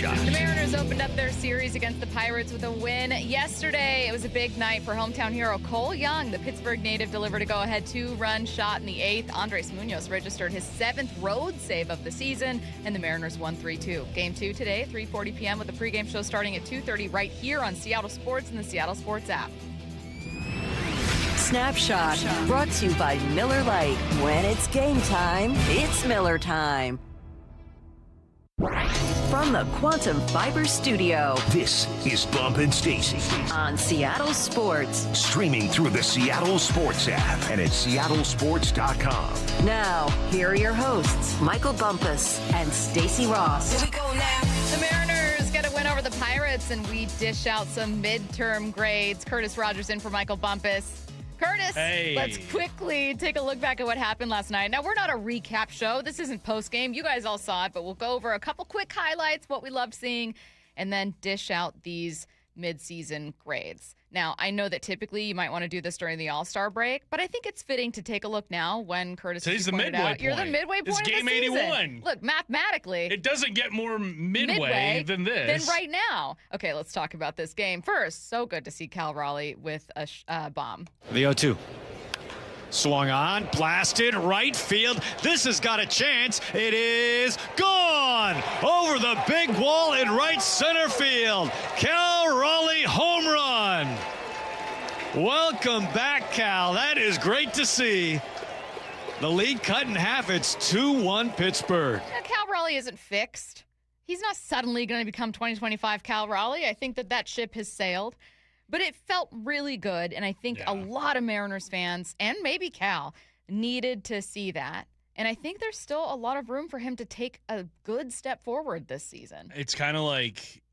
Snapshot. The Mariners opened up their series against the Pirates with a win yesterday. It was a big night for hometown hero Cole Young. The Pittsburgh native delivered a go-ahead 2-run shot in the 8th. Andres Munoz registered his 7th road save of the season, and the Mariners won 3-2. Game 2 today, 3:40 p.m. with the pregame show starting at 2:30 right here on Seattle Sports and the Seattle Sports app. Snapshot, brought to you by Miller Lite. When it's game time, it's Miller time. From the Quantum Fiber Studio. This is Bump and Stacy On Seattle Sports. Streaming through the Seattle Sports app and at seattlesports.com. Now, here are your hosts, Michael Bumpus and Stacy Ross. Here we go now. The Mariners get a win over the Pirates, and we dish out some midterm grades. Curtis Rogers in for Michael Bumpus. Curtis, Let's quickly take a look back at what happened last night. Now, we're not a recap show. This isn't post-game. You guys all saw it, but we'll go over a couple quick highlights, what we loved seeing, and then dish out these mid-season grades. Now, I know that typically you might want to do this during the All-Star break, but I think it's fitting to take a look now when Curtis Today's the pointed midway out. point. You're the midway point It's of game the season. 81. Look, mathematically, It doesn't get more midway than this. Than right now. Okay, let's talk about this game. First, so good to see Cal Raleigh with a bomb. The 0-2. Swung on, blasted, right field. This has got a chance. It is gone! Over the big wall in right center field. Cal Raleigh home run. Welcome back, Cal. That is great to see. The lead cut in half. It's 2-1 Pittsburgh. Now, Cal Raleigh isn't fixed. He's not suddenly going to become 2025 Cal Raleigh. I think that ship has sailed. But it felt really good, and I think a lot of Mariners fans, and maybe Cal, needed to see that. And I think there's still a lot of room for him to take a good step forward this season. It's kind of like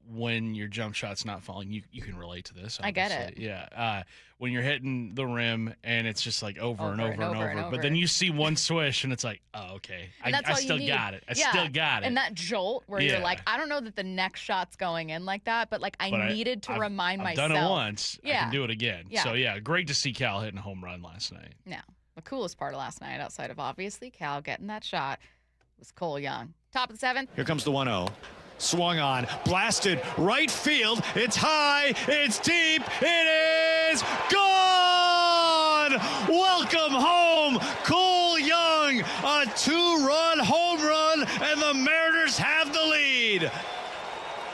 when your jump shot's not falling. You can relate to this, obviously. I get it. Yeah. When you're hitting the rim, and it's just like over and over. But then you see one swish, and it's like, oh, okay. I still got it. I still got it. And that jolt where you're like, I don't know that the next shot's going in like that, but like I needed to remind myself. I've done it once. Yeah. I can do it again. Yeah. So, great to see Cal hitting a home run last night. Now, the coolest part of last night, outside of obviously Cal getting that shot, was Cole Young. Top of the 7th. Here comes the 1-0. Swung on, blasted, right field. It's high, it's deep, it is gone! Welcome home, Cole Young. A 2-run home run, and the Mariners have the lead.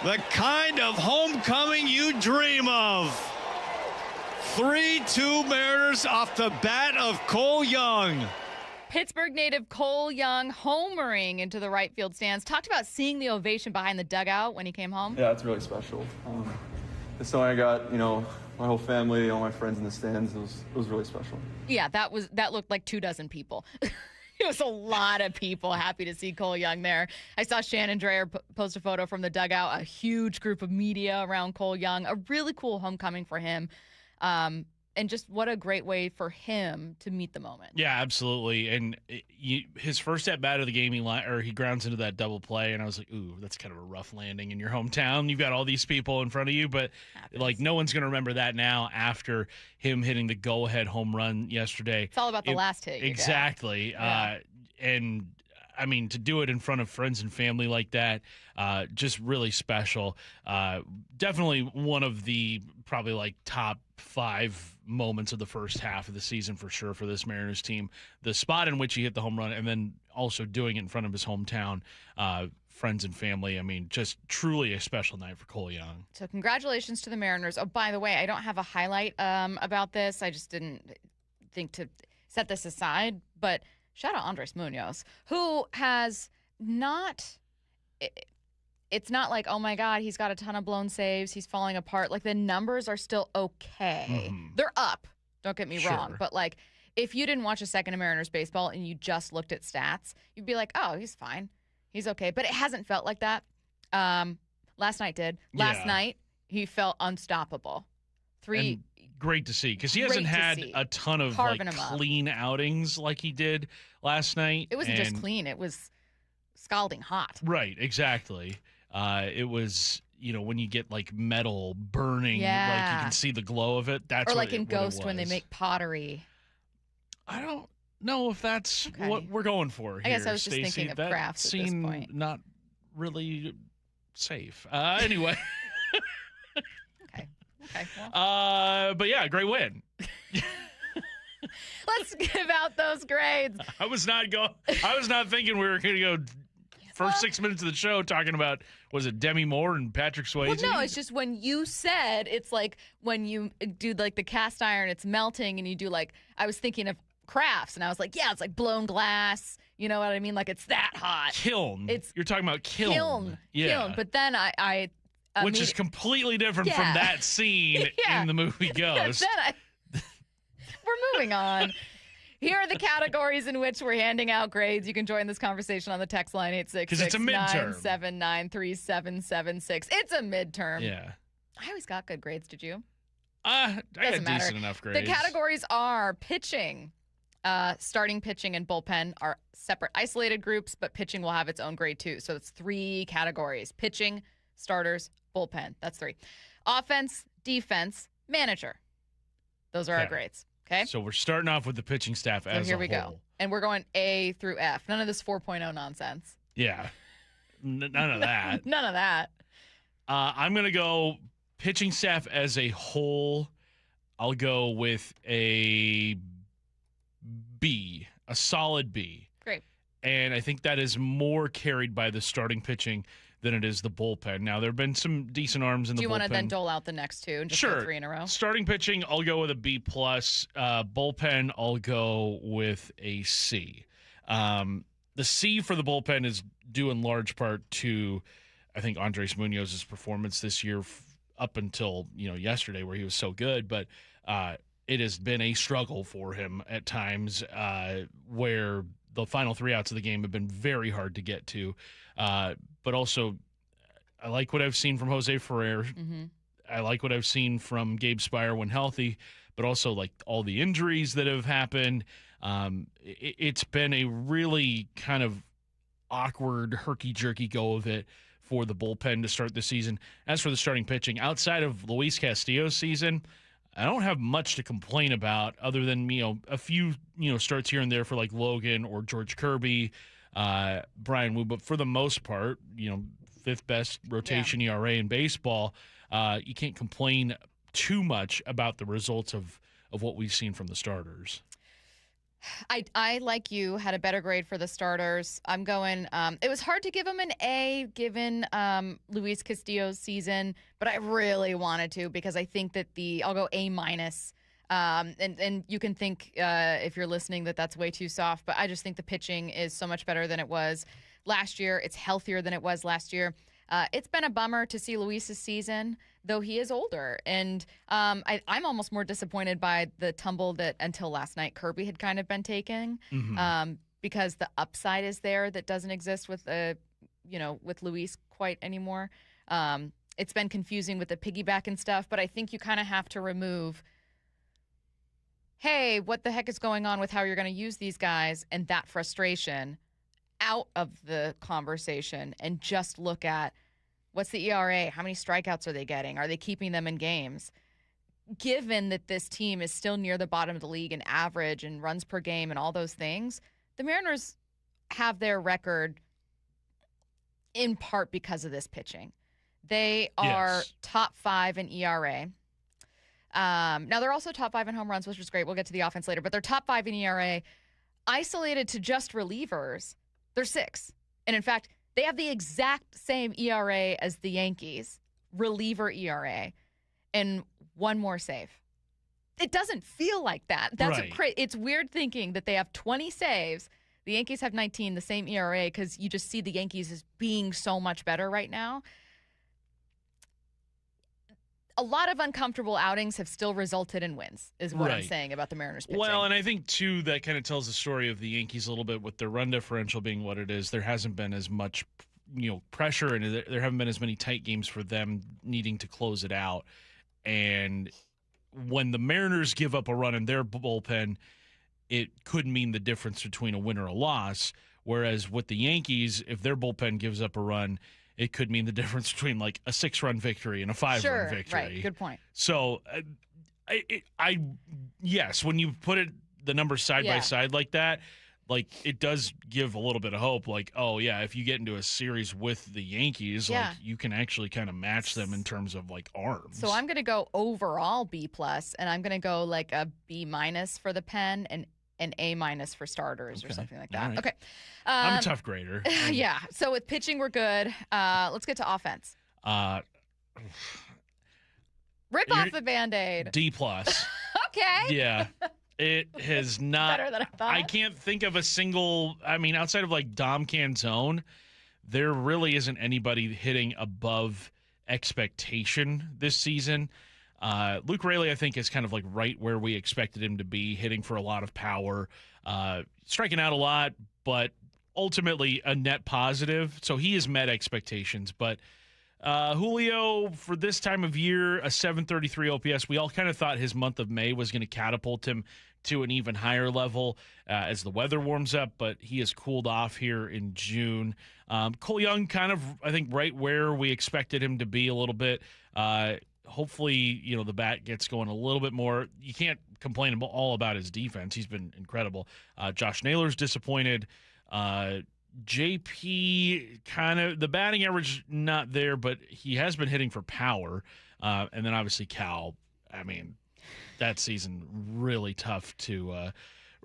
The kind of homecoming you dream of. 3-2 Mariners off the bat of Cole Young. Pittsburgh native Cole Young homering into the right field stands. Talked about seeing the ovation behind the dugout when he came home. Yeah, it's really special. The song I got, my whole family, all my friends in the stands, it was really special. Yeah, that looked like 24 people. It was a lot of people happy to see Cole Young there. I saw Shannon Drayer post a photo from the dugout, a huge group of media around Cole Young, a really cool homecoming for him. And just what a great way for him to meet the moment. Yeah, absolutely. And his first at bat of the game, he grounds into that double play, and I was like, ooh, that's kind of a rough landing in your hometown. You've got all these people in front of you, but like no one's going to remember that now after him hitting the go-ahead home run yesterday. It's all about the last hit. Exactly. Yeah. And I mean, to do it in front of friends and family like that, just really special. Definitely one of the probably like top 5 moments of the first half of the season for sure for this Mariners team. The spot in which he hit the home run and then also doing it in front of his hometown friends and family. I mean, just truly a special night for Cole Young. So congratulations to the Mariners. Oh, by the way, I don't have a highlight about this. I just didn't think to set this aside, but shout out Andres Munoz, who has not it's not like, oh, my God, he's got a ton of blown saves. He's falling apart. Like, the numbers are still okay. Mm-hmm. They're up. Don't get me wrong. But, like, if you didn't watch a second of Mariners baseball and you just looked at stats, you'd be like, oh, he's fine. He's okay. But it hasn't felt like that. Last night did. Last night, he felt unstoppable. And great to see, because he hasn't had a ton of clean outings like he did last night. It wasn't just clean. It was scalding hot. Right, exactly. It was, when you get like metal burning, like you can see the glow of it. That's or like in Ghost when they make pottery. I don't know if that's what we're going for here. I guess I was just Stacey. thinking of crafts at this point. Not really safe. Anyway. Okay. Well. But yeah, great win. Let's give out those grades. I was not thinking we were going to go first 6 minutes of the show talking about, was it Demi Moore and Patrick Swayze? Well, no, it's just when you said it's like when you do like the cast iron, it's melting, and you do like, I was thinking of crafts, and I was like, yeah, it's like blown glass. You know what I mean? Like it's that hot. Kiln. You're talking about kiln. Kiln. But then I which is completely different from that scene in the movie Ghost. We're moving on. Here are the categories in which we're handing out grades. You can join this conversation on the text line 866-979-3776. It's a midterm. Yeah. I always got good grades. Did you? I got decent enough grades. The categories are pitching. Starting pitching and bullpen are separate isolated groups, but pitching will have its own grade too. So it's 3 categories: pitching, starters, bullpen. That's 3. Offense, defense, manager. Those are our grades. Okay. So we're starting off with the pitching staff as a whole. Here we go. And we're going A through F. None of this 4.0 nonsense. Yeah. None of that. None of that. I'm going to go pitching staff as a whole. I'll go with a B, a solid B. Great. And I think that is more carried by the starting pitching than it is the bullpen. Now, there have been some decent arms in the bullpen. Do you want to then dole out the next 2 and just go 3 in a row? Starting pitching, I'll go with a B+. Bullpen, I'll go with a C. The C for the bullpen is due in large part to, I think, Andres Muñoz's performance this year up until yesterday, where he was so good. But it has been a struggle for him at times, where the final 3 outs of the game have been very hard to get to. But also, I like what I've seen from Jose Ferrer. Mm-hmm. I like what I've seen from Gabe Spire when healthy, but also like all the injuries that have happened. It's been a really kind of awkward, herky-jerky go of it for the bullpen to start the season. As for the starting pitching, outside of Luis Castillo's season, I don't have much to complain about other than, a few, starts here and there for like Logan or George Kirby, Brian Wu. But for the most part, 5th best rotation ERA in baseball. You can't complain too much about the results of what we've seen from the starters. I like you, had a better grade for the starters. I'm going, it was hard to give him an A given Luis Castillo's season, but I really wanted to because I think that I'll go A-. And you can think, if you're listening, that that's way too soft, but I just think the pitching is so much better than it was last year. It's healthier than it was last year. It's been a bummer to see Luis's season, though he is older. And I'm almost more disappointed by the tumble that until last night Kirby had kind of been taking, because the upside is there that doesn't exist with with Luis quite anymore. It's been confusing with the piggyback and stuff, but I think you kind of have to remove, hey, what the heck is going on with how you're going to use these guys and that frustration out of the conversation and just look at what's the ERA, how many strikeouts are they getting, are they keeping them in games? Given that this team is still near the bottom of the league in average and runs per game and all those things, the Mariners have their record in part because of this pitching. They are top 5 in ERA. Now, they're also top 5 in home runs, which is great. We'll get to the offense later. But they're top 5 in ERA. Isolated to just relievers, they're 6. And, in fact, they have the exact same ERA as the Yankees, reliever ERA, and 1 more save. It doesn't feel like that. That's right. It's weird thinking that they have 20 saves. The Yankees have 19, the same ERA, because you just see the Yankees as being so much better right now. A lot of uncomfortable outings have still resulted in wins, is what I'm saying about the Mariners pitching. Well, and I think, too, that kind of tells the story of the Yankees a little bit with their run differential being what it is. There hasn't been as much, pressure, and there haven't been as many tight games for them needing to close it out. And when the Mariners give up a run in their bullpen, it could mean the difference between a win or a loss. Whereas with the Yankees, if their bullpen gives up a run, it could mean the difference between like a 6-run victory and a 5-run victory. Right. Good point. So, yes, when you put the numbers side by side like that, like it does give a little bit of hope. Like, oh yeah, if you get into a series with the Yankees, like you can actually kind of match them in terms of like arms. So I'm going to go overall B+, and I'm going to go like a B- for the pen and an A- for starters or something like that. Right. Okay. I'm a tough grader. Yeah. So with pitching, we're good. Let's get to offense. Rip off the Band-Aid. D+. Okay. Yeah. It has not. Better than I thought. I can't think of a single. I mean, outside of like Dom Canzone, there really isn't anybody hitting above expectation this season. Luke Raley, I think, is kind of like right where we expected him to be, hitting for a lot of power, striking out a lot, but ultimately a net positive. So he has met expectations. But Julio, for this time of year, a 733 OPS. We all kind of thought his month of May was going to catapult him to an even higher level as the weather warms up, but he has cooled off here in June. Cole Young kind of, I think, right where we expected him to be a little bit. Hopefully, the bat gets going a little bit more. You can't complain all about his defense. He's been incredible. Josh Naylor's disappointed. JP kind of, the batting average not there, but he has been hitting for power. And then obviously Cal, I mean, that season really tough to,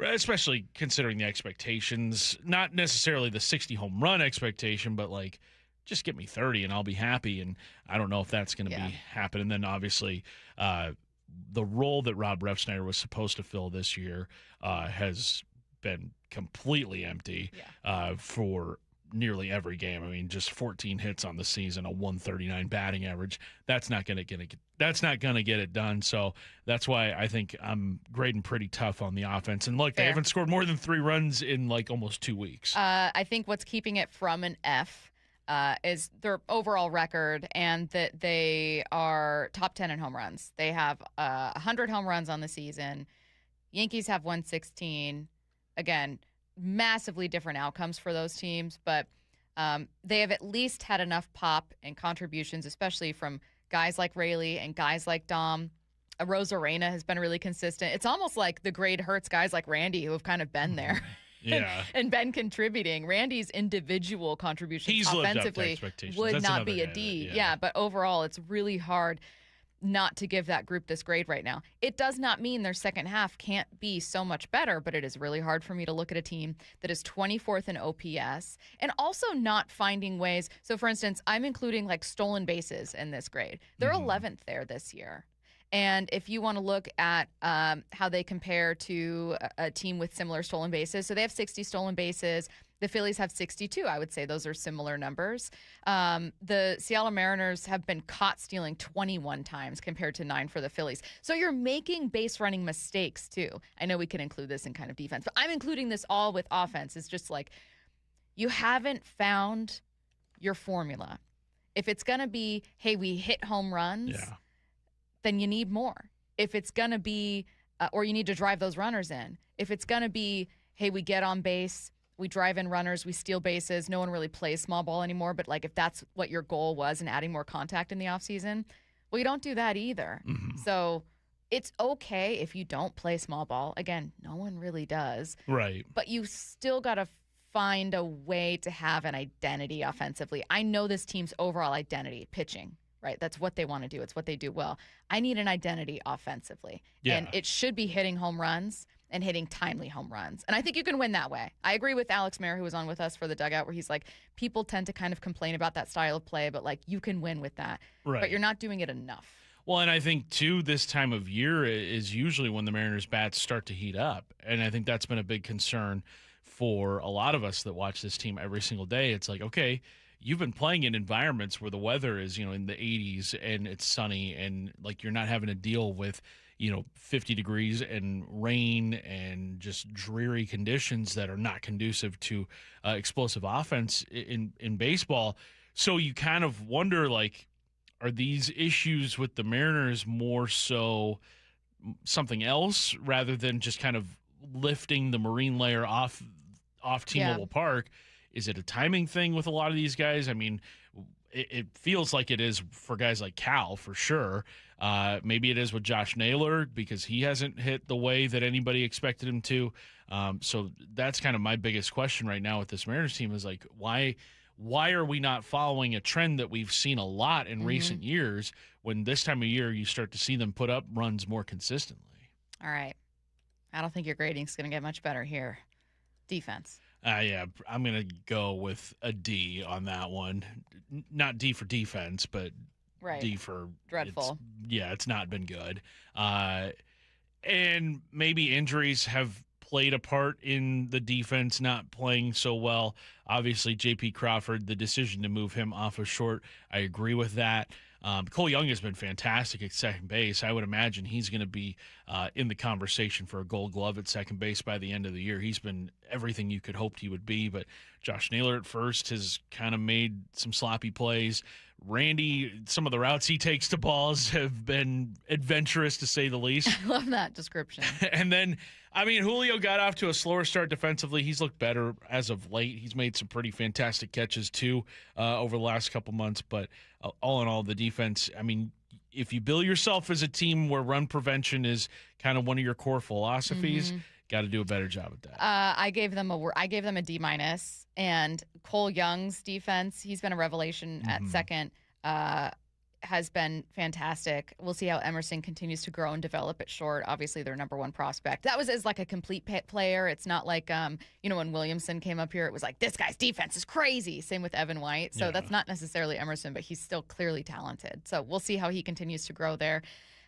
especially considering the expectations, not necessarily the 60 home run expectation, but like, just get me 30 and I'll be happy. And I don't know if that's going to be happening. And then obviously the role that Rob Refsnyder was supposed to fill this year has been completely empty for nearly every game. I mean, just 14 hits on the season, a 139 batting average. That's not going to get it done. So that's why I think I'm grading pretty tough on the offense. And look, they haven't scored more than 3 runs in like almost 2 weeks. I think what's keeping it from an F is their overall record, and that they are top 10 in home runs. They have 100 home runs on the season. Yankees have 116. Again, massively different outcomes for those teams, but they have at least had enough pop and contributions, especially from guys like Raley and guys like Dom. Rosarena has been really consistent. It's almost like the grade hurts guys like Randy who have kind of been there. And been contributing. Randy's individual contributions offensively would not be a D. But overall, it's really hard not to give that group this grade right now. It does not mean their second half can't be so much better, but it is really hard for me to look at a team that is 24th in OPS and also not finding ways. So, for instance, I'm including like stolen bases in this grade. They're 11th there this year. And if you want to look at how they compare to a team with similar stolen bases, so they have 60 stolen bases. The Phillies have 62. I would say those are similar numbers. The Seattle Mariners have been caught stealing 21 times compared to 9 for the Phillies. So you're making base running mistakes too. I know we can include this in kind of defense, but I'm including this all with offense. It's just like you haven't found your formula. If it's going to be, hey, we hit home runs, then you need more. If it's going to be, or you need to drive those runners in. If it's going to be, hey, we get on base, we drive in runners, we steal bases. No one really plays small ball anymore. But like if that's what your goal was and adding more contact in the offseason, well, you don't do that either. So it's okay if you don't play small ball. Again, no one really does. Right. But you still got to find a way to have an identity offensively. I know this team's overall identity, pitching. Right, that's what they want to do. It's what they do well. I need an identity offensively. And it should be hitting home runs and hitting timely home runs. And I think you can win that way. I agree with Alex Mayer, who was on with us for the dugout, where he's like, people tend to kind of complain about that style of play, but like you can win with that. Right. But you're not doing it enough. Well, and I think, too, this time of year is usually when the Mariners' bats start to heat up. And I think that's been a big concern for a lot of us that watch this team every single day. It's like, okay, you've been playing in environments where the weather is, in the 80s and it's sunny and like you're not having to deal with, 50 degrees and rain and just dreary conditions that are not conducive to explosive offense in baseball. So you kind of wonder, like, are these issues with the Mariners more so something else rather than just kind of lifting the marine layer off T-Mobile Park? Is it a timing thing with a lot of these guys? I mean, it feels like it is for guys like Cal, for sure. Maybe it is with Josh Naylor because he hasn't hit the way that anybody expected him to. So that's kind of my biggest question right now with this Mariners team is like, why are we not following a trend that we've seen a lot in recent years when this time of year you start to see them put up runs more consistently? All right. I don't think your grading's going to get much better here. Defense. Yeah, I'm going to go with a D on that one. Not D for defense, but D for dreadful. It's not been good. And maybe injuries have played a part in the defense not playing so well. Obviously, J.P. Crawford, the decision to move him off of short, I agree with that. Cole Young has been fantastic at second base. I would imagine he's going to be in the conversation for a Gold Glove at second base by the end of the year. He's been everything you could hope he would be, but Josh Naylor at first has kind of made some sloppy plays. Randy, some of the routes he takes to balls have been adventurous, to say the least. I love that description. And then, I mean, Julio got off to a slower start defensively. He's looked better as of late. He's made some pretty fantastic catches, too, over the last couple months. But all in all, the defense, I mean, if you bill yourself as a team where run prevention is kind of one of your core philosophies, got to do a better job at that. I gave them a D-, and Cole Young's defense, he's been a revelation at second, has been fantastic. We'll see how Emerson continues to grow and develop at short. Obviously, their number one prospect. That was as like a complete player. It's not like, when Williamson came up here, it was like, this guy's defense is crazy. Same with Evan White. So that's not necessarily Emerson, but he's still clearly talented. So we'll see how he continues to grow there.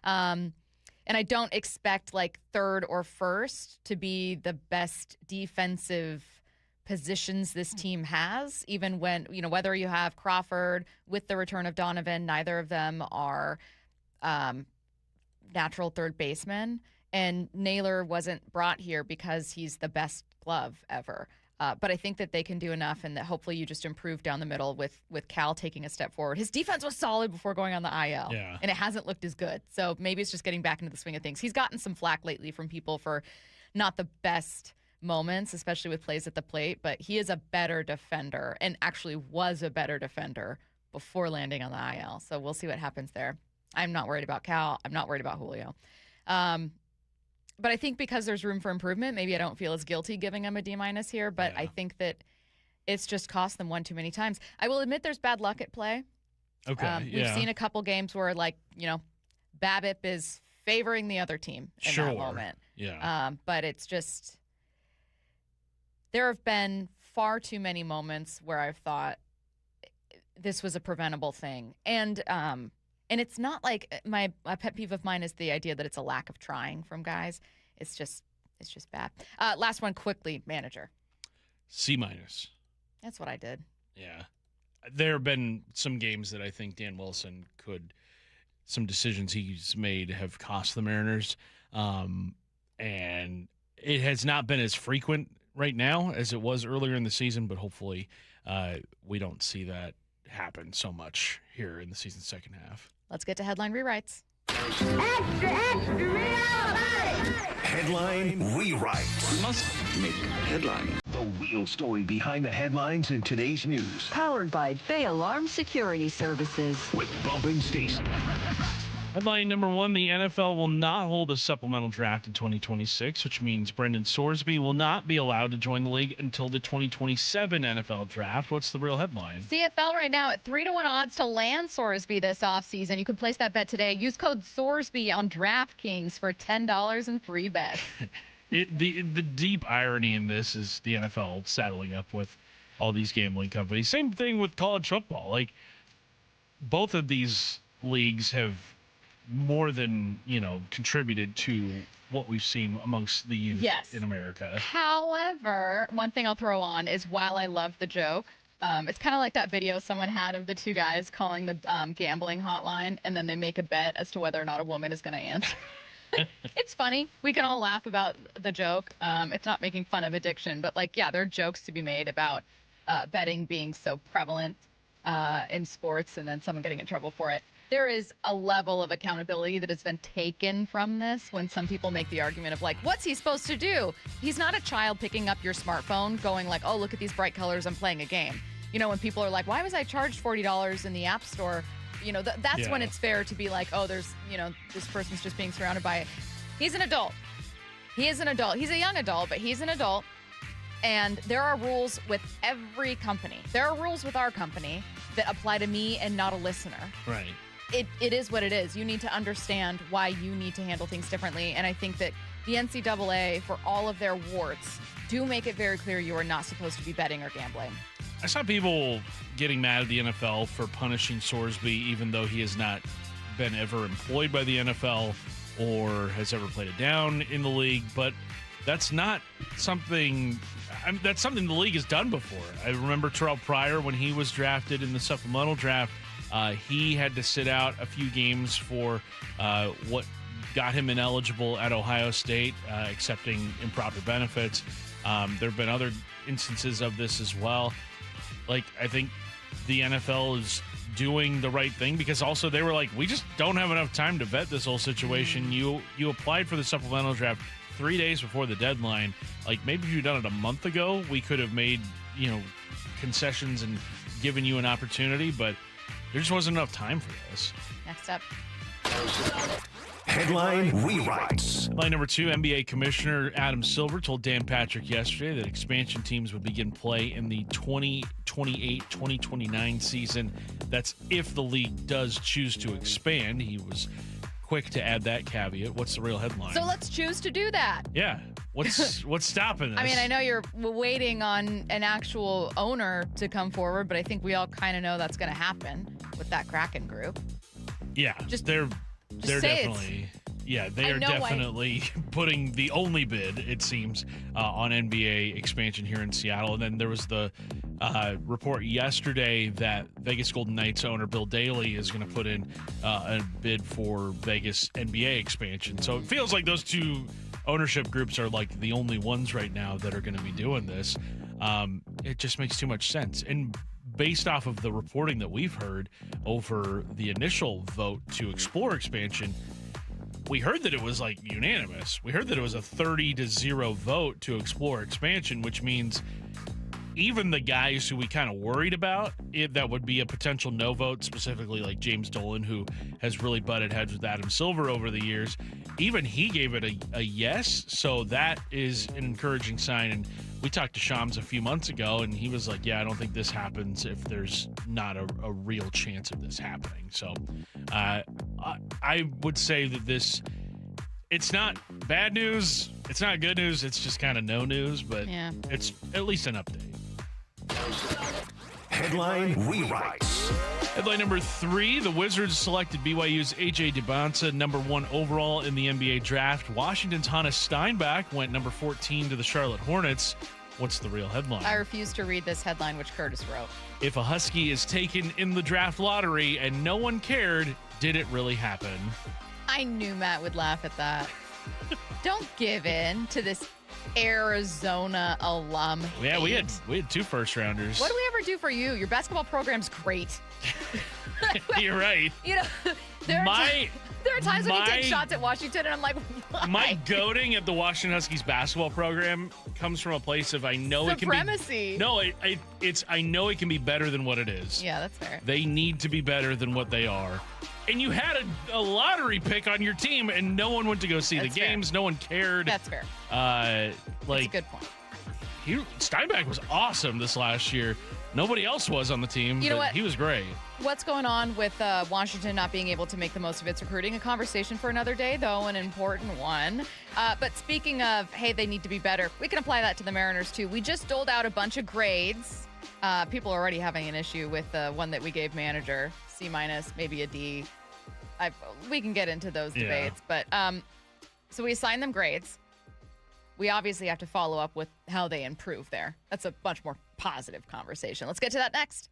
And I don't expect like third or first to be the best defensive positions this team has, even when, whether you have Crawford with the return of Donovan, neither of them are natural third basemen. And Naylor wasn't brought here because he's the best glove ever. But I think that they can do enough, and that hopefully you just improve down the middle with Cal taking a step forward. His defense was solid before going on the IL, and it hasn't looked as good. So maybe it's just getting back into the swing of things. He's gotten some flack lately from people for not the best moments, especially with plays at the plate, but he is a better defender and actually was a better defender before landing on the IL. So we'll see what happens there. I'm not worried about Cal. I'm not worried about Julio. But I think because there's room for improvement, maybe I don't feel as guilty giving him a D- here, but I think that it's just cost them one too many times. I will admit there's bad luck at play. Okay. We've seen a couple games where, BABIP is favoring the other team in that moment. Yeah. But it's just, there have been far too many moments where I've thought this was a preventable thing. And it's not like a pet peeve of mine is the idea that it's a lack of trying from guys. It's just bad. Last one quickly, manager. C-. That's what I did. Yeah. There have been some games that I think Dan Wilson some decisions he's made have cost the Mariners. And it has not been as frequent right now as it was earlier in the season, but hopefully we don't see that happen so much here in the season's second half. Let's get to headline rewrites. Extra, extra, headline rewrites. We must make headline. The real story behind the headlines in today's news. Powered by Bay Alarm Security Services. With Bump Stacy. Headline number one, the NFL will not hold a supplemental draft in 2026, which means Brendan Sorsby will not be allowed to join the league until the 2027 NFL draft. What's the real headline? CFL right now at 3-1 odds to land Sorsby this offseason. You can place that bet today. Use code Sorsby on DraftKings for $10 in free bets. The deep irony in this is the NFL saddling up with all these gambling companies. Same thing with college football. Like, both of these leagues have more than, contributed to what we've seen amongst the youth in America. However, one thing I'll throw on is, while I love the joke, it's kind of like that video someone had of the two guys calling the gambling hotline, and then they make a bet as to whether or not a woman is going to answer. It's funny. We can all laugh about the joke. It's not making fun of addiction, but there are jokes to be made about betting being so prevalent in sports and then someone getting in trouble for it. There is a level of accountability that has been taken from this when some people make the argument of what's he supposed to do? He's not a child picking up your smartphone going oh, look at these bright colors, I'm playing a game. When people are why was I charged $40 in the App Store? That's when it's fair to be oh, there's, this person's just being surrounded by it. He's an adult. He is an adult. He's a young adult, but he's an adult. And there are rules with every company. There are rules with our company that apply to me and not a listener. Right. It is what it is. You need to understand why you need to handle things differently. And I think that the NCAA, for all of their warts, do make it very clear you are not supposed to be betting or gambling. I saw people getting mad at the NFL for punishing Sorsby, even though he has not been ever employed by the NFL or has ever played a down in the league. But that's not something... that's something the league has done before. I remember Terrell Pryor, when he was drafted in the supplemental draft, he had to sit out a few games for what got him ineligible at Ohio State, accepting improper benefits. There have been other instances of this as well. Like, I think the NFL is doing the right thing, because also they were like, we just don't have enough time to vet this whole situation. You applied for the supplemental draft 3 days before the deadline. Like, maybe if you'd done it a month ago, we could have made, concessions and given you an opportunity, but there just wasn't enough time for this. Next up. Headline rewrites. Headline number 2, NBA Commissioner Adam Silver told Dan Patrick yesterday that expansion teams would begin play in the 2028-2029 season. That's if the league does choose to expand. He was quick to add that caveat. What's the real headline? So let's choose to do that. Yeah. What's stopping this? I mean, I know you're waiting on an actual owner to come forward, but I think we all kind of know that's going to happen with that Kraken group. Yeah. They're definitely... Yeah, they are definitely putting the only bid, it seems, on NBA expansion here in Seattle. And then there was the report yesterday that Vegas Golden Knights owner Bill Daly is going to put in a bid for Vegas NBA expansion. So it feels like those two ownership groups are like the only ones right now that are going to be doing this. It just makes too much sense. And based off of the reporting that we've heard over the initial vote to explore expansion, we heard that it was like unanimous. We heard that it was a 30-0 vote to explore expansion, which means even the guys who we kind of worried about, that would be a potential no vote, specifically like James Dolan, who has really butted heads with Adam Silver over the years, even he gave it a yes. So that is an encouraging sign. And we talked to Shams a few months ago, and he was like, yeah, I don't think this happens if there's not a real chance of this happening. So I would say that it's not bad news. It's not good news. It's just kind of no news, but it's at least an update. Headline rewrites. Headline number 3, the Wizards selected BYU's A.J. Dubonsa number 1 overall in the NBA draft. Washington's Hannes Steinbach went number 14 to the Charlotte Hornets. What's the real headline? I refuse to read this headline, which Curtis wrote. If a Husky is taken in the draft lottery and no one cared, did it really happen? I knew Matt would laugh at that. Don't give in to this Arizona alum. Yeah, we had 2 first-rounders. What do we ever do for you? Your basketball program's great. You're right. There are times when you take shots at Washington, and I'm like, why? My goading at the Washington Huskies basketball program comes from a place of I know supremacy. It can be. No, it's I know it can be better than what it is. Yeah, that's fair. They need to be better than what they are. And you had a lottery pick on your team, and no one went to go see the games. Fair. No one cared. That's fair. That's a good point. Steinbach was awesome this last year. Nobody else was on the team, but he was great. What's going on with Washington not being able to make the most of its recruiting? A conversation for another day, though, an important one. But speaking of, hey, they need to be better, we can apply that to the Mariners, too. We just doled out a bunch of grades. People are already having an issue with the one that we gave manager, C-, maybe a D. We can get into those debates. But so we assign them grades. We obviously have to follow up with how they improve there. That's a much more positive conversation. Let's get to that next.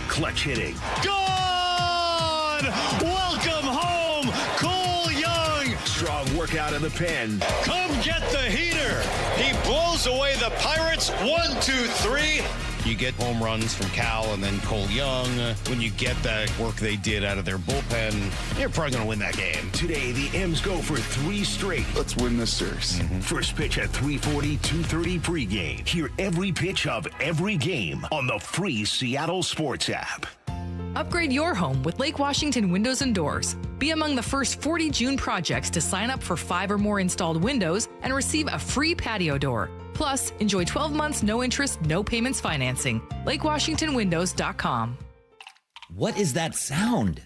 Clutch hitting. Gone! Welcome home, Cole Young. Strong workout in the pen. Come get the heater. He blows away the Pirates. 1, 2, 3. You get home runs from Cal and then Cole Young. When you get the work they did out of their bullpen, you're probably going to win that game. Today, the M's go for 3 straight. Let's win this series. Mm-hmm. First pitch at 3:40, 2:30 pregame. Hear every pitch of every game on the free Seattle Sports app. Upgrade your home with Lake Washington Windows and Doors. Be among the first 40 June projects to sign up for 5 or more installed windows and receive a free patio door. Plus, enjoy 12 months no interest, no payments financing. LakeWashingtonWindows.com. What is that sound?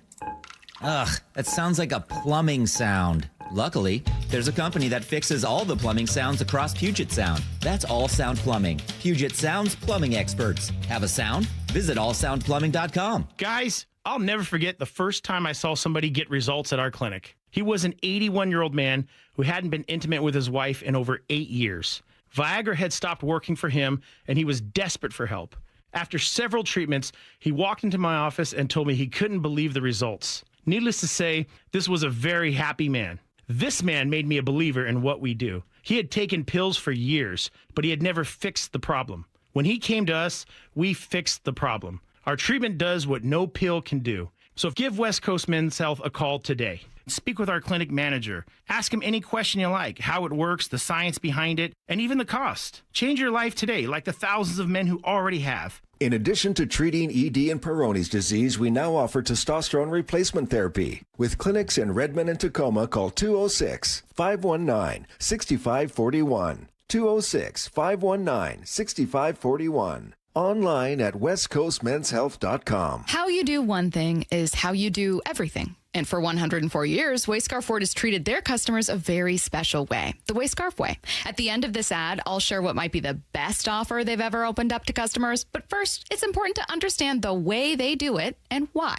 Ugh, that sounds like a plumbing sound. Luckily, there's a company that fixes all the plumbing sounds across Puget Sound. That's All Sound Plumbing. Puget Sound's plumbing experts. Have a sound? Visit allsoundplumbing.com. Guys, I'll never forget the first time I saw somebody get results at our clinic. He was an 81-year-old man who hadn't been intimate with his wife in over 8 years. Viagra had stopped working for him, and he was desperate for help. After several treatments, he walked into my office and told me he couldn't believe the results. Needless to say, this was a very happy man. This man made me a believer in what we do. He had taken pills for years, but he had never fixed the problem. When he came to us, we fixed the problem. Our treatment does what no pill can do. So give West Coast Men's Health a call today. Speak with our clinic manager. Ask him any question you like, how it works, the science behind it, and even the cost. Change your life today, like the thousands of men who already have. In addition to treating ED and Peyronie's disease, we now offer testosterone replacement therapy. With clinics in Redmond and Tacoma, call 206-519-6541. 206-519-6541. Online at westcoastmenshealth.com. How you do one thing is how you do everything. And for 104 years, Wayscarf Ford has treated their customers a very special way, the Wayscarf way. At the end of this ad, I'll share what might be the best offer they've ever opened up to customers. But first, it's important to understand the way they do it and why.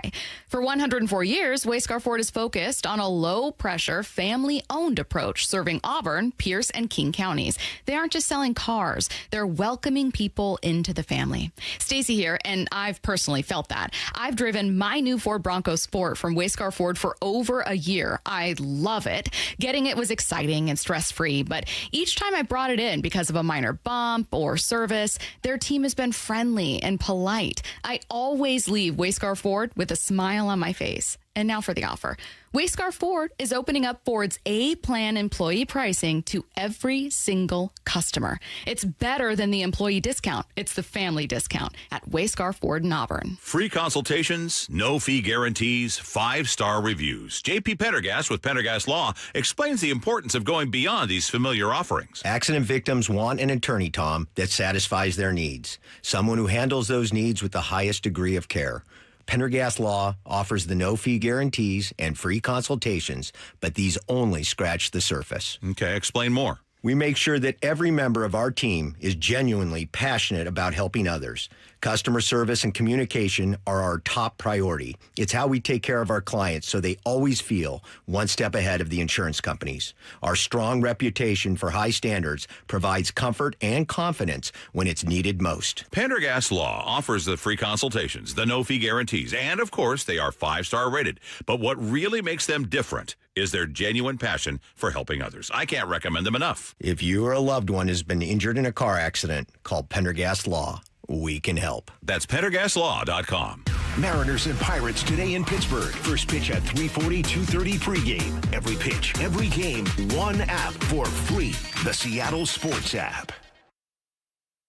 For 104 years, Wayscarf Ford is focused on a low-pressure, family-owned approach, serving Auburn, Pierce, and King counties. They aren't just selling cars. They're welcoming people into the family. Stacy here, and I've personally felt that. I've driven my new Ford Bronco Sport from Wayscarf Ford for over a year. I love it. Getting it was exciting and stress-free, but each time I brought it in because of a minor bump or service, their team has been friendly and polite. I always leave Wayscarf Ford with a smile on my face. And now for the offer. Wayscarf Ford is opening up Ford's A-Plan employee pricing to every single customer. It's better than the employee discount. It's the family discount at Wayscarf Ford in Auburn. Free consultations, no fee guarantees, 5-star reviews. J.P. Pendergast with Pendergast Law explains the importance of going beyond these familiar offerings. Accident victims want an attorney, Tom, that satisfies their needs. Someone who handles those needs with the highest degree of care. Pendergast Law offers the no-fee guarantees and free consultations, but these only scratch the surface. Okay, explain more. We make sure that every member of our team is genuinely passionate about helping others. Customer service and communication are our top priority. It's how we take care of our clients so they always feel one step ahead of the insurance companies. Our strong reputation for high standards provides comfort and confidence when it's needed most. Pendergast Law offers the free consultations, the no-fee guarantees, and, of course, they are 5-star rated. But what really makes them different is their genuine passion for helping others. I can't recommend them enough. If you or a loved one has been injured in a car accident, call Pendergast Law. We can help. That's PendergastLaw.com. Mariners and Pirates today in Pittsburgh. First pitch at 3:40, 2:30 pregame. Every pitch, every game, one app for free. The Seattle Sports app.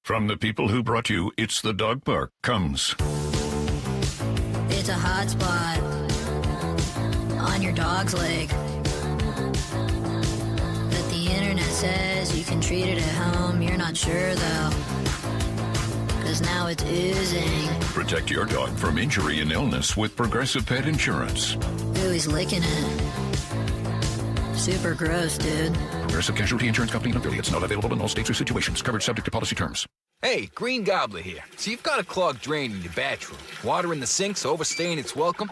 From the people who brought you It's the Dog Park comes. It's a hot spot on your dog's leg. But the internet says you can treat it at home. You're not sure though, 'cause now it's oozing. Protect your dog from injury and illness with Progressive Pet Insurance. Ooh, he's licking it. Super gross, dude. Progressive Casualty Insurance Company and affiliates. Not available in all states or situations. Covered subject to policy terms. Hey, Green Gobbler here. So you've got a clogged drain in your bathroom. Water in the sink's overstaying its welcome.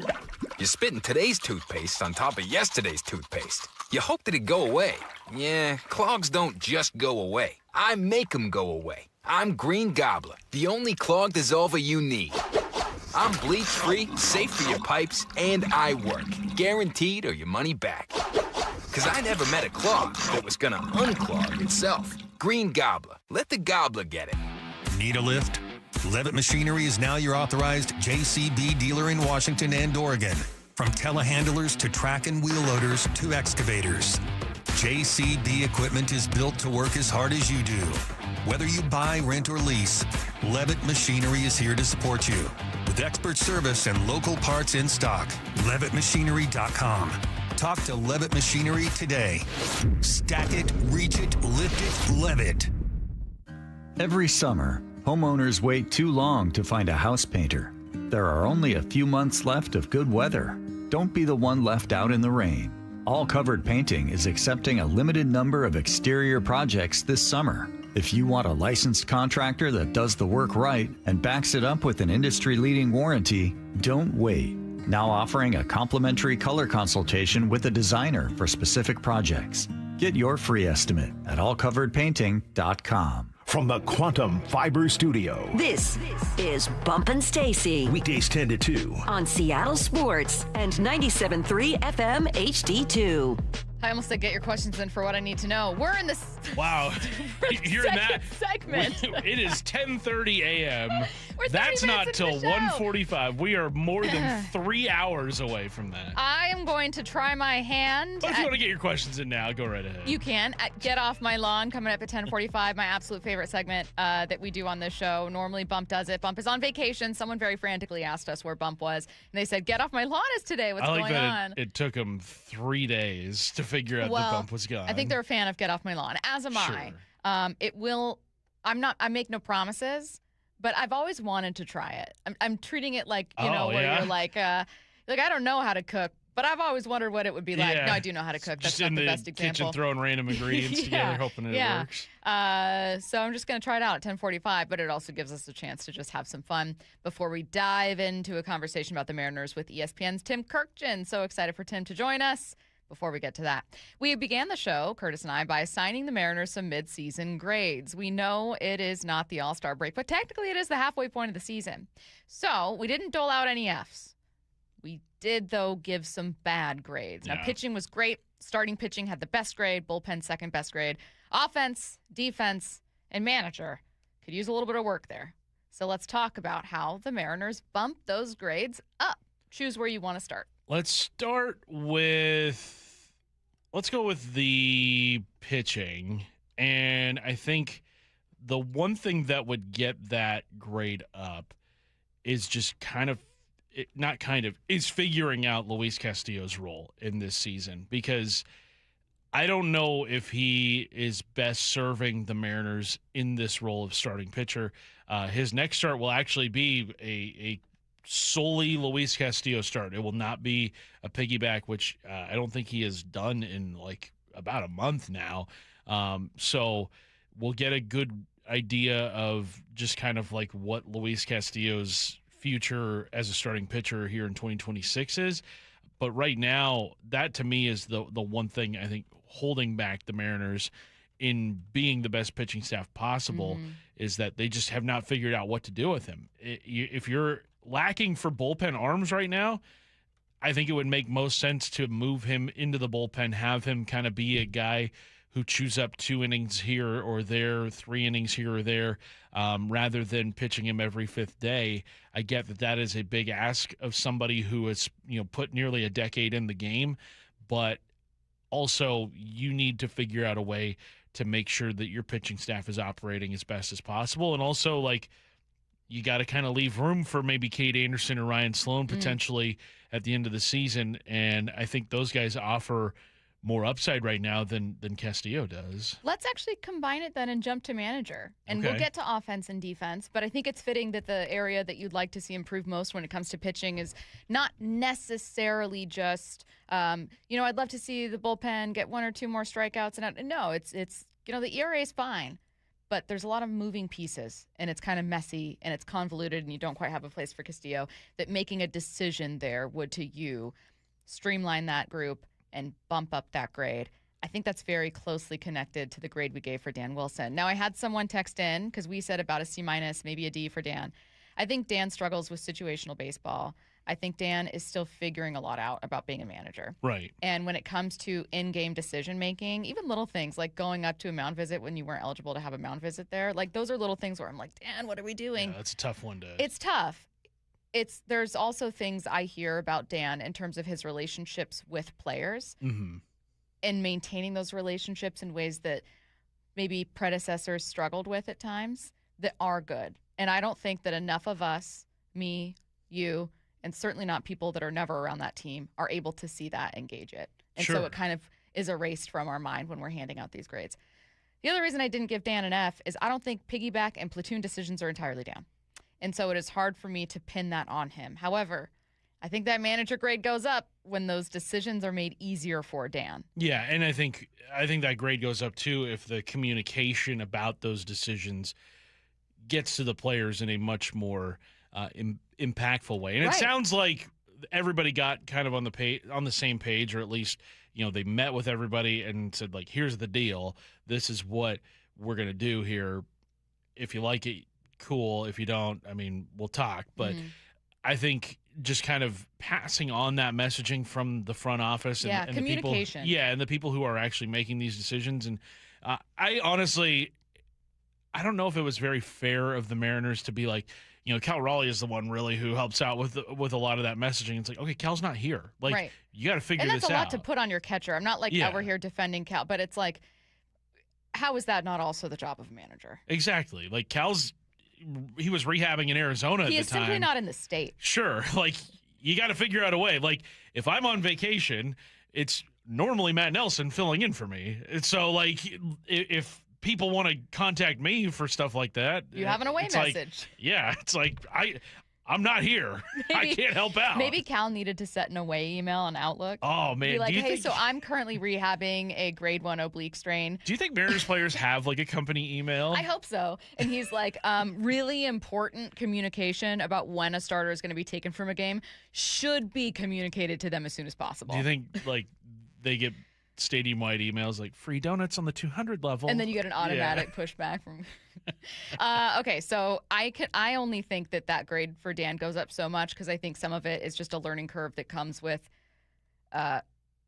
You're spitting today's toothpaste on top of yesterday's toothpaste. You hope that it'd go away. Yeah, clogs don't just go away. I make them go away. I'm Green Gobbler, the only clog dissolver you need. I'm bleach-free, safe for your pipes, and I work. Guaranteed or your money back. 'Cause I never met a clog that was gonna unclog itself. Green Gobbler. Let the gobbler get it. Need a lift? Levitt Machinery is now your authorized JCB dealer in Washington and Oregon. From telehandlers to track and wheel loaders to excavators, JCB equipment is built to work as hard as you do. Whether you buy, rent, or lease, Levitt Machinery is here to support you. With expert service and local parts in stock, LevittMachinery.com. Talk to Levitt Machinery today. Stack it, reach it, lift it, Levitt. Every summer, homeowners wait too long to find a house painter. There are only a few months left of good weather. Don't be the one left out in the rain. All Covered Painting is accepting a limited number of exterior projects this summer. If you want a licensed contractor that does the work right and backs it up with an industry-leading warranty, don't wait. Now offering a complimentary color consultation with a designer for specific projects. Get your free estimate at allcoveredpainting.com. From the Quantum Fiber Studio. This is Bumpin' Stacy. Weekdays 10 to 2. On Seattle Sports and 97.3 FM HD2. I almost said get your questions in for what I need to know. We're in this. Wow. You're in that segment. It is 10:30 a.m. We're 30 That's not minutes till into the show. 1:45. We are more than 3 hours away from that. I am going to try my hand. But if you want to get your questions in now, go right ahead. You can. Get Off My Lawn coming up at 10:45, my absolute favorite segment that we do on this show. Normally, Bump does it. Bump is on vacation. Someone very frantically asked us where Bump was, and they said, Get Off My Lawn is today. What's going on? It took them 3 days to figure out that Bump was gone. I think they're a fan of Get Off My Lawn, as am I. It will. I make no promises, but I've always wanted to try it. I'm treating it like, where you're like I don't know how to cook, but I've always wondered what it would be like. Yeah. No, I do know how to cook. That's Just not in the best example. kitchen throwing random ingredients together, hoping it works. So I'm just going to try it out at 10:45, but it also gives us a chance to just have some fun before we dive into a conversation about the Mariners with ESPN's Tim Kurkjian. So excited for Tim to join us. Before we get to that, we began the show, Curtis and I, by assigning the Mariners some midseason grades. We know it is not the All-Star break, but technically it is the halfway point of the season. So we didn't dole out any Fs. We did, though, give some bad grades. Now, pitching was great. Starting pitching had the best grade. Bullpen, second best grade. Offense, defense, and manager could use a little bit of work there. So let's talk about how the Mariners bumped those grades up. Choose where you want to start. Let's go with the pitching. And I think the one thing that would get that grade up is just is figuring out Luis Castillo's role in this season, because I don't know if he is best serving the Mariners in this role of starting pitcher. His next start will actually be a solely Luis Castillo start. It will not be a piggyback, which I don't think he has done in about a month now. So we'll get a good idea of just kind of what Luis Castillo's future as a starting pitcher here in 2026 is. But right now, that to me is the one thing I think holding back the Mariners in being the best pitching staff possible is that they just have not figured out what to do with him. If you're lacking for bullpen arms right now, I think it would make most sense to move him into the bullpen, have him kind of be a guy who chews up 2 innings here or there, 3 innings here or there, rather than pitching him every 5th day. I get that is a big ask of somebody who has put nearly a decade in the game, but also you need to figure out a way to make sure that your pitching staff is operating as best as possible, and also you got to kind of leave room for maybe Cade Anderson or Ryan Sloan potentially at the end of the season. And I think those guys offer more upside right now than Castillo does. Let's actually combine it then and jump to manager. And we'll get to offense and defense, but I think it's fitting that the area that you'd like to see improve most when it comes to pitching is not necessarily just, I'd love to see the bullpen get 1 or 2 more strikeouts. And no, it's the ERA is fine. But there's a lot of moving pieces, and it's kind of messy, and it's convoluted, and you don't quite have a place for Castillo, that making a decision there would, to you, streamline that group and bump up that grade. I think that's very closely connected to the grade we gave for Dan Wilson. Now, I had someone text in, because we said about a C-, maybe a D for Dan. I think Dan struggles with situational baseball. I think Dan is still figuring a lot out about being a manager. Right. And when it comes to in-game decision-making, even little things like going up to a mound visit when you weren't eligible to have a mound visit there, those are little things where I'm like, Dan, what are we doing? Yeah, that's a tough one to... It's tough. There's also things I hear about Dan in terms of his relationships with players and maintaining those relationships in ways that maybe predecessors struggled with at times that are good. And I don't think that enough of us, me, you, and certainly not people that are never around that team, are able to see that and gauge it. And so it kind of is erased from our mind when we're handing out these grades. The other reason I didn't give Dan an F is I don't think piggyback and platoon decisions are entirely down. And so it is hard for me to pin that on him. However, I think that manager grade goes up when those decisions are made easier for Dan. Yeah, and I think that grade goes up too if the communication about those decisions gets to the players in a much more impactful way. And it sounds like everybody got kind of on the same page, or at least, they met with everybody and said, like, here's the deal. This is what we're going to do here. If you like it, cool. If you don't, I mean, we'll talk. But I think just kind of passing on that messaging from the front office and communication. The people, and the people who are actually making these decisions. And I honestly, I don't know if it was very fair of the Mariners to be like, Cal Raleigh is the one really who helps out with a lot of that messaging. It's like, okay, Cal's not here. Like, you got to figure this out. And that's a lot to put on your catcher. I'm not like over here defending Cal, but it's like, how is that not also the job of a manager? Exactly. Like, he was rehabbing in Arizona at the time. He is simply not in the state. Sure. Like, you got to figure out a way. Like, if I'm on vacation, it's normally Matt Nelson filling in for me. And so, like, if people want to contact me for stuff like that, you have an away message. Like, it's like, I'm not here. I can't help out. Maybe Cal needed to set an away email on Outlook. Oh, man. Be like, hey, so I'm currently rehabbing a grade 1 oblique strain. Do you think Mariners players have like a company email? I hope so. And he's like, really important communication about when a starter is going to be taken from a game should be communicated to them as soon as possible. Do you think like they get stadium-wide emails like free donuts on the 200 level? And then you get an automatic pushback from okay, so I only think that grade for Dan goes up so much because I think some of it is just a learning curve that comes with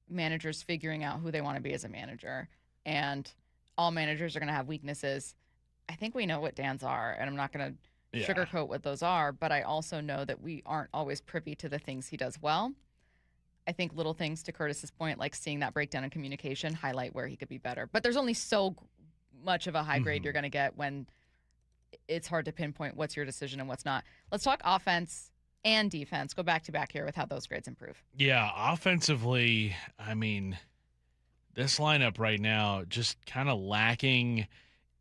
managers figuring out who they want to be as a manager. And all managers are going to have weaknesses. I think we know what Dan's are, and I'm not going to sugarcoat what those are, but I also know that we aren't always privy to the things he does well. I think little things, to Curtis's point, like seeing that breakdown in communication, highlight where he could be better. But there's only so much of a high grade you're going to get when it's hard to pinpoint what's your decision and what's not. Let's talk offense and defense. Go back to back here with how those grades improve. Yeah, offensively, I mean, this lineup right now just kind of lacking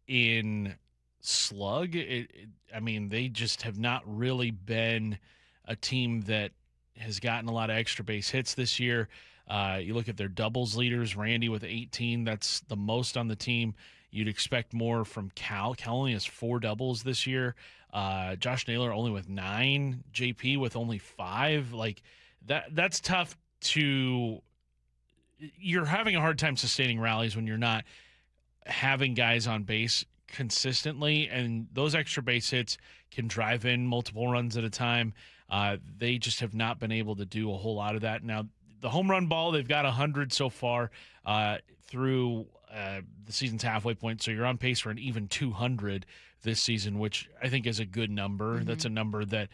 in slug. I mean, they just have not really been a team that has gotten a lot of extra base hits this year. You look at their doubles leaders, Randy with 18. That's the most on the team. You'd expect more from Cal. Cal only has 4 doubles this year. Josh Naylor only with 9. JP with only 5. Like, that's tough to – you're having a hard time sustaining rallies when you're not having guys on base consistently, and those extra base hits can drive in multiple runs at a time. They just have not been able to do a whole lot of that. Now, the home run ball, they've got 100 so far through the season's halfway point. So you're on pace for an even 200 this season, which I think is a good number. Mm-hmm. That's a number that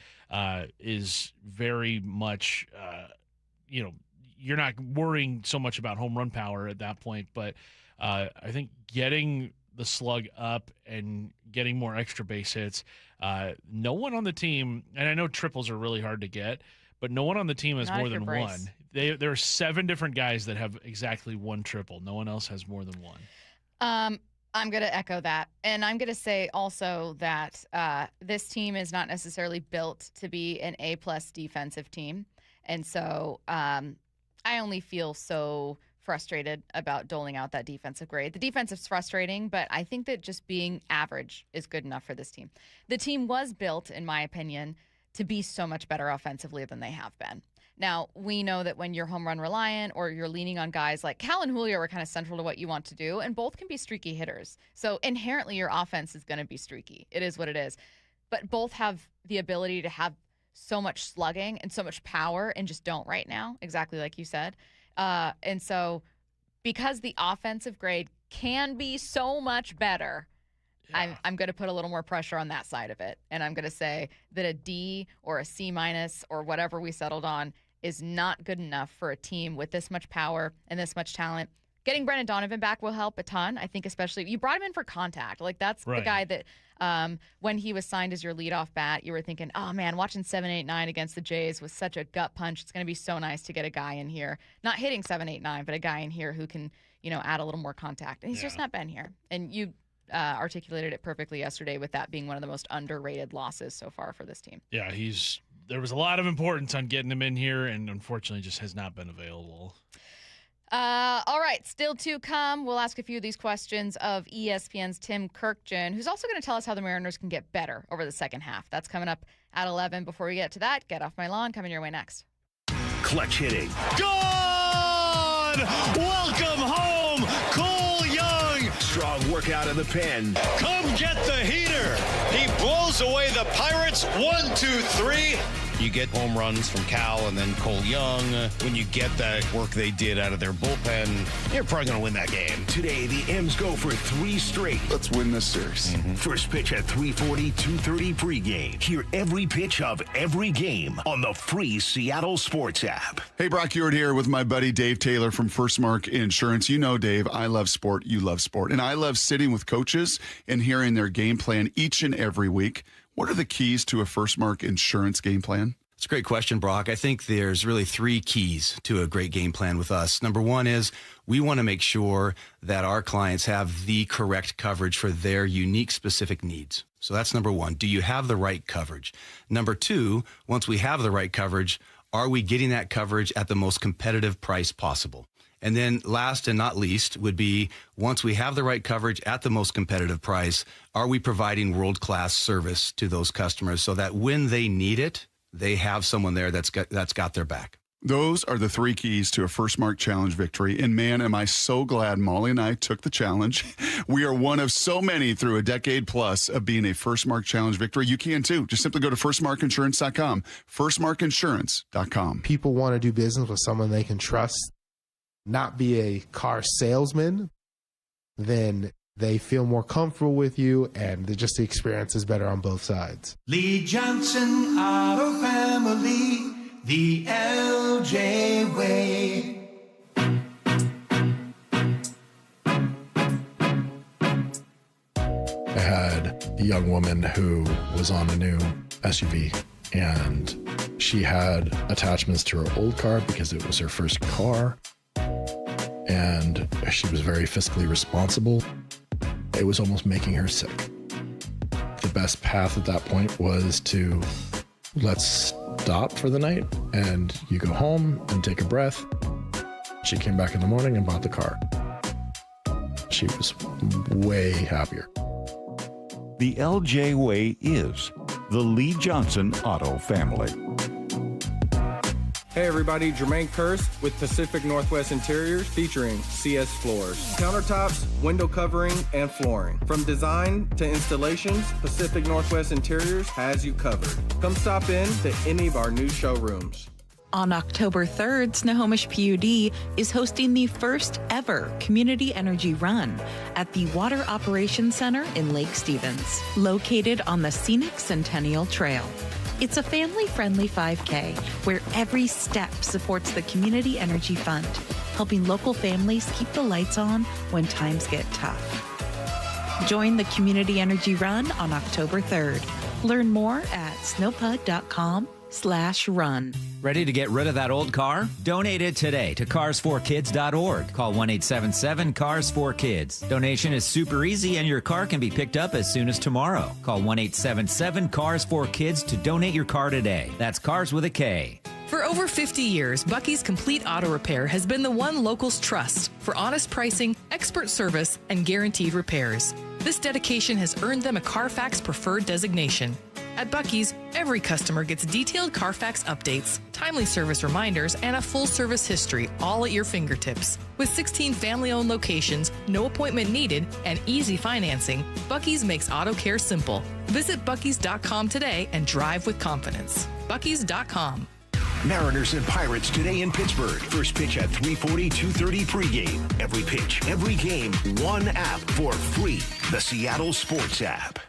is very much, you're not worrying so much about home run power at that point. But I think getting the slug up and getting more extra base hits, no one on the team, and I know triples are really hard to get, but no one on the team has more than one. There are 7 different guys that have exactly 1 triple. No one else has more than 1. I'm going to echo that. And I'm going to say also that this team is not necessarily built to be an A-plus defensive team. And so I only feel so frustrated about doling out that defensive grade. The defense is frustrating, but I think that just being average is good enough for this team. The team was built, in my opinion, to be so much better offensively than they have been. Now, we know that when you're home run reliant or you're leaning on guys like Cal and Julio are kind of central to what you want to do, and both can be streaky hitters. So inherently your offense is going to be streaky. It is what it is. But both have the ability to have so much slugging and so much power and just don't right now, exactly like you said. And so because the offensive grade can be so much better, I'm going to put a little more pressure on that side of it. And I'm going to say that a D or a C minus or whatever we settled on is not good enough for a team with this much power and this much talent. Getting Brendan Donovan back will help a ton. I think especially you brought him in for contact. Like that's the guy that when he was signed as your leadoff bat, you were thinking, oh man, watching 7, 8, 9 against the Jays was such a gut punch. It's going to be so nice to get a guy in here, not hitting 7, 8, 9, but a guy in here who can, add a little more contact. And he's just not been here. And you articulated it perfectly yesterday with that being one of the most underrated losses so far for this team. Yeah, there was a lot of importance on getting him in here, and unfortunately just has not been available. All right, still to come. We'll ask a few of these questions of ESPN's Tim Kurkjian, who's also going to tell us how the Mariners can get better over the second half. That's coming up at 11. Before we get to that, Get Off My Lawn coming your way next. Clutch hitting. Gone! Welcome home, Cole Young! Strong workout in the pen. Come get the heater! He blows away the Pirates. 1, 2, 3. You get home runs from Cal and then Cole Young. When you get that work they did out of their bullpen, you're probably going to win that game. Today, the M's go for 3 straight. Let's win this series. First pitch at 3:40, 2:30 pregame. Hear every pitch of every game on the free Seattle Sports app. Hey, Brock Ewart here with my buddy Dave Taylor from First Mark Insurance. You know, Dave, I love sport. You love sport. And I love sitting with coaches and hearing their game plan each and every week. What are the keys to a First Mark Insurance game plan? It's a great question, Brock. I think there's really 3 keys to a great game plan with us. Number 1 is we want to make sure that our clients have the correct coverage for their unique specific needs. So that's number 1. Do you have the right coverage? Number 2, once we have the right coverage, are we getting that coverage at the most competitive price possible? And then last and not least would be once we have the right coverage at the most competitive price, are we providing world-class service to those customers so that when they need it, they have someone there that's got their back? Those are the 3 keys to a First Mark Challenge victory. And man, am I so glad Molly and I took the challenge. We are one of so many through a decade plus of being a First Mark Challenge victory. You can too. Just simply go to firstmarkinsurance.com, firstmarkinsurance.com. People want to do business with someone they can trust, not be a car salesman. Then they feel more comfortable with you, and the experience is better on both sides. Lee Johnson Auto Family, the LJ way. I had a young woman who was on a new SUV, and she had attachments to her old car because it was her first car, and she was very fiscally responsible. It was almost making her sick. The best path at that point was to let's stop for the night and you go home and take a breath. She came back in the morning and bought the car. She was way happier. The LJ way is the Lee Johnson Auto Family. Hey everybody, Jermaine Kurse with Pacific Northwest Interiors featuring CS Floors. Countertops, window covering, and flooring. From design to installations, Pacific Northwest Interiors has you covered. Come stop in to any of our new showrooms. On October 3rd, Snohomish PUD is hosting the first ever Community Energy Run at the Water Operations Center in Lake Stevens, located on the scenic Centennial Trail. It's a family-friendly 5K where every step supports the Community Energy Fund, helping local families keep the lights on when times get tough. Join the Community Energy Run on October 3rd. Learn more at snowpud.com/run. Ready to get rid of that old car? Donate it today to cars4kids.org. Call 1-877-CARS4KIDS. Donation is super easy and your car can be picked up as soon as tomorrow. Call 1-877-CARS4KIDS to donate your car today. That's cars with a K. For over 50 years, Bucky's Complete Auto Repair has been the one locals trust for honest pricing, expert service, and guaranteed repairs. This dedication has earned them a Carfax Preferred designation. At Bucky's, every customer gets detailed Carfax updates, timely service reminders, and a full service history, all at your fingertips. With 16 family-owned locations, no appointment needed, and easy financing, Bucky's makes auto care simple. Visit Bucky's.com today and drive with confidence. Bucky's.com. Mariners and Pirates today in Pittsburgh. First pitch at 3:40, 2:30 pregame. Every pitch, every game, one app for free. The Seattle Sports app.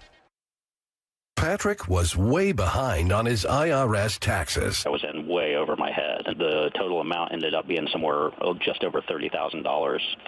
Patrick was way behind on his IRS taxes. I was in way over my head. The total amount ended up being somewhere just over $30,000.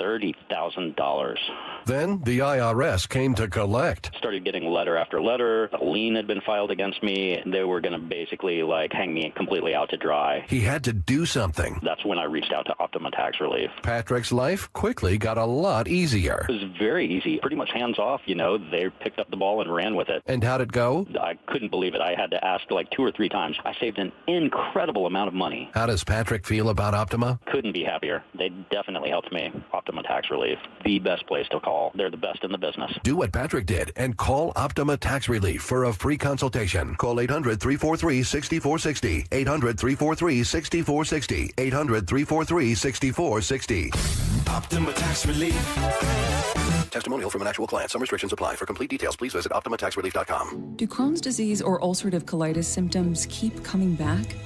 $30,000. Then the IRS came to collect. Started getting letter after letter. A lien had been filed against me. They were going to basically hang me completely out to dry. He had to do something. That's when I reached out to Optima Tax Relief. Patrick's life quickly got a lot easier. It was very easy, pretty much hands off. They picked up the ball and ran with it. And how'd it go? I couldn't believe it. I had to ask 2 or 3 times. I saved an incredible amount of money. How does Patrick feel about Optima? Couldn't be happier. They definitely helped me. Optima Tax Relief, the best place to call. They're the best in the business. Do what Patrick did and call Optima Tax Relief for a free consultation. Call 800-343-6460. 800-343-6460. 800-343-6460. Optima Tax Relief. Testimonial from an actual client. Some restrictions apply. For complete details, please visit OptimaTaxRelief.com. Do Crohn's disease or ulcerative colitis symptoms keep coming back?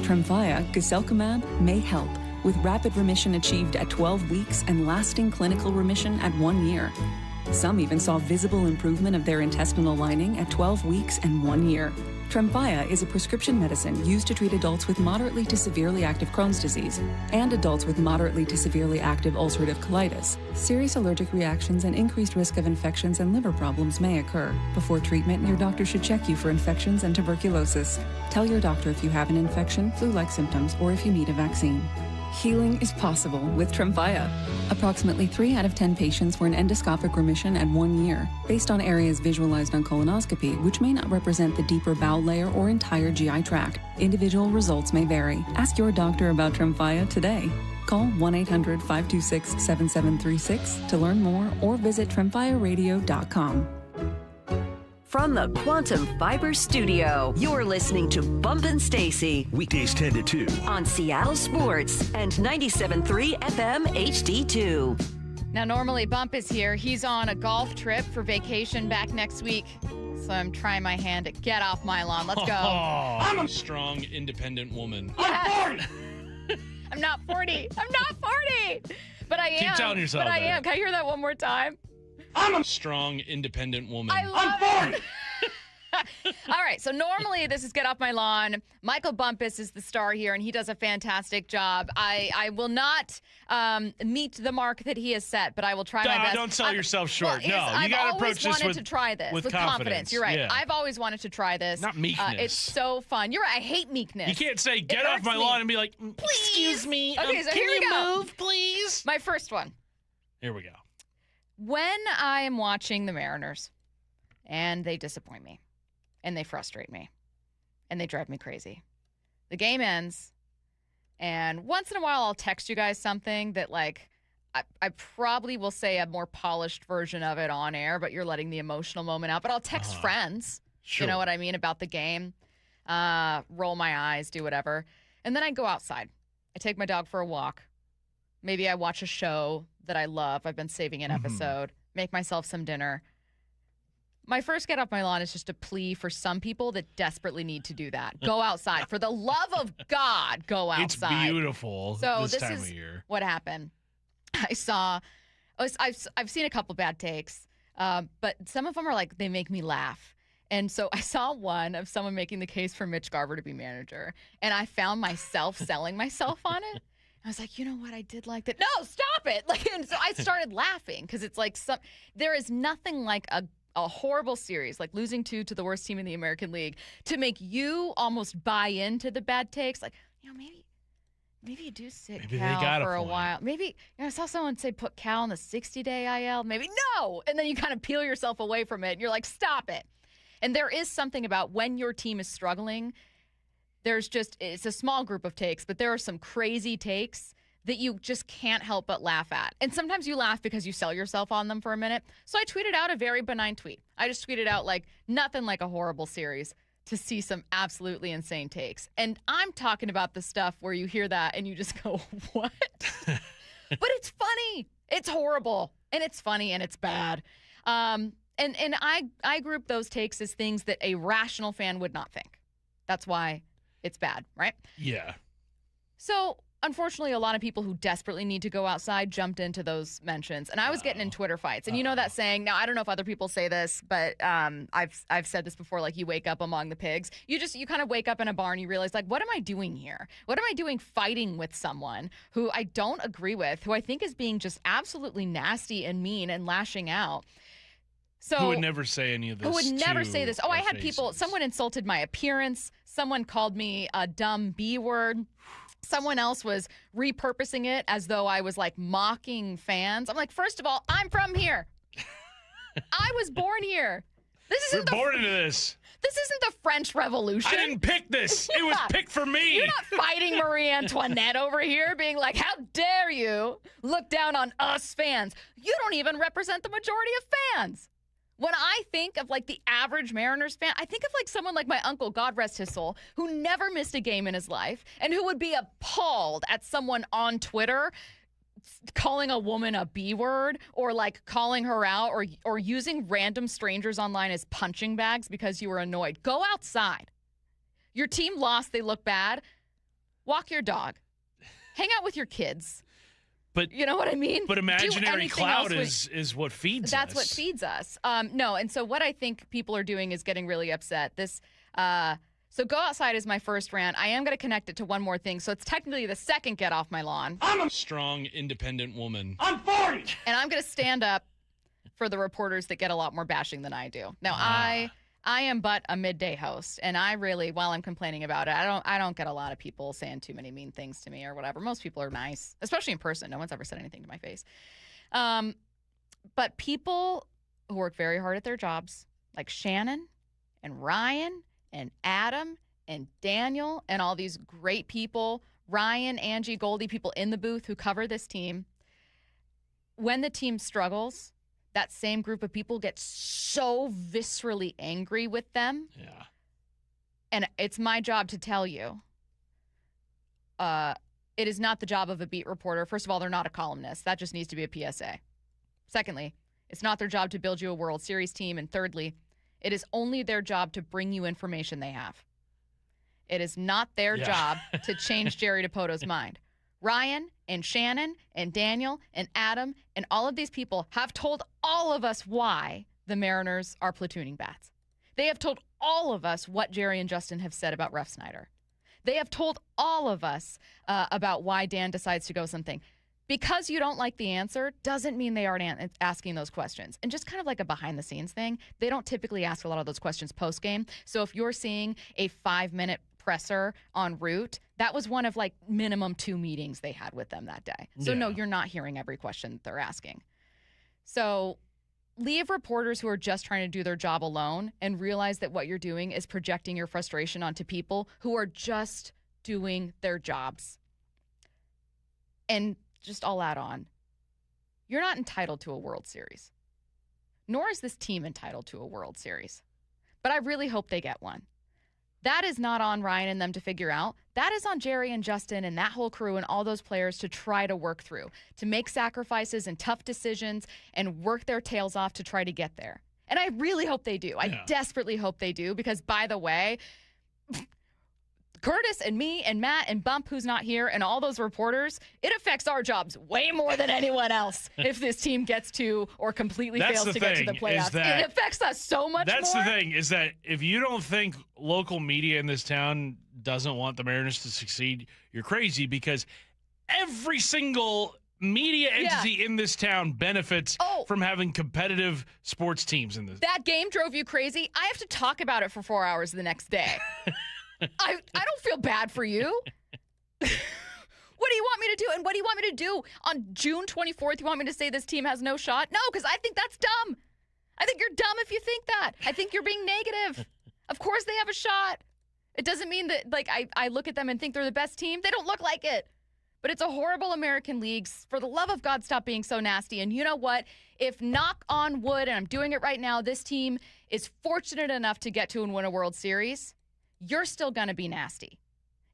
Tremfya, guselkumab, may help, with rapid remission achieved at 12 weeks and lasting clinical remission at 1 year. Some even saw visible improvement of their intestinal lining at 12 weeks and 1 year. Tremfya is a prescription medicine used to treat adults with moderately to severely active Crohn's disease and adults with moderately to severely active ulcerative colitis. Serious allergic reactions and increased risk of infections and liver problems may occur. Before treatment, your doctor should check you for infections and tuberculosis. Tell your doctor if you have an infection, flu-like symptoms, or if you need a vaccine. Healing is possible with Tremfya. Approximately 3 out of 10 patients were in endoscopic remission at 1 year, based on areas visualized on colonoscopy, which may not represent the deeper bowel layer or entire GI tract. Individual results may vary. Ask your doctor about Tremfya today. Call 1-800-526-7736 to learn more or visit tremfyaradio.com. From the Quantum Fiber Studio, you're listening to Bumpin' Stacy. Weekdays 10 to 2. On Seattle Sports and 97.3 FM HD2. Now, normally Bump is here. He's on a golf trip for vacation back next week. So I'm trying my hand at get off my lawn. Let's go. I'm a strong, independent woman. I'm 40. I'm not 40. I'm not 40. But I am. Keep telling yourself But I that. am. Can I hear that one more time? I'm a strong, independent woman. I love it. All right, so normally this is Get Off My Lawn. Michael Bumpus is the star here, and he does a fantastic job. I will not meet the mark that he has set, but I will try my best. Don't sell yourself short. Well, no, you got to approach this wanted to try this with confidence. You're right. Yeah. I've always wanted to try this. Not meekness. It's so fun. You're right. I hate meekness. You can't say, get off my lawn, and be like, excuse me. Okay, so can here we you go. move, please? My first one. Here we go. When I am watching the Mariners, and they disappoint me, and they frustrate me, and they drive me crazy. The game ends, and once in a while I'll text you guys something that, I probably will say a more polished version of it on air, but you're letting the emotional moment out. But I'll text friends, Sure. you know what I mean, about the game, roll my eyes, do whatever. And then I go outside. I take my dog for a walk. Maybe I watch a show that I love. I've been saving an episode. Make myself some dinner. My first Get Off My Lawn is just a plea for some people that desperately need to do that. Go outside. For the love of God, go outside. It's beautiful So this time is of year. what happened. I've seen a couple bad takes, but some of them are they make me laugh. And so I saw one of someone making the case for Mitch Garver to be manager, and I found myself selling myself on it. I was like, you know what? I did like that. No, stop it. And so I started laughing because it's there is nothing like a horrible series, like losing 2 to the worst team in the American League, to make you almost buy into the bad takes. Maybe you do sit Maybe Cal they got for a point. while. Maybe, I saw someone say put Cal on the 60-day IL. Maybe no. And then you kind of peel yourself away from it. And you're like, stop it. And there is something about when your team is struggling, it's a small group of takes, but there are some crazy takes that you just can't help but laugh at. And sometimes you laugh because you sell yourself on them for a minute. So I tweeted out a very benign tweet. I just tweeted out nothing like a horrible series to see some absolutely insane takes. And I'm talking about the stuff where you hear that and you just go, what? But it's funny. It's horrible. And it's funny and it's bad. And I group those takes as things that a rational fan would not think. That's why it's bad, right? Yeah. So unfortunately, a lot of people who desperately need to go outside jumped into those mentions. And I was getting in Twitter fights. And you know that saying, now I don't know if other people say this, but I've said this before, like you wake up among the pigs. You kind of wake up in a bar and you realize, like, what am I doing here? What am I doing fighting with someone who I don't agree with, who I think is being just absolutely nasty and mean and lashing out? So, who would never say any of this? Who would never to say this? Oh, I had people, someone insulted my appearance. Someone called me a dumb B word. Someone else was repurposing it as though I was like mocking fans. I'm like, first of all, I'm from here. I was born here. We're born into this. This isn't the French Revolution. I didn't pick this. It was picked for me. You're not fighting Marie Antoinette over here, being like, how dare you look down on us fans? You don't even represent the majority of fans. When I think of like the average Mariners fan, I think of like someone like my uncle, God rest his soul, who never missed a game in his life and who would be appalled at someone on Twitter calling a woman a B word or like calling her out or using random strangers online as punching bags because you were annoyed. Go outside. Your team lost, they look bad. Walk your dog. Hang out with your kids. But you know what I mean? But imaginary cloud is what feeds us. That's what feeds us. No, and so what I think people are doing is getting really upset. So go outside is my first rant. I am going to connect it to one more thing. So it's technically the second get off my lawn. I'm a strong, independent woman. I'm 40! And I'm going to stand up for the reporters that get a lot more bashing than I do. Now, I am but a midday host, and I really, while I'm complaining about it, I don't get a lot of people saying too many mean things to me or whatever. Most people are nice, especially in person. No one's ever said anything to my face. But people who work very hard at their jobs, like Shannon and Ryan and Adam and Daniel and all these great people, Ryan, Angie, Goldie, people in the booth who cover this team, when the team struggles, that same group of people get so viscerally angry with them. Yeah. And it's my job to tell you, it is not the job of a beat reporter. First of all, they're not a columnist. That just needs to be a PSA. Secondly, it's not their job to build you a World Series team. And thirdly, it is only their job to bring you information they have. It is not their job to change Jerry DiPoto's mind. Ryan and Shannon and Daniel and Adam and all of these people have told all of us why the Mariners are platooning bats. They have told all of us what Jerry and Justin have said about Ref Snyder. They have told all of us about why Dan decides to go something. Because you don't like the answer doesn't mean they aren't asking those questions. And just kind of like a behind-the-scenes thing, they don't typically ask a lot of those questions post-game. So if you're seeing a 5-minute presser en route, that was one of like minimum 2 meetings they had with them that day. So no, you're not hearing every question that they're asking. So leave reporters who are just trying to do their job alone and realize that what you're doing is projecting your frustration onto people who are just doing their jobs. And just I'll add on, you're not entitled to a World Series, nor is this team entitled to a World Series. But I really hope they get one. That is not on Ryan and them to figure out. That is on Jerry and Justin and that whole crew and all those players to try to work through, to make sacrifices and tough decisions and work their tails off to try to get there. And I really hope they do. I desperately hope they do because, by the way, Curtis and me and Matt and Bump, who's not here, and all those reporters, it affects our jobs way more than anyone else if this team gets to or completely fails to get to the playoffs. It affects us so much more. That's the thing, is that if you don't think local media in this town doesn't want the Mariners to succeed, you're crazy, because every single media entity in this town benefits from having competitive sports teams in this. That game drove you crazy. I have to talk about it for 4 hours the next day. I don't feel bad for you. What do you want me to do? And what do you want me to do on June 24th? You want me to say this team has no shot? No, because I think that's dumb. I think you're dumb if you think that. I think you're being negative. Of course they have a shot. It doesn't mean that, like, I look at them and think they're the best team. They don't look like it. But it's a horrible American League. For the love of God, stop being so nasty. And you know what? If, knock on wood, and I'm doing it right now, this team is fortunate enough to get to and win a World Series, you're still going to be nasty.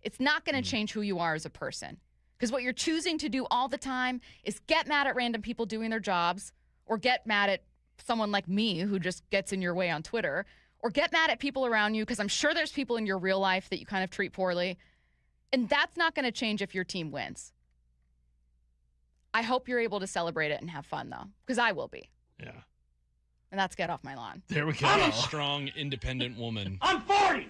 It's not going to change who you are as a person. Because what you're choosing to do all the time is get mad at random people doing their jobs, or get mad at someone like me who just gets in your way on Twitter, or get mad at people around you, because I'm sure there's people in your real life that you kind of treat poorly. And that's not going to change if your team wins. I hope you're able to celebrate it and have fun, though, because I will be. Yeah. And that's get off my lawn. There we go. Strong, independent woman. I'm 40!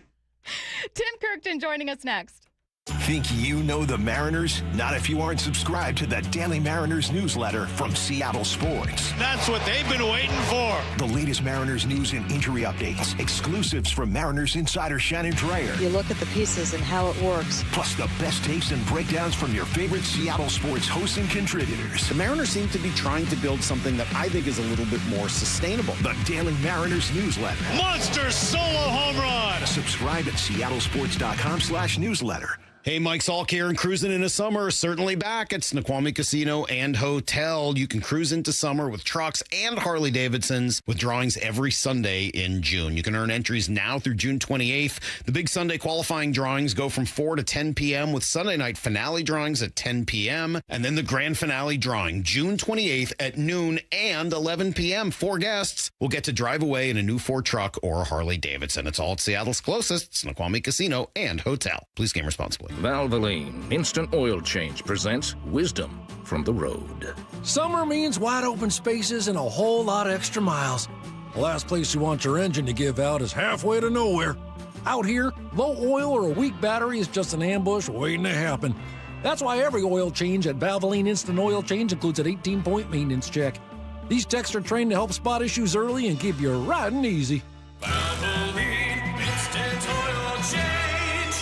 Tim Kurkjian joining us next. Think you know the Mariners? Not if you aren't subscribed to the Daily Mariners newsletter from Seattle Sports. That's what they've been waiting for. The latest Mariners news and injury updates, exclusives from Mariners insider Shannon Dreyer. You look at the pieces and how it works. Plus the best takes and breakdowns from your favorite Seattle sports hosts and contributors. The Mariners seem to be trying to build something that I think is a little bit more sustainable. The Daily Mariners newsletter. Monster solo home run. Subscribe at seattlesports.com/newsletter. Hey, Mike Salk here, and cruising into summer, certainly back at Snoqualmie Casino and Hotel. You can cruise into summer with trucks and Harley Davidsons with drawings every Sunday in June. You can earn entries now through June 28th. The big Sunday qualifying drawings go from 4 to 10 p.m. with Sunday night finale drawings at 10 p.m. And then the grand finale drawing June 28th at noon and 11 p.m. 4 guests will get to drive away in a new Ford truck or a Harley Davidson. It's all at Seattle's closest, Snoqualmie Casino and Hotel. Please game responsibly. Valvoline Instant Oil Change presents wisdom from the road. Summer means wide open spaces and a whole lot of extra miles. The last place you want your engine to give out is halfway to nowhere. Out here, low oil or a weak battery is just an ambush waiting to happen. That's why every oil change at Valvoline Instant Oil Change includes an 18-point maintenance check. These techs are trained to help spot issues early and keep you riding easy. Valvoline Instant Oil Change.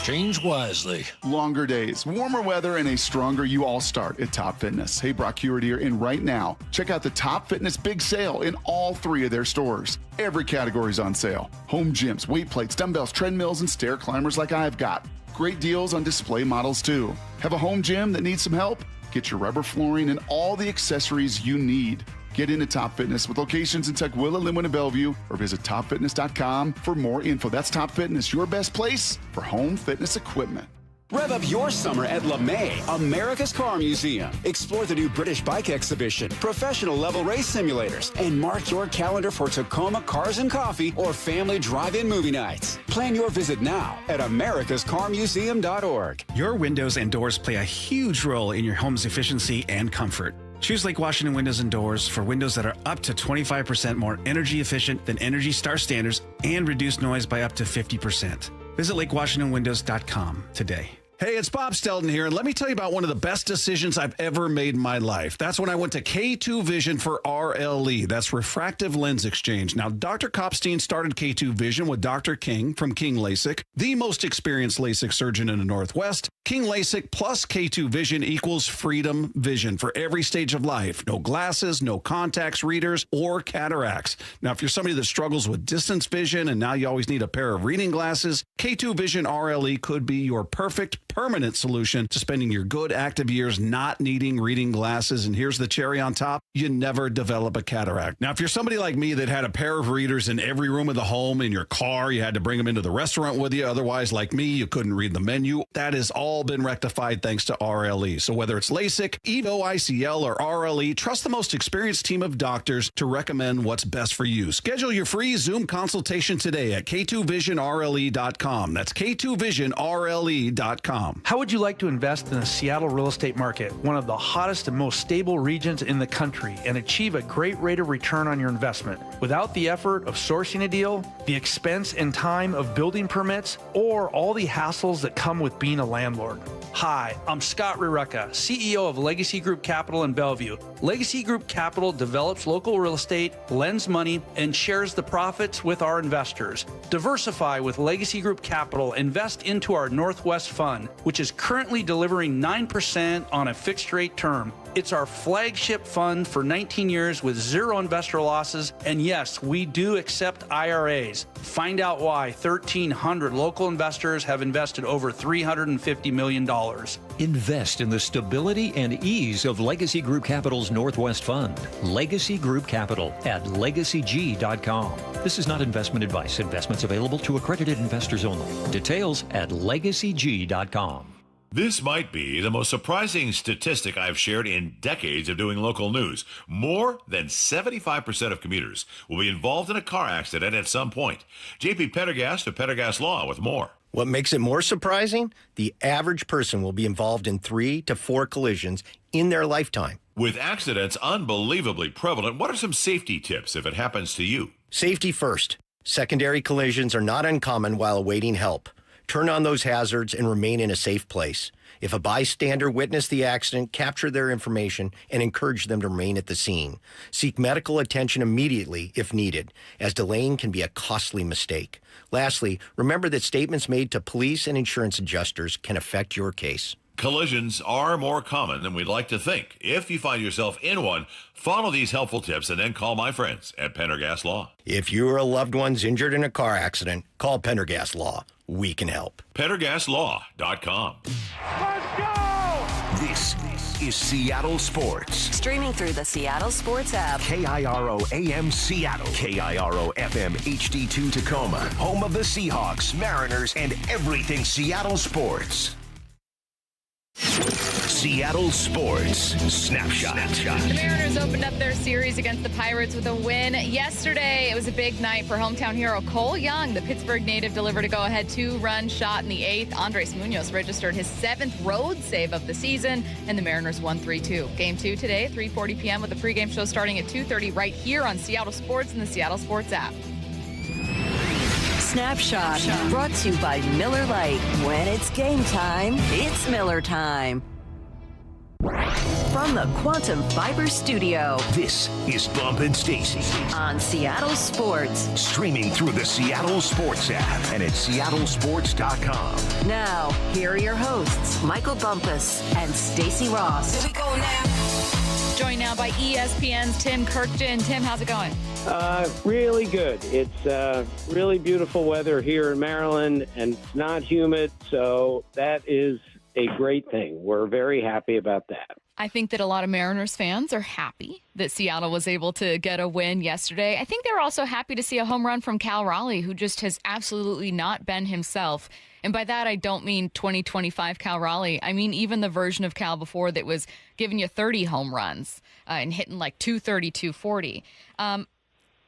Change wisely. Longer days, warmer weather, and a stronger you all start at Top Fitness. Hey, Brock Hewitt here, and right now, check out the Top Fitness Big Sale in all 3 of their stores. Every category's on sale. Home gyms, weight plates, dumbbells, treadmills, and stair climbers like I've got. Great deals on display models, too. Have a home gym that needs some help? Get your rubber flooring and all the accessories you need. Get into Top Fitness with locations in Tukwila, Linwood, and Bellevue, or visit topfitness.com for more info. That's Top Fitness, your best place for home fitness equipment. Rev up your summer at LeMay, America's Car Museum. Explore the new British bike exhibition, professional level race simulators, and mark your calendar for Tacoma Cars and Coffee or family drive-in movie nights. Plan your visit now at americascarmuseum.org. Your windows and doors play a huge role in your home's efficiency and comfort. Choose Lake Washington Windows and Doors for windows that are up to 25% more energy efficient than Energy Star standards and reduce noise by up to 50%. Visit LakeWashingtonWindows.com today. Hey, it's Bob Stelton here, and let me tell you about one of the best decisions I've ever made in my life. That's when I went to K2 Vision for RLE. That's Refractive Lens Exchange. Now, Dr. Kopstein started K2 Vision with Dr. King from King LASIK, the most experienced LASIK surgeon in the Northwest. King LASIK plus K2 Vision equals freedom vision for every stage of life. No glasses, no contacts, readers, or cataracts. Now, if you're somebody that struggles with distance vision and now you always need a pair of reading glasses, K2 Vision RLE could be your perfect permanent solution to spending your good active years not needing reading glasses. And here's the cherry on top. You never develop a cataract. Now, if you're somebody like me that had a pair of readers in every room of the home, in your car, you had to bring them into the restaurant with you. Otherwise, like me, you couldn't read the menu. That has all been rectified thanks to RLE. So whether it's LASIK, EVO ICL, or RLE, trust the most experienced team of doctors to recommend what's best for you. Schedule your free Zoom consultation today at K2VisionRLE.com. That's K2VisionRLE.com. How would you like to invest in the Seattle real estate market, one of the hottest and most stable regions in the country, and achieve a great rate of return on your investment without the effort of sourcing a deal, the expense and time of building permits, or all the hassles that come with being a landlord? Hi, I'm Scott Rireka, CEO of Legacy Group Capital in Bellevue. Legacy Group Capital develops local real estate, lends money, and shares the profits with our investors. Diversify with Legacy Group Capital. Invest into our Northwest Fund, which is currently delivering 9% on a fixed rate term. It's our flagship fund for 19 years with zero investor losses. And yes, we do accept IRAs. Find out why 1,300 local investors have invested over $350 million. Invest in the stability and ease of Legacy Group Capital's Northwest Fund. Legacy Group Capital at LegacyG.com. This is not investment advice. Investments available to accredited investors only. Details at LegacyG.com. This might be the most surprising statistic I've shared in decades of doing local news. More than 75% of commuters will be involved in a car accident at some point. JP Pendergast of Pendergast Law with more. What makes it more surprising? The average person will be involved in 3 to 4 collisions in their lifetime. With accidents unbelievably prevalent, what are some safety tips if it happens to you? Safety first. Secondary collisions are not uncommon while awaiting help. Turn on those hazards and remain in a safe place. If a bystander witnessed the accident, capture their information and encourage them to remain at the scene. Seek medical attention immediately if needed, as delaying can be a costly mistake. Lastly, remember that statements made to police and insurance adjusters can affect your case. Collisions are more common than we'd like to think. If you find yourself in one, follow these helpful tips and then call my friends at Pendergast Law. If you or a loved one's injured in a car accident, call Pendergast Law. We can help. PendergastLaw.com. This is Seattle Sports. Streaming through the Seattle Sports app. KIRO AM Seattle. KIRO FM HD2 Tacoma. Home of the Seahawks, Mariners, and everything Seattle sports. Seattle Sports Snapshot. The Mariners opened up their series against the Pirates with a win yesterday. It was a big night for hometown hero Cole Young. The Pittsburgh native delivered a go-ahead 2-run shot in the 8th. Andres Munoz registered his 7th road save of the season, and the Mariners won 3-2. Game 2 today, 3:40 p.m. with the pregame show starting at 2:30 right here on Seattle Sports and the Seattle Sports app. Snapshot, brought to you by Miller Lite. When it's game time, it's Miller time. From the Quantum Fiber Studio, this is Bump and Stacy on Seattle Sports. Streaming through the Seattle Sports app and at seattlesports.com. Now, here are your hosts, Michael Bumpus and Stacy Ross. Here we go now. Joined now by ESPN's Tim Kurkjian. Tim, how's it going? Really good. It's really beautiful weather here in Maryland, and it's not humid, so that is a great thing. We're very happy about that. I think that a lot of Mariners fans are happy that Seattle was able to get a win yesterday. I think they were also happy to see a home run from Cal Raleigh, who just has absolutely not been himself. And by that, I don't mean 2025 Cal Raleigh. I mean even the version of Cal before that was giving you 30 home runs and hitting like 230, 240.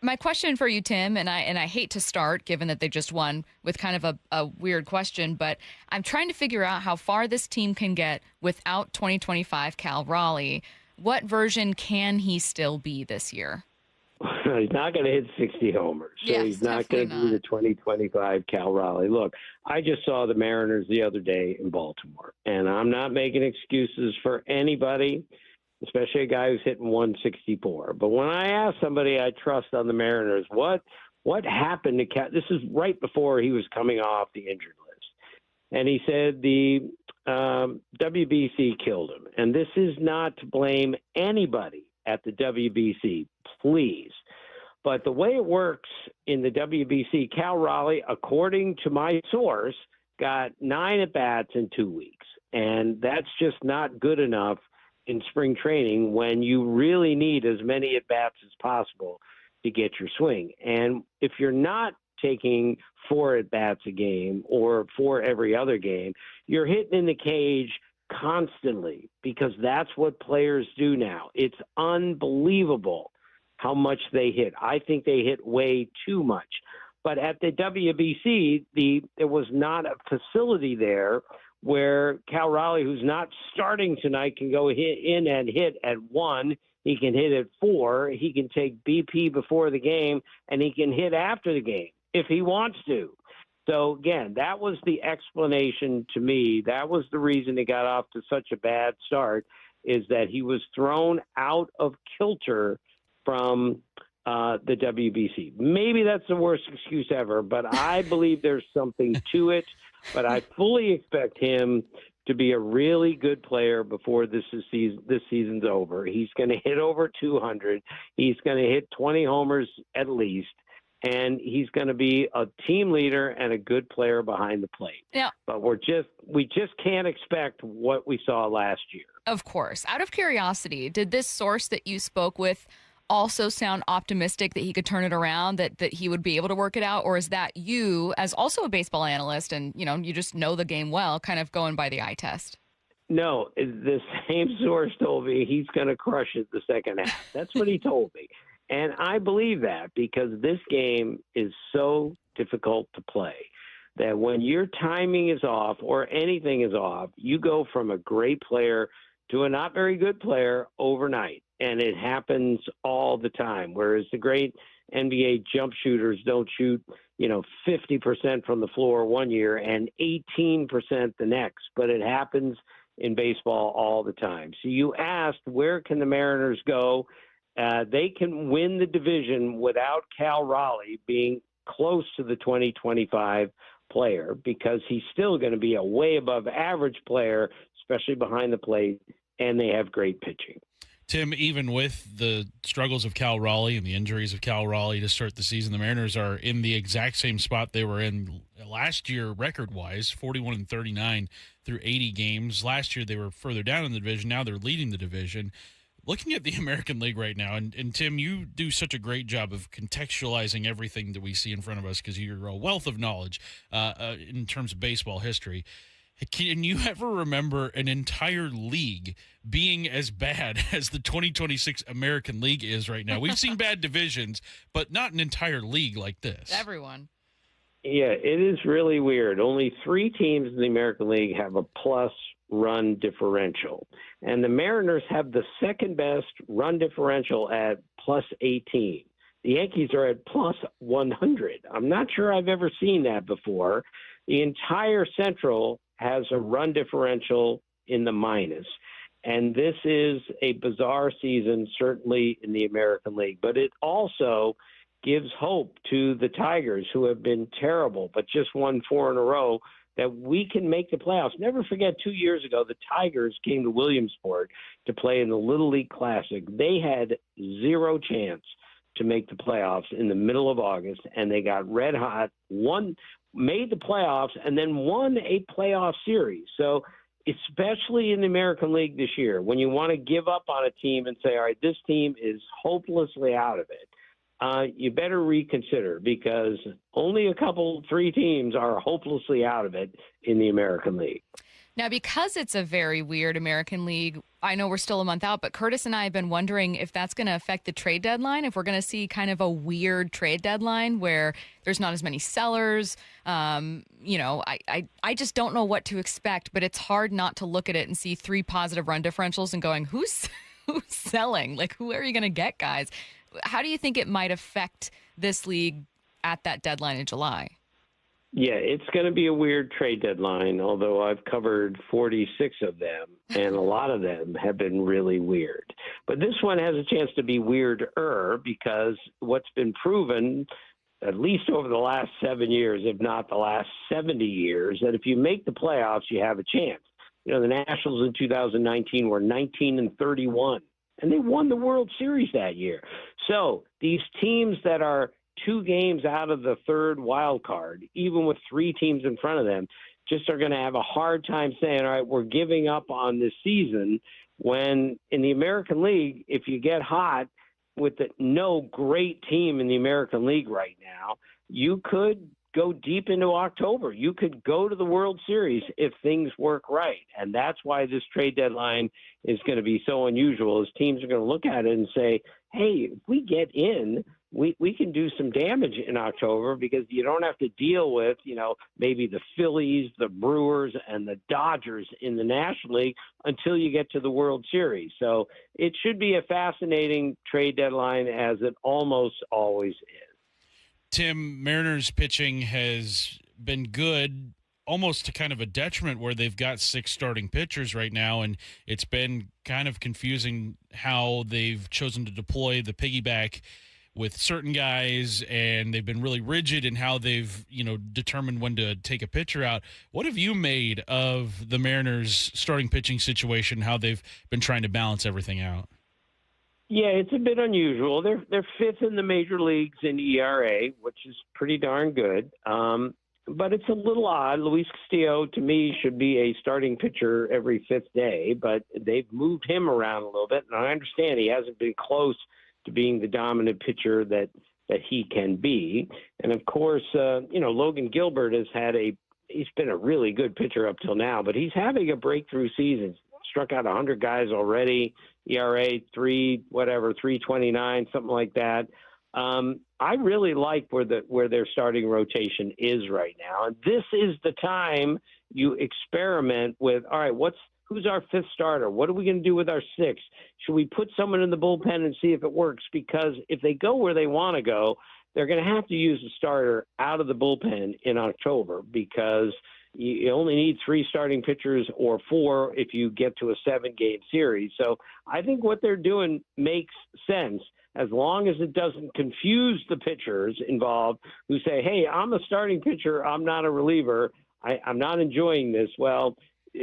My question for you, Tim, and I hate to start, given that they just won, with kind of a weird question, but I'm trying to figure out how far this team can get without 2025 Cal Raleigh. What version can he still be this year? He's not going to hit 60 homers, so yes, he's not going to be the 2025 Cal Raleigh. Look, I just saw the Mariners the other day in Baltimore, and I'm not making excuses for anybody, especially a guy who's hitting 164. But when I ask somebody I trust on the Mariners, what happened to Cal? This is right before he was coming off the injured list. And he said the WBC killed him. And this is not to blame anybody at the WBC, please. But the way it works in the WBC, Cal Raleigh, according to my source, got 9 at-bats in 2 weeks. And that's just not good enough in spring training when you really need as many at-bats as possible to get your swing. And if you're not taking 4 at-bats a game or 4 every other game, you're hitting in the cage constantly because that's what players do now. It's unbelievable how much they hit. I think they hit way too much. But at the WBC, there was not a facility there where Cal Raleigh, who's not starting tonight, can go in and hit at 1. He can hit at 4. He can take BP before the game, and he can hit after the game if he wants to. So, again, that was the explanation to me. That was the reason he got off to such a bad start, is that he was thrown out of kilter from the WBC. Maybe that's the worst excuse ever, but I believe there's something to it. But I fully expect him to be a really good player before this season's over. He's going to hit over 200. He's going to hit 20 homers at least. And he's going to be a team leader and a good player behind the plate. Yeah. But we just can't expect what we saw last year. Of course. Out of curiosity, did this source that you spoke with also sound optimistic that he could turn it around, that he would be able to work it out? Or is that you, as also a baseball analyst, and you just know the game well, kind of going by the eye test? No, the same source told me he's going to crush it the second half. That's what he told me. And I believe that because this game is so difficult to play. that when your timing is off or anything is off, you go from a great player to a not very good player overnight. And it happens all the time. Whereas the great NBA jump shooters don't shoot, 50% from the floor one year and 18% the next. But it happens in baseball all the time. So you asked, where can the Mariners go? They can win the division without Cal Raleigh being close to the 2025 player, because he's still going to be a way above average player, especially behind the plate, and they have great pitching. Tim, even with the struggles of Cal Raleigh and the injuries of Cal Raleigh to start the season, the Mariners are in the exact same spot they were in last year record-wise, 41-39 through 80 games. Last year they were further down in the division. Now they're leading the division. Looking at the American League right now, and Tim, you do such a great job of contextualizing everything that we see in front of us because you're a wealth of knowledge in terms of baseball history. Can you ever remember an entire league being as bad as the 2026 American League is right now? We've seen bad divisions, but not an entire league like this. Everyone. Yeah, it is really weird. Only 3 teams in the American League have a plus run differential. And the Mariners have the second best run differential at plus 18. The Yankees are at plus 100. I'm not sure I've ever seen that before. The entire Central has a run differential in the minus. And this is a bizarre season, certainly in the American League. But it also gives hope to the Tigers, who have been terrible, but just won 4 in a row, that we can make the playoffs. Never forget, 2 years ago, the Tigers came to Williamsport to play in the Little League Classic. They had 0 chance to make the playoffs in the middle of August, and they got red hot, made the playoffs, and then won a playoff series. So especially in the American League this year, when you want to give up on a team and say, all right, this team is hopelessly out of it, you better reconsider, because only 3 teams are hopelessly out of it in the American League. Now, because it's a very weird American League, I know we're still a month out, but Curtis and I have been wondering if that's going to affect the trade deadline, if we're going to see kind of a weird trade deadline where there's not as many sellers. I just don't know what to expect, but it's hard not to look at it and see 3 positive run differentials and going, who's selling? Like, who are you going to get, guys? How do you think it might affect this league at that deadline in July? Yeah, it's going to be a weird trade deadline, although I've covered 46 of them, and a lot of them have been really weird. But this one has a chance to be weirder, because what's been proven, at least over the last 7 years, if not the last 70 years, that if you make the playoffs, you have a chance. The Nationals in 2019 were 19-31, and they won the World Series that year. So these teams that are 2 games out of the 3rd wild card, even with 3 teams in front of them, just are going to have a hard time saying, all right, we're giving up on this season, when in the American League, if you get hot with no great team in the American League right now, you could go deep into October. You could go to the World Series if things work right. And that's why this trade deadline is going to be so unusual, is teams are going to look at it and say, hey, if we get in, we can do some damage in October, because you don't have to deal with, maybe the Phillies, the Brewers, and the Dodgers in the National League until you get to the World Series. So it should be a fascinating trade deadline, as it almost always is. Tim, Mariners pitching has been good, almost to kind of a detriment, where they've got 6 starting pitchers right now, and it's been kind of confusing how they've chosen to deploy the piggyback with certain guys, and they've been really rigid in how they've, determined when to take a pitcher out. What have you made of the Mariners' starting pitching situation, how they've been trying to balance everything out? Yeah, it's a bit unusual. They're 5th in the major leagues in ERA, which is pretty darn good. But it's a little odd. Luis Castillo, to me, should be a starting pitcher every 5th day, but they've moved him around a little bit. And I understand he hasn't been close to being the dominant pitcher that he can be. And of course, Logan Gilbert he's been a really good pitcher up till now, but he's having a breakthrough season. Struck out 100 guys already, ERA 329, something like that. I really like where their starting rotation is right now. And this is the time you experiment with, all right, who's our fifth starter? What are we going to do with our sixth? Should we put someone in the bullpen and see if it works? Because if they go where they want to go, they're going to have to use a starter out of the bullpen in October, because you only need 3 starting pitchers or 4 if you get to a 7-game series. So I think what they're doing makes sense, as long as it doesn't confuse the pitchers involved who say, hey, I'm a starting pitcher, I'm not a reliever, I'm not enjoying this. Well,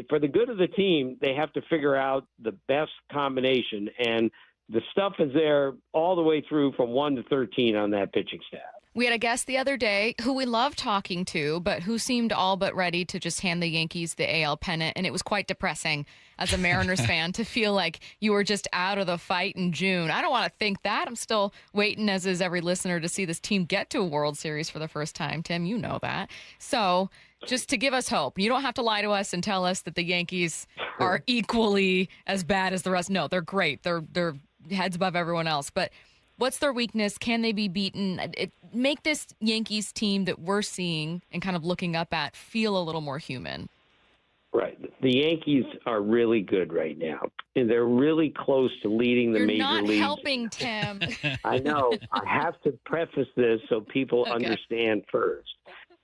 for the good of the team, they have to figure out the best combination. And the stuff is there all the way through from 1 to 13 on that pitching staff. We had a guest the other day who we love talking to, but who seemed all but ready to just hand the Yankees the AL pennant. And it was quite depressing as a Mariners fan to feel like you were just out of the fight in June. I don't want to think that. I'm still waiting, as is every listener, to see this team get to a World Series for the first time. Tim, you know that. So just to give us hope, you don't have to lie to us and tell us that the Yankees are equally as bad as the rest. No, they're great. They're heads above everyone else. But what's their weakness? Can they be beaten? Make this Yankees team that we're seeing and kind of looking up at feel a little more human. Right. The Yankees are really good right now, and they're really close to leading the major leagues. You're not helping, Tim. I know. I have to preface this so people understand first.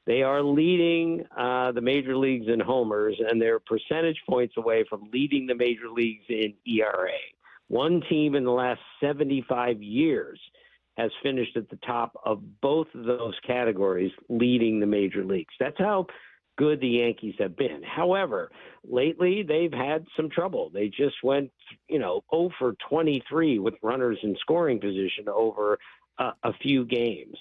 They are leading the major leagues in homers, and they're percentage points away from leading the major leagues in ERA. One team in the last 75 years has finished at the top of both of those categories, leading the major leagues. That's how good the Yankees have been. However, lately they've had some trouble. They just went, 0 for 23 with runners in scoring position over a few games.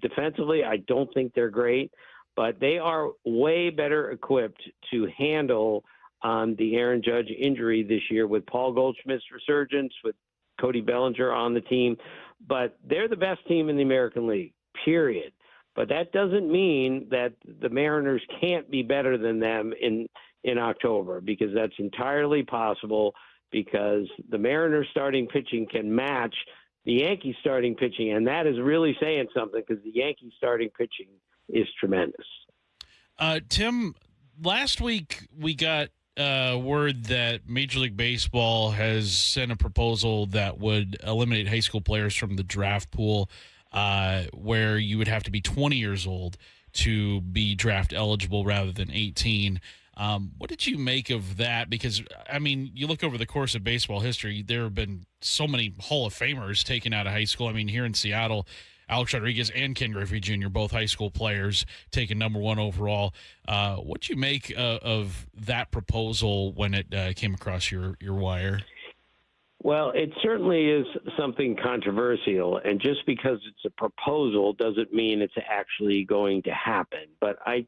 Defensively, I don't think they're great, but they are way better equipped to handle the Aaron Judge injury this year, with Paul Goldschmidt's resurgence, with Cody Bellinger on the team. But they're the best team in the American League, period. But that doesn't mean that the Mariners can't be better than them in October, because that's entirely possible, because the Mariners starting pitching can match the Yankees starting pitching, and that is really saying something, because the Yankees starting pitching is tremendous. Tim, last week we got word that Major League Baseball has sent a proposal that would eliminate high school players from the draft pool, where you would have to be 20 years old to be draft eligible rather than 18. What did you make of that? Because, I mean, you look over the course of baseball history, there have been so many Hall of Famers taken out of high school. I mean, here in Seattle, Alex Rodriguez and Ken Griffey Jr., both high school players, taken number 1 overall. What did you make of that proposal when it came across your wire? Well, it certainly is something controversial, and just because it's a proposal doesn't mean it's actually going to happen. But I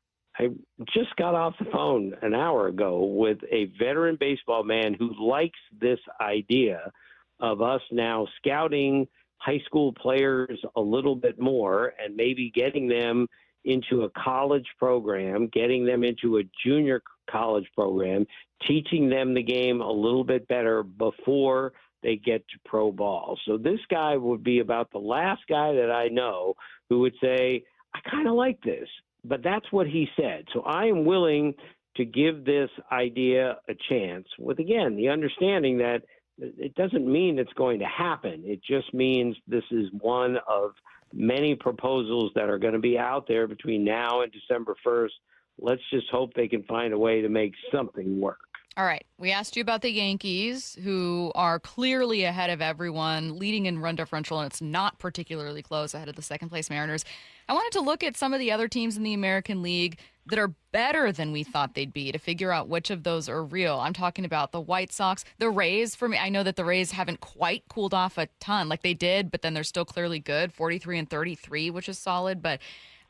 just got off the phone an hour ago with a veteran baseball man who likes this idea of us now scouting high school players a little bit more and maybe getting them into a college program, getting them into a junior college program, teaching them the game a little bit better before they get to pro ball. So this guy would be about the last guy that I know who would say, I kind of like this. But that's what he said. So I am willing to give this idea a chance with, again, the understanding that it doesn't mean it's going to happen. It just means this is one of many proposals that are going to be out there between now and December 1st. Let's just hope they can find a way to make something work. All right. We asked you about the Yankees, who are clearly ahead of everyone, leading in run differential, and it's not particularly close, ahead of the second-place Mariners. I wanted to look at some of the other teams in the American League that are better than we thought they'd be to figure out which of those are real. I'm talking about the White Sox, the Rays. For me, I know that the Rays haven't quite cooled off a ton like they did, but then they're still clearly good, 43-33, which is solid. But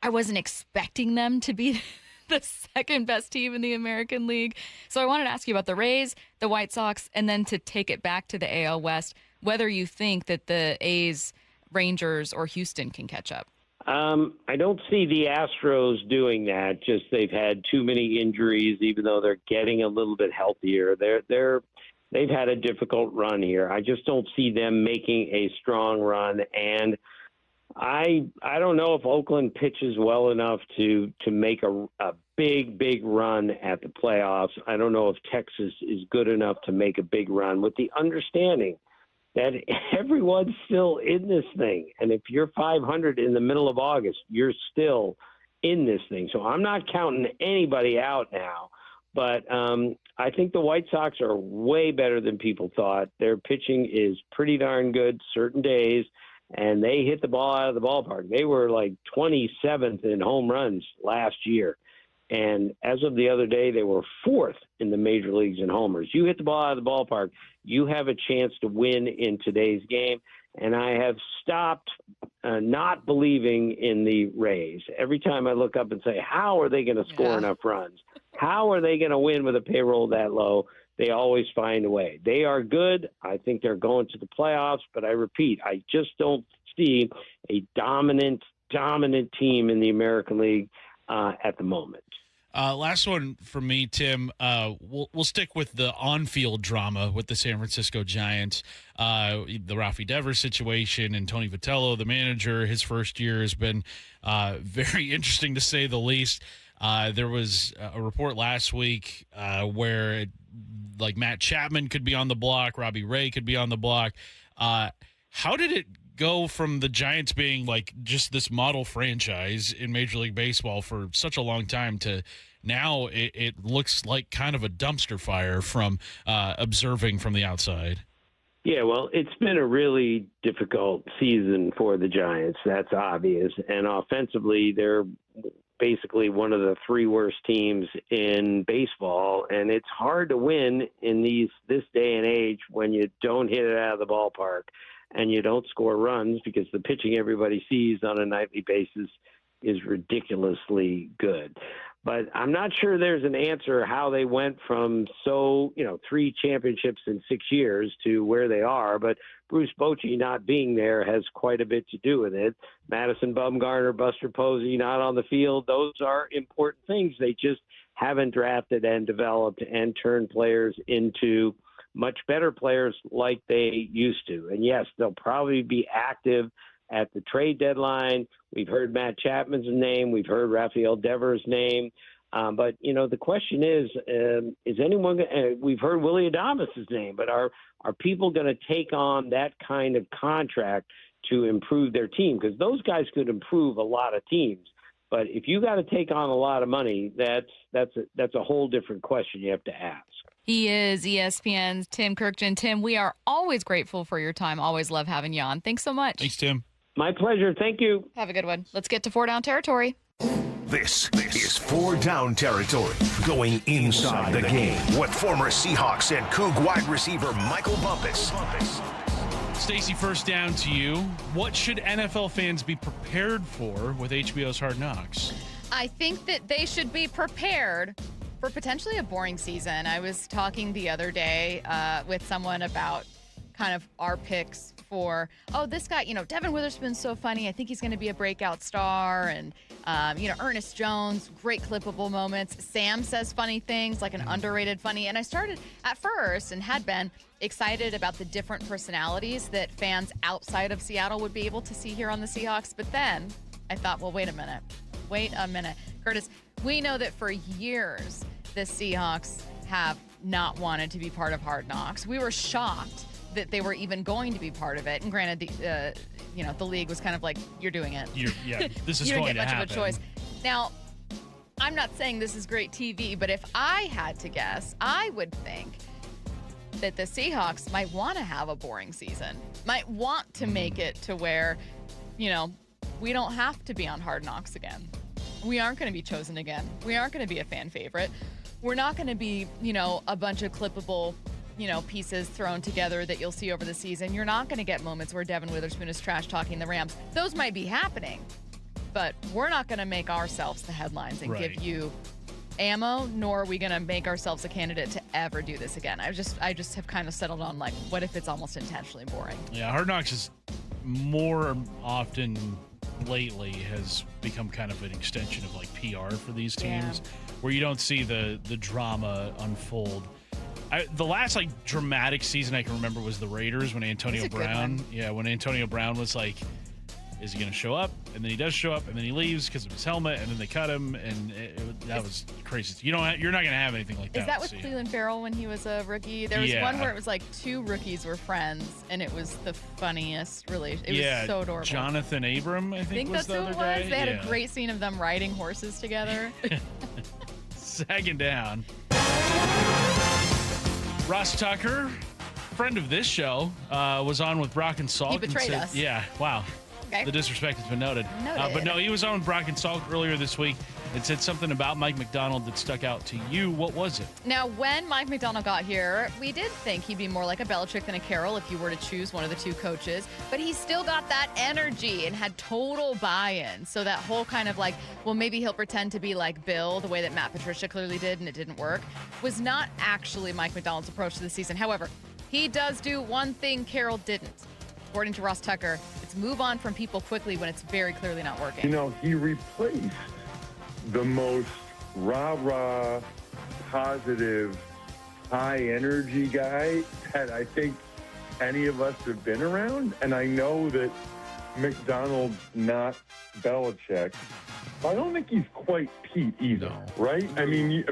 I wasn't expecting them to be the second best team in the American League. So I wanted to ask you about the Rays, the White Sox, and then to take it back to the AL West, whether you think that the A's, Rangers, or Houston can catch up. I don't see the Astros doing that. Just they've had too many injuries, even though they're getting a little bit healthier. They've had a difficult run here. I just don't see them making a strong run. And I don't know if Oakland pitches well enough to make a big run at the playoffs. I don't know if Texas is good enough to make a big run, with the understanding that everyone's still in this thing. And if you're 500 in the middle of August, you're still in this thing. So I'm not counting anybody out now. But I think the White Sox are way better than people thought. Their pitching is pretty darn good certain days, and they hit the ball out of the ballpark. They were like 27th in home runs last year. And as of the other day, they were 4th in the major leagues in homers. You hit the ball out of the ballpark, you have a chance to win in today's game. And I have stopped not believing in the Rays. Every time I look up and say, how are they going to score enough runs? How are they going to win with a payroll that low? They always find a way. They are good. I think they're going to the playoffs. But I repeat, I just don't see a dominant team in the American League at the moment. Last one for me, Tim. We'll stick with the on-field drama with the San Francisco Giants. The Rafi Devers situation and Tony Vitello, the manager, his first year has been very interesting to say the least. There was a report last week where Matt Chapman could be on the block, Robbie Ray could be on the block. How did it go from the Giants being just this model franchise in Major League Baseball for such a long time to now it looks like kind of a dumpster fire from observing from the outside? Yeah, well, it's been a really difficult season for the Giants. That's obvious. And offensively, they're basically one of the 3 worst teams in baseball. And it's hard to win in this day and age when you don't hit it out of the ballpark and you don't score runs, because the pitching everybody sees on a nightly basis is ridiculously good. But I'm not sure there's an answer how they went from 3 championships in 6 years to where they are. But Bruce Bochy not being there has quite a bit to do with it. Madison Bumgarner, Buster Posey not on the field. Those are important things. They just haven't drafted and developed and turned players into much better players like they used to. And yes, they'll probably be active at the trade deadline. We've heard Matt Chapman's name. We've heard Rafael Devers' name. But, the question is anyone – we've heard Willie Adames' name, but are people going to take on that kind of contract to improve their team? Because those guys could improve a lot of teams. But if you got to take on a lot of money, that's a whole different question you have to ask. He is ESPN's Tim Kurkjian. Tim, we are always grateful for your time. Always love having you on. Thanks so much. Thanks, Tim. My pleasure. Thank you. Have a good one. Let's get to 4 Down territory. This is 4 Down territory, going inside the game with former Seahawks and Coug wide receiver Michael Bumpus. Stacey, first down to you. What should NFL fans be prepared for with HBO's Hard Knocks? I think that they should be prepared for potentially a boring season. I was talking the other day with someone about kind of our picks for, this guy, Devin Witherspoon's so funny. I think he's going to be a breakout star. And, Ernest Jones, great clippable moments. Sam says funny things, like an underrated funny. And I started at first and had been excited about the different personalities that fans outside of Seattle would be able to see here on the Seahawks. But then I thought, well, wait a minute. Curtis, we know that for years the Seahawks have not wanted to be part of Hard Knocks. We were shocked that they were even going to be part of it. And granted, the league was kind of like, you're doing it. This is you going to happen. You don't get much of a choice. Now, I'm not saying this is great TV, but if I had to guess, I would think that the Seahawks might want to have a boring season, might want to make it to where, we don't have to be on Hard Knocks again. We aren't going to be chosen again. We aren't going to be a fan favorite. We're not going to be, a bunch of clippable, pieces thrown together that you'll see over the season. You're not going to get moments where Devin Witherspoon is trash talking the Rams. Those might be happening, but we're not going to make ourselves the headlines and give you ammo, nor are we going to make ourselves a candidate to ever do this again. I just have kind of settled on, what if it's almost intentionally boring? Yeah, Hard Knocks is more often lately has become kind of an extension of PR for these teams, where you don't see the drama unfold. The last dramatic season I can remember was the Raiders when Antonio Brown. Yeah, when Antonio Brown was Is he going to show up? And then he does show up, and then he leaves because of his helmet, and then they cut him, and that was crazy. You're not going to have anything like that. Is that with Cleveland Farrell when he was a rookie? There was one where it was like 2 rookies were friends, and it was the funniest. Really, it was so adorable. Jonathan Abram, I think was that's the who other it guy. was. They had a great scene of them riding horses together. Sagging down. Ross Tucker, friend of this show, was on with Brock and Salk. He betrayed us. Yeah, wow. Okay. The disrespect has been noted. But no, he was on with Brock and Salk earlier this week and said something about Mike Macdonald that stuck out to you. What was it? Now, when Mike Macdonald got here, we did think he'd be more like a Belichick than a Carroll if you were to choose one of the 2 coaches. But he still got that energy and had total buy-in. So that whole kind of like, well, maybe he'll pretend to be like Bill, the way that Matt Patricia clearly did and it didn't work, was not actually Mike Macdonald's approach to the season. However, he does do one thing Carroll didn't. According to Ross Tucker, it's move on from people quickly when it's very clearly not working. He replaced the most rah-rah, positive, high-energy guy that I think any of us have been around. And I know that McDonald's not Belichick. I don't think he's quite Pete either, right? I mean,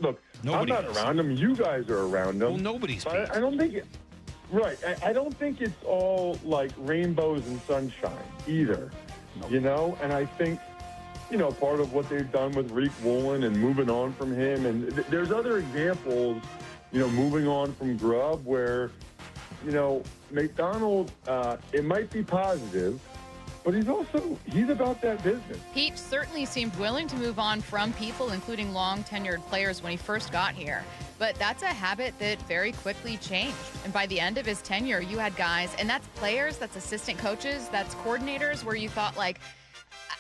look, I'm not around him. You guys are around him. Well, nobody's Pete. I don't think right. I don't think it's all like rainbows and sunshine either, And I think, part of what they've done with Reek Woolen and moving on from him, and there's other examples, moving on from Grubb where, McDonald, it might be positive, but he's about that business. Pete certainly seemed willing to move on from people, including long-tenured players when he first got here. But that's a habit that very quickly changed. And by the end of his tenure, you had guys, and that's players, that's assistant coaches, that's coordinators, where you thought, like,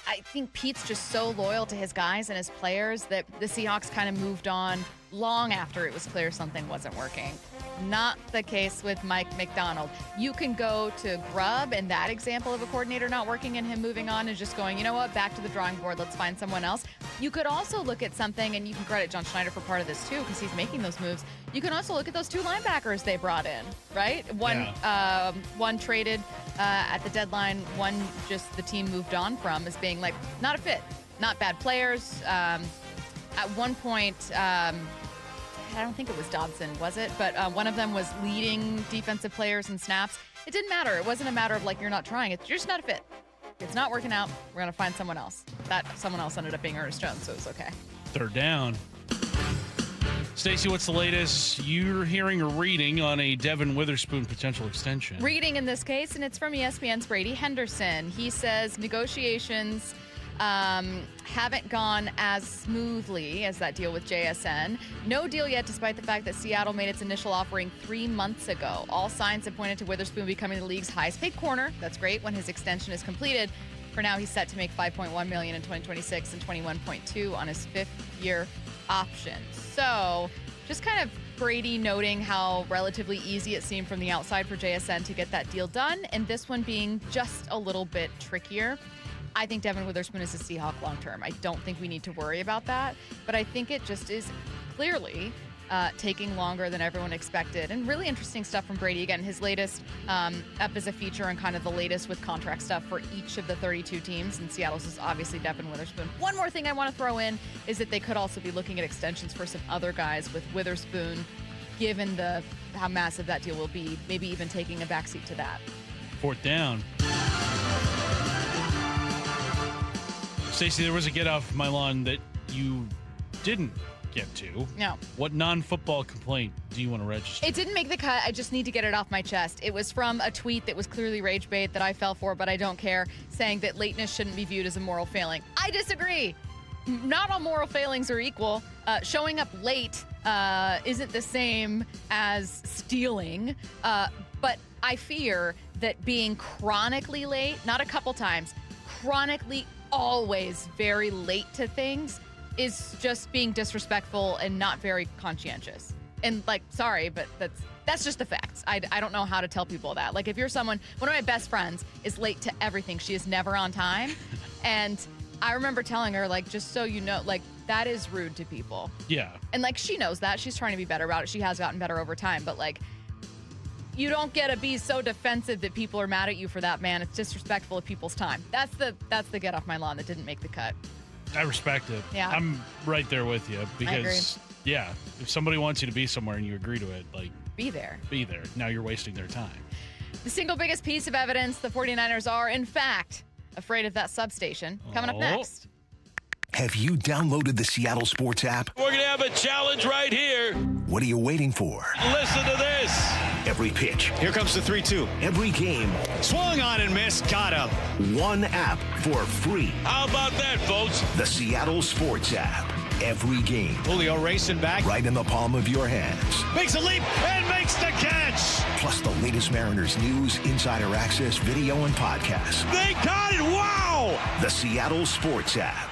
I think Pete's just so loyal to his guys and his players that the Seahawks kind of moved on long after it was clear something wasn't working. Not the case with Mike Macdonald. You can go to Grubb and that example of a coordinator not working and him moving on and just going, you know what, back to the drawing board, let's find someone else. You could also look at something, and you can credit John Schneider for part of this too because he's making those moves. You can also look at those 2 linebackers they brought in, right? One traded at the deadline, one just the team moved on from as being like not a fit, not bad players. At one point, I don't think it was Dobson, was it? But one of them was leading defensive players in snaps. It didn't matter. It wasn't a matter of like you're not trying. You're just not a fit. It's not working out. We're going to find someone else. That someone else ended up being Ernest Jones, so it's okay. 3rd down. Stacey, what's the latest you're hearing or reading on a Devin Witherspoon potential extension? Reading in this case, and it's from ESPN's Brady Henderson. He says negotiations haven't gone as smoothly as that deal with JSN. No deal yet, despite the fact that Seattle made its initial offering 3 months ago. All signs have pointed to Witherspoon becoming the league's highest paid corner. That's great when his extension is completed. For now, he's set to make $5.1 million in 2026 and $21.2 on his 5th-year option. So, just kind of Brady noting how relatively easy it seemed from the outside for JSN to get that deal done, and this one being just a little bit trickier. I think Devin Witherspoon is a Seahawk long-term. I don't think we need to worry about that, but I think it just is clearly taking longer than everyone expected. And really interesting stuff from Brady. Again, his latest up as a feature and kind of the latest with contract stuff for each of the 32 teams. And Seattle's is obviously Devin Witherspoon. One more thing I want to throw in is that they could also be looking at extensions for some other guys with Witherspoon, given how massive that deal will be, maybe even taking a backseat to that. 4th down. Stacey, there was a get off my lawn that you didn't get to. No. What non-football complaint do you want to register? It didn't make the cut. I just need to get it off my chest. It was from a tweet that was clearly rage bait that I fell for, but I don't care, saying that lateness shouldn't be viewed as a moral failing. I disagree. Not all moral failings are equal. Showing up late isn't the same as stealing, but I fear that being chronically late, not a couple times, chronically always very late to things is just being disrespectful and not very conscientious. And sorry, but that's just the facts. I don't know how to tell people that. Like, if you're someone, one of my best friends is late to everything. She is never on time. And I remember telling her, just so you know, that is rude to people. Yeah. And she knows that. She's trying to be better about it. She has gotten better over time. But you don't get to be so defensive that people are mad at you for that, man. It's disrespectful of people's time. That's the get off my lawn that didn't make the cut. I respect it. Yeah. I'm right there with you because, yeah, if somebody wants you to be somewhere and you agree to it, like, be there. Be there. Now you're wasting their time. The single biggest piece of evidence the 49ers are, in fact, afraid of that substation. Coming up next. Have you downloaded the Seattle Sports app? We're going to have a challenge right here. What are you waiting for? Listen to this. Every pitch. Here comes the 3-2. Every game. Swung on and missed. Got him. One app for free. How about that, folks? The Seattle Sports app. Every game. Julio racing back. Right in the palm of your hands. Makes a leap and makes the catch. Plus the latest Mariners news, insider access, video, and podcasts. They got it. Wow. The Seattle Sports app.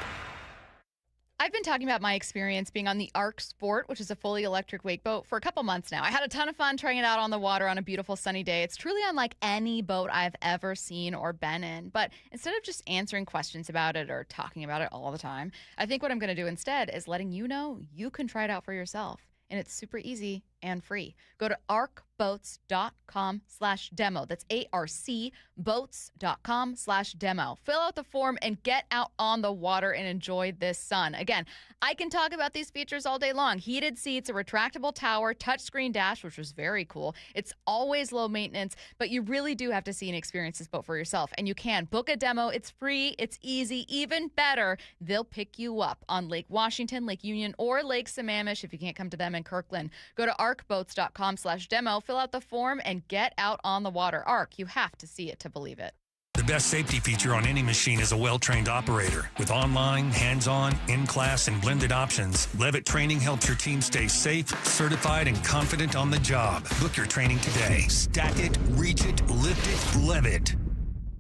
I've been talking about my experience being on the Arc Sport, which is a fully electric wake boat, for a couple months now. I had a ton of fun trying it out on the water on a beautiful sunny day. It's truly unlike any boat I've ever seen or been in. But instead of just answering questions about it or talking about it all the time, I think what I'm going to do instead is letting you know you can try it out for yourself. And it's super easy and free. Go to arcboats.com/demo. That's arcboats.com/demo. Fill out the form and get out on the water and enjoy this sun. Again, I can talk about these features all day long. Heated seats, a retractable tower, touchscreen dash, which was very cool. It's always low maintenance, but you really do have to see and experience this boat for yourself. And you can book a demo. It's free. It's easy. Even better, they'll pick you up on Lake Washington, Lake Union, or Lake Sammamish if you can't come to them in Kirkland. Go to arcboats.com/demo, fill out the form, and get out on the water. Arc, you have to see it to believe it. The best safety feature on any machine is a well-trained operator. With online, hands-on, in-class, and blended options, Levitt Training helps your team stay safe, certified, and confident on the job. Book your training today. Stack it, reach it, lift it, Levitt.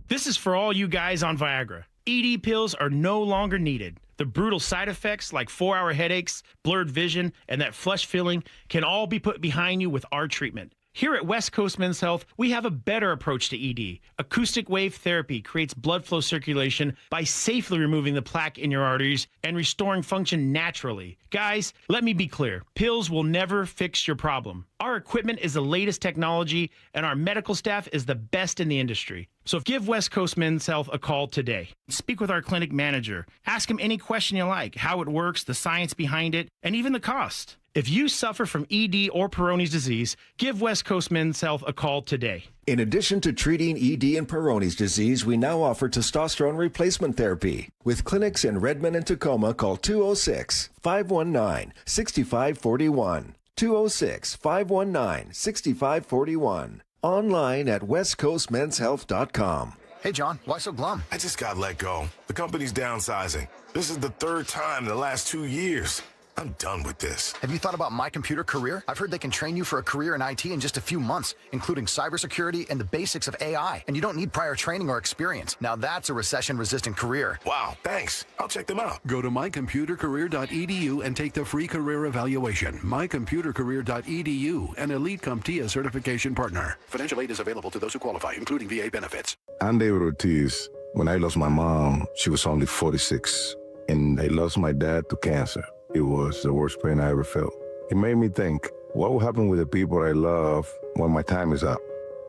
This is for all you guys on Viagra. ED pills are no longer needed. The brutal side effects like 4-hour headaches, blurred vision, and that flush feeling can all be put behind you with our treatment. Here at West Coast Men's Health, we have a better approach to ED. Acoustic wave therapy creates blood flow circulation by safely removing the plaque in your arteries and restoring function naturally. Guys, let me be clear. Pills will never fix your problem. Our equipment is the latest technology, and our medical staff is the best in the industry. So give West Coast Men's Health a call today. Speak with our clinic manager. Ask him any question you like, how it works, the science behind it, and even the cost. If you suffer from ED or Peyronie's disease, give West Coast Men's Health a call today. In addition to treating ED and Peyronie's disease, we now offer testosterone replacement therapy. With clinics in Redmond and Tacoma, call 206-519-6541. 206-519-6541. Online at westcoastmenshealth.com. Hey, John, why so glum? I just got let go. The company's downsizing. This is the third time in the last 2 years. I'm done with this. Have you thought about My Computer Career? I've heard they can train you for a career in IT in just a few months, including cybersecurity and the basics of AI. And you don't need prior training or experience. Now that's a recession-resistant career. Wow, thanks. I'll check them out. Go to mycomputercareer.edu and take the free career evaluation. mycomputercareer.edu, an Elite CompTIA certification partner. Financial aid is available to those who qualify, including VA benefits. I'm David Ortiz. When I lost my mom, she was only 46, and I lost my dad to cancer. It was the worst pain I ever felt. It made me think, what will happen with the people I love when my time is up?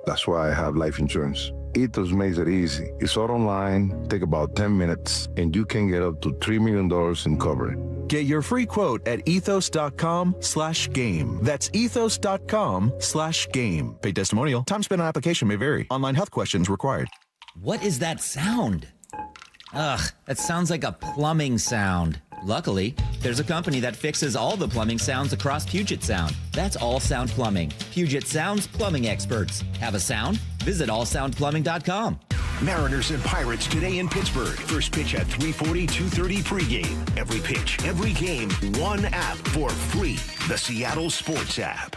That's why I have life insurance. Ethos makes it easy. It's all online, take about 10 minutes, and you can get up to $3 million in coverage. Get your free quote at ethos.com/game. That's ethos.com/game. Paid testimonial. Time spent on application may vary. Online health questions required. What is that sound? Ugh, that sounds like a plumbing sound. Luckily, there's a company that fixes all the plumbing sounds across Puget Sound. That's All Sound Plumbing. Puget Sound's plumbing experts. Have a sound? Visit allsoundplumbing.com. Mariners and Pirates today in Pittsburgh. First pitch at 3:40, 2:30 pregame. Every pitch, every game, one app for free. The Seattle Sports app.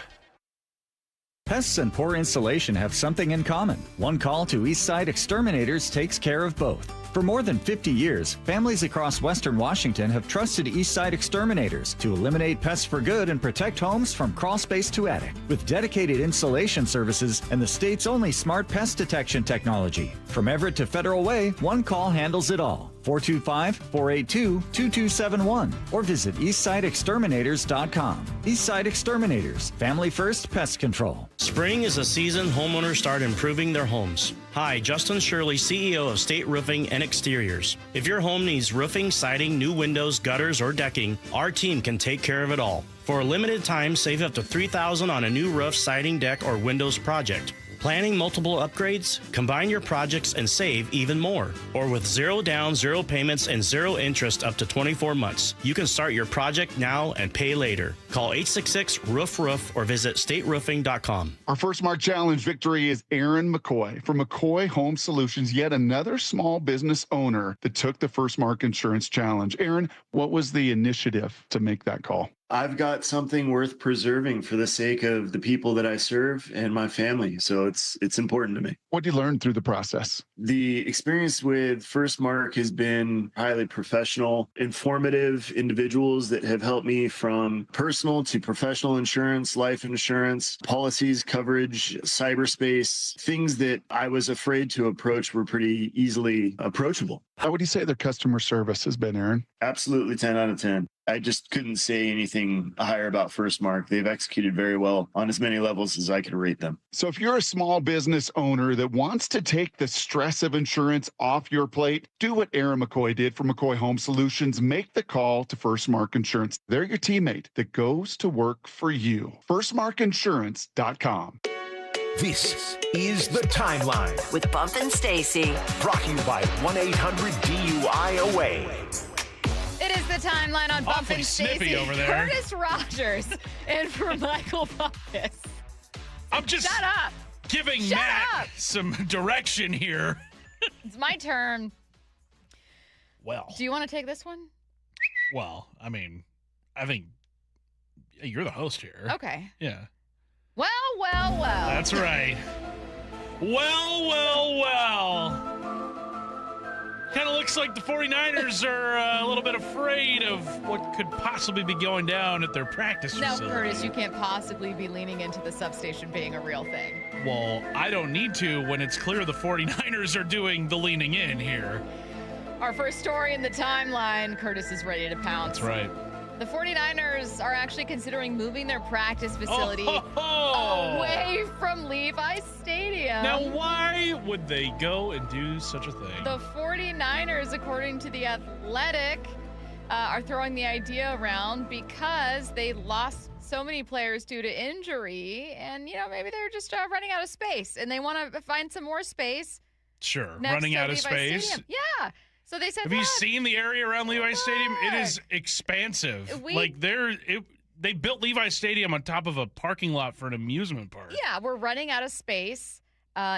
Pests and poor installation have something in common. One call to Eastside Exterminators takes care of both. For more than 50 years, families across Western Washington have trusted Eastside Exterminators to eliminate pests for good and protect homes from crawl space to attic. With dedicated installation services and the state's only smart pest detection technology. From Everett to Federal Way, one call handles it all. 425-482-2271 or visit eastsideexterminators.com. Eastside Exterminators, family first pest control. Spring is a season homeowners start improving their homes. Hi, Justin Shirley, CEO of State Roofing and Exteriors. If your home needs roofing, siding, new windows, gutters, or decking, our team can take care of it all. For a limited time, save up to $3,000 on a new roof, siding, deck, or windows project. Planning multiple upgrades? Combine your projects and save even more. Or with 0 down, 0 payments, and 0 interest up to 24 months. You can start your project now and pay later. Call 866-ROOF-ROOF or visit stateroofing.com. Our First Mark Challenge victory is Aaron McCoy from McCoy Home Solutions, yet another small business owner that took the First Mark Insurance Challenge. Aaron, what was the initiative to make that call? I've got something worth preserving for the sake of the people that I serve and my family. So it's important to me. What did you learn through the process? The experience with First Mark has been highly professional, informative individuals that have helped me from personal to professional insurance, life insurance, policies, coverage, cyberspace, things that I was afraid to approach were pretty easily approachable. How would you say their customer service has been, Aaron? Absolutely 10 out of 10. I just couldn't say anything higher about First Mark. They've executed very well on as many levels as I could rate them. So if you're a small business owner that wants to take the stress of insurance off your plate, do what Aaron McCoy did for McCoy Home Solutions. Make the call to First Mark Insurance. They're your teammate that goes to work for you. FirstMarkInsurance.com. This is The Timeline with Bump and Stacy. Brought to you by 1-800-DUI-AWAY. It is The Timeline on Bump Awfully and snippy Stacy. over there. Curtis Rogers and for Michael Bumpus. I'm just Shut up. giving Shut Matt up. some direction here. It's my turn. Well, Do you want to take this one? I mean, I think you're the host here. Okay. Yeah. Well. That's right. Well. Kind of looks like the 49ers are a little bit afraid of what could possibly be going down at their practice facility. Now, Curtis, you can't possibly be leaning into the substation being a real thing. Well, I don't need to when it's clear the 49ers are doing the leaning in here. Our first story in The Timeline, Curtis is ready to pounce. That's right. The 49ers are actually considering moving their practice facility away from Levi's Stadium. Now, why would they go and do such a thing? The 49ers, according to The Athletic, are throwing the idea around because they lost so many players due to injury, and, maybe they're just running out of space, and they want to find some more space. Sure, next running to out of Levi's space. Stadium. Yeah. So they said, have you seen the area around Levi's Stadium? It is expansive. They built Levi's Stadium on top of a parking lot for an amusement park. Yeah, we're running out of space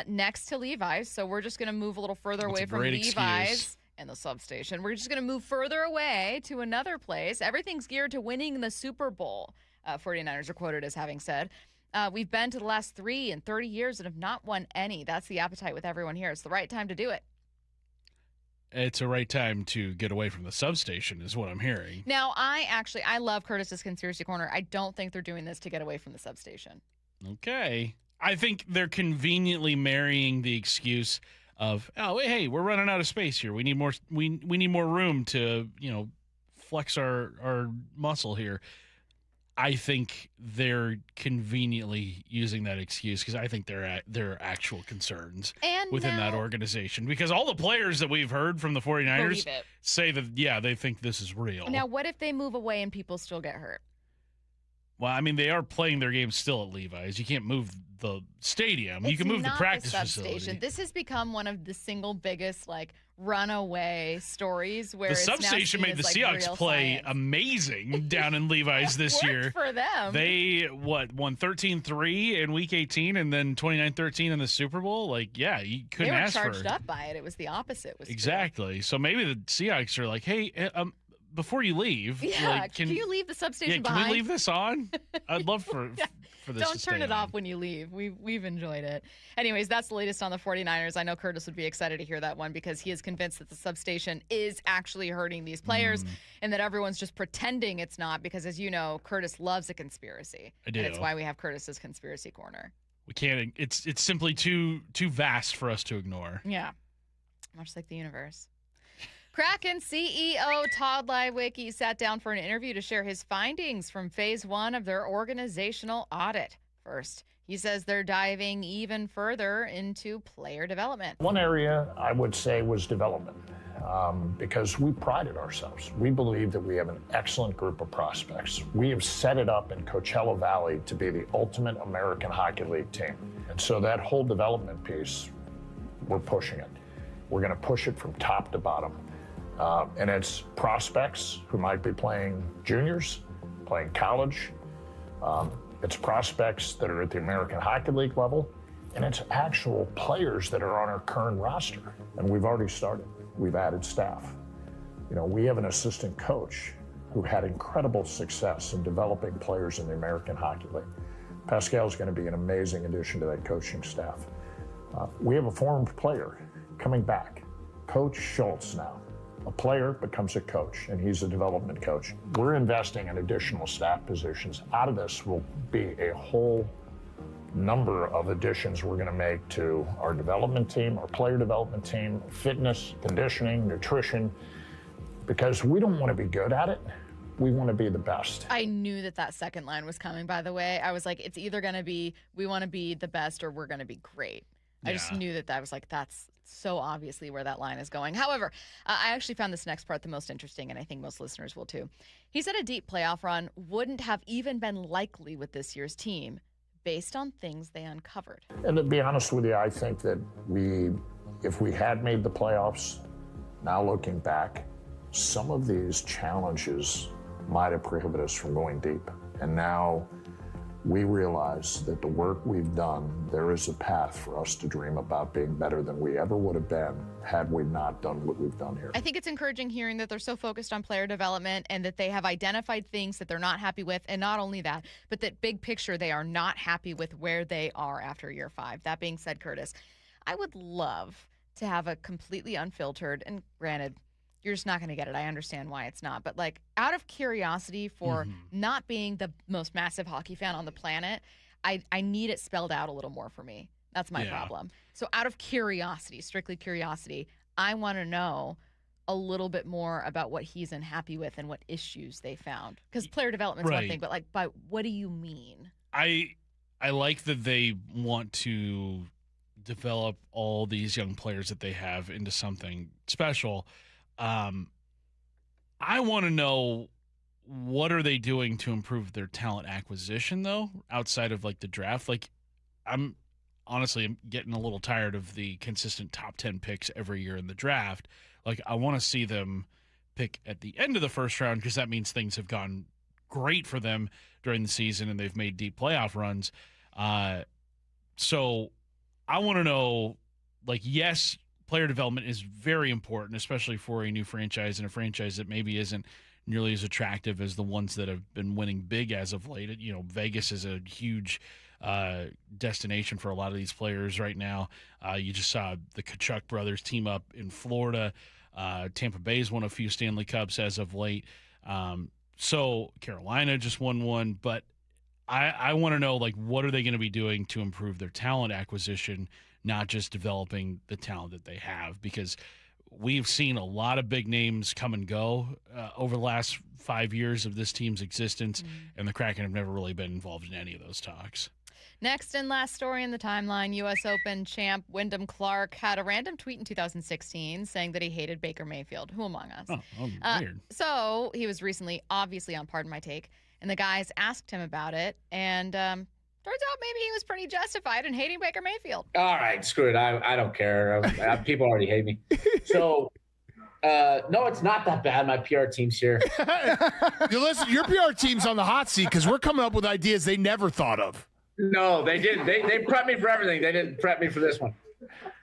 next to Levi's, so we're just going to move a little further away from Levi's and the substation. We're just going to move further away to another place. Everything's geared to winning the Super Bowl, 49ers are quoted as having said. We've been to the last 3 in 30 years and have not won any. That's the appetite with everyone here. It's the right time to do it. It's a right time to get away from the substation is what I'm hearing. Now, I love Curtis's Conspiracy Corner. I don't think they're doing this to get away from the substation. Okay. I think they're conveniently marrying the excuse of, hey, we're running out of space here. We need more room to, flex our muscle here. I think they're conveniently using that excuse because I think there are actual concerns within that organization. Because all the players that we've heard from the 49ers say that, they think this is real. Now, what if they move away and people still get hurt? Well, I mean, they are playing their games still at Levi's. You can't move the stadium. You can move the practice facility. This has become one of the single biggest, runaway stories where the substation made the Seahawks play amazing down in Levi's this year. For them. They, won 13-3 in Week 18 and then 29-13 in the Super Bowl? You couldn't ask for it. They were charged up by it. It was the opposite. Exactly. True. So maybe the Seahawks are like, hey, before you leave, can you leave the substation behind? Can we leave this on? I'd love for this Don't to turn it on. off when you leave. We've enjoyed it. Anyways, that's the latest on the 49ers. I know Curtis would be excited to hear that one because he is convinced that the substation is actually hurting these players and that everyone's just pretending it's not because, as you know, Curtis loves a conspiracy. I do. And it's why we have Curtis's Conspiracy Corner. We can't. It's simply too vast for us to ignore. Yeah. Much like the universe. Kraken CEO Todd Leiweke sat down for an interview to share his findings from phase 1 of their organizational audit. First, he says they're diving even further into player development. One area I would say was development, because we prided ourselves. We believe that we have an excellent group of prospects. We have set it up in Coachella Valley to be the ultimate American Hockey League team. And so that whole development piece, we're pushing it. We're going to push it from top to bottom. And it's prospects who might be playing juniors, playing college. It's prospects that are at the American Hockey League level. And it's actual players that are on our current roster. And we've already started. We've added staff. You know, we have an assistant coach who had incredible success in developing players in the American Hockey League. Pascal's going to be an amazing addition to that coaching staff. We have a former player coming back, Coach Schultz now. A player becomes a coach, and he's a development coach. We're investing in additional staff positions. Out of this will be a whole number of additions we're going to make to our development team, our player development team, fitness, conditioning, nutrition, because we don't want to be good at it. We want to be the best. I knew that second line was coming, by the way. I was like, it's either going to be, we want to be the best or we're going to be great. I just knew that I was like, that's so obviously where that line is going. However, I actually found this next part the most interesting, and I think most listeners will too. He said a deep playoff run wouldn't have even been likely with this year's team based on things they uncovered. And to be honest with you, I think that if we had made the playoffs, now looking back, some of these challenges might have prohibited us from going deep. And now we realize that the work we've done, there is a path for us to dream about being better than we ever would have been had we not done what we've done here. I think it's encouraging hearing that they're so focused on player development and that they have identified things that they're not happy with. And not only that, but that big picture, they are not happy with where they are after year 5. That being said, Curtis, I would love to have a completely unfiltered, and granted, you're just not going to get it. I understand why it's not. But, like, out of curiosity for not being the most massive hockey fan on the planet, I need it spelled out a little more for me. That's my problem. So out of curiosity, strictly curiosity, I want to know a little bit more about what he's unhappy with and what issues they found. Because player development's one thing, but, like, by what do you mean? I like that they want to develop all these young players that they have into something special. I want to know, what are they doing to improve their talent acquisition, though, outside of, like, the draft? Like, I'm getting a little tired of the consistent top 10 picks every year in the draft. Like, I want to see them pick at the end of the first round, because that means things have gone great for them during the season and they've made deep playoff runs. So I want to know, like, yes, player development is very important, especially for a new franchise and a franchise that maybe isn't nearly as attractive as the ones that have been winning big as of late. You know, Vegas is a huge destination for a lot of these players right now. You just saw the Tkachuk brothers team up in Florida. Tampa Bay's won a few Stanley Cups as of late. So Carolina just won one. But I want to know, like, what are they going to be doing to improve their talent acquisition, not just developing the talent that they have, because we've seen a lot of big names come and go over the last 5 years of this team's existence, and the Kraken have never really been involved in any of those talks. Next and last story in the timeline, U.S. Open champ Wyndham Clark had a random tweet in 2016 saying that he hated Baker Mayfield. Who among us? Weird. So he was recently, obviously, on Pardon My Take, and the guys asked him about it, and turns out maybe he was pretty justified in hating Baker Mayfield. All right, screw it. I don't care. People already hate me. So, no, it's not that bad. My PR team's here. You listen, your PR team's on the hot seat because we're coming up with ideas they never thought of. No, they didn't. They prepped me for everything. They didn't prep me for this one.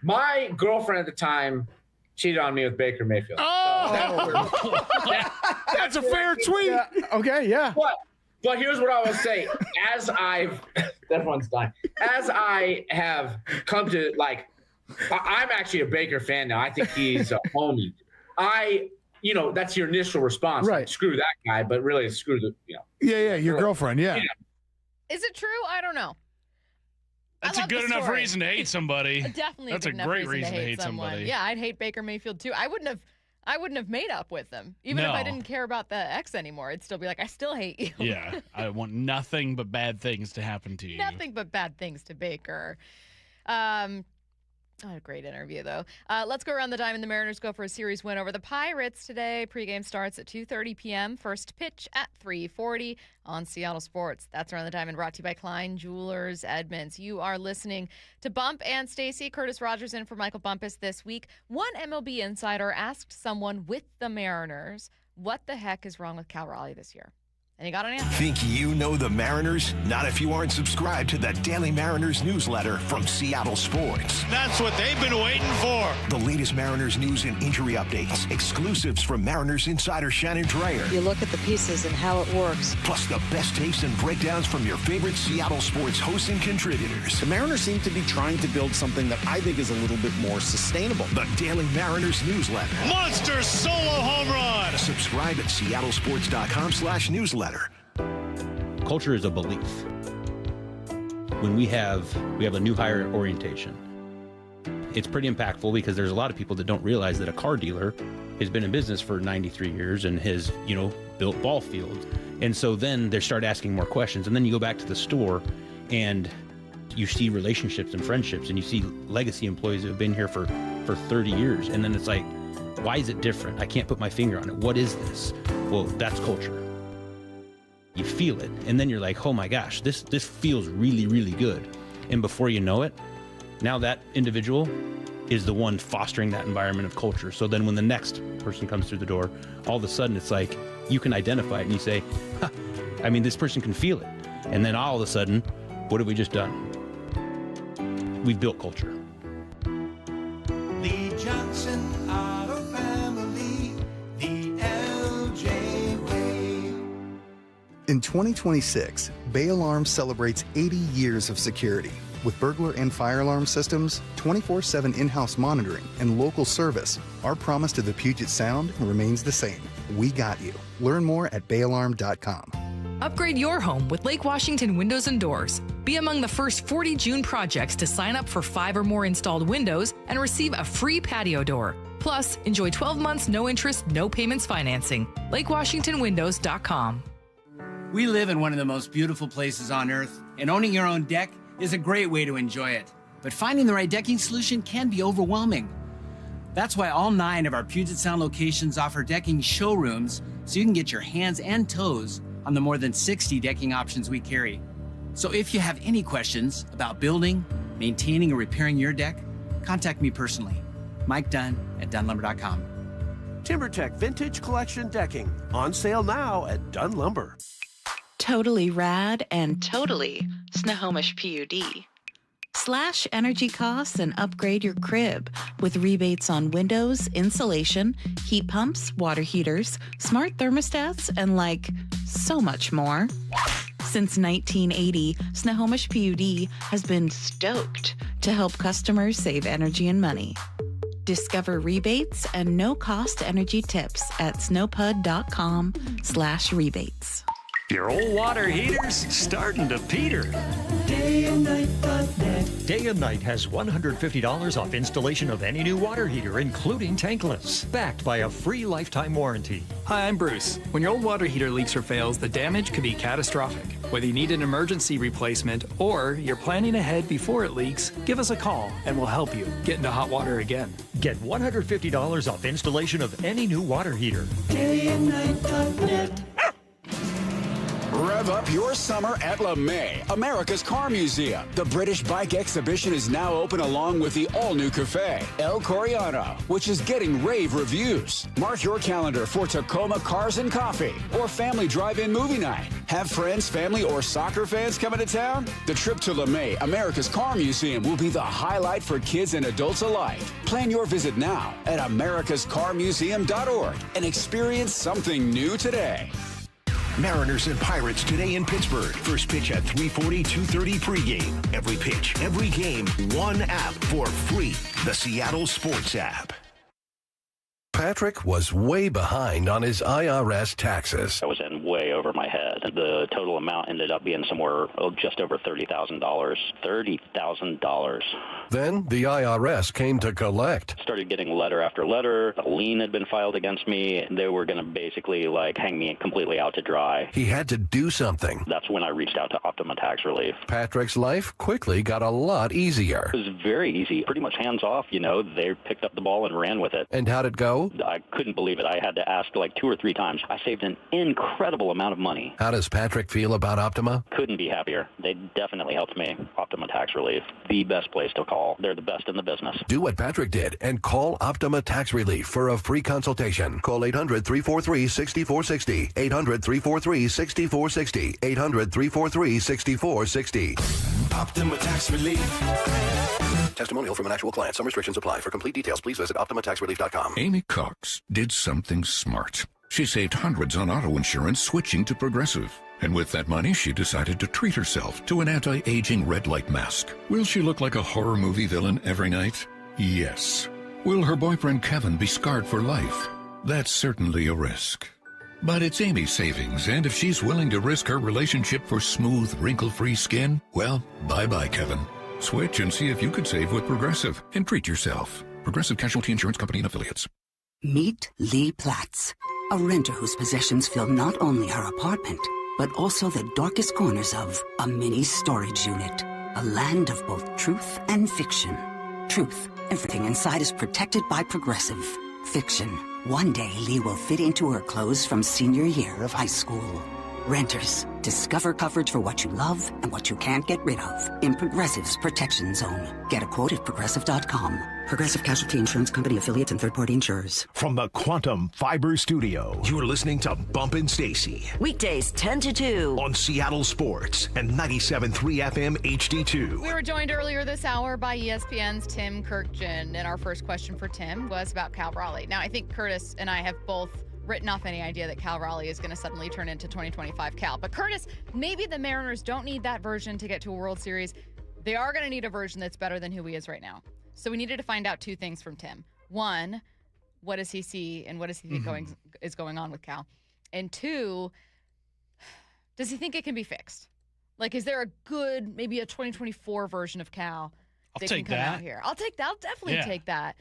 My girlfriend at the time cheated on me with Baker Mayfield. Oh! That's a fair tweet. Yeah. Okay, yeah. But here's what I will say. Everyone's dying. As I have come to, like, I'm actually a Baker fan now. I think he's a homie. That's your initial response. Right. Like, screw that guy, but really screw the, Yeah, your girlfriend, yeah. Is it true? I don't know. That's a good enough reason to hate somebody. Definitely. That's a great reason to hate someone. somebody. Yeah, I'd hate Baker Mayfield too. I wouldn't have I wouldn't have made up with them. Even if I didn't care about the ex anymore, I'd still be like, I still hate you. Yeah, I want nothing but bad things to happen to you. Nothing but bad things to Baker. A great interview, though. Let's go around the diamond. The Mariners go for a series win over the Pirates today. Pregame starts at 2:30 p.m. First pitch at 3:40 on Seattle Sports. That's Around the Diamond, brought to you by Klein Jewelers Edmonds. You are listening to Bump and Stacy. Curtis Rogers in for Michael Bumpus this week. One MLB insider asked someone with the Mariners, what the heck is wrong with Cal Raleigh this year? And he got an answer. Think you know the Mariners? Not if you aren't subscribed to the Daily Mariners newsletter from Seattle Sports. That's what they've been waiting for. The latest Mariners news and injury updates. Exclusives from Mariners insider Shannon Dreyer. You look at the pieces and how it works. Plus the best takes and breakdowns from your favorite Seattle Sports hosts and contributors. The Mariners seem to be trying to build something that I think is a little bit more sustainable. The Daily Mariners newsletter. Monster solo home run. Subscribe at seattlesports.com/newsletter. Culture is a belief. When we have a new hire orientation, it's pretty impactful because there's a lot of people that don't realize that a car dealer has been in business for 93 years and has, built ball fields. And so then they start asking more questions. And then you go back to the store and you see relationships and friendships and you see legacy employees who have been here for 30 years. And then it's like, why is it different? I can't put my finger on it. What is this? Well, that's culture. You feel it, and then you're like, oh my gosh, this feels really, really good. And before you know it, now that individual is the one fostering that environment of culture. So then when the next person comes through the door, all of a sudden it's like, you can identify it and you say, this person can feel it. And then all of a sudden, what have we just done? We've built culture. Lee Johnson Auto Family, the LJ way. In 2026, Bay Alarm celebrates 80 years of security. With burglar and fire alarm systems, 24/7 in-house monitoring, and local service, our promise to the Puget Sound remains the same. We got you. Learn more at bayalarm.com. Upgrade your home with Lake Washington Windows and Doors. Be among the first 40 June projects to sign up for 5 or more installed windows and receive a free patio door. Plus, enjoy 12 months no interest, no payments financing. LakeWashingtonWindows.com. We live in one of the most beautiful places on earth, and owning your own deck is a great way to enjoy it. But finding the right decking solution can be overwhelming. That's why all 9 of our Puget Sound locations offer decking showrooms so you can get your hands and toes on the more than 60 decking options we carry. So if you have any questions about building, maintaining, or repairing your deck, contact me personally. Mike Dunn at DunnLumber.com. TimberTech Vintage Collection Decking. On sale now at Dunn Lumber. Totally rad and totally Snohomish PUD. Slash energy costs and upgrade your crib with rebates on windows, insulation, heat pumps, water heaters, smart thermostats, and so much more. Since 1980, Snohomish PUD has been stoked to help customers save energy and money. Discover rebates and no-cost energy tips at snowpud.com/rebates. Your old water heater's starting to peter. DayandNight.net. Day and Night has $150 off installation of any new water heater, including tankless, backed by a free lifetime warranty. Hi, I'm Bruce. When your old water heater leaks or fails, the damage could be catastrophic. Whether you need an emergency replacement or you're planning ahead before it leaks, give us a call and we'll help you get into hot water again. Get $150 off installation of any new water heater. DayandNight.net. Rev up your summer at LeMay, America's Car Museum. The British Bike Exhibition is now open along with the all-new cafe, El Coriano, which is getting rave reviews. Mark your calendar for Tacoma Cars and Coffee or family drive-in movie night. Have friends, family, or soccer fans coming to town? The trip to LeMay, America's Car Museum will be the highlight for kids and adults alike. Plan your visit now at americascarmuseum.org and experience something new today. Mariners and Pirates today in Pittsburgh. First pitch at 3:40, 2:30 pregame. Every pitch, every game, one app for free. The Seattle Sports app. Patrick was way behind on his IRS taxes. I was in way over my head. The total amount ended up being somewhere just over $30,000. $30,000. Then the IRS came to collect. Started getting letter after letter. A lien had been filed against me. They were going to basically hang me completely out to dry. He had to do something. That's when I reached out to Optima Tax Relief. Patrick's life quickly got a lot easier. It was very easy, pretty much hands off. They picked up the ball and ran with it. And how'd it go? I couldn't believe it. I had to ask 2 or 3 times. I saved an incredible amount of money. How does Patrick feel about Optima? Couldn't be happier. They definitely helped me. Optima Tax Relief, the best place to call. They're the best in the business. Do what Patrick did and call Optima Tax Relief for a free consultation. Call 800-343-6460. 800-343-6460. 800-343-6460. Optima Tax Relief. Testimonial from an actual client. Some restrictions apply. For complete details, please visit OptimaTaxRelief.com. Amy Cox did something smart. She saved hundreds on auto insurance switching to Progressive. And with that money, she decided to treat herself to an anti-aging red light mask. Will she look like a horror movie villain every night? Yes. Will her boyfriend Kevin be scarred for life? That's certainly a risk. But it's Amy's savings, and if she's willing to risk her relationship for smooth, wrinkle-free skin, well, bye-bye, Kevin. Switch and see if you could save with Progressive and treat yourself. Progressive Casualty Insurance Company and Affiliates. Meet Lee Platts, a renter whose possessions fill not only her apartment, but also the darkest corners of a mini storage unit. A land of both truth and fiction. Truth, everything inside is protected by Progressive. Fiction, one day Lee will fit into her clothes from senior year of high school. Renters, discover coverage for what you love and what you can't get rid of in Progressive's Protection Zone. Get a quote at Progressive.com. Progressive Casualty Insurance Company, affiliates, and third-party insurers. From the Quantum Fiber Studio, you're listening to Bump and Stacy. Weekdays 10 to 2. On Seattle Sports and 97.3 FM HD2. We were joined earlier this hour by ESPN's Tim Kurkjian, and our first question for Tim was about Cal Raleigh. Now, I think Curtis and I have both written off any idea that Cal Raleigh is going to suddenly turn into 2025 Cal. But Curtis, maybe the Mariners don't need that version to get to a World Series. They are going to need a version that's better than who he is right now. So we needed to find out 2 things from Tim. 1, what does he see and what does he think is going on with Cal? And 2, does he think it can be fixed? Is there a good, maybe a 2024 version of Cal that can come out here? I'll take that. I'll definitely take that.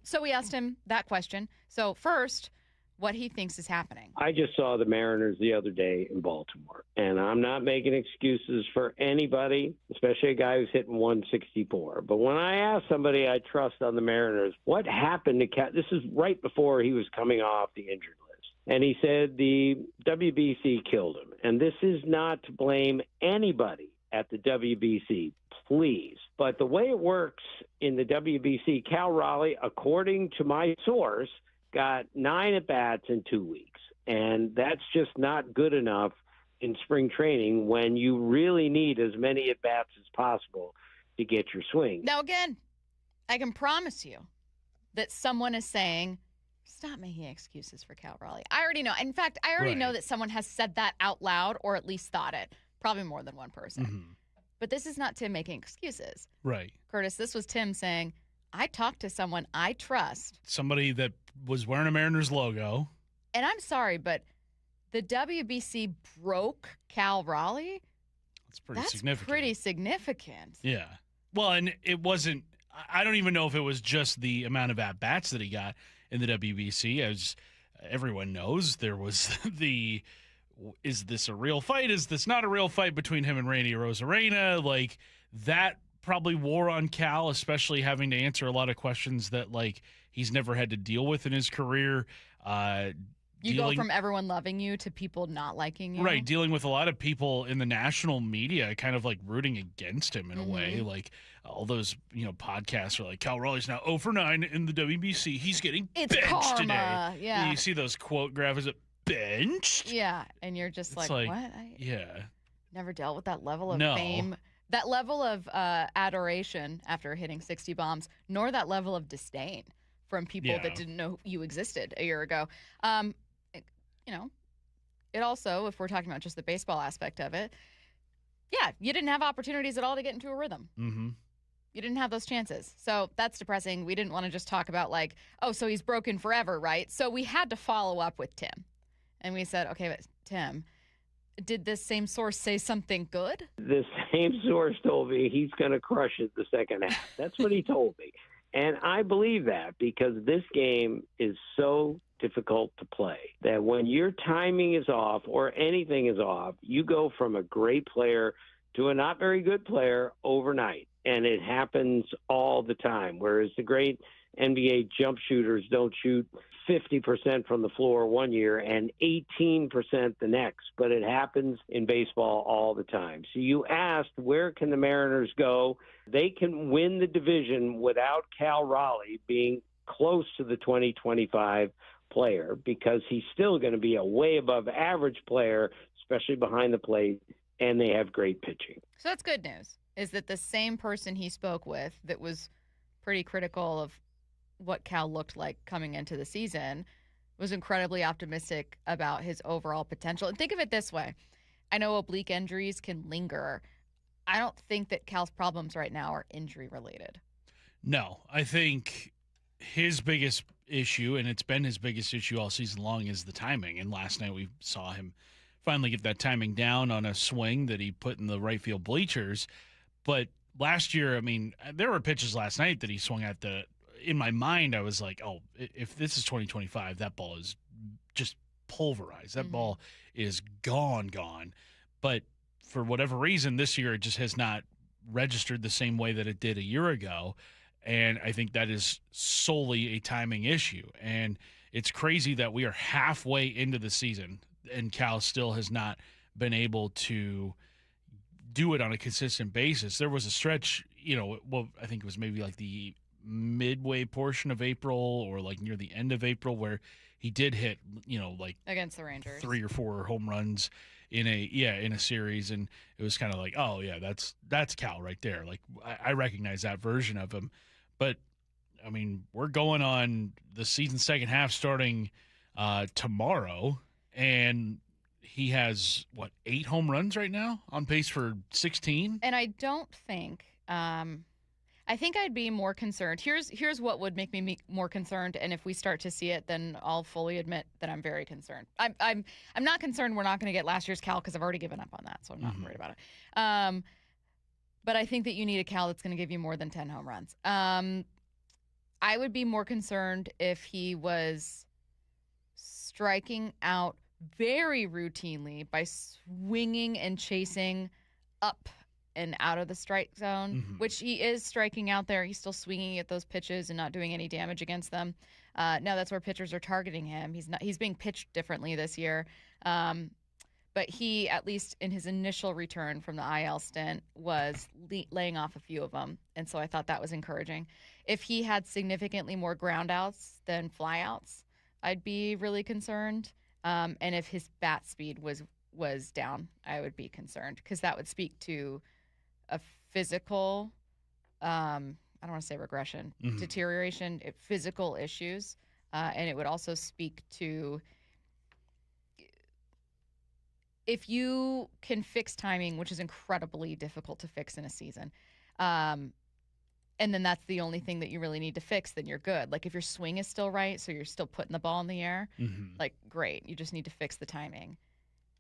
So we asked him that question. So first, what he thinks is happening. I just saw the Mariners the other day in Baltimore, and I'm not making excuses for anybody, especially a guy who's hitting 164. But when I ask somebody I trust on the Mariners, what happened to Cal? This is right before he was coming off the injured list. And he said the WBC killed him. And this is not to blame anybody at the WBC, please. But the way it works in the WBC, Cal Raleigh, according to my source, got 9 at-bats in 2 weeks. And that's just not good enough in spring training when you really need as many at-bats as possible to get your swing. Now, again, I can promise you that someone is saying, stop making excuses for Cal Raleigh. I already know. In fact, I already know that someone has said that out loud or at least thought it. Probably more than one person. Mm-hmm. But this is not Tim making excuses. Right. Curtis, this was Tim saying, I talked to someone I trust. Somebody that was wearing a Mariners logo. And I'm sorry, but the WBC broke Cal Raleigh? That's pretty significant. Yeah. Well, and it wasn't, I don't even know if it was just the amount of at-bats that he got in the WBC. As everyone knows, there was is this a real fight? Is this not a real fight between him and Randy Arozarena? That probably wore on Cal, especially having to answer a lot of questions that he's never had to deal with in his career. You go from everyone loving you to people not liking you. Right, dealing with a lot of people in the national media kind of rooting against him in a way. All those, podcasts are like, Cal Raleigh's now 0 for 9 in the WBC. He's getting benched karma. Today. Yeah. And you see those quote graphics of benched. Yeah, and you're just what? Yeah. Never dealt with that level of fame. That level of adoration after hitting 60 bombs, nor that level of disdain from people that didn't know you existed a year ago. It also, if we're talking about just the baseball aspect of it, you didn't have opportunities at all to get into a rhythm. Mm-hmm. You didn't have those chances. So that's depressing. We didn't want to just talk about like, oh, so he's broken forever, right? So we had to follow up with Tim. And we said, okay, but Tim, did this same source say something good? The same source told me he's going to crush it the second half. That's what he told me. And I believe that because this game is so difficult to play that when your timing is off or anything is off, you go from a great player to a not very good player overnight. And it happens all the time. Whereas the great NBA jump shooters don't shoot 50% from the floor one year and 18% the next. But it happens in baseball all the time. So you asked, where can the Mariners go? They can win the division without Cal Raleigh being close to the 2025 player because he's still going to be a way above average player, especially behind the plate, and they have great pitching. So that's good news, is that the same person he spoke with that was pretty critical of what Cal looked like coming into the season was incredibly optimistic about his overall potential. And think of it this way. I know oblique injuries can linger. I don't think that Cal's problems right now are injury related. No, I think his biggest issue, and it's been his biggest issue all season long, is the timing. And last night we saw him finally get that timing down on a swing that he put in the right field bleachers. But last year, I mean, there were pitches last night that he swung at the – in my mind, I was like, oh, if this is 2025, that ball is just pulverized. That ball is gone. But for whatever reason, this year it just has not registered the same way that it did a year ago. And I think that is solely a timing issue. And it's crazy that we are halfway into the season and Cal still has not been able to do it on a consistent basis. There was a stretch, I think it was maybe like the midway portion of April or like near the end of April where he did hit, like against the Rangers, 3 or 4 home runs in a series. And it was kind of like, oh yeah, that's Cal right there. Like I recognize that version of him. But I mean, we're going on the season second half starting tomorrow, and he has 8 home runs right now, on pace for 16. And I don't think I think I'd be more concerned. Here's what would make me more concerned, and if we start to see it, then I'll fully admit that I'm very concerned. I'm not concerned we're not going to get last year's Cal because I've already given up on that, so I'm not worried about it. But I think that you need a Cal that's going to give you more than 10 home runs. I would be more concerned if he was striking out very routinely by swinging and chasing up and out of the strike zone, which he is striking out there. He's still swinging at those pitches and not doing any damage against them. Now that's where pitchers are targeting him. He's being pitched differently this year. But he, at least in his initial return from the IL stint, was laying off a few of them. And so I thought that was encouraging. If he had significantly more ground outs than flyouts, I'd be really concerned. And if his bat speed was down, I would be concerned because that would speak to a physical, I don't want to say regression, deterioration, physical issues. And it would also speak to if you can fix timing, which is incredibly difficult to fix in a season, and then that's the only thing that you really need to fix, then you're good. Like if your swing is still right, so you're still putting the ball in the air, like great. You just need to fix the timing.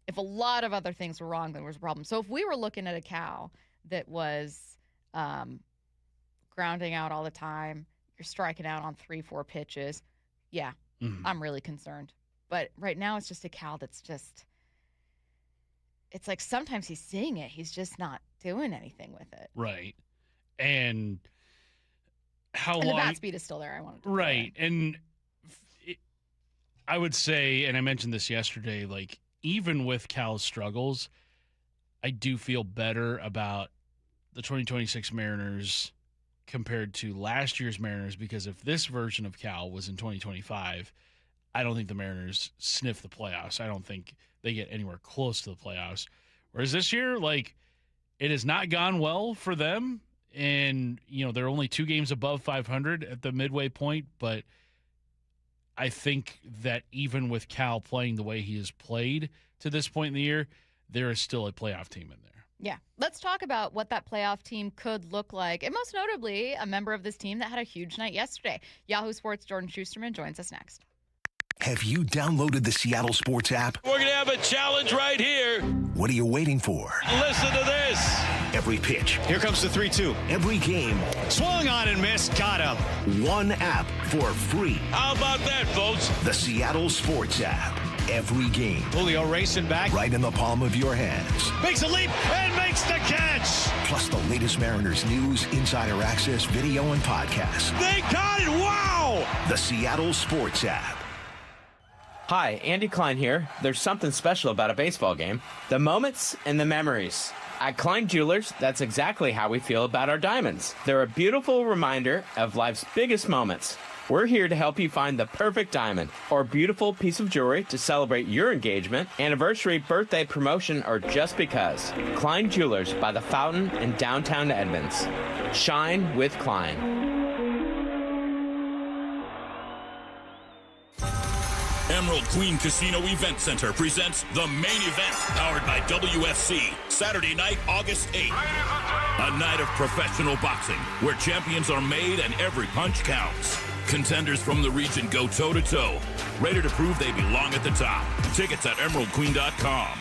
If a lot of other things were wrong, then there was a problem. So if we were looking at a Cal that was grounding out all the time, you're striking out on 3-4 pitches, yeah, I'm really concerned. But right now it's just a Cal that's just, it's like sometimes he's seeing it, he's just not doing anything with it. Right. And how and long? The bat speed is still there. I wanted to right. And I would say, and I mentioned this yesterday, like even with Cal's struggles, I do feel better about the 2026 Mariners compared to last year's Mariners because if this version of Cal was in 2025, I don't think the Mariners sniff the playoffs. I don't think they get anywhere close to the playoffs. Whereas this year, like, it has not gone well for them. And, they're only 2 games above 500 at the midway point. But I think that even with Cal playing the way he has played to this point in the year, there is still a playoff team in there. Yeah. Let's talk about what that playoff team could look like. And most notably, a member of this team that had a huge night yesterday. Yahoo Sports' Jordan Shusterman joins us next. Have you downloaded the Seattle Sports app? We're going to have a challenge right here. What are you waiting for? Listen to this. Every pitch. Here comes the 3-2. Every game. Swung on and missed. Got him. One app for free. How about that, folks? The Seattle Sports app. Every game. Julio racing back. Right in the palm of your hands. Makes a leap and makes the catch. Plus the latest Mariners news, insider access, video, and podcasts. They got it. Wow. The Seattle Sports app. Hi, Andy Klein here. There's something special about a baseball game. The moments and the memories. At Klein Jewelers, that's exactly how we feel about our diamonds. They're a beautiful reminder of life's biggest moments. We're here to help you find the perfect diamond or beautiful piece of jewelry to celebrate your engagement, anniversary, birthday, promotion, or just because. Klein Jewelers by the Fountain in downtown Edmonds. Shine with Klein. Emerald Queen Casino Event Center presents the main event, powered by WFC, Saturday night, August 8th. A night of professional boxing, where champions are made and every punch counts. Contenders from the region go toe-to-toe, ready to prove they belong at the top. Tickets at emeraldqueen.com.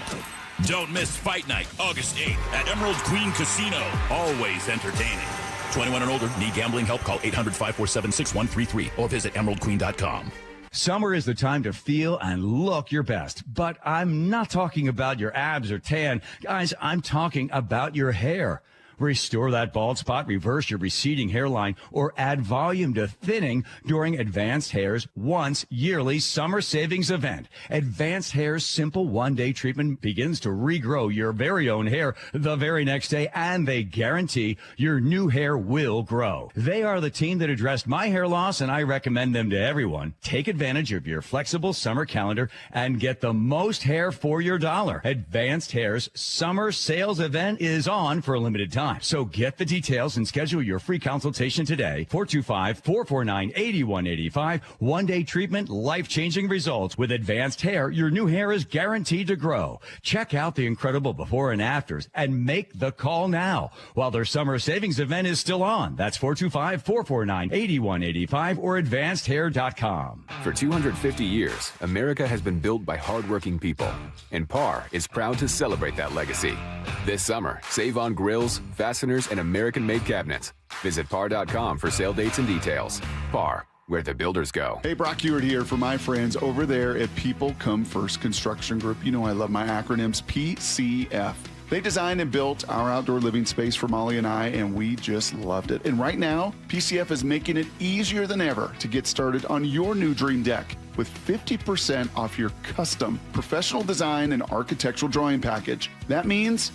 Don't miss Fight Night, August 8th at Emerald Queen Casino. Always entertaining. 21 and older, need gambling help? Call 800-547-6133 or visit emeraldqueen.com. Summer is the time to feel and look your best, but I'm not talking about your abs or tan. Guys, I'm talking about your hair. Restore that bald spot, reverse your receding hairline, or add volume to thinning during Advanced Hair's once yearly summer savings event. Advanced Hair's simple one-day treatment begins to regrow your very own hair the very next day, and they guarantee your new hair will grow. They are the team that addressed my hair loss, and I recommend them to everyone. Take advantage of your flexible summer calendar and get the most hair for your dollar. Advanced Hair's summer sales event is on for a limited time. So get the details and schedule your free consultation today. 425-449-8185. One-day treatment, life-changing results. With Advanced Hair, your new hair is guaranteed to grow. Check out the incredible before and afters and make the call now while their summer savings event is still on. That's 425-449-8185 or advancedhair.com. For 250 years, America has been built by hardworking people, and PAR is proud to celebrate that legacy. This summer, save on grills, fasteners, and American-made cabinets. Visit par.com for sale dates and details. PAR, where the builders go. Hey, Brock Ewart here for my friends over there at People Come First Construction Group. You know I love my acronyms, PCF. They designed and built our outdoor living space for Molly and I, and we just loved it. And right now, PCF is making it easier than ever to get started on your new dream deck with 50% off your custom professional design and architectural drawing package. That means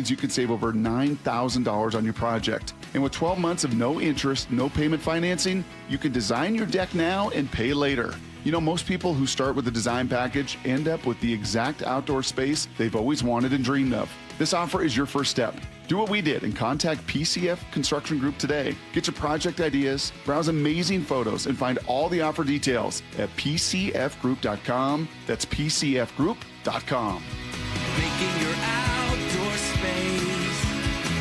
you can save over $9,000 on your project. And with 12 months of no interest, no payment financing, you can design your deck now and pay later. You know, most people who start with a design package end up with the exact outdoor space they've always wanted and dreamed of. This offer is your first step. Do what we did and contact PCF Construction Group today. Get your project ideas, browse amazing photos, and find all the offer details at PCFgroup.com. That's PCFgroup.com. Making your outdoor space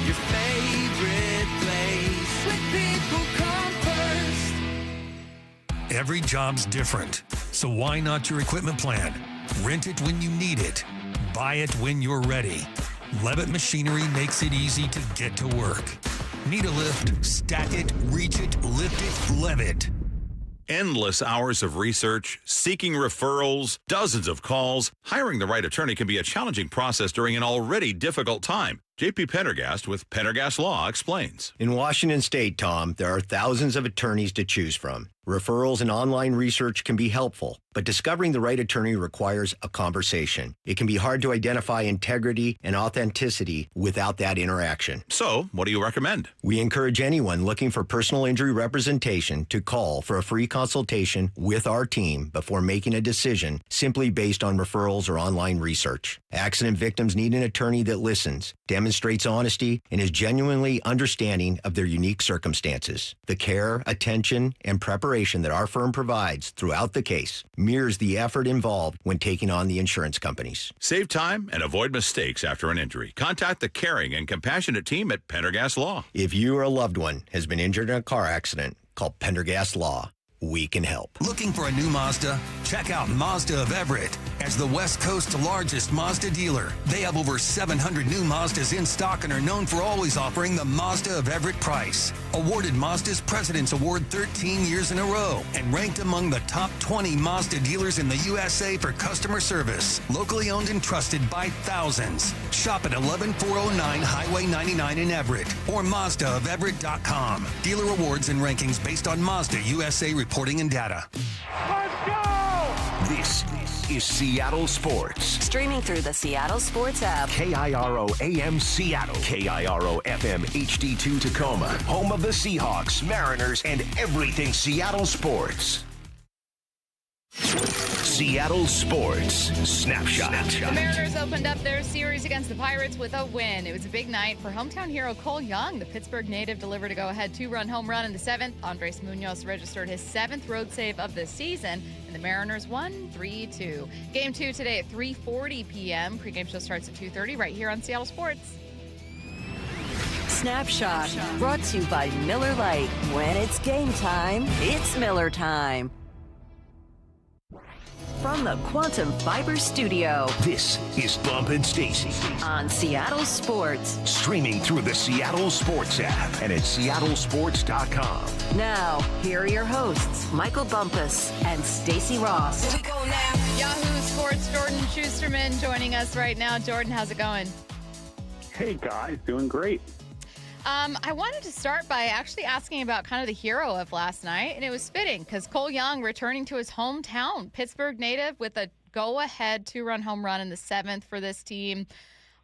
your favorite place. With People Come First. Every job's different, so why not your equipment plan? Rent it when you need it. Buy it when you're ready. Levitt Machinery makes it easy to get to work. Need a lift? Stack it, reach it, lift it, Levitt. Endless hours of research, seeking referrals, dozens of calls. Hiring the right attorney can be a challenging process during an already difficult time. J.P. Pendergast with Pendergast Law explains. In Washington State, Tom, there are thousands of attorneys to choose from. Referrals and online research can be helpful, but discovering the right attorney requires a conversation. It can be hard to identify integrity and authenticity without that interaction. So, what do you recommend? We encourage anyone looking for personal injury representation to call for a free consultation with our team before making a decision simply based on referrals or online research. Accident victims need an attorney that listens, demonstrates demonstrates honesty, and is genuinely understanding of their unique circumstances. The care, attention, and preparation that our firm provides throughout the case mirrors the effort involved when taking on the insurance companies. Save time and avoid mistakes after an injury. Contact the caring and compassionate team at Pendergast Law. If you or a loved one has been injured in a car accident, call Pendergast Law. We can help. Looking for a new Mazda? Check out Mazda of Everett. As the West Coast's largest Mazda dealer, they have over 700 new Mazdas in stock and are known for always offering the Mazda of Everett price. Awarded Mazda's President's Award 13 years in a row and ranked among the top 20 Mazda dealers in the USA for customer service. Locally owned and trusted by thousands. Shop at 11409 Highway 99 in Everett or MazdaofEverett.com. Dealer awards and rankings based on Mazda USA reporting and data. Let's go! This is Seattle Sports. Streaming through the Seattle Sports app. KIRO AM Seattle. KIRO FM HD2 Tacoma. Home of the Seahawks, Mariners, and everything Seattle sports. Seattle Sports Snapshot. The Mariners opened up their series against the Pirates with a win. It was a big night for hometown hero Cole Young. The Pittsburgh native delivered a go-ahead two-run home run in the seventh. Andres Munoz registered his seventh road save of the season, and the Mariners won 3-2. Game 2 today at 3:40 p.m. Pre-game show starts at 2:30 right here on Seattle Sports. Snapshot brought to you by Miller Lite. When it's game time, it's Miller time. From the Quantum Fiber Studio. This is Bump and Stacy on Seattle Sports. Streaming through the Seattle Sports app and at seattlesports.com. Now, here are your hosts, Michael Bumpus and Stacy Ross. Here we go now. Yahoo Sports Jordan Shusterman joining us right now. Jordan, how's it going? Hey, guys. Doing great. I wanted to start by actually asking about kind of the hero of last night, and it was fitting because Cole Young returning to his hometown, Pittsburgh native, with a go-ahead two-run home run in the seventh for this team,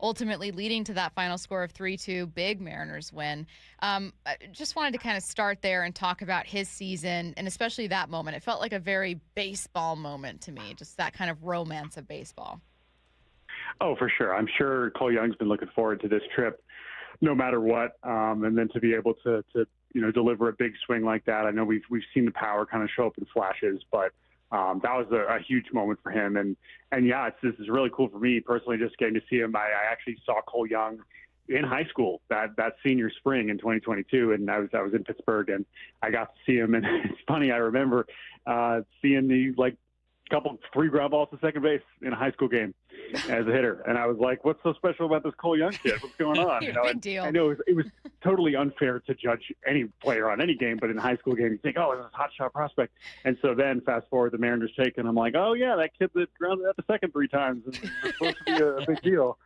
ultimately leading to that final score of 3-2, big Mariners win. I just wanted to kind of start there and talk about his season, and especially that moment. It felt like a very baseball moment to me, just that kind of romance of baseball. Oh, for sure. I'm sure Cole Young's been looking forward to this trip no matter what. And then to be able to deliver a big swing like that. I know we've seen the power kind of show up in flashes, but that was a huge moment for him. And yeah, this is really cool for me personally, just getting to see him. I actually saw Cole Young in high school that senior spring in 2022. And I was in Pittsburgh and I got to see him. And it's funny. I remember seeing the three ground balls to second base in a high school game as a hitter. And I was like, what's so special about this Cole Young kid? What's going on? Big deal. I know it was totally unfair to judge any player on any game, but in a high school game, you think, oh, this is a hot shot prospect. And so then fast forward, the Mariners take, and I'm like, oh yeah, that kid that grounded out the second 3 times is supposed to be a big deal.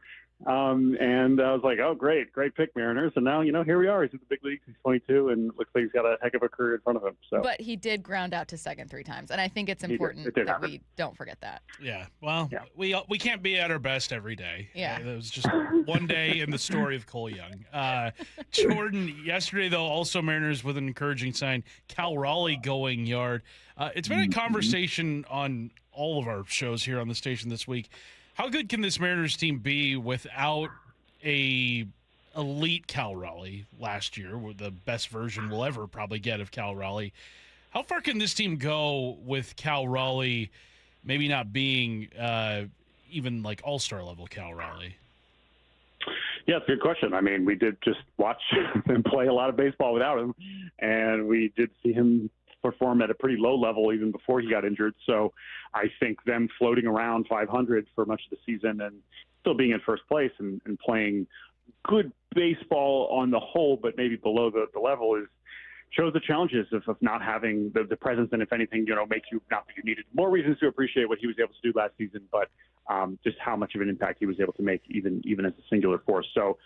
And I was like, oh, great pick, Mariners. And now, here we are. He's in the big leagues. He's 22 and looks like he's got a heck of a career in front of him. So, but he did ground out to second 3 times. And I think it's important that we don't forget that. Yeah. Well, we can't be at our best every day. Yeah. It was just one day in the story of Cole Young. Jordan, yesterday, though, also Mariners with an encouraging sign, Cal Raleigh going yard. It's been a conversation on all of our shows here on the station this week. How good can this Mariners team be without a elite Cal Raleigh last year, the best version we'll ever probably get of Cal Raleigh? How far can this team go with Cal Raleigh maybe not being even like all-star level Cal Raleigh? Yeah, it's a good question. I mean, we did just watch him play a lot of baseball without him, and we did see him perform at a pretty low level even before he got injured. So I think them floating around 500 for much of the season and still being in first place and playing good baseball on the whole, but maybe below the level shows the challenges of not having the presence. And if anything, makes you not that you needed more reasons to appreciate what he was able to do last season, but just how much of an impact he was able to make even as a singular force. So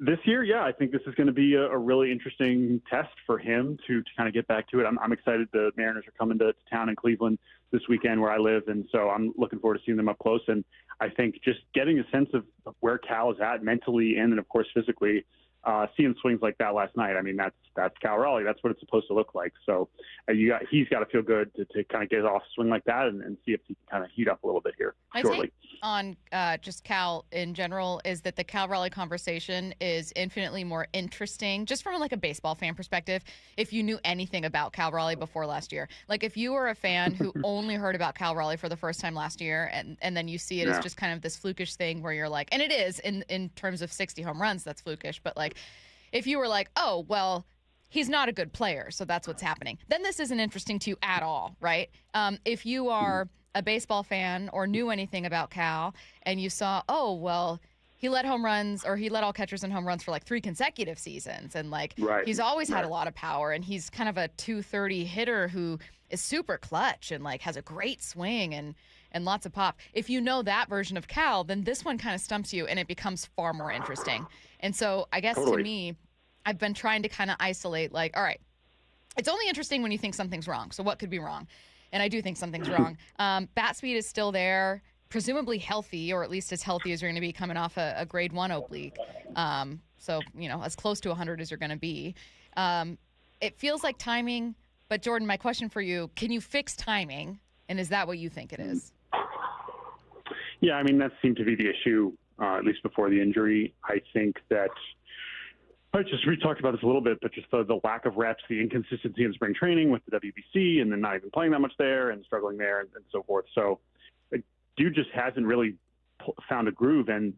this year, yeah, I think this is going to be a really interesting test for him to kind of get back to it. I'm excited. The Mariners are coming to town in Cleveland this weekend where I live, and so I'm looking forward to seeing them up close. And I think just getting a sense of where Cal is at mentally and of course, physically seeing swings like that last night, I mean, that's Cal Raleigh. That's what it's supposed to look like. So he's got to feel good to kind of get off a swing like that and see if he can kind of heat up a little bit here shortly. My take on just Cal in general is that the Cal Raleigh conversation is infinitely more interesting, just from like a baseball fan perspective, if you knew anything about Cal Raleigh before last year. Like if you were a fan who only heard about Cal Raleigh for the first time last year, and then you see it as just kind of this flukish thing where you're like, and it is in terms of 60 home runs, that's flukish, but like if you were like, oh, well, he's not a good player, so that's what's happening, then this isn't interesting to you at all, right? If you are a baseball fan or knew anything about Cal and you saw, oh, well, he led home runs, or he led all catchers in home runs for like 3 consecutive seasons, and like he's always had a lot of power, and he's kind of a 230 hitter who is super clutch and like has a great swing and lots of pop. If you know that version of Cal, then this one kind of stumps you and it becomes far more interesting. And so I guess to me, I've been trying to kind of isolate, like, all right, it's only interesting when you think something's wrong. So what could be wrong? And I do think something's wrong. Bat speed is still there, presumably healthy, or at least as healthy as you're going to be coming off a grade 1 oblique. So, as close to 100 as you're going to be. It feels like timing, but Jordan, my question for you, can you fix timing? And is that what you think it is? Yeah, I mean, that seemed to be the issue, at least before the injury. I think that we talked about this a little bit, but just the lack of reps, the inconsistency in spring training with the WBC, and then not even playing that much there and struggling there and so forth. So dude just hasn't really found a groove, and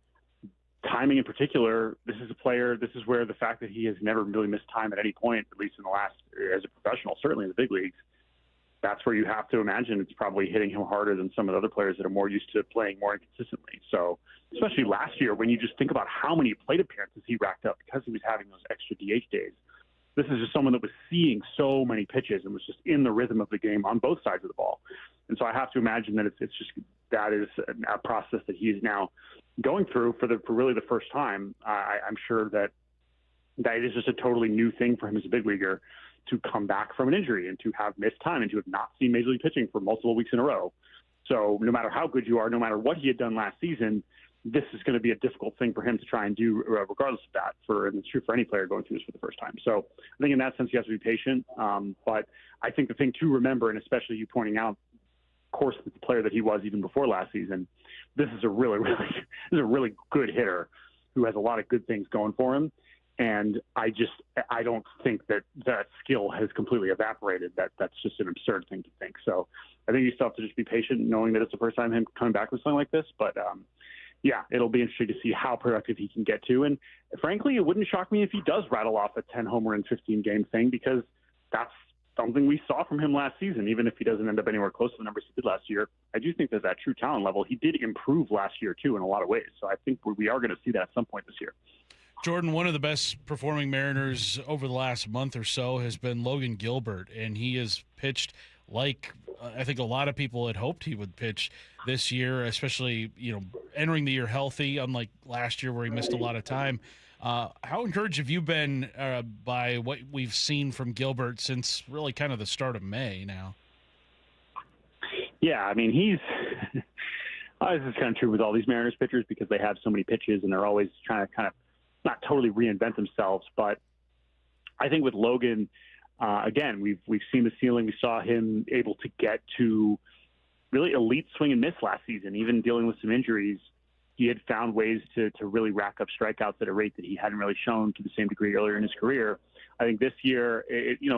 timing in particular, this is where the fact that he has never really missed time at any point, at least in the last, as a professional, certainly in the big leagues, that's where you have to imagine it's probably hitting him harder than some of the other players that are more used to playing more inconsistently. So especially last year, when you just think about how many plate appearances he racked up because he was having those extra DH days, this is just someone that was seeing so many pitches and was just in the rhythm of the game on both sides of the ball. And so I have to imagine that it's just, that is a process that he is now going through for really the first time. I'm sure that is just a totally new thing for him as a big leaguer, to come back from an injury and to have missed time and to have not seen Major League pitching for multiple weeks in a row. So no matter how good you are, no matter what he had done last season, this is going to be a difficult thing for him to try and do regardless of that, and it's true for any player going through this for the first time. So I think in that sense, you have to be patient. But I think the thing to remember, and especially you pointing out, of course, the player that he was even before last season, this is a really good hitter who has a lot of good things going for him. And I don't think that skill has completely evaporated. That's just an absurd thing to think. So I think you still have to just be patient, knowing that it's the first time him coming back with something like this. But yeah, it'll be interesting to see how productive he can get to. And frankly, it wouldn't shock me if he does rattle off a 10 homer in 15 game thing, because that's something we saw from him last season. Even if he doesn't end up anywhere close to the numbers he did last year, I do think that true talent level, he did improve last year too in a lot of ways. So I think we are going to see that at some point this year. Jordan, one of the best performing Mariners over the last month or so has been Logan Gilbert, and he has pitched like I think a lot of people had hoped he would pitch this year, especially, entering the year healthy, unlike last year where he missed a lot of time. How encouraged have you been by what we've seen from Gilbert since really kind of the start of May now? Yeah, I mean, this is kind of true with all these Mariners pitchers, because they have so many pitches and they're always trying to kind of not totally reinvent themselves. But I think with Logan, again, we've seen the ceiling. We saw him able to get to really elite swing and miss last season, even dealing with some injuries. He had found ways to really rack up strikeouts at a rate that he hadn't really shown to the same degree earlier in his career. I think this year,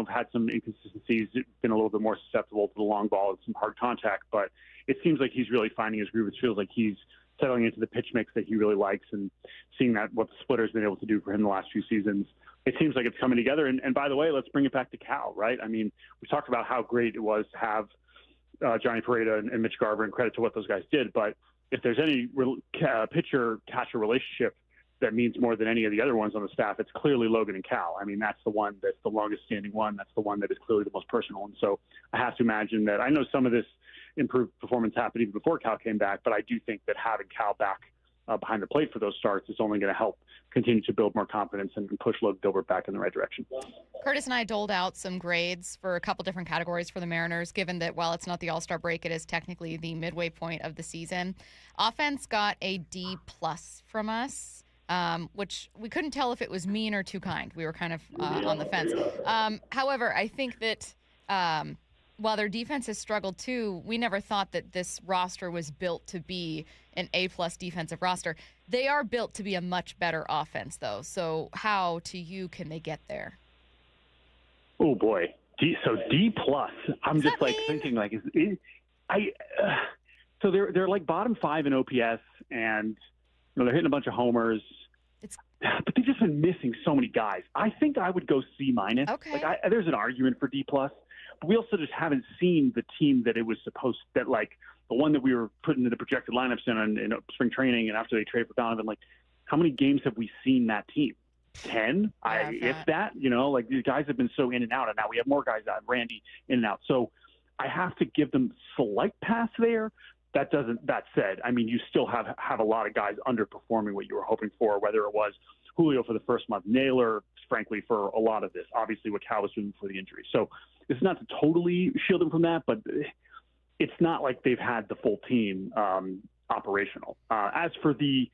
had some inconsistencies, been a little bit more susceptible to the long ball and some hard contact, but it seems like he's really finding his groove. It feels like he's settling into the pitch mix that he really likes, and seeing what the splitter's been able to do for him the last few seasons. It seems like it's coming together. And by the way, let's bring it back to Cal, right? I mean, we talked about how great it was to have Johnny Pareda and Mitch Garver, and credit to what those guys did. But if there's any pitcher-catcher relationship that means more than any of the other ones on the staff, it's clearly Logan and Cal. I mean, that's the one that's the longest-standing one. That's the one that is clearly the most personal. And so I have to imagine that, I know some of this improved performance happened even before Cal came back, but I do think that having Cal back behind the plate for those starts is only going to help continue to build more confidence and push Logan Gilbert back in the right direction. Curtis and I doled out some grades for a couple different categories for the Mariners, given that while it's not the All-Star break, it is technically the midway point of the season. Offense got a D+ from us. which we couldn't tell if it was mean or too kind. We were kind of on the fence. However, I think that while their defense has struggled too, we never thought that this roster was built to be an A-plus defensive roster. They are built to be a much better offense, though. So how, to you, can they get there? Oh, boy. So D-plus. I'm just, thinking, so they're like bottom 5 in OPS, and they're hitting a bunch of homers. But they've just been missing so many guys. I think I would go C-minus. Okay. There's an argument for D-plus. But we also just haven't seen the team that it was supposed that the one that we were putting in the projected lineups in spring training and after they traded for Donovan. How many games have we seen that team? 10? If that. These guys have been so in and out, and now we have more guys out. Randy in and out. So I have to give them slight pass there. That said, you still have a lot of guys underperforming what you were hoping for, whether it was Julio for the first month, Naylor, frankly, for a lot of this, obviously what Cal was doing for the injury. So it's not to totally shield them from that, but it's not like they've had the full team operational. As for the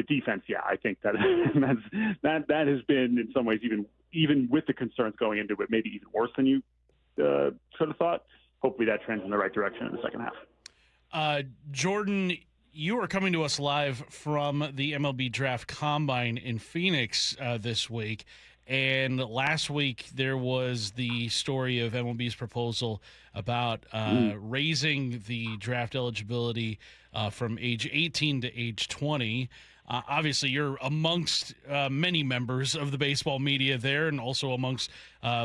defense, I think that has been in some ways even with the concerns going into it, maybe even worse than you sort of thought. Hopefully that trends in the right direction in the second half. Jordan, you are coming to us live from the MLB Draft Combine in Phoenix this week. And last week there was the story of MLB's proposal about raising the draft eligibility from age 18 to age 20. Obviously, you're amongst many members of the baseball media there, and also amongst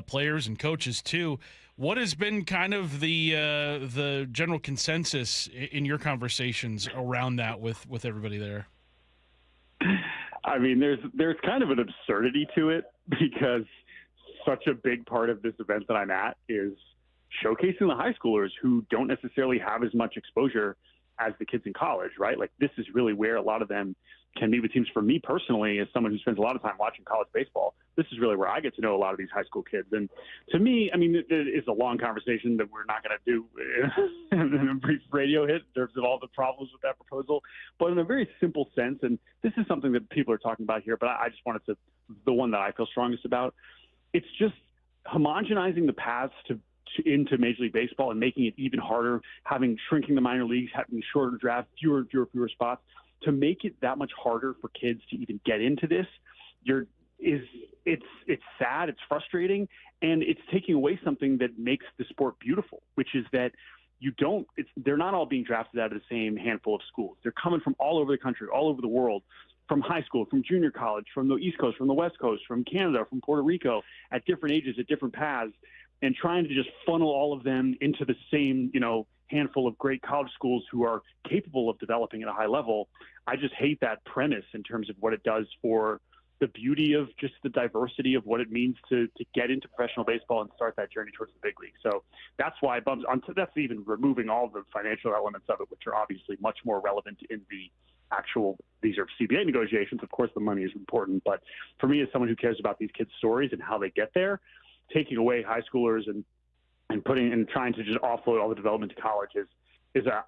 players and coaches too. What has been kind of the general consensus in your conversations around that with everybody there? There's kind of an absurdity to it because such a big part of this event that I'm at is showcasing the high schoolers who don't necessarily have as much exposure as the kids in college, right? This is really where a lot of them can meet with teams. For me personally, as someone who spends a lot of time watching college baseball, this is really where I get to know a lot of these high school kids. And to me, it's a long conversation that we're not going to do in a brief radio hit in terms of all the problems with that proposal. But in a very simple sense, and this is something that people are talking about here, but I just wanted to, the one that I feel strongest about, it's just homogenizing the paths into Major League Baseball and making it even harder, shrinking the minor leagues, having shorter draft, fewer spots, to make it that much harder for kids to even get into this. It's sad, it's frustrating, and it's taking away something that makes the sport beautiful, which is that they're not all being drafted out of the same handful of schools. They're coming from all over the country, all over the world, from high school, from junior college, from the East Coast, from the West Coast, from Canada, from Puerto Rico, at different ages, at different paths, and trying to just funnel all of them into the same, handful of great college schools who are capable of developing at a high level. I just hate that premise in terms of what it does for the beauty of just the diversity of what it means to get into professional baseball and start that journey towards the big league. So that's why that's even removing all the financial elements of it, which are obviously much more relevant in the these are CBA negotiations. Of course, the money is important, but for me, as someone who cares about these kids' stories and how they get there, taking away high schoolers and trying to just offload all the development to college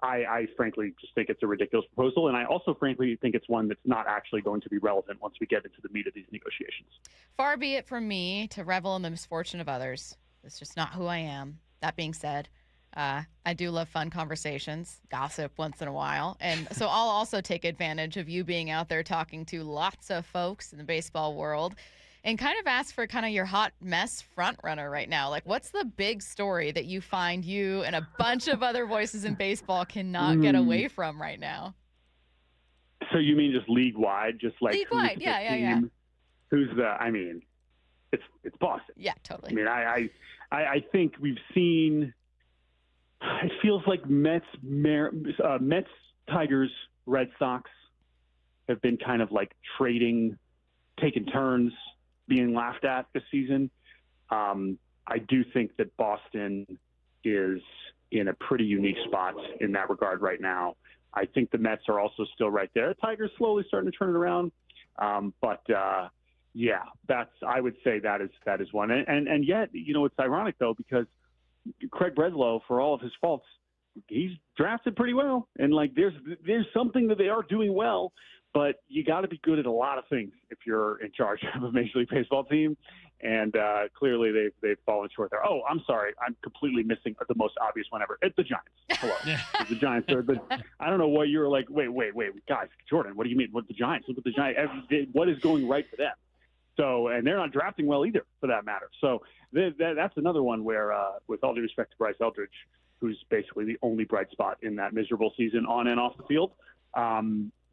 I frankly just think it's a ridiculous proposal. And I also frankly think it's one that's not actually going to be relevant once we get into the meat of these negotiations. Far be it from me to revel in the misfortune of others. It's just not who I am. That being said, I do love fun conversations, gossip once in a while. And so I'll also take advantage of you being out there talking to lots of folks in the baseball world and kind of ask for kind of your hot mess front runner right now. What's the big story that you find you and a bunch of other voices in baseball cannot get away from right now? So you mean just league-wide? Just league-wide, yeah. Who's it's Boston. Yeah, totally. I think we've seen, it feels like Mets, Tigers, Red Sox have been kind of taking turns being laughed at this season. I do think that Boston is in a pretty unique spot in that regard right now. I think the Mets are also still right there. The Tigers slowly starting to turn it around. I would say that is one. And yet, it's ironic though, because Craig Breslow, for all of his faults, he's drafted pretty well. And there's something that they are doing well, but you got to be good at a lot of things if you're in charge of a Major League Baseball team. And clearly they've fallen short there. Oh, I'm sorry. I'm completely missing the most obvious one ever. It's the Giants. Hello. The Giants. I don't know what you were like, wait, guys, Jordan, what do you mean? What the Giants? Look at the Giants. What is going right for them? So, and they're not drafting well either, for that matter. So that's another one where, with all due respect to Bryce Eldridge, who's basically the only bright spot in that miserable season on and off the field,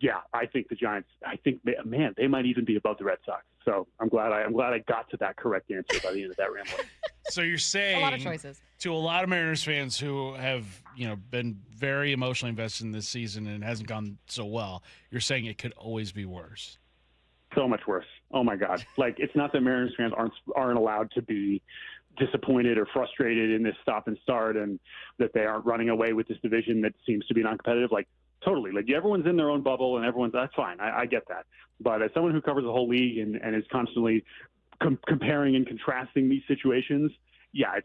yeah, I think the Giants. I think, man, they might even be above the Red Sox. So I'm glad I got to that correct answer by the end of that rambling. So you're saying a lot of choices to a lot of Mariners fans who have been very emotionally invested in this season and it hasn't gone so well. You're saying it could always be worse. So much worse. Oh my God! Like, it's not that Mariners fans aren't allowed to be disappointed or frustrated in this stop and start, and that they aren't running away with this division that seems to be non-competitive. Like, totally. Like, everyone's in their own bubble, and that's fine. I get that. But as someone who covers the whole league and is constantly comparing and contrasting these situations, yeah,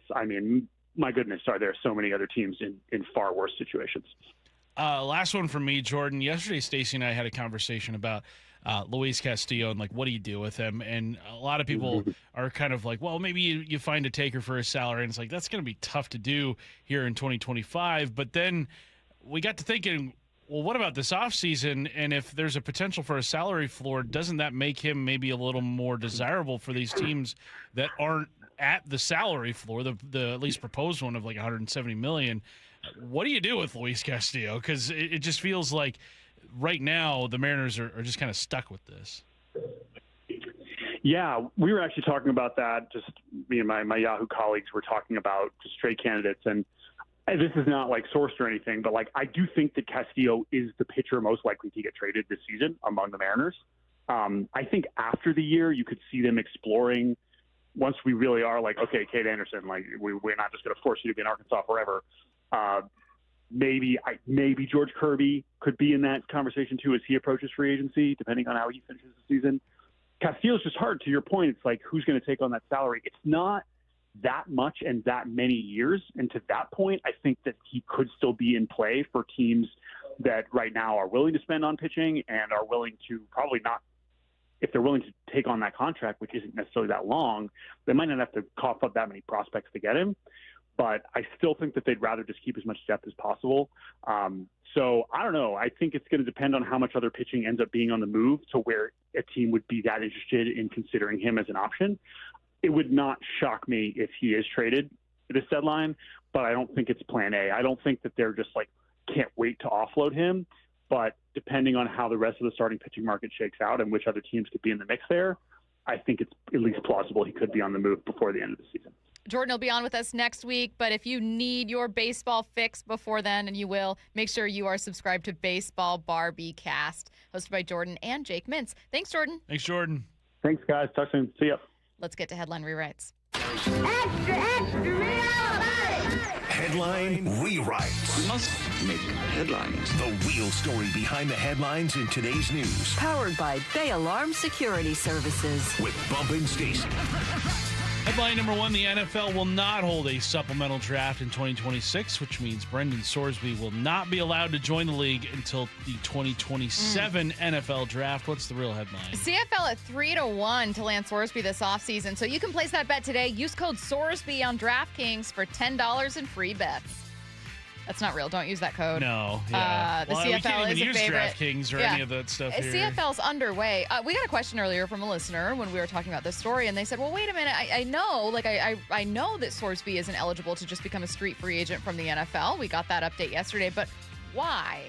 my goodness, there are so many other teams in far worse situations. Last one from me, Jordan. Yesterday, Stacey and I had a conversation about Luis Castillo and, like, what do you do with him? And a lot of people are kind of like, well, maybe you find a taker for his salary. And it's like, that's going to be tough to do here in 2025. But then we got to thinking, well, what about this offseason? And if there's a potential for a salary floor, doesn't that make him maybe a little more desirable for these teams that aren't at the salary floor, the at least proposed one of like $170 million? What do you do with Luis Castillo? Because it just feels like right now the Mariners are just kind of stuck with this. Yeah, we were actually talking about that. Just me and my Yahoo colleagues were talking about just trade candidates, and this is not like sourced or anything, but like I do think that Castillo is the pitcher most likely to get traded this season among the Mariners. I think after the year you could see them exploring, once we really are like, okay, Kate Anderson, like we're not just going to force you to be in Arkansas forever. Maybe George Kirby could be in that conversation too as he approaches free agency, depending on how he finishes the season. Castillo's just hard. To your point, it's like, who's going to take on that salary? It's not that much and that many years. And to that point, I think that he could still be in play for teams that right now are willing to spend on pitching and are willing to probably not, if they're willing to take on that contract, which isn't necessarily that long, they might not have to cough up that many prospects to get him. But I still think that they'd rather just keep as much depth as possible. So I don't know. I think it's going to depend on how much other pitching ends up being on the move to where a team would be that interested in considering him as an option. It would not shock me if he is traded at this deadline, but I don't think it's plan A. I don't think that they're just like, can't wait to offload him. But depending on how the rest of the starting pitching market shakes out and which other teams could be in the mix there, I think it's at least plausible he could be on the move before the end of the season. Jordan will be on with us next week, but if you need your baseball fix before then, and you will, make sure you are subscribed to Baseball Barbie Cast, hosted by Jordan and Jake Mintz. Thanks, Jordan. Thanks, Jordan. Thanks, guys. Talk soon. See ya. Let's get to headline rewrites. Extra, Headline rewrites. We must make headlines. The real story behind the headlines in today's news. Powered by Bay Alarm Security Services. With Bump and Stacy. Headline number one, the NFL will not hold a supplemental draft in 2026, which means Brendan Sorsby will not be allowed to join the league until the 2027 NFL draft. What's the real headline? CFL at 3-1 to land Sorsby this offseason. So you can place that bet today. Use code Sorsby on DraftKings for $10 in free bets. That's not real. Don't use that code. No. Yeah. The well, CFL we can't even is a use favorite. DraftKings or any of that stuff here. CFL's underway. We got a question earlier from a listener when we were talking about this story, and they said, well, wait a minute. I know that Sorsby isn't eligible to just become a street free agent from the NFL. We got that update yesterday, but why?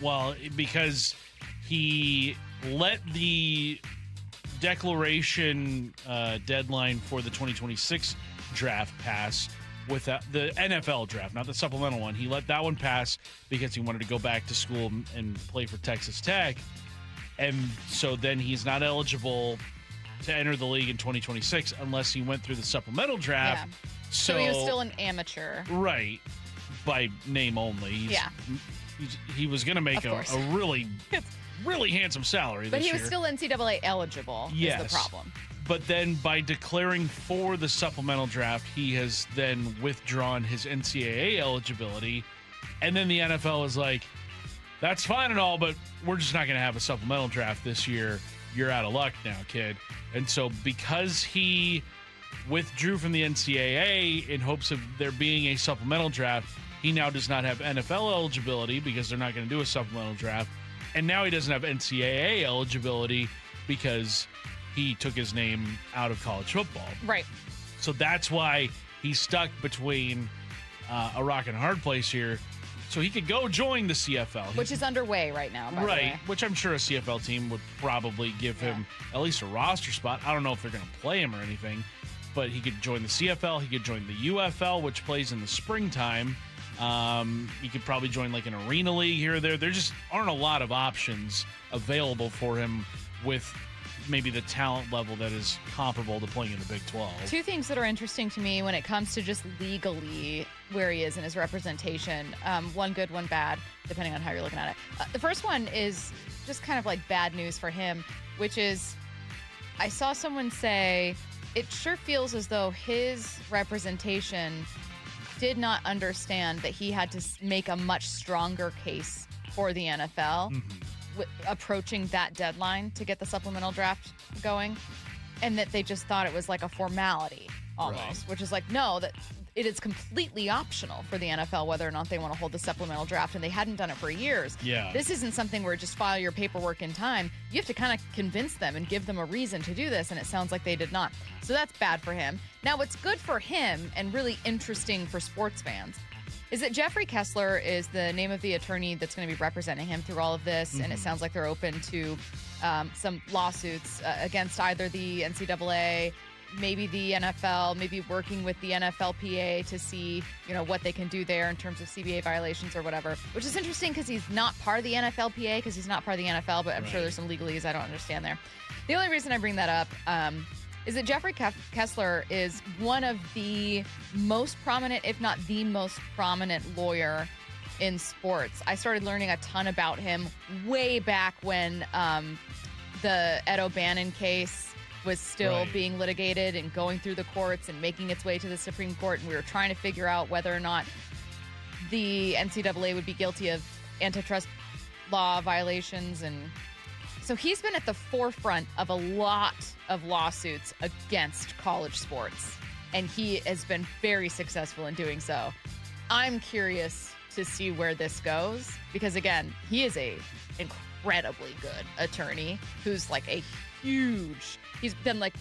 Well, because he let the declaration deadline for the 2026 draft pass without the NFL draft, not the supplemental one. He let that one pass because he wanted to go back to school and play for Texas Tech. And so then he's not eligible to enter the league in 2026 unless he went through the supplemental draft. Yeah. So he was still an amateur. Right. By name only. He was going to make a really, really handsome salary but this year. But he was still NCAA eligible is the problem. But then by declaring for the supplemental draft, he has then withdrawn his NCAA eligibility. And then the NFL is like, that's fine and all, but we're just not going to have a supplemental draft this year. You're out of luck now, kid. And so because he withdrew from the NCAA in hopes of there being a supplemental draft, he now does not have NFL eligibility because they're not going to do a supplemental draft. And now he doesn't have NCAA eligibility because he took his name out of college football. Right. So that's why he's stuck between a rock and a hard place here. So he could go join the CFL. Which is underway right now, by the right, way. which I'm sure a CFL team would probably give him at least a roster spot. I don't know if they're going to play him or anything, but he could join the CFL. He could join the UFL, which plays in the springtime. He could probably join like an arena league here or there. There just aren't a lot of options available for him with maybe the talent level that is comparable to playing in the Big 12. Two things that are interesting to me when it comes to just legally where he is in his representation. One good, one bad, depending on how you're looking at it. The first one is just kind of like bad news for him, which is I saw someone say it sure feels as though his representation did not understand that he had to make a much stronger case for the NFL. Approaching that deadline to get the supplemental draft going, and that they just thought it was like a formality almost, which is like, no, that it is completely optional for the NFL whether or not they want to hold the supplemental draft, and they hadn't done it for years. Yeah. This isn't something where just file your paperwork in time. You have to kind of convince them and give them a reason to do this, and it sounds like they did not. So that's bad for him. Now, what's good for him and really interesting for sports fans is that Jeffrey Kessler is the name of the attorney that's going to be representing him through all of this, and it sounds like they're open to some lawsuits against either the NCAA, maybe the NFL, maybe working with the NFLPA to see, what they can do there in terms of CBA violations or whatever, which is interesting because he's not part of the NFLPA because he's not part of the NFL, but I'm sure there's some legalese I don't understand there. The only reason I bring that up is that Jeffrey Kessler is one of the most prominent, if not the most prominent lawyer in sports. I started learning a ton about him way back when the Ed O'Bannon case was still being litigated and going through the courts and making its way to the Supreme Court, and we were trying to figure out whether or not the NCAA would be guilty of antitrust law violations. And so he's been at the forefront of a lot of lawsuits against college sports, and he has been very successful in doing so. I'm curious to see where this goes because, again, he is a incredibly good attorney who's like a huge, he's been like,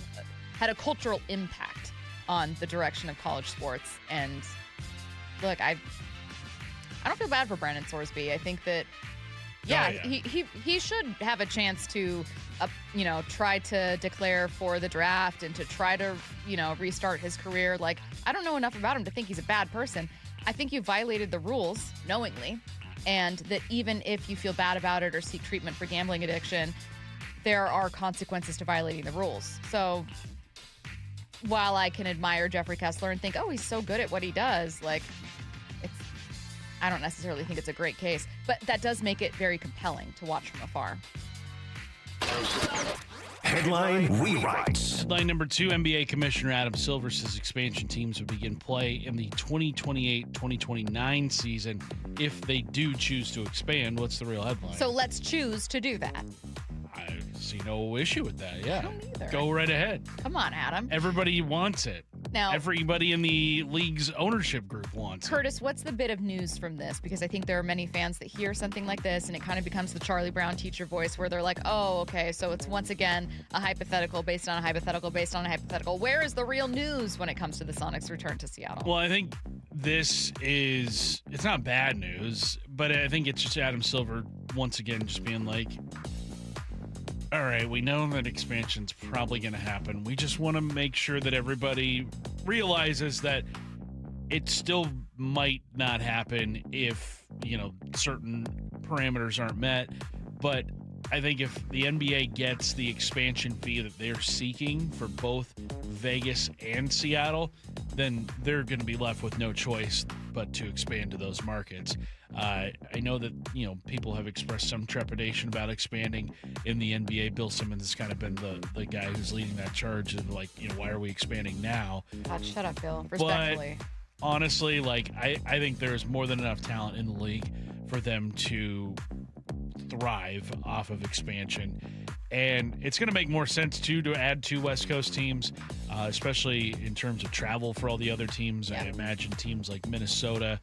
had a cultural impact on the direction of college sports. And look, I don't feel bad for Brandon Sorsby. I think that, he should have a chance to, try to declare for the draft and to try to, restart his career. Like, I don't know enough about him to think he's a bad person. I think you violated the rules knowingly, and that even if you feel bad about it or seek treatment for gambling addiction, there are consequences to violating the rules. So while I can admire Jeffrey Kessler and think, oh, he's so good at what he does, like, I don't necessarily think it's a great case, but that does make it very compelling to watch from afar. Headline rewrites. Headline number 2, NBA Commissioner Adam Silver says expansion teams would begin play in the 2028-2029 season if they do choose to expand. What's the real headline? So let's choose to do that. I see no issue with that. Yeah. I don't either. Go right ahead. Come on, Adam. Everybody wants it. Now, everybody in the league's ownership group wants Curtis, what's the bit of news from this? Because I think there are many fans that hear something like this and it kind of becomes the Charlie Brown teacher voice where they're like, oh, okay, so it's once again a hypothetical based on a hypothetical based on a hypothetical. Where is the real news when it comes to the Sonics' return to Seattle? Well, I think it's not bad news, but I think it's just Adam Silver once again just being like, all right, we know that expansion's probably going to happen. We just want to make sure that everybody realizes that it still might not happen if, certain parameters aren't met. But I think if the NBA gets the expansion fee that they're seeking for both Vegas and Seattle, then they're going to be left with no choice but to expand to those markets. I know that, people have expressed some trepidation about expanding in the NBA. Bill Simmons has kind of been the guy who's leading that charge of like, why are we expanding now? God, shut up, Bill. Respectfully. But honestly, like, I think there's more than enough talent in the league for them to thrive off of expansion. And it's going to make more sense, too, to add 2 West Coast teams, especially in terms of travel for all the other teams. I imagine teams like Minnesota,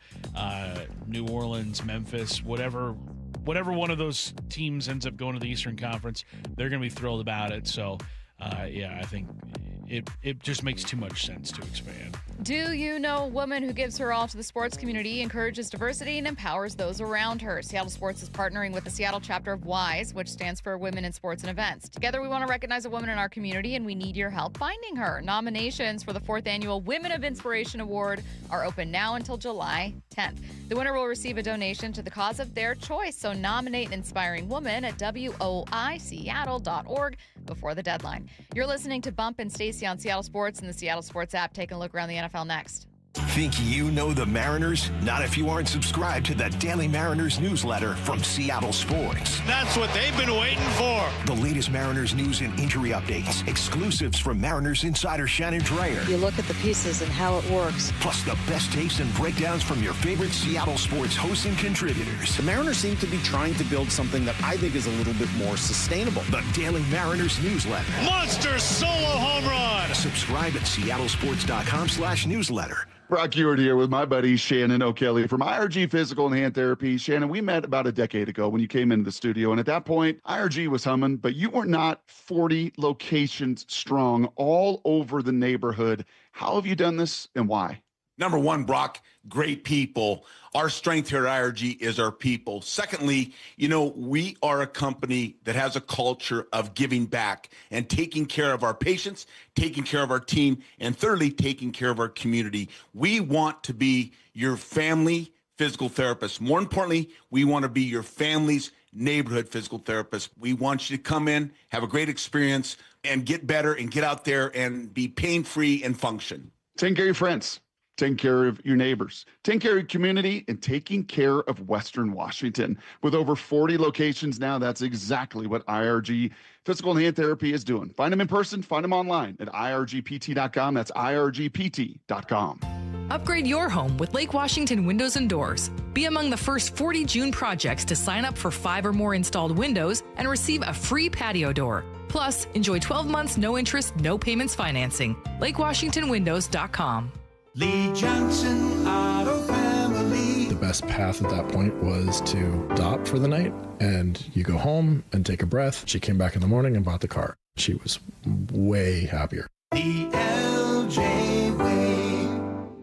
New Orleans, Memphis, whatever one of those teams ends up going to the Eastern Conference, they're going to be thrilled about it. So, I think it just makes too much sense to expand. Do you know a woman who gives her all to the sports community, encourages diversity, and empowers those around her? Seattle Sports is partnering with the Seattle chapter of WISE, which stands for Women in Sports and Events. Together, we want to recognize a woman in our community, and we need your help finding her. Nominations for the 4th Annual Women of Inspiration Award are open now until July 10th. The winner will receive a donation to the cause of their choice, so nominate an inspiring woman at woiseattle.org before the deadline. You're listening to Bump and Stacy on Seattle Sports and the Seattle Sports app. Taking a look around the NFL next. Think you know the Mariners? Not if you aren't subscribed to the Daily Mariners newsletter from Seattle Sports. That's what they've been waiting for. The latest Mariners news and injury updates, exclusives from Mariners insider Shannon Dreyer. You look at the pieces and how it works. Plus the best takes and breakdowns from your favorite Seattle Sports hosts and contributors. The Mariners seem to be trying to build something that I think is a little bit more sustainable. The Daily Mariners newsletter. Monster solo home run. Subscribe at seattlesports.com/newsletter. Brock Ewart here with my buddy Shannon O'Kelly from IRG Physical and Hand Therapy. Shannon, we met about a decade ago when you came into the studio, and at that point, IRG was humming, but you were not 40 locations strong all over the neighborhood. How have you done this, and why? Number one, Brock, great people. Our strength here at IRG is our people. Secondly, we are a company that has a culture of giving back and taking care of our patients, taking care of our team, and thirdly, taking care of our community. We want to be your family physical therapist. More importantly, we want to be your family's neighborhood physical therapist. We want you to come in, have a great experience, and get better and get out there and be pain-free and function. Take care of your friends. Taking care of your neighbors, taking care of your community, and taking care of Western Washington. With over 40 locations now, that's exactly what IRG Physical and Hand Therapy is doing. Find them in person, find them online at irgpt.com. That's irgpt.com. Upgrade your home with Lake Washington Windows and Doors. Be among the first 40 June projects to sign up for 5 or more installed windows and receive a free patio door. Plus, enjoy 12 months, no interest, no payments financing. LakeWashingtonWindows.com. Lee Johnson Auto Family. The best path at that point was to adopt for the night, and you go home and take a breath. She came back in the morning and bought the car. She was way happier. The LJ way.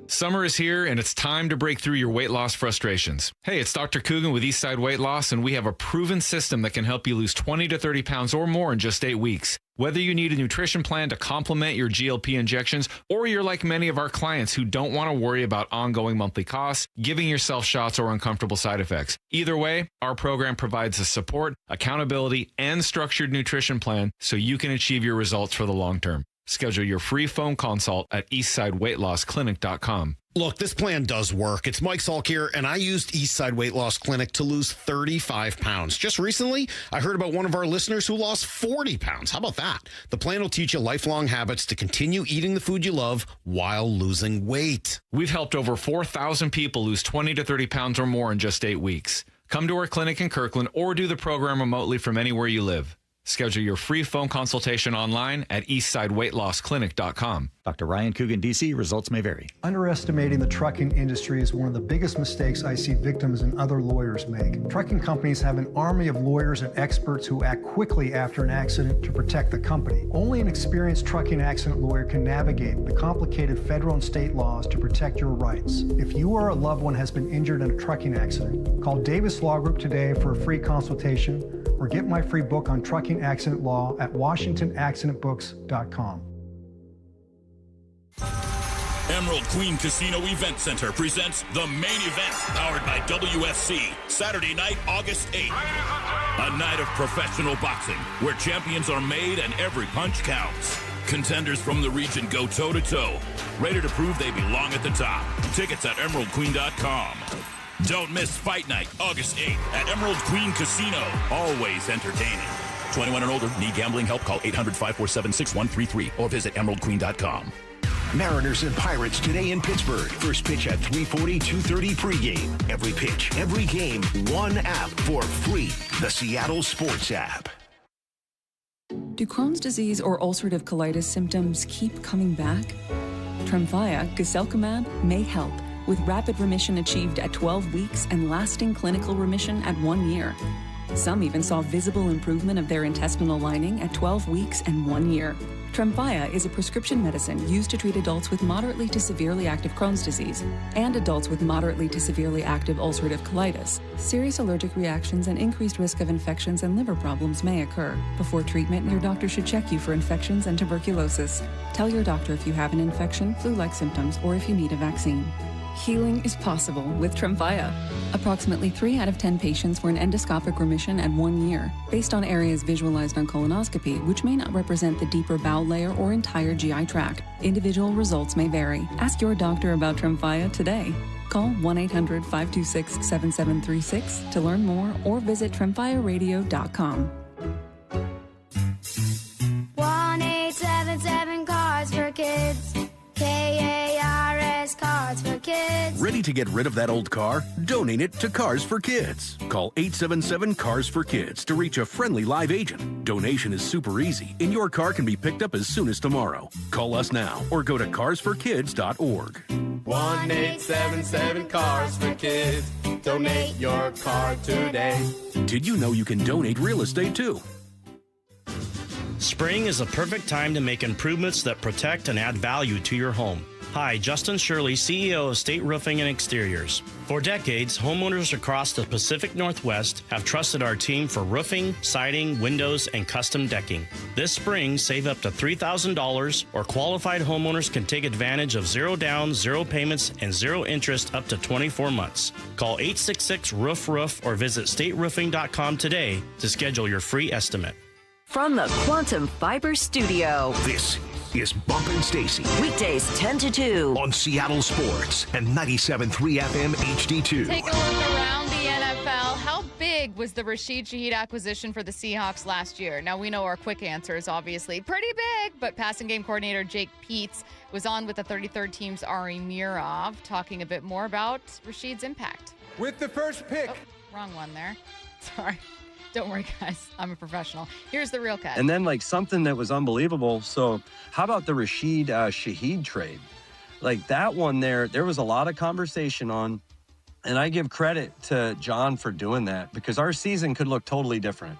Summer is here, and it's time to break through your weight loss frustrations. Hey, it's Dr. Coogan with Eastside Weight Loss, and we have a proven system that can help you lose 20 to 30 pounds or more in just 8 weeks. Whether you need a nutrition plan to complement your GLP injections, or you're like many of our clients who don't want to worry about ongoing monthly costs, giving yourself shots, or uncomfortable side effects. Either way, our program provides the support, accountability, and structured nutrition plan so you can achieve your results for the long term. Schedule your free phone consult at eastsideweightlossklinik.com. Look, this plan does work. It's Mike Salk here, and I used Eastside Weight Loss Clinic to lose 35 pounds. Just recently, I heard about one of our listeners who lost 40 pounds. How about that? The plan will teach you lifelong habits to continue eating the food you love while losing weight. We've helped over 4,000 people lose 20 to 30 pounds or more in just 8 weeks. Come to our clinic in Kirkland or do the program remotely from anywhere you live. Schedule your free phone consultation online at eastsideweightlossklinik.com. Dr. Ryan Coogan, D.C. Results may vary. Underestimating the trucking industry is one of the biggest mistakes I see victims and other lawyers make. Trucking companies have an army of lawyers and experts who act quickly after an accident to protect the company. Only an experienced trucking accident lawyer can navigate the complicated federal and state laws to protect your rights. If you or a loved one has been injured in a trucking accident, call Davis Law Group today for a free consultation or get my free book on trucking accident law at washingtonaccidentbooks.com. Emerald Queen Casino Event Center presents the main event, powered by WFC, Saturday night, August 8th. A night of professional boxing where champions are made and every punch counts. Contenders from the region go toe-to-toe, ready to prove they belong at the top. Tickets at emeraldqueen.com. Don't miss Fight Night, August 8th at Emerald Queen Casino. Always entertaining. 21 and older. Need gambling help? Call 800-547-6133 or visit emeraldqueen.com. Mariners and Pirates today in Pittsburgh. First pitch at 3:40, 2:30 pregame. Every pitch, every game, one app for free. The Seattle Sports app. Do Crohn's disease or ulcerative colitis symptoms keep coming back? Tremfya, guselkumab, may help, with rapid remission achieved at 12 weeks and lasting clinical remission at 1 year. Some even saw visible improvement of their intestinal lining at 12 weeks and 1 year. Tremfya is a prescription medicine used to treat adults with moderately to severely active Crohn's disease and adults with moderately to severely active ulcerative colitis. Serious allergic reactions and increased risk of infections and liver problems may occur. Before treatment, your doctor should check you for infections and tuberculosis. Tell your doctor if you have an infection, flu-like symptoms, or if you need a vaccine. Healing is possible with Tremfya. Approximately 3 out of 10 patients were in endoscopic remission at 1 year, based on areas visualized on colonoscopy, which may not represent the deeper bowel layer or entire GI tract. Individual results may vary. Ask your doctor about Tremfya today. Call 1-800-526-7736 to learn more or visit tremfyaradio.com. 1-877 Cars for Kids. KARS Cars for Kids. Ready to get rid of that old car? Donate it to Cars for Kids. Call 877 Cars for Kids to reach a friendly live agent. Donation is super easy, and your car can be picked up as soon as tomorrow. Call us now or go to carsforkids.org. 1-877 Cars for Kids. Donate your car today. Did you know you can donate real estate too? Spring is a perfect time to make improvements that protect and add value to your home. Hi, Justin Shirley, CEO of State Roofing and Exteriors. For decades, homeowners across the Pacific Northwest have trusted our team for roofing, siding, windows, and custom decking. This spring, save up to $3,000, or qualified homeowners can take advantage of 0 down, 0 payments, and 0 interest up to 24 months. Call 866-ROOF-ROOF or visit stateroofing.com today to schedule your free estimate. From the Quantum Fiber Studio. This is Bump Stacy. Weekdays 10 to 2. On Seattle Sports and 97.3 FM HD2. Take a look around the NFL. How big was the Rashid Shaheed acquisition for the Seahawks last year? Now, we know our quick answer is obviously pretty big, but passing game coordinator Jake Peetz was on with the 33rd team's Ari Mirov, talking a bit more about Rashid's impact. With the first pick. Oh, wrong one there. Sorry. Don't worry, guys. I'm a professional. Here's the real cut. And then, something that was unbelievable. So, how about the Rashid Shaheed trade? That one there was a lot of conversation on. And I give credit to John for doing that because our season could look totally different.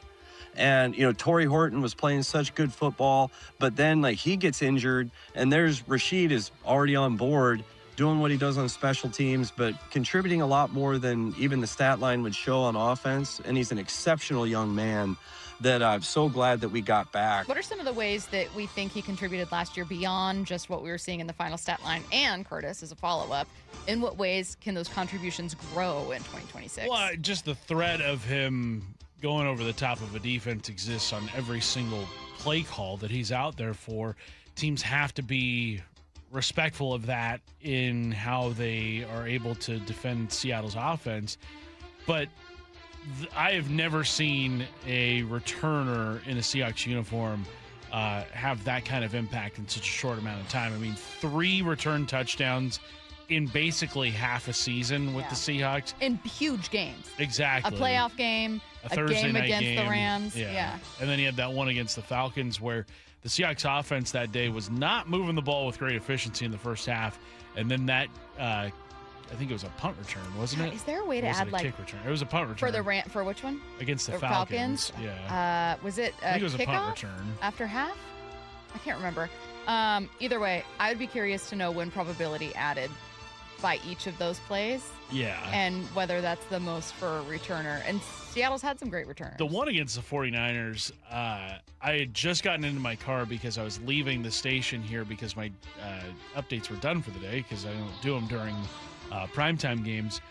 And, Torrey Horton was playing such good football. But then, he gets injured. And there's Rashid is already on board, doing what he does on special teams, but contributing a lot more than even the stat line would show on offense. And he's an exceptional young man that I'm so glad that we got back. What are some of the ways that we think he contributed last year beyond just what we were seeing in the final stat line? And, Curtis, as a follow-up, in what ways can those contributions grow in 2026? Well, just the threat of him going over the top of a defense exists on every single play call that he's out there for. Teams have to be respectful of that in how they are able to defend Seattle's offense. But I have never seen a returner in a Seahawks uniform have that kind of impact in such a short amount of time. I mean, 3 return touchdowns in basically half a season with the Seahawks. In huge games. Exactly. A playoff game, a Thursday game night against game. the Rams. Yeah. And then he had that one against the Falcons where the Seahawks offense that day was not moving the ball with great efficiency in the first half. And then that, I think it was a punt return, wasn't it? Is there a way to add kick return? It was a punt return. For which one? Against the Falcons. Yeah. Was it I think it was kickoff a punt return. after half? I can't remember. Either way, I would be curious to know when probability added by each of those plays. Yeah. And whether that's the most for a returner. And Seattle's had some great returners. The one against the 49ers, I had just gotten into my car because I was leaving the station here because my updates were done for the day because I don't do them during primetime games.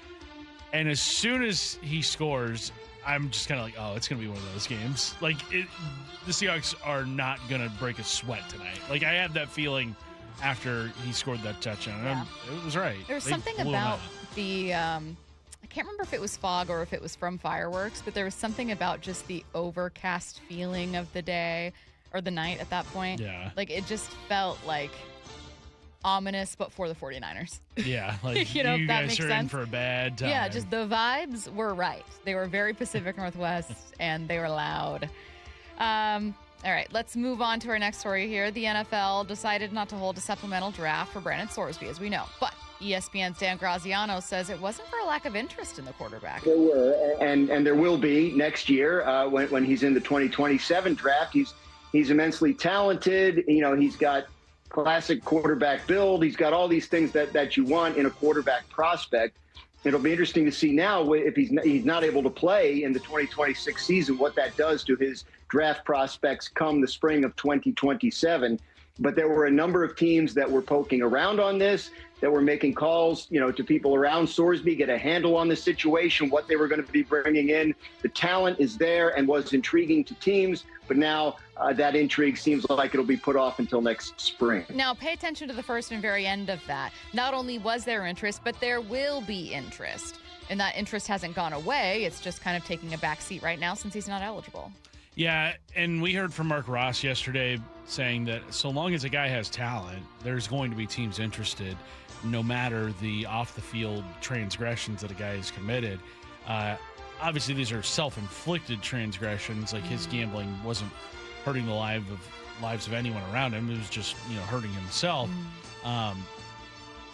And as soon as he scores, I'm just kind of like, oh, it's going to be one of those games. The Seahawks are not going to break a sweat tonight. I had that feeling after he scored that touchdown. Yeah. It was right. There was something about the I can't remember if it was fog or if it was from fireworks, but there was something about just the overcast feeling of the day or the night at that point. Yeah. It just felt like ominous, but for the 49ers. Yeah, like you know, you that guys makes are in sense. for a bad time. Yeah, just the vibes were right. They were very Pacific Northwest, and they were loud. All right, let's move on to our next story here. The NFL decided not to hold a supplemental draft for Brandon Sorsby, as we know. But ESPN's Dan Graziano says it wasn't for a lack of interest in the quarterback. There were, and there will be next year when he's in the 2027 draft. He's immensely talented. You know, he's got classic quarterback build. He's got all these things that you want in a quarterback prospect. It'll be interesting to see now if he's not able to play in the 2026 season, what that does to his draft prospects come the spring of 2027. But there were a number of teams that were poking around on this, that were making calls, you know, to people around Sorsby, get a handle on the situation, what they were going to be bringing in. The talent is there and was intriguing to teams, but now that intrigue seems like it'll be put off until next spring. Now, pay attention to the first and very end of that. Not only was there interest, but there will be interest. And that interest hasn't gone away. It's just kind of taking a back seat right now since he's not eligible. Yeah, and we heard from Mark Ross yesterday saying that so long as a guy has talent, there's going to be teams interested, no matter the off-the-field transgressions that a guy has committed. Obviously, these are self-inflicted transgressions. Like his gambling wasn't hurting the lives of anyone around him. It was just, you know, hurting himself.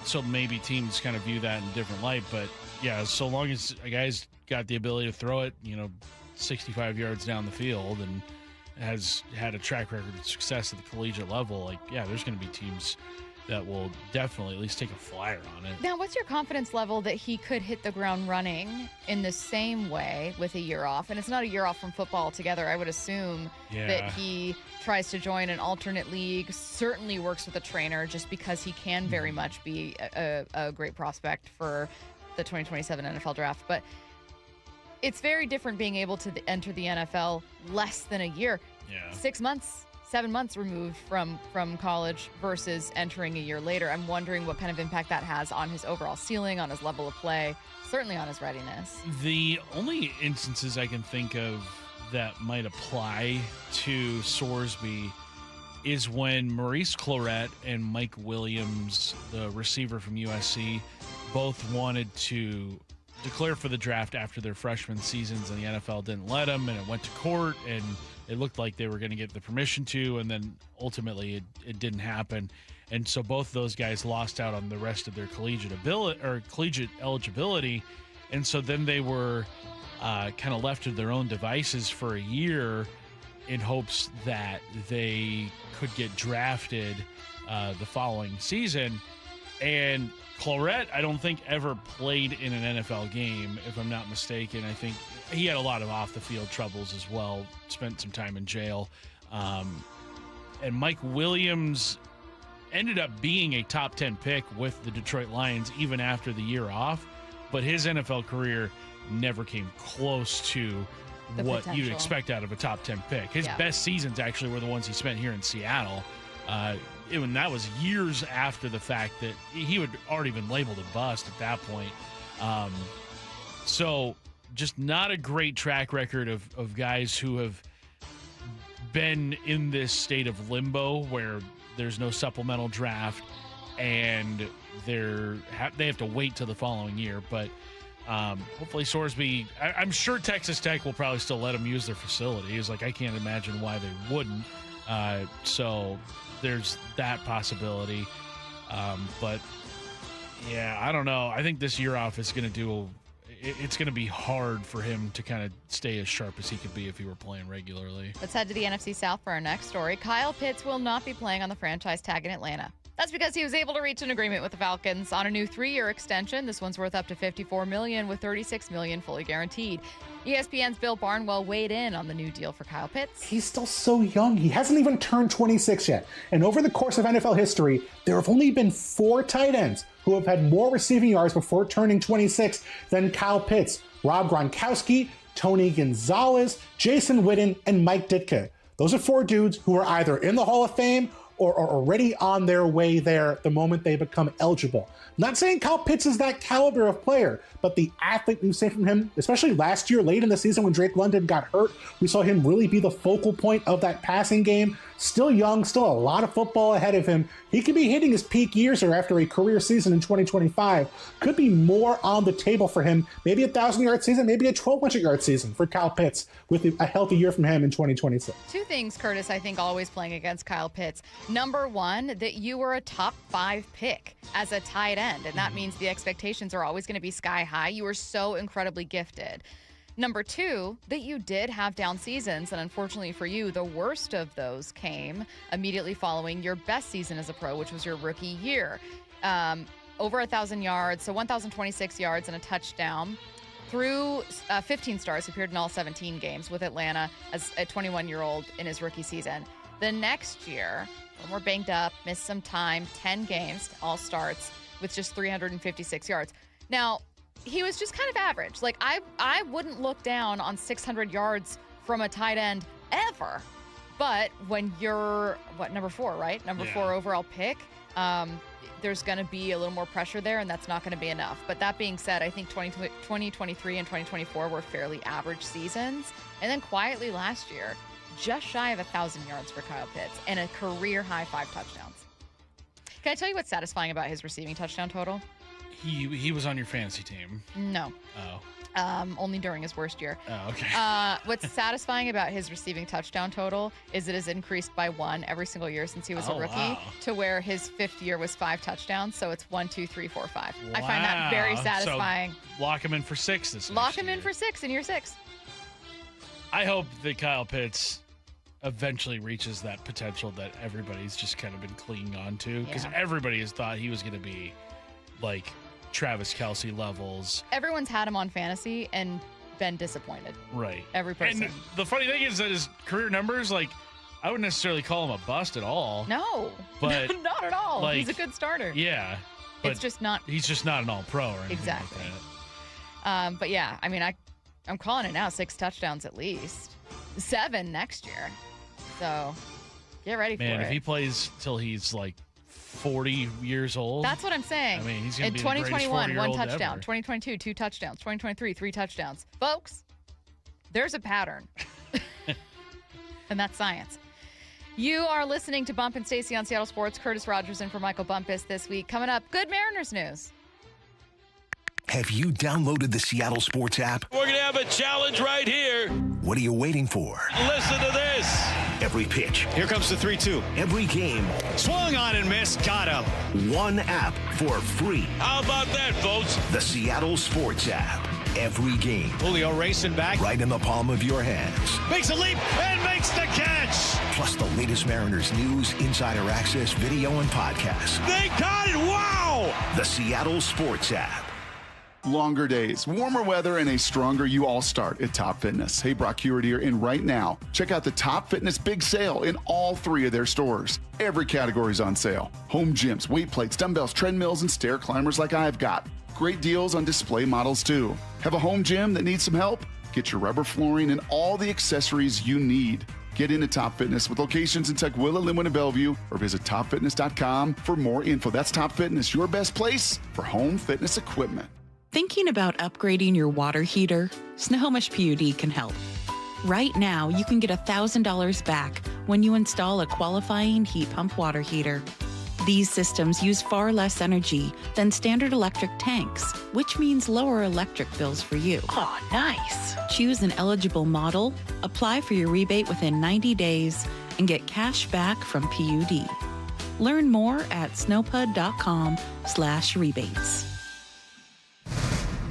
So maybe teams kind of view that in a different light. But, yeah, so long as a guy's got the ability to throw it, you know, 65 yards down the field and has had a track record of success at the collegiate level, like, yeah, there's going to be teams that will definitely at least take a flyer on it. Now, what's your confidence level that he could hit the ground running in the same way with a year off? And it's not a year off from football altogether. I would assume that he tries to join an alternate league, certainly works with a trainer, just because he can very much be a great prospect for the 2027 NFL draft. But it's very different being able to enter the NFL less than a year. 6 months, 7 months removed from college versus entering a year later. I'm wondering what kind of impact that has on his overall ceiling, on his level of play, certainly on his readiness. The only instances I can think of that might apply to Sorsby is when Maurice Clarett and Mike Williams, the receiver from USC, both wanted to declare for the draft after their freshman seasons, and the NFL didn't let them, and it went to court, and it looked like they were going to get the permission to, and then ultimately it didn't happen. And so both of those guys lost out on the rest of their collegiate eligibility. And so then they were kind of left to their own devices for a year in hopes that they could get drafted the following season. And Clarett, I don't think, ever played in an NFL game, if I'm not mistaken. I think he had a lot of off-the-field troubles as well, spent some time in jail. And Mike Williams ended up being a top 10 pick with the Detroit Lions even after the year off, but his NFL career never came close to what you'd expect out of a top 10 pick. His best seasons actually were the ones he spent here in Seattle. And that was years after the fact that he had already been labeled a bust at that point. So just not a great track record of guys who have been in this state of limbo where there's no supplemental draft and they have to wait till the following year. But hopefully Sorsby, I'm sure Texas Tech will probably still let him use their facilities. Like, I can't imagine why they wouldn't. So there's that possibility. But yeah, I don't know. I think this year off is going to it's going to be hard for him to kind of stay as sharp as he could be if he were playing regularly. Let's head to the NFC South for our next story. Kyle Pitts will not be playing on the franchise tag in Atlanta. That's because he was able to reach an agreement with the Falcons on a new 3-year extension. This one's worth up to $54 million, with $36 million fully guaranteed. ESPN's Bill Barnwell weighed in on the new deal for Kyle Pitts. He's still so young. He hasn't even turned 26 yet. And over the course of NFL history, there have only been 4 tight ends who have had more receiving yards before turning 26 than Kyle Pitts: Rob Gronkowski, Tony Gonzalez, Jason Witten, and Mike Ditka. Those are 4 dudes who are either in the Hall of Fame or are already on their way there the moment they become eligible. I'm not saying Kyle Pitts is that caliber of player, but the athlete we've seen from him, especially last year, late in the season when Drake London got hurt, we saw him really be the focal point of that passing game. Still young, still a lot of football ahead of him. He could be hitting his peak years or after a career season in 2025. Could be more on the table for him. Maybe a 1,000-yard season, maybe a 1,200-yard season for Kyle Pitts with a healthy year from him in 2026. Two things, Curtis, I think always playing against Kyle Pitts. Number one, that you were a top 5 pick as a tight end, and that means the expectations are always going to be sky high. You were so incredibly gifted. Number two, that you did have down seasons, and unfortunately for you, the worst of those came immediately following your best season as a pro, which was your rookie year. Over 1,000 yards, so 1,026 yards and a touchdown. Through 15 starts, appeared in all 17 games with Atlanta as a 21-year-old in his rookie season. The next year, a little more banged up, missed some time, 10 games, all starts, with just 356 yards. Now, he was just kind of average. Like, I wouldn't look down on 600 yards from a tight end ever. But when you're, number 4, right? Number 4 overall pick, there's going to be a little more pressure there, and that's not going to be enough. But that being said, I think 2023 and 2024 were fairly average seasons. And then quietly last year, just shy of 1,000 yards for Kyle Pitts and a career-high 5 touchdowns. Can I tell you what's satisfying about his receiving touchdown total? He was on your fantasy team. No. Oh. Only during his worst year. Oh, okay. What's satisfying about his receiving touchdown total is it has increased by 1 every single year since he was a rookie, to where his 5th year was 5 touchdowns. So it's 1, 2, 3, 4, 5. Wow. I find that very satisfying. So lock him in for 6 this year. Lock him in for 6 in year 6. I hope that Kyle Pitts eventually reaches that potential that everybody's just kind of been clinging on to, because everybody has thought he was going to be like Travis Kelce levels. Everyone's had him on fantasy and been disappointed. Right. Every person. And the funny thing is that his career numbers, like, I wouldn't necessarily call him a bust at all. No. But not at all. Like, he's a good starter. Yeah. But it's just not. He's just not an all-pro or anything Exactly. like that. But yeah, I mean, I'm calling it now. 6 touchdowns at least. 7 next year. So get ready for it. Man, if he plays till he's like 40 years old. That's what I'm saying. I mean, he's going to be in 2021, 1 touchdown. Ever. 2022, 2 touchdowns. 2023, 3 touchdowns. Folks, there's a pattern. And that's science. You are listening to Bump and Stacy on Seattle Sports. Curtis Rogers in for Michael Bumpus this week. Coming up, good Mariners news. Have you downloaded the Seattle Sports app? We're going to have a challenge right here. What are you waiting for? Listen to this. Every pitch. Here comes the 3-2. Every game. Swung on and missed. Got him. One app for free. How about that, folks? The Seattle Sports app. Every game. Julio racing back. Right in the palm of your hands. Makes a leap and makes the catch. Plus the latest Mariners news, insider access, video, and podcasts. They got it. Wow. The Seattle Sports app. Longer days, warmer weather, and a stronger you all start at Top Fitness. Hey, Brock Hewitt here, and right now, check out the Top Fitness Big Sale in all 3 of their stores. Every category is on sale. Home gyms, weight plates, dumbbells, treadmills, and stair climbers like I've got. Great deals on display models, too. Have a home gym that needs some help? Get your rubber flooring and all the accessories you need. Get into Top Fitness with locations in Tukwila, Linwood, and Bellevue, or visit topfitness.com for more info. That's Top Fitness, your best place for home fitness equipment. Thinking about upgrading your water heater? Snohomish PUD can help. Right now, you can get $1,000 back when you install a qualifying heat pump water heater. These systems use far less energy than standard electric tanks, which means lower electric bills for you. Oh, nice. Choose an eligible model, apply for your rebate within 90 days, and get cash back from PUD. Learn more at snowpud.com/rebates.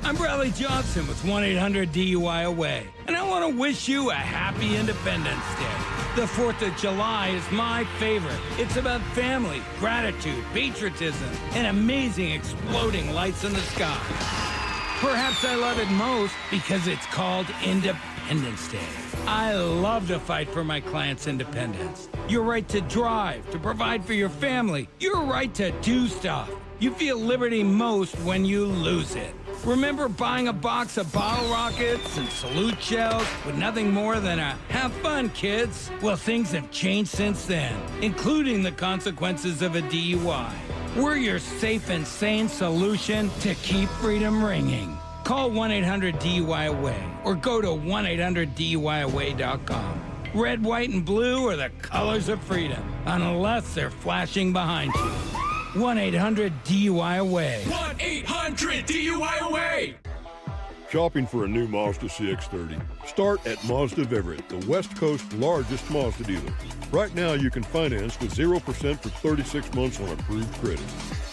I'm Bradley Johnson with 1-800-DUI-AWAY, and I want to wish you a happy Independence Day. The 4th of July is my favorite. It's about family, gratitude, patriotism, and amazing exploding lights in the sky. Perhaps I love it most because it's called Independence Day. I love to fight for my clients' independence. Your right to drive, to provide for your family, your right to do stuff. You feel liberty most when you lose it. Remember buying a box of bottle rockets and salute shells with nothing more than a "have fun, kids"? Well, things have changed since then, including the consequences of a DUI. We're your safe and sane solution to keep freedom ringing. Call 1-800-DUI-AWAY or go to 1-800-DUI-AWAY.com. Red, white, and blue are the colors of freedom, unless they're flashing behind you. 1-800-DUI-AWAY. 1-800-DUI-AWAY. Shopping for a new Mazda CX-30? Start at Mazda of Everett, the West Coast's largest Mazda dealer. Right now, you can finance with 0% for 36 months on approved credit.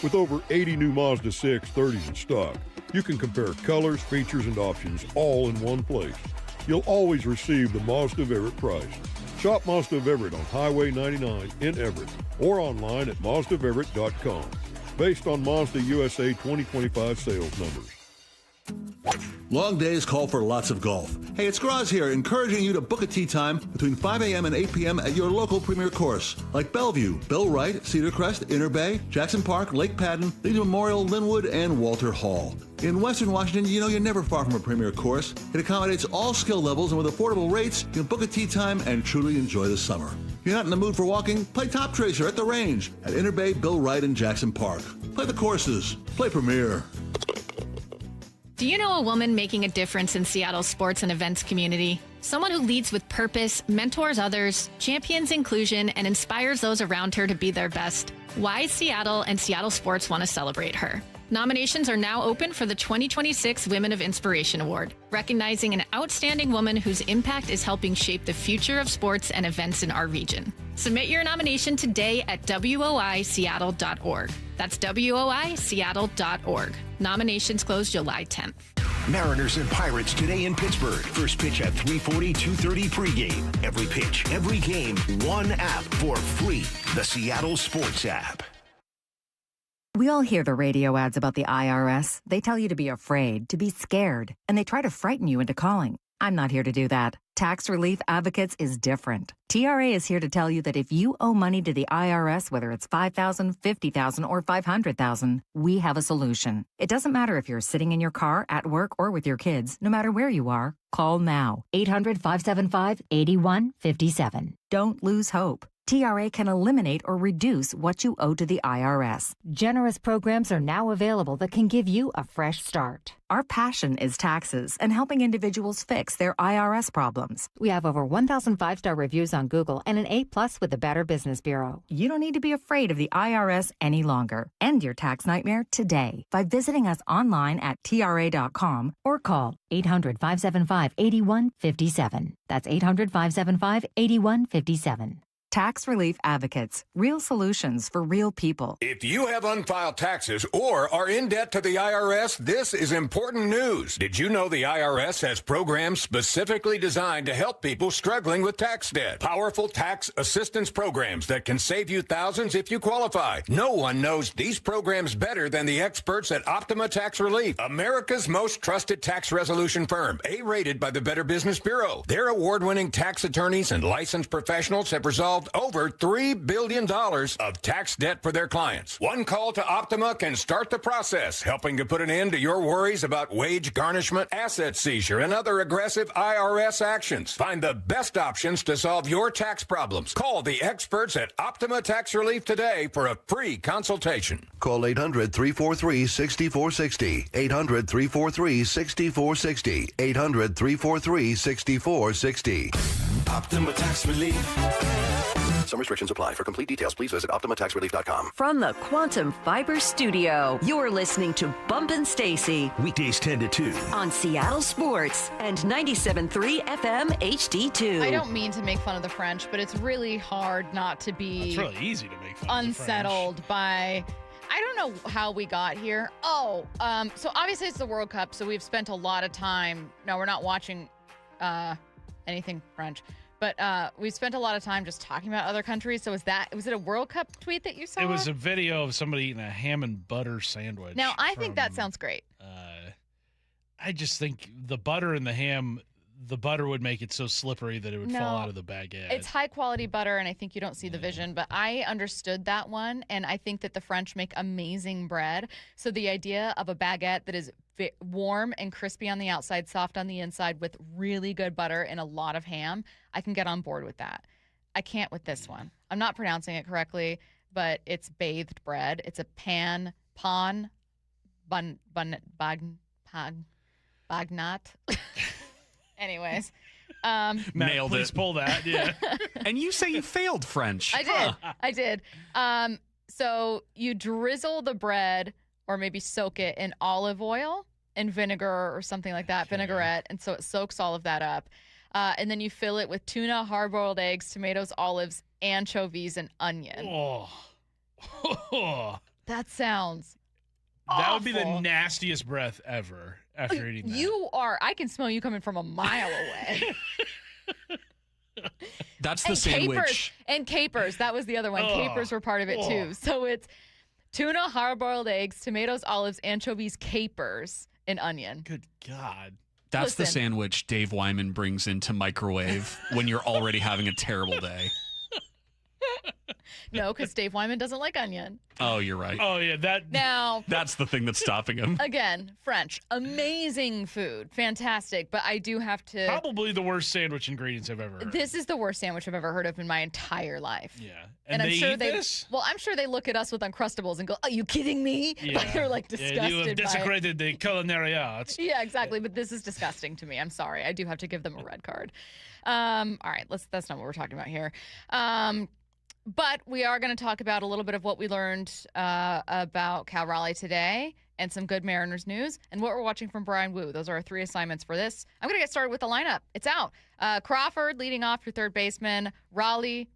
With over 80 new Mazda CX-30s in stock, you can compare colors, features, and options all in one place. You'll always receive the Mazda of Everett price. Shop Mazda of Everett on Highway 99 in Everett or online at MazdaofEverett.com. Based on Mazda USA 2025 sales numbers. Long days call for lots of golf. Hey, it's Graz here, encouraging you to book a tee time between 5 a.m. and 8 p.m. at your local premier course, like Bellevue, Bill Wright, Cedar Crest, Inner Bay, Jackson Park, Lake Padden, Leeds Memorial, Linwood, and Walter Hall. In Western Washington, you know you're never far from a premier course. It accommodates all skill levels, and with affordable rates, you can book a tee time and truly enjoy the summer. If you're not in the mood for walking, play Top Tracer at the range at Inner Bay, Bill Wright, and Jackson Park. Play the courses. Play Premier. Do you know a woman making a difference in Seattle's sports and events community? Someone who leads with purpose, mentors others, champions inclusion, and inspires those around her to be their best. Why Seattle and Seattle sports want to celebrate her. Nominations are now open for the 2026 Women of Inspiration Award, recognizing an outstanding woman whose impact is helping shape the future of sports and events in our region. Submit your nomination today at woiseattle.org. That's woiseattle.org. Nominations close July 10th. Mariners and Pirates today in Pittsburgh. First pitch at 3:40, 2:30 pregame. Every pitch, every game, one app for free. The Seattle Sports app. We all hear the radio ads about the IRS. They tell you to be afraid, to be scared, and they try to frighten you into calling. I'm not here to do that. Tax Relief Advocates is different. TRA is here to tell you that if you owe money to the IRS, whether it's $5,000, $50,000, or $500,000, we have a solution. It doesn't matter if you're sitting in your car, at work, or with your kids. No matter where you are, call now. 800-575-8157. Don't lose hope. TRA can eliminate or reduce what you owe to the IRS. Generous programs are now available that can give you a fresh start. Our passion is taxes and helping individuals fix their IRS problems. We have over 1,000 5-star reviews on Google and an A+ with the Better Business Bureau. You don't need to be afraid of the IRS any longer. End your tax nightmare today by visiting us online at TRA.com or call 800-575-8157. That's 800-575-8157. Tax Relief Advocates. Real solutions for real people. If you have unfiled taxes or are in debt to the IRS, this is important news. Did you know the IRS has programs specifically designed to help people struggling with tax debt? Powerful tax assistance programs that can save you thousands if you qualify. No one knows these programs better than the experts at Optima Tax Relief, America's most trusted tax resolution firm, A-rated by the Better Business Bureau. Their award-winning tax attorneys and licensed professionals have resolved over $3 billion of tax debt for their clients. One call to Optima can start the process, helping to put an end to your worries about wage garnishment, asset seizure, and other aggressive IRS actions. Find the best options to solve your tax problems. Call the experts at Optima Tax Relief today for a free consultation. Call 800-343-6460. 800-343-6460. 800-343-6460. Optima Tax Relief. Some restrictions apply. For complete details, please visit OptimaTaxRelief.com. From the Quantum Fiber Studio, you're listening to Bump Stacy. Weekdays 10 to 2. On Seattle Sports and 97.3 FM HD2. I don't mean to make fun of the French, but it's really hard not to be It's really easy to make fun unsettled by... I don't know how we got here. So obviously it's the World Cup, so we've spent a lot of time... No, we're not watching anything French. But we spent a lot of time just talking about other countries. So was it a World Cup tweet that you saw? It was a video of somebody eating a ham and butter sandwich. Now, I think that sounds great. I just think the butter in the ham, the butter would make it so slippery that it would fall out of the baguette. It's high-quality butter, and I think you don't see the vision. But I understood that one, and I think that the French make amazing bread. So the idea of a baguette that is warm and crispy on the outside, soft on the inside, with really good butter and a lot of ham, I can get on board with that. I can't with this one. I'm not pronouncing it correctly, but it's bathed bread. It's a bagnat. Anyways, Matt, Nailed please it. pull that. Yeah. And you say you failed French. I did. So you drizzle the bread or maybe soak it in olive oil and vinegar or something like that, vinaigrette, and so it soaks all of that up. And then you fill it with tuna, hard-boiled eggs, tomatoes, olives, anchovies, and onion. Oh. That sounds That would be the awful. nastiest breath ever after eating that. You are. I can smell you coming from a mile away. That's the and sandwich. Capers. That was the other one. Oh. Capers were part of it too. So it's tuna, hard-boiled eggs, tomatoes, olives, anchovies, capers, and onion. Good God. That's the Listen. sandwich Dave Wyman brings into microwave when you're already having a terrible day. No, because Dave Wyman doesn't like onion. Oh, you're right. Oh, yeah. Now, That's the thing that's stopping him. again, French. Amazing food. Fantastic. But I do have to. Probably the worst sandwich ingredients I've ever heard. This is the worst sandwich I've ever heard of in my entire life. Yeah. And they I'm sure eat they. this? Well, I'm sure they look at us with Uncrustables and go, "Are you kidding me?" Like they're like disgusted. Yeah, you have by it. desecrated the culinary arts. Yeah, exactly. But this is disgusting to me. I'm sorry. I do have to give them a red card. All right, that's not what we're talking about here. But we are going to talk about a little bit of what we learned about Cal Raleigh today and some good Mariners news and what we're watching from Brian Wu. Those are our 3 assignments for this. I'm going to get started with the lineup. It's out. Crawford leading off your third baseman. Raleigh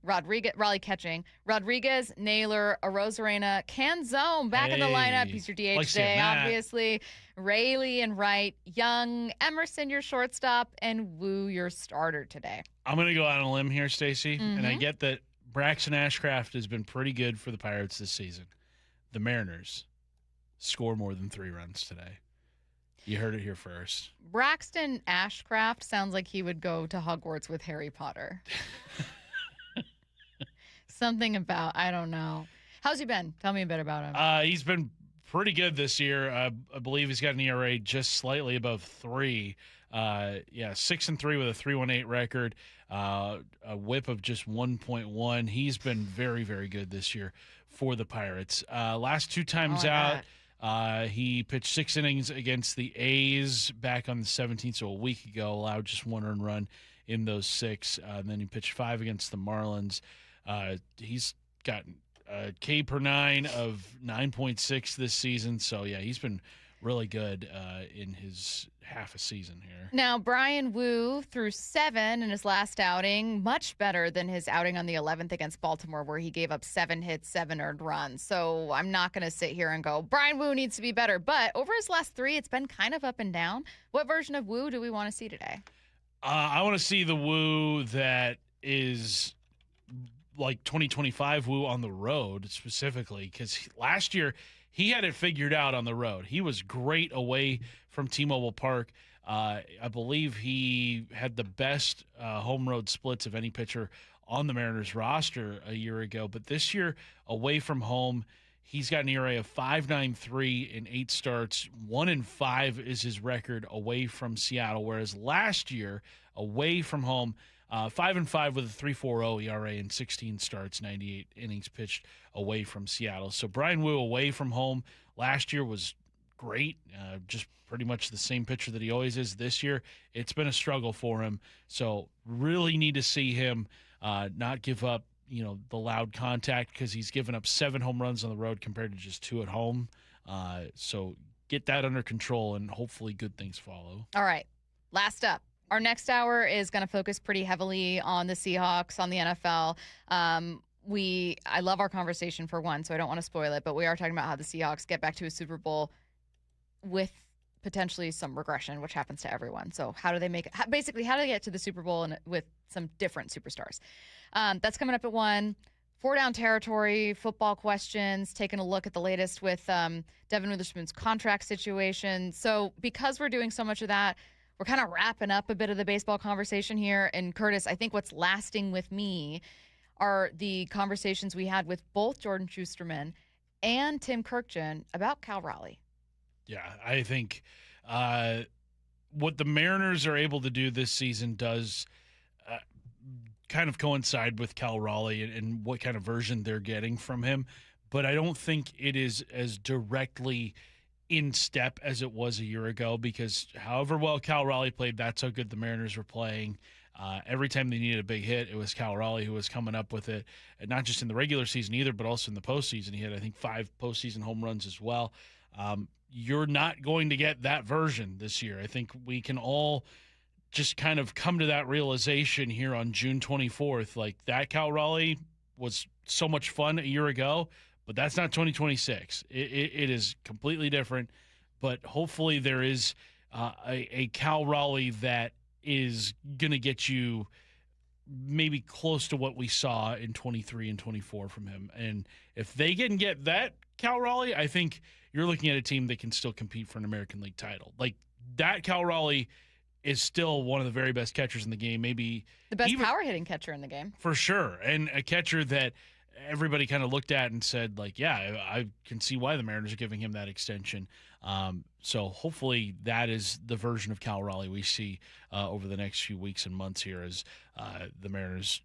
catching. Rodriguez, Naylor, Arozarena, Canzone back in the lineup. He's your DH like seeing today, that. obviously. Raley and Wright, Young, Emerson your shortstop, and Wu your starter today. I'm going to go out on a limb here, Stacy, and I Mhm. get that Braxton Ashcraft has been pretty good for the Pirates this season. The Mariners score more than 3 runs today. You heard it here first. Braxton Ashcraft sounds like he would go to Hogwarts with Harry Potter. Something about, I don't know. How's he been? Tell me a bit about him. He's been pretty good this year. I believe he's got an ERA just slightly above 3. 6-3 with a 3.18 record. A whip of just 1.1. He's been very, very good this year for the Pirates. Last 2 times out, he pitched 6 innings against the A's back on the 17th, so a week ago, allowed just 1 earned run in those 6. And then he pitched 5 against the Marlins. He's got a K per 9 of 9.6 this season. So, yeah, he's been really good in his half a season here. Now, Brian Wu threw 7 in his last outing, much better than his outing on the 11th against Baltimore, where he gave up 7 hits, 7 earned runs. So I'm not going to sit here and go, Brian Wu needs to be better. But over his last 3, it's been kind of up and down. What version of Wu do we want to see today? I want to see the Wu that is like 2025 Wu on the road specifically, because last year he had it figured out on the road. He was great away from T-Mobile Park. I believe he had the best home road splits of any pitcher on the Mariners roster a year ago. But this year, away from home, he's got an ERA of 5.93 in 8 starts. 1-5 is his record away from Seattle, whereas last year, away from home, 5-5 with a 3.40 ERA in 16 starts, 98 innings pitched away from Seattle. So Brian Wu away from home last year was great, just pretty much the same pitcher that he always is this year. It's been a struggle for him. So really need to see him not give up, the loud contact, because he's given up 7 home runs on the road compared to just 2 at home. So get that under control and hopefully good things follow. All right. Last up. Our next hour is going to focus pretty heavily on the Seahawks, on the NFL. I love our conversation for one, so I don't want to spoil it, but we are talking about how the Seahawks get back to a Super Bowl with potentially some regression, which happens to everyone. So how do they make it? Basically, how do they get to the Super Bowl and with some different superstars? That's coming up at 1. 4 Down Territory, football questions, taking a look at the latest with Devin Witherspoon's contract situation. So because we're doing so much of that, we're kind of wrapping up a bit of the baseball conversation here. And Curtis, I think what's lasting with me are the conversations we had with both Jordan Shusterman and Tim Kurkjian about Cal Raleigh. Yeah, I think what the Mariners are able to do this season does kind of coincide with Cal Raleigh and what kind of version they're getting from him. But I don't think it is as directly in step as it was a year ago, because however well Cal Raleigh played, that's how good the Mariners were playing. Every time they needed a big hit, it was Cal Raleigh who was coming up with it, and not just in the regular season either, but also in the postseason. He had, I think, 5 postseason home runs as well. You're not going to get that version this year. I think we can all just kind of come to that realization here on June 24th. Like, that Cal Raleigh was so much fun a year ago, but that's not 2026. It is completely different, but hopefully there is a Cal Raleigh that is going to get you maybe close to what we saw in 23 and 24 from him. And if they can get that Cal Raleigh, I think you're looking at a team that can still compete for an American League title. Like, that Cal Raleigh is still one of the very best catchers in the game, maybe the best power hitting catcher in the game. For sure. And a catcher that everybody kind of looked at and said, like, yeah, I can see why the Mariners are giving him that extension. So hopefully that is the version of Cal Raleigh we see over the next few weeks and months here as the Mariners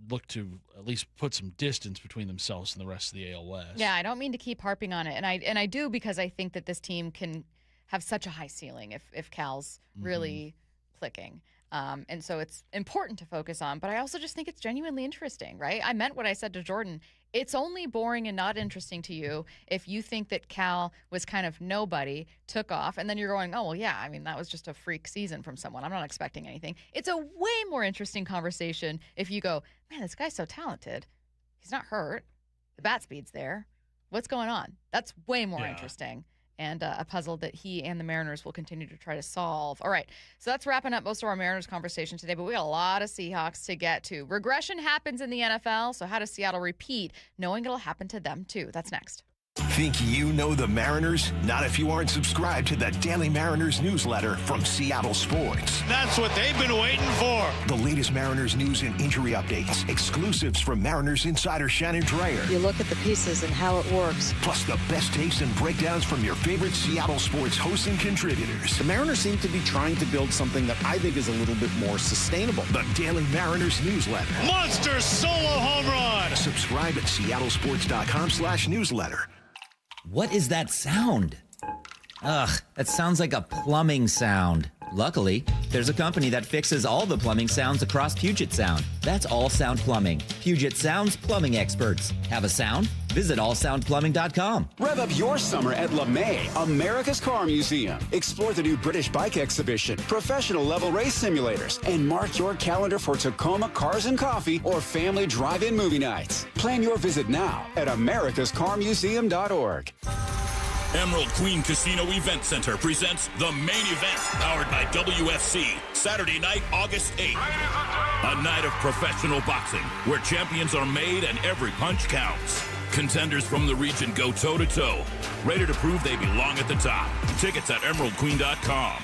look to at least put some distance between themselves and the rest of the AL West. Yeah, I don't mean to keep harping on it, and I do, because I think that this team can have such a high ceiling if Cal's really clicking. And so it's important to focus on, but I also just think it's genuinely interesting, right? I meant what I said to Jordan. It's only boring and not interesting to you if you think that Cal was kind of nobody, took off, and then you're going, oh, well, yeah, I mean, that was just a freak season from someone. I'm not expecting anything. It's a way more interesting conversation if you go, man, this guy's so talented. He's not hurt. The bat speed's there. What's going on? That's way more interesting. And a puzzle that he and the Mariners will continue to try to solve. All right, so that's wrapping up most of our Mariners conversation today, but we got a lot of Seahawks to get to. Regression happens in the NFL, so how does Seattle repeat, knowing it'll happen to them too? That's next. Think you know the Mariners? Not if you aren't subscribed to the Daily Mariners newsletter from Seattle Sports. That's what they've been waiting for. The latest Mariners news and injury updates, exclusives from Mariners insider Shannon Dreyer. You look at the pieces and how it works. Plus the best takes and breakdowns from your favorite Seattle sports hosts and contributors. The Mariners seem to be trying to build something that I think is a little bit more sustainable. The Daily Mariners newsletter. Monster solo home run. Subscribe at seattlesports.com/newsletter. What is that sound? Ugh, that sounds like a plumbing sound. Luckily, there's a company that fixes all the plumbing sounds across Puget Sound. That's All Sound Plumbing. Puget Sound's plumbing experts. Have a sound? Visit allsoundplumbing.com. Rev up your summer at LeMay, America's Car Museum. Explore the new British bike exhibition, professional level race simulators, and mark your calendar for Tacoma Cars and Coffee or family drive-in movie nights. Plan your visit now at americascarmuseum.org. Emerald Queen Casino Event Center presents the main event, powered by WFC, Saturday night, August 8th. A night of professional boxing, where champions are made and every punch counts. Contenders from the region go toe-to-toe, ready to prove they belong at the top. Tickets at emeraldqueen.com.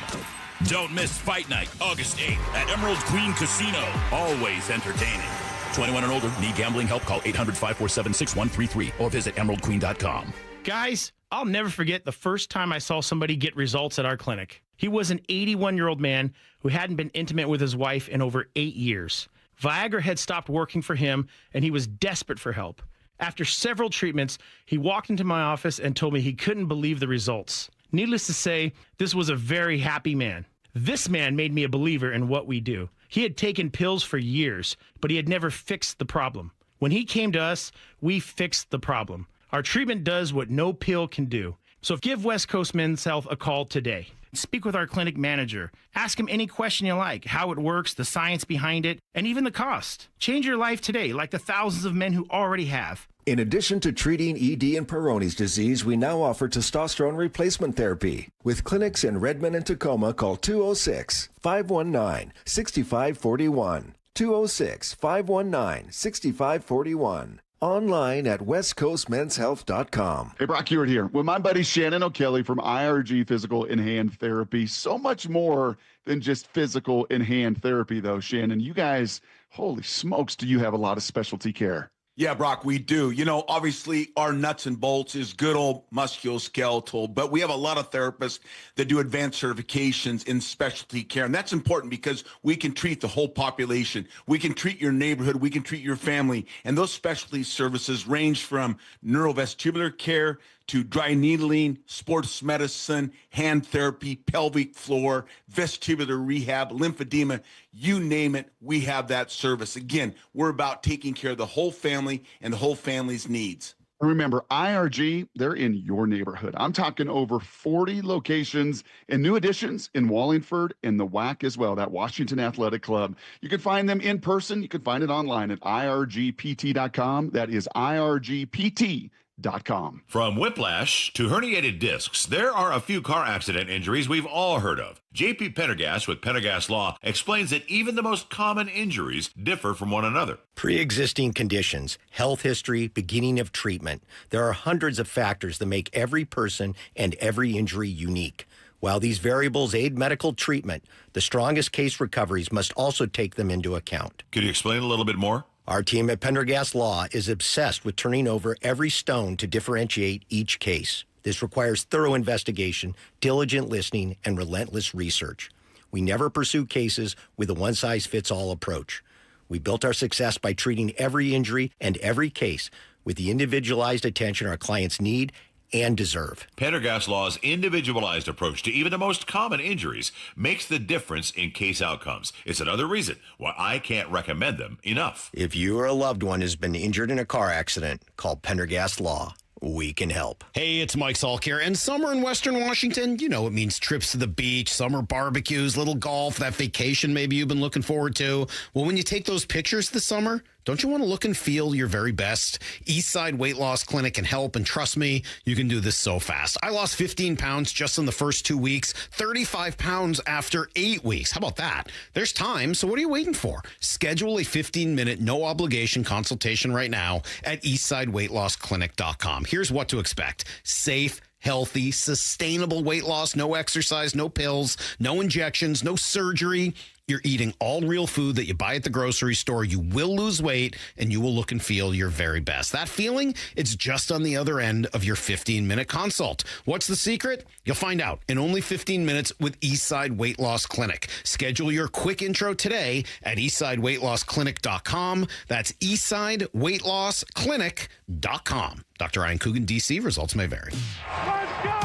Don't miss Fight Night, August 8th at Emerald Queen Casino. Always entertaining. 21 and older, need gambling help? Call 800-547-6133 or visit emeraldqueen.com. Guys, I'll never forget the first time I saw somebody get results at our clinic. He was an 81-year-old man who hadn't been intimate with his wife in over 8 years. Viagra had stopped working for him, and he was desperate for help. After several treatments, he walked into my office and told me he couldn't believe the results. Needless to say, this was a very happy man. This man made me a believer in what we do. He had taken pills for years, but he had never fixed the problem. When he came to us, we fixed the problem. Our treatment does what no pill can do. So give West Coast Men's Health a call today. Speak with our clinic manager. Ask him any question you like, how it works, the science behind it, and even the cost. Change your life today, like the thousands of men who already have. In addition to treating ED and Peyronie's disease, we now offer testosterone replacement therapy. With clinics in Redmond and Tacoma, call 206-519-6541. 206-519-6541. Online at westcoastmenshealth.com. Hey, Brock Hewitt here with my buddy Shannon O'Kelly from IRG Physical and Hand Therapy. So much more than just physical and hand therapy, though, Shannon. You guys, holy smokes, do you have a lot of specialty care? Yeah, Brock, we do. You know, obviously our nuts and bolts is good old musculoskeletal, but we have a lot of therapists that do advanced certifications in specialty care. And that's important because we can treat the whole population. We can treat your neighborhood. We can treat your family. And those specialty services range from neurovestibular care to dry needling, sports medicine, hand therapy, pelvic floor, vestibular rehab, lymphedema, you name it, we have that service. Again, we're about taking care of the whole family and the whole family's needs. Remember, IRG, they're in your neighborhood. I'm talking over 40 locations and new additions in Wallingford and the WAC as well, that Washington Athletic Club. You can find them in person. You can find it online at irgpt.com. That is irgpt.com. From whiplash to herniated discs, there are a few car accident injuries we've all heard of. JP Pendergast with Pendergast Law explains that even the most common injuries differ from one another. Pre-existing conditions, health history, beginning of treatment. There are hundreds of factors that make every person and every injury unique. While these variables aid medical treatment, the strongest case recoveries must also take them into account. Could you explain a little bit more? Our team at Pendergast Law is obsessed with turning over every stone to differentiate each case. This requires thorough investigation, diligent listening, and relentless research. We never pursue cases with a one-size-fits-all approach. We built our success by treating every injury and every case with the individualized attention our clients need and deserve. Pendergast Law's individualized approach to even the most common injuries makes the difference in case outcomes. It's another reason why I can't recommend them enough. If you or a loved one has been injured in a car accident, call Pendergast Law. We can help. Hey, it's Mike Salk here. And summer in Western Washington, you know, it means trips to the beach, summer barbecues, little golf, that vacation maybe you've been looking forward to. Well, when you take those pictures this summer, don't you want to look and feel your very best? Eastside Weight Loss Clinic can help, and trust me, you can do this so fast. I lost 15 pounds just in the first 2 weeks, 35 pounds after 8 weeks. How about that? There's time, so what are you waiting for? Schedule a 15-minute, no-obligation consultation right now at eastsideweightlossclinic.com. Here's what to expect. Safe, healthy, sustainable weight loss, no exercise, no pills, no injections, no surgery. You're eating all real food that you buy at the grocery store. You will lose weight and you will look and feel your very best. That feeling, it's just on the other end of your 15-minute consult. What's the secret? You'll find out in only 15 minutes with Eastside Weight Loss Clinic. Schedule your quick intro today at eastsideweightlossclinic.com. That's eastsideweightlossclinic.com. Dr. Ryan Coogan, D.C. Results may vary. Let's go!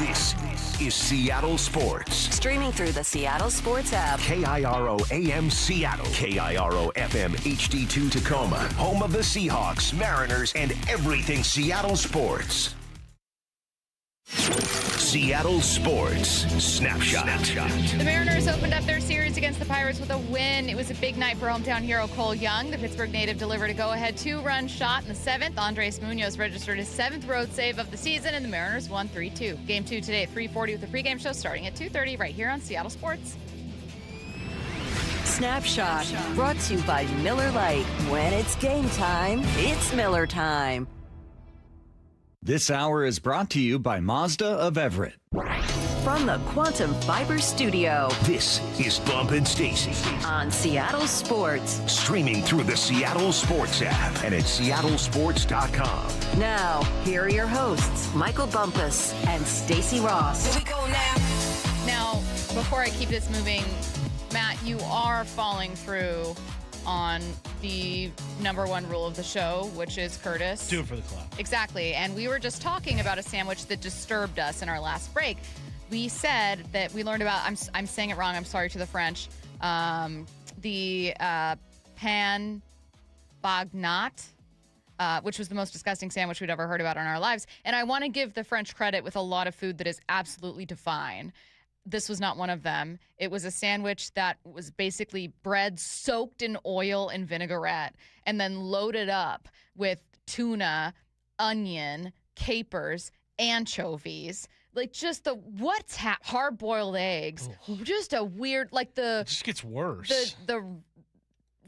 This is Seattle Sports. Streaming through the Seattle Sports app. KIRO AM Seattle. KIRO FM HD2 Tacoma. Home of the Seahawks, Mariners, and everything Seattle sports. Seattle Sports Snapshot. The Mariners opened up their series against the Pirates with a win. It was a big night for hometown hero Cole Young. The Pittsburgh native delivered a go-ahead two-run shot in the seventh. Andres Munoz registered his seventh road save of the season, and the Mariners won 3-2. Game 2 today at 3:40 with the pregame show starting at 2:30 right here on Seattle Sports. Snapshot, brought to you by Miller Lite. When it's game time, it's Miller time. This hour is brought to you by Mazda of Everett. From the Quantum Fiber Studio, this is Bump and Stacy on Seattle Sports. Streaming through the Seattle Sports app and at seattlesports.com. Now, here are your hosts, Michael Bumpus and Stacy Ross. Here we go now. Now, before I keep this moving, Matt, you are following through on the number one rule of the show, which is Curtis. Do it for the club. Exactly. And we were just talking about a sandwich that disturbed us in our last break. We said that we learned about, I'm saying it wrong, I'm sorry to the French, the pan bagnat, which was the most disgusting sandwich we'd ever heard about in our lives. And I want to give the French credit with a lot of food that is absolutely divine. This was not one of them. It was a sandwich that was basically bread soaked in oil and vinaigrette and then loaded up with tuna, onion, capers, anchovies. Like just what's hard-boiled eggs. Oh. Just a weird, like it just gets worse. The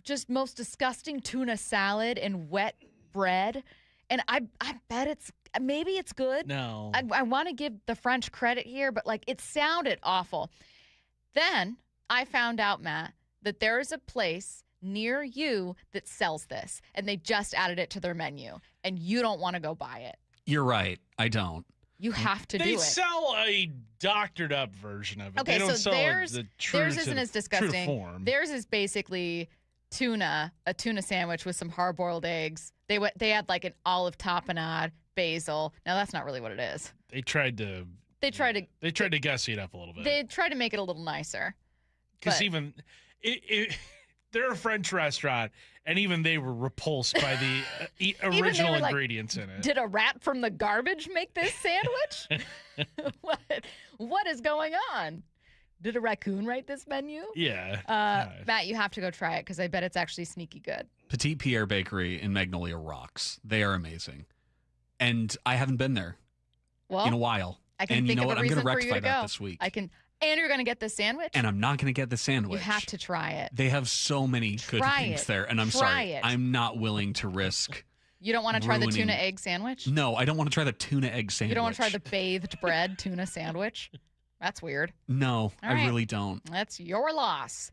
just most disgusting tuna salad and wet bread. And I bet maybe it's good. No. I want to give the French credit here, but like it sounded awful. Then I found out, Matt, that there is a place near you that sells this, and they just added it to their menu, and you don't want to go buy it. You're right. I don't. You have to do it. They sell a doctored up version of it. Okay, they don't so sell the true theirs isn't as disgusting. Form. Theirs is basically a tuna sandwich with some hard-boiled eggs. They had like an olive tapenade, basil. Now, that's not really what it is. They tried to gussy it up a little bit. They tried to make it a little nicer. Because even they're a French restaurant, and even they were repulsed by the original ingredients in it. Did a rat from the garbage make this sandwich? What is going on? Did a raccoon write this menu? Yeah. Matt, you have to go try it because I bet it's actually sneaky good. Petite Pierre Bakery in Magnolia rocks. They are amazing. And I haven't been there in a while. I can and think you know of what? a I'm going reason to for you rectify to that go. this week. And you're going to get the sandwich? And I'm not going to get the sandwich. You have to try it. They have so many good things there. And I'm sorry. I'm not willing to risk. You don't want to try the tuna egg sandwich? No, I don't want to try the tuna egg sandwich. You don't want to try the bathed bread tuna sandwich? That's weird. No, I really don't. That's your loss.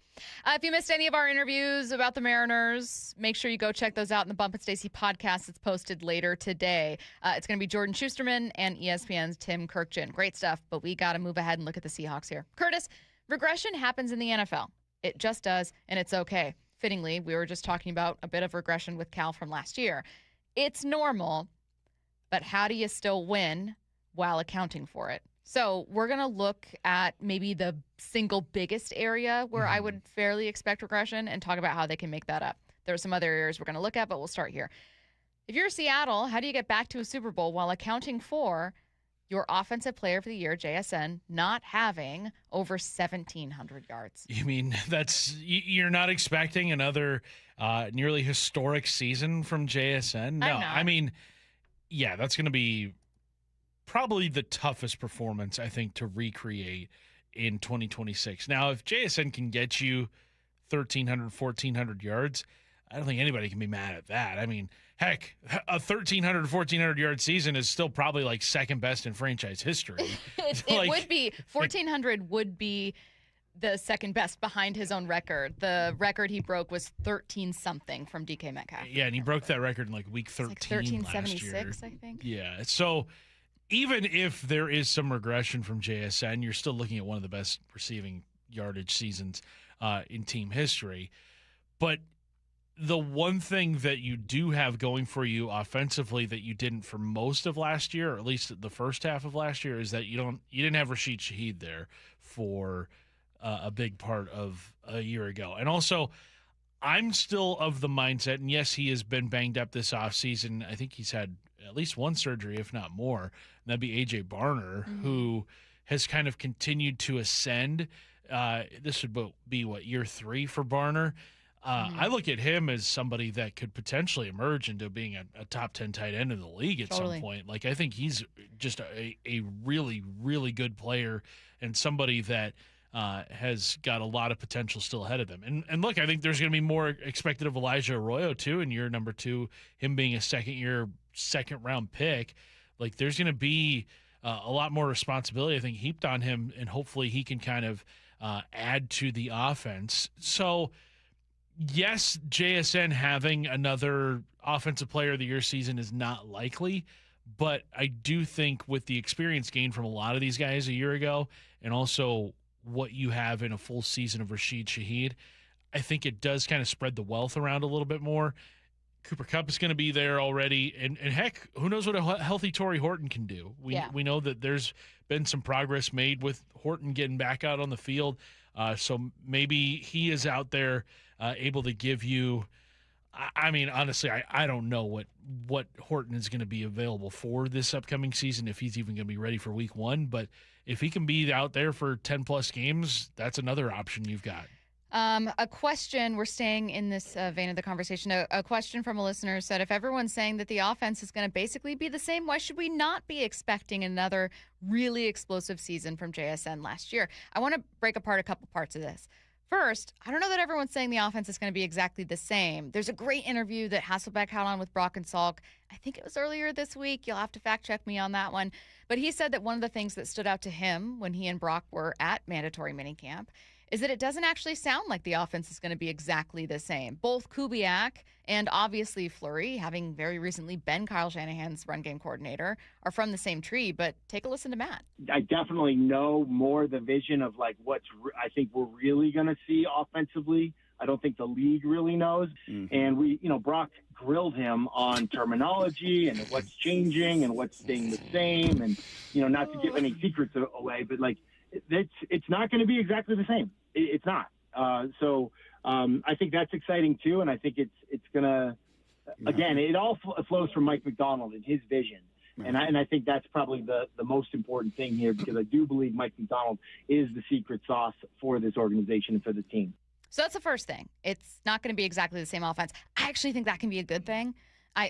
If you missed any of our interviews about the Mariners, make sure you go check those out in the Bump Stacy podcast. It's posted later today. It's going to be Jordan Shusterman and ESPN's Tim Kurkjian. Great stuff, but we got to move ahead and look at the Seahawks here. Curtis, regression happens in the NFL. It just does, and it's okay. Fittingly, we were just talking about a bit of regression with Cal from last year. It's normal, but how do you still win while accounting for it? So we're going to look at maybe the single biggest area where I would fairly expect regression and talk about how they can make that up. There are some other areas we're going to look at, but we'll start here. If you're Seattle, how do you get back to a Super Bowl while accounting for your offensive player of the year, JSN, not having over 1,700 yards? You mean you're not expecting another nearly historic season from JSN? No, I mean, yeah, that's going to be probably the toughest performance, I think, to recreate in 2026. Now, if JSN can get you 1,300, 1,400 yards, I don't think anybody can be mad at that. I mean, heck, a 1,300, 1,400 yard season is still probably like second best in franchise history. It would be. 1,400 would be the second best behind his own record. The record he broke was 13-something from DK Metcalf. Yeah, and he broke that record in like week 13 like 1376, last year. I think. Yeah, so even if there is some regression from JSN, you're still looking at one of the best receiving yardage seasons in team history. But the one thing that you do have going for you offensively that you didn't for most of last year, or at least the first half of last year, is that you didn't have Rashid Shaheed there for a big part of a year ago. And also, I'm still of the mindset, and yes, he has been banged up this offseason. I think he's had at least one surgery, if not more. And that'd be A.J. Barner, who has kind of continued to ascend. This would be, year 3 for Barner. I look at him as somebody that could potentially emerge into being a top 10 tight end in the league at some point. Like, I think he's just a really, really good player and somebody that has got a lot of potential still ahead of them. And look, I think there's going to be more expected of Elijah Arroyo, too, in year number 2, him being a second-round pick. Like, there's going to be a lot more responsibility, I think, heaped on him, and hopefully he can kind of add to the offense. So, yes, JSN having another Offensive Player of the Year season is not likely, but I do think with the experience gained from a lot of these guys a year ago, and also what you have in a full season of Rashid Shaheed, I think it does kind of spread the wealth around a little bit more. Cooper Kupp is going to be there already. And heck, who knows what a healthy Torrey Horton can do. We know that there's been some progress made with Horton getting back out on the field. So maybe he is out there able to give you – I mean, honestly, I don't know what Horton is going to be available for this upcoming season, if he's even going to be ready for week 1. But if he can be out there for 10-plus games, that's another option you've got. A question, we're staying in this vein of the conversation, a question from a listener said, if everyone's saying that the offense is going to basically be the same, why should we not be expecting another really explosive season from JSN last year? I want to break apart a couple parts of this. First, I don't know that everyone's saying the offense is going to be exactly the same. There's a great interview that Hasselbeck had on with Brock and Salk. I think it was earlier this week. You'll have to fact check me on that one. But he said that one of the things that stood out to him when he and Brock were at mandatory minicamp is that it doesn't actually sound like the offense is going to be exactly the same. Both Kubiak and obviously Fleury, having very recently been Kyle Shanahan's run game coordinator, are from the same tree. But take a listen to Matt. I definitely know more the vision of like I think we're really going to see offensively I don't think the league really knows. And Brock grilled him on terminology and what's changing and what's staying the same. And, not to give any secrets away, but it's not going to be exactly the same. It's not. So I think that's exciting too. And I think it's going to, again, it all flows from Mike Macdonald and his vision. And I think that's probably the most important thing here, because I do believe Mike Macdonald is the secret sauce for this organization and for the team. So that's the first thing. It's not going to be exactly the same offense. I actually think that can be a good thing.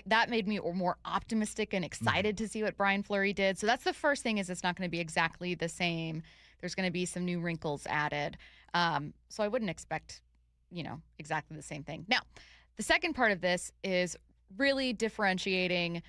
That made me more optimistic and excited to see what Brian Fleury did. So that's the first thing, is it's not going to be exactly the same. There's going to be some new wrinkles added. So I wouldn't expect, exactly the same thing. Now, the second part of this is really differentiating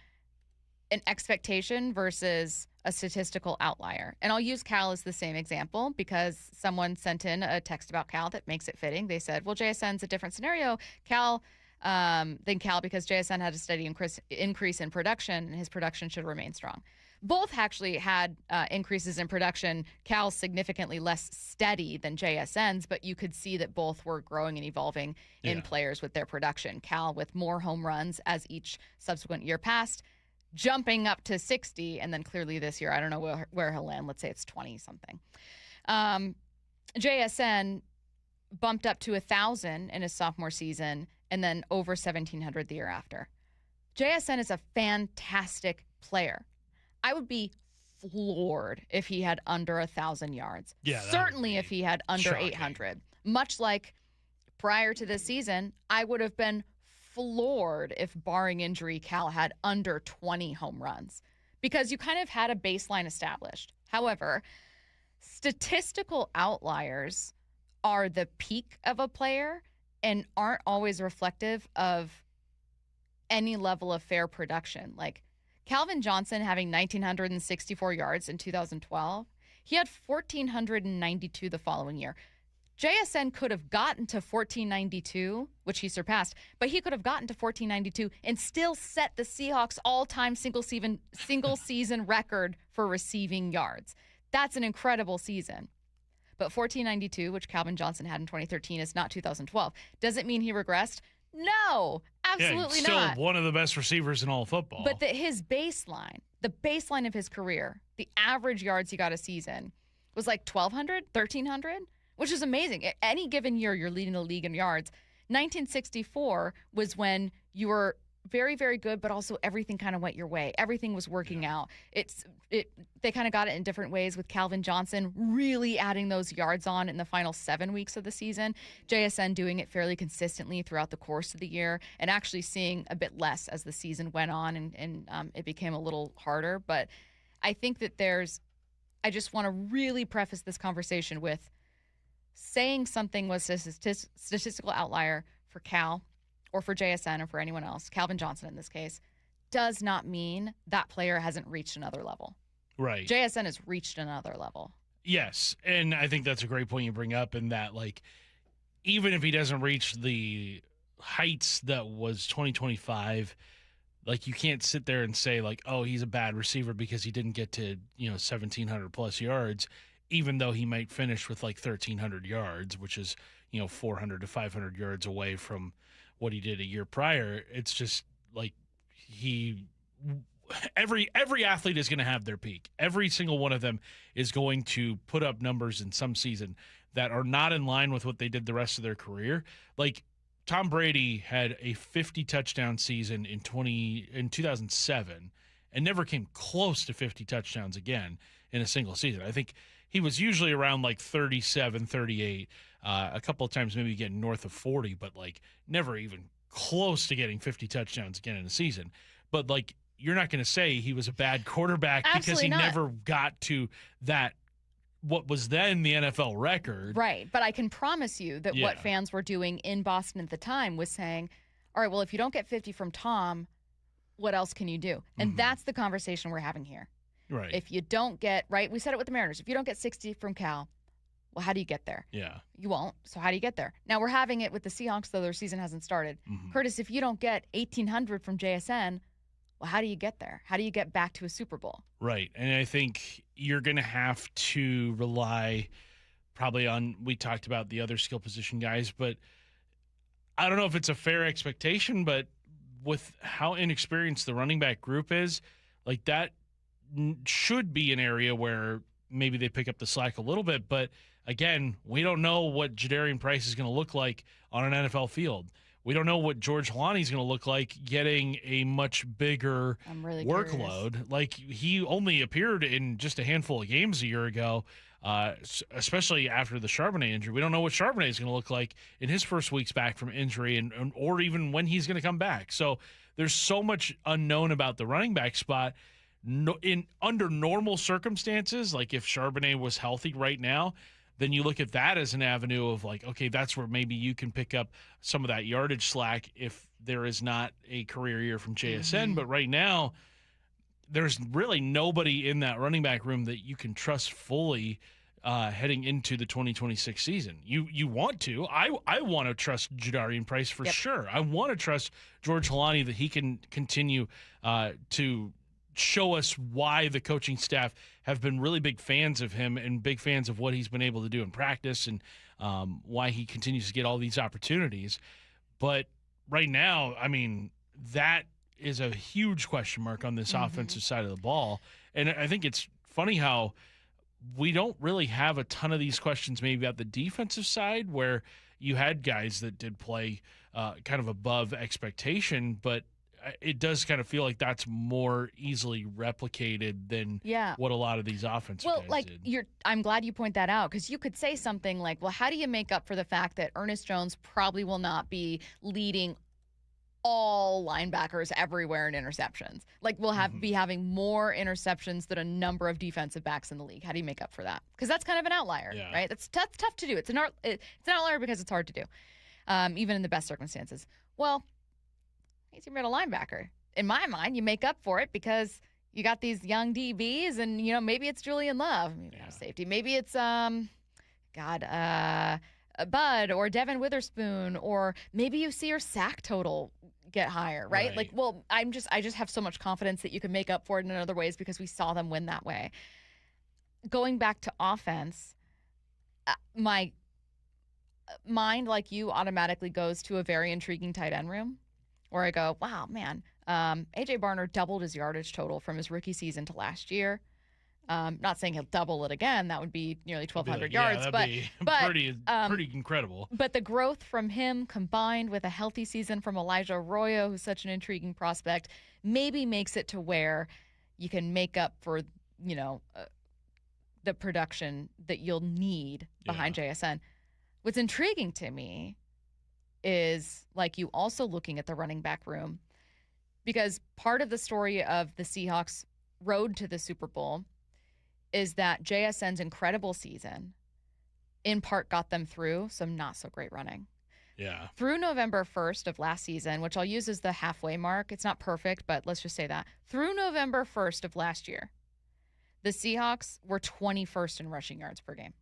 an expectation versus a statistical outlier. And I'll use Cal as the same example, because someone sent in a text about Cal that makes it fitting. They said, well, JSN's a different scenario than Cal, because JSN had a steady increase in production, and his production should remain strong. Both actually had increases in production. Cal's significantly less steady than JSN's, but you could see that both were growing and evolving in players with their production. Cal with more home runs as each subsequent year passed, jumping up to 60, and then clearly this year, I don't know where he'll land. Let's say it's 20-something. JSN bumped up to 1,000 in his sophomore season, and then over 1,700 the year after. JSN is a fantastic player. I would be floored if he had under 1,000 yards. Yeah, certainly if he had under shocking. 800. Much like prior to this season, I would have been floored if, barring injury, Cal had under 20 home runs, because you kind of had a baseline established. However, statistical outliers are the peak of a player and aren't always reflective of any level of fair production. Like Calvin Johnson having 1,964 yards in 2012, he had 1,492 the following year. JSN could have gotten to 1,492, which he surpassed, but he could have gotten to 1,492 and still set the Seahawks all-time single season record for receiving yards. That's an incredible season. But 1,492, which Calvin Johnson had in 2013, is not 2012. Does it mean he regressed? No, absolutely still not. Still one of the best receivers in all of football. But his baseline, the baseline of his career, the average yards he got a season was like 1,200, 1,300, which is amazing. Any given year, you're leading the league in yards. 1964 was when you were very, very good, but also everything kind of went your way. Everything was working out. They kind of got it in different ways, with Calvin Johnson really adding those yards on in the final 7 weeks of the season, JSN doing it fairly consistently throughout the course of the year, and actually seeing a bit less as the season went on and it became a little harder. But I think that I just want to really preface this conversation with saying something was a statistical outlier for Cal or for JSN or for anyone else, Calvin Johnson in this case, does not mean that player hasn't reached another level. Right. JSN has reached another level. Yes, and I think that's a great point you bring up, in that, like, even if he doesn't reach the heights that was 2025, like, you can't sit there and say, like, oh, he's a bad receiver because he didn't get to, 1,700 plus yards, even though he might finish with like 1,300 yards, which is, 400 to 500 yards away from what he did a year prior. It's just like every athlete is going to have their peak. Every single one of them is going to put up numbers in some season that are not in line with what they did the rest of their career. Like Tom Brady had a 50 touchdown season in 2007 and never came close to 50 touchdowns again in a single season. I think he was usually around like 37, 38, a couple of times maybe getting north of 40, but like never even close to getting 50 touchdowns again in a season. But like, you're not going to say he was a bad quarterback because he never got to that, what was then the NFL record. Right. But I can promise you that what fans were doing in Boston at the time was saying, all right, well, if you don't get 50 from Tom, what else can you do? And that's the conversation we're having here. Right. If you don't get, right, we said it with the Mariners, if you don't get 60 from Cal, well, how do you get there? Yeah. You won't. So how do you get there? Now we're having it with the Seahawks, though their season hasn't started. Curtis, if you don't get 1,800 from JSN, well, how do you get there? How do you get back to a Super Bowl? Right. And I think you're going to have to rely probably on, we talked about the other skill position guys, but I don't know if it's a fair expectation, but with how inexperienced the running back group is, like that should be an area where maybe they pick up the slack a little bit. But again, we don't know what Jadarian Price is going to look like on an NFL field. We don't know what George Holani is going to look like getting a much bigger workload. Curious. Like, he only appeared in just a handful of games a year ago, especially after the Charbonnet injury. We don't know what Charbonnet is going to look like in his first weeks back from injury, and or even when he's going to come back. So there's so much unknown about the running back spot. Under normal circumstances, like if Charbonnet was healthy right now, then you look at that as an avenue of like, okay, that's where maybe you can pick up some of that yardage slack if there is not a career year from JSN. Mm-hmm. But right now, there's really nobody in that running back room that you can trust fully heading into the 2026 season. You want to. I want to trust Jadarian Price for sure. I want to trust George Holani that he can continue to show us why the coaching staff have been really big fans of him and big fans of what he's been able to do in practice, and why he continues to get all these opportunities. But right now, I mean, that is a huge question mark on this offensive side of the ball. And I think it's funny how we don't really have a ton of these questions maybe about the defensive side, where you had guys that did play kind of above expectation, but it does kind of feel like that's more easily replicated than what a lot of these offensive guys did. I'm glad you point that out, because you could say something like, well, how do you make up for the fact that Ernest Jones probably will not be leading all linebackers everywhere in interceptions? Like, we'll be having more interceptions than a number of defensive backs in the league. How do you make up for that? Because that's kind of an outlier, right? That's tough to do. It's an outlier because it's hard to do, even in the best circumstances. Well, he's your middle linebacker. In my mind, you make up for it because you got these young DBs, and maybe it's Julian Love, maybe not a safety, maybe it's Bud or Devin Witherspoon, or maybe you see your sack total get higher, right? Like, well, I just have so much confidence that you can make up for it in other ways because we saw them win that way. Going back to offense, my mind, like you, automatically goes to a very intriguing tight end room, where I go, wow, man, A.J. Barner doubled his yardage total from his rookie season to last year. Not saying he'll double it again. That would be nearly 1,200 yards. But pretty incredible. But the growth from him, combined with a healthy season from Elijah Arroyo, who's such an intriguing prospect, maybe makes it to where you can make up for, the production that you'll need behind JSN. What's intriguing to me is, like, you also looking at the running back room, because part of the story of the Seahawks' road to the Super Bowl is that JSN's incredible season in part got them through some not so great running. Yeah. Through November 1st of last season, which I'll use as the halfway mark. It's not perfect, but let's just say that. Through November 1st of last year, the Seahawks were 21st in rushing yards per game.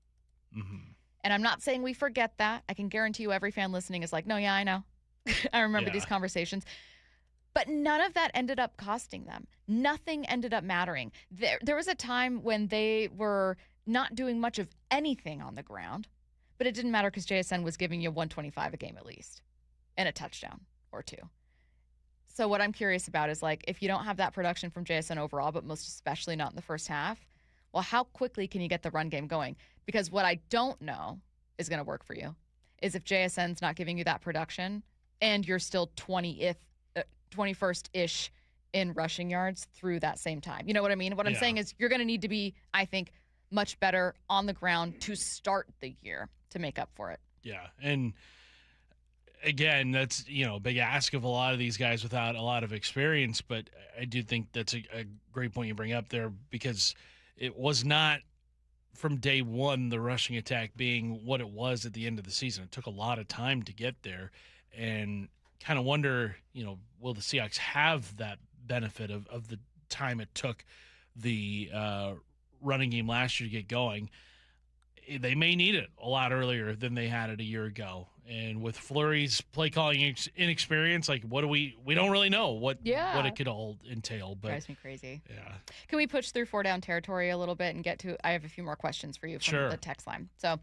Mm-hmm. And I'm not saying we forget that. I can guarantee you every fan listening is like, no, yeah, I know. I remember these conversations. But none of that ended up costing them. Nothing ended up mattering. There was a time when they were not doing much of anything on the ground, but it didn't matter because JSN was giving you 125 a game at least and a touchdown or two. So what I'm curious about is, like, if you don't have that production from JSN overall, but most especially not in the first half, well, how quickly can you get the run game going? Because what I don't know is going to work for you is if JSN's not giving you that production and you're still 21st-ish in rushing yards through that same time. You know what I mean? What I'm saying is you're going to need to be, I think, much better on the ground to start the year to make up for it. Yeah, and again, that's, a big ask of a lot of these guys without a lot of experience, but I do think that's a great point you bring up there, because it was not from day one the rushing attack being what it was at the end of the season. It took a lot of time to get there, and kind of wonder, will the Seahawks have that benefit of the time it took the running game last year to get going? They may need it a lot earlier than they had it a year ago. And with Fleury's play calling inexperience, like, we don't really know what it could all entail. But drives me crazy. Yeah. Can we push through 4 down territory a little bit and get to? I have a few more questions for you from the text line. So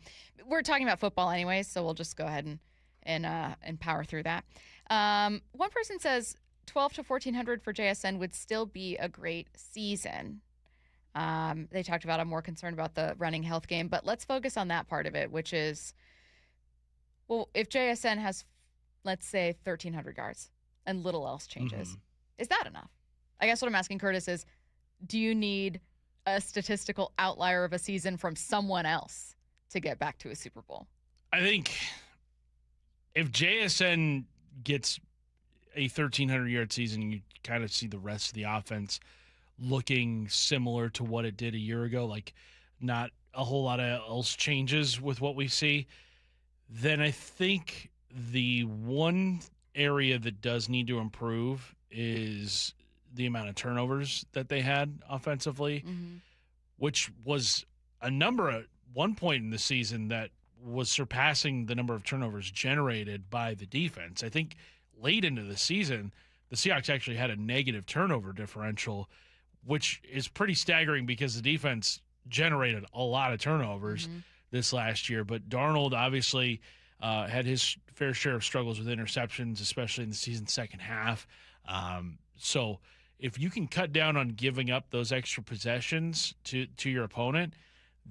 we're talking about football anyways, so we'll just go ahead and and power through that. One person says 12 to 1,400 for JSN would still be a great season. They talked about I'm more concerned about the running health game, but let's focus on that part of it, which is, well, if JSN has, let's say, 1,300 yards and little else changes, is that enough? I guess what I'm asking Curtis is, do you need a statistical outlier of a season from someone else to get back to a Super Bowl? I think if JSN gets a 1,300-yard season, you kind of see the rest of the offense looking similar to what it did a year ago, like not a whole lot of else changes with what we see, then I think the one area that does need to improve is the amount of turnovers that they had offensively, which was a number at one point in the season that was surpassing the number of turnovers generated by the defense. I think late into the season, the Seahawks actually had a negative turnover differential, which is pretty staggering because the defense generated a lot of turnovers this last year. But Darnold obviously had his fair share of struggles with interceptions, especially in the season's second half. So if you can cut down on giving up those extra possessions to your opponent,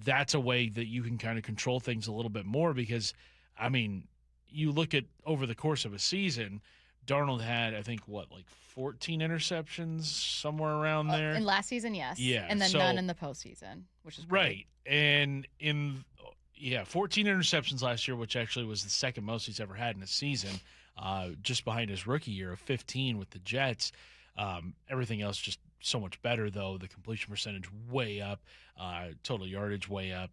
that's a way that you can kind of control things a little bit more because, I mean, you look at over the course of a season, Darnold had, I think, 14 interceptions, somewhere around there? In last season, yes. Yeah. And then none in the postseason, which is great. Right. And 14 interceptions last year, which actually was the second most he's ever had in a season, just behind his rookie year of 15 with the Jets. Everything else just so much better, though. The completion percentage way up, total yardage way up.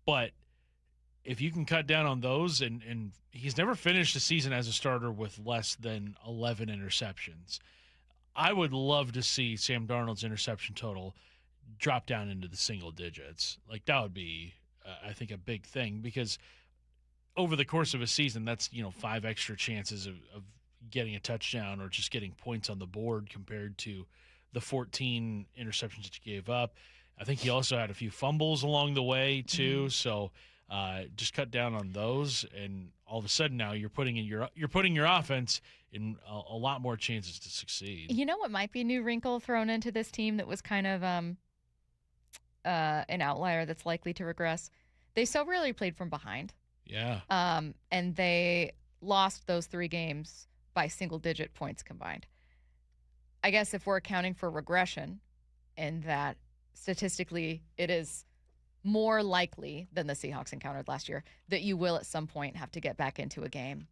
But if you can cut down on those, and he's never finished a season as a starter with less than 11 interceptions. I would love to see Sam Darnold's interception total drop down into the single digits. Like, that would be, I think, a big thing because over the course of a season, that's, 5 extra chances of getting a touchdown or just getting points on the board compared to the 14 interceptions that you gave up. I think he also had a few fumbles along the way too. So just cut down on those, and all of a sudden now you're putting your offense in a lot more chances to succeed. You know what might be a new wrinkle thrown into this team that was kind of an outlier that's likely to regress? They so rarely played from behind. Yeah. And they lost those 3 games by single-digit points combined. I guess if we're accounting for regression, and that statistically it is more likely than the Seahawks encountered last year that you will at some point have to get back into a game.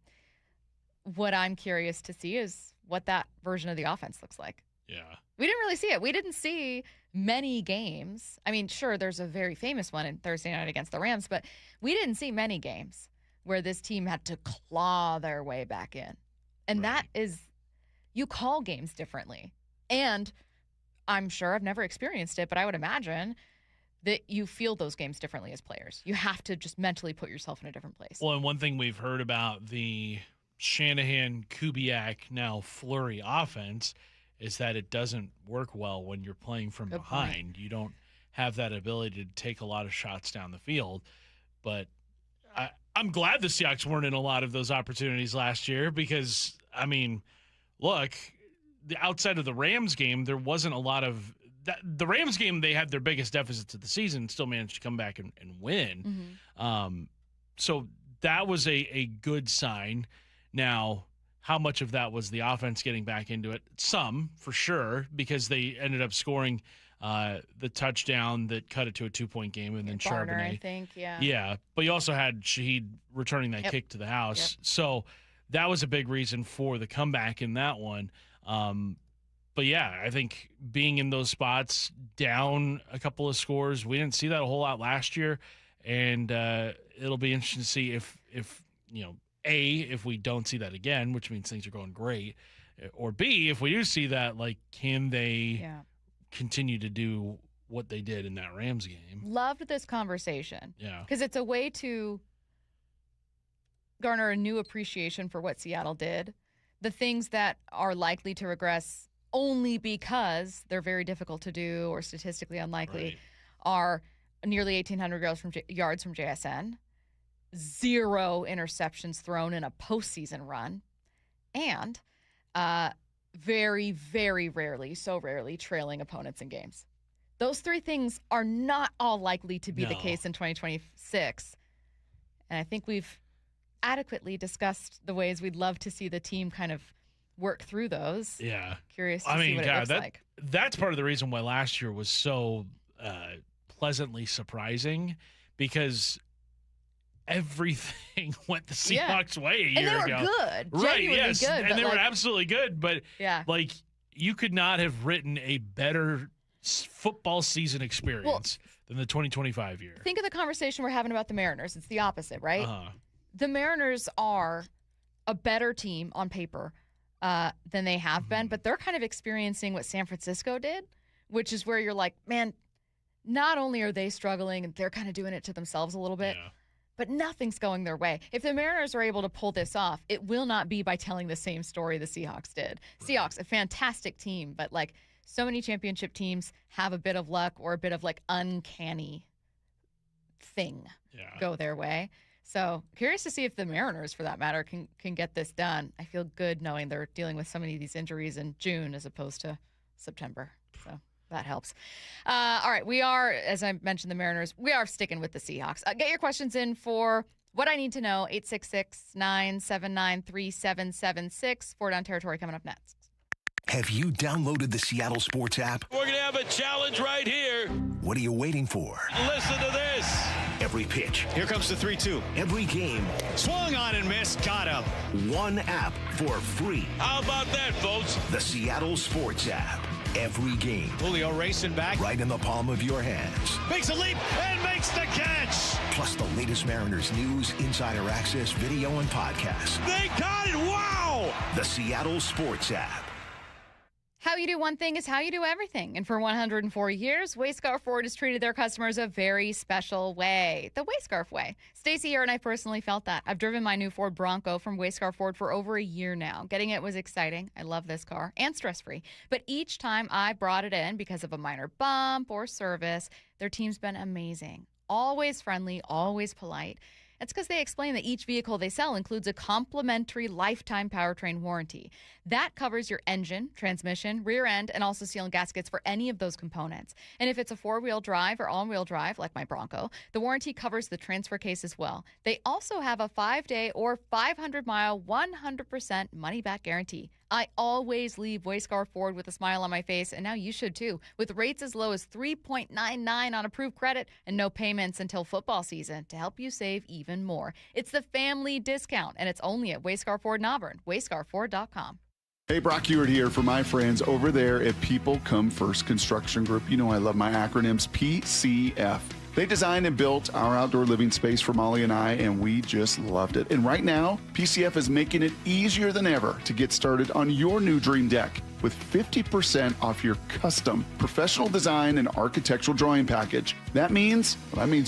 What I'm curious to see is what that version of the offense looks like. Yeah. We didn't really see it. We didn't see many games. I mean, sure, there's a very famous one in Thursday night against the Rams, but we didn't see many games where this team had to claw their way back in. And that is, you call games differently. And I'm sure I've never experienced it, but I would imagine that you feel those games differently as players. You have to just mentally put yourself in a different place. Well, and one thing we've heard about the Shanahan, Kubiak, now Fleury offense is that it doesn't work well when you're playing from behind. You don't have that ability to take a lot of shots down the field. But I'm glad the Seahawks weren't in a lot of those opportunities last year because, I mean, look, outside of the Rams game, there wasn't a lot of – the Rams game, they had their biggest deficits of the season and still managed to come back and win. So that was a good sign. Now, how much of that was the offense getting back into it? Some, for sure, because they ended up scoring the touchdown that cut it to a 2-point game, and then Barner, Charbonnet. I think, yeah. Yeah, but you also had Shaheed returning that kick to the house. So that was a big reason for the comeback in that one. But, yeah, I think being in those spots, down a couple of scores, we didn't see that a whole lot last year. And it'll be interesting to see if you know, A, if we don't see that again, which means things are going great, or B, if we do see that, like, can they continue to do what they did in that Rams game? Loved this conversation. Yeah. Because it's a way to garner a new appreciation for what Seattle did. The things that are likely to regress only because they're very difficult to do or statistically unlikely are nearly 1,800 yards from JSN 0 interceptions thrown in a postseason run, and very, very rarely, so rarely, trailing opponents in games. Those 3 things are not all likely to be the case in 2026. And I think we've adequately discussed the ways we'd love to see the team kind of work through those. Yeah. Curious to see what it looks like. That's part of the reason why last year was so pleasantly surprising, because everything went the Seahawks' way a year ago. And they were good. Right, Genuinely yes. good. And they were absolutely good. But, yeah, like, you could not have written a better football season experience than the 2025 year. Think of the conversation we're having about the Mariners. It's the opposite, right? Uh-huh. The Mariners are a better team on paper than they have been, but they're kind of experiencing what San Francisco did, which is where you're like, man, not only are they struggling, and they're kind of doing it to themselves a little bit, but nothing's going their way. If the Mariners are able to pull this off, it will not be by telling the same story the Seahawks did. Seahawks, a fantastic team, but like so many championship teams have a bit of luck or a bit of like uncanny thing go their way. So curious to see if the Mariners, for that matter, can get this done. I feel good knowing they're dealing with so many of these injuries in June as opposed to September. So that helps. All right, we are, as I mentioned, the Mariners. We are sticking with the Seahawks. Get your questions in for What I Need to Know, 866-979-3776. 4 Down Territory coming up next. Have you downloaded the Seattle Sports app? We're going to have a challenge right here. What are you waiting for? Listen to this. Every pitch. Here comes the 3-2. Every game. Swung on and missed. Got him. One app for free. How about that, folks? The Seattle Sports app. Every game. Julio racing back. Right in the palm of your hands. Makes a leap and makes the catch. Plus the latest Mariners news, insider access, video, and podcasts. They got it. Wow. The Seattle Sports app. How you do one thing is how you do everything. And for 104 years, Wayscar Ford has treated their customers a very special way. The Wayscarf way. Stacy here and I personally felt that. I've driven my new Ford Bronco from Wayscar Ford for over a year now. Getting it was exciting. I love this car and stress-free. But each time I brought it in because of a minor bump or service, their team's been amazing. Always friendly, always polite. It's because they explain that each vehicle they sell includes a complimentary lifetime powertrain warranty. That covers your engine, transmission, rear end, and also seal and gaskets for any of those components. And if it's a 4-wheel drive or all-wheel drive, like my Bronco, the warranty covers the transfer case as well. They also have a 5-day or 500-mile, 100% money-back guarantee. I always leave Wayscar Ford with a smile on my face, and now you should too, with rates as low as 3.99 on approved credit and no payments until football season to help you save even more. It's the family discount, and it's only at Wayscar Ford in Auburn, wayscarford.com. Hey, Brock Hewitt here for my friends over there at People Come First Construction Group. You know I love my acronyms, PCF. They designed and built our outdoor living space for Molly and I, and we just loved it. And right now, PCF is making it easier than ever to get started on your new dream deck with 50% off your custom professional design and architectural drawing package. That means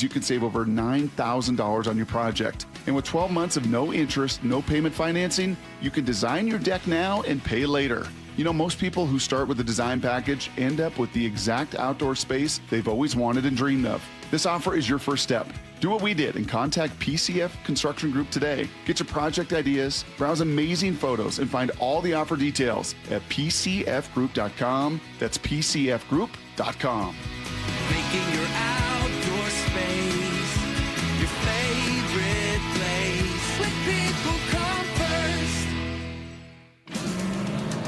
you can save over $9,000 on your project. And with 12 months of no interest, no payment financing, you can design your deck now and pay later. You know, most people who start with a design package end up with the exact outdoor space they've always wanted and dreamed of. This offer is your first step. Do what we did and contact PCF Construction Group today. Get your project ideas, browse amazing photos, and find all the offer details at PCFgroup.com. That's PCFgroup.com. Making your outdoor space your favorite place. With People Come First.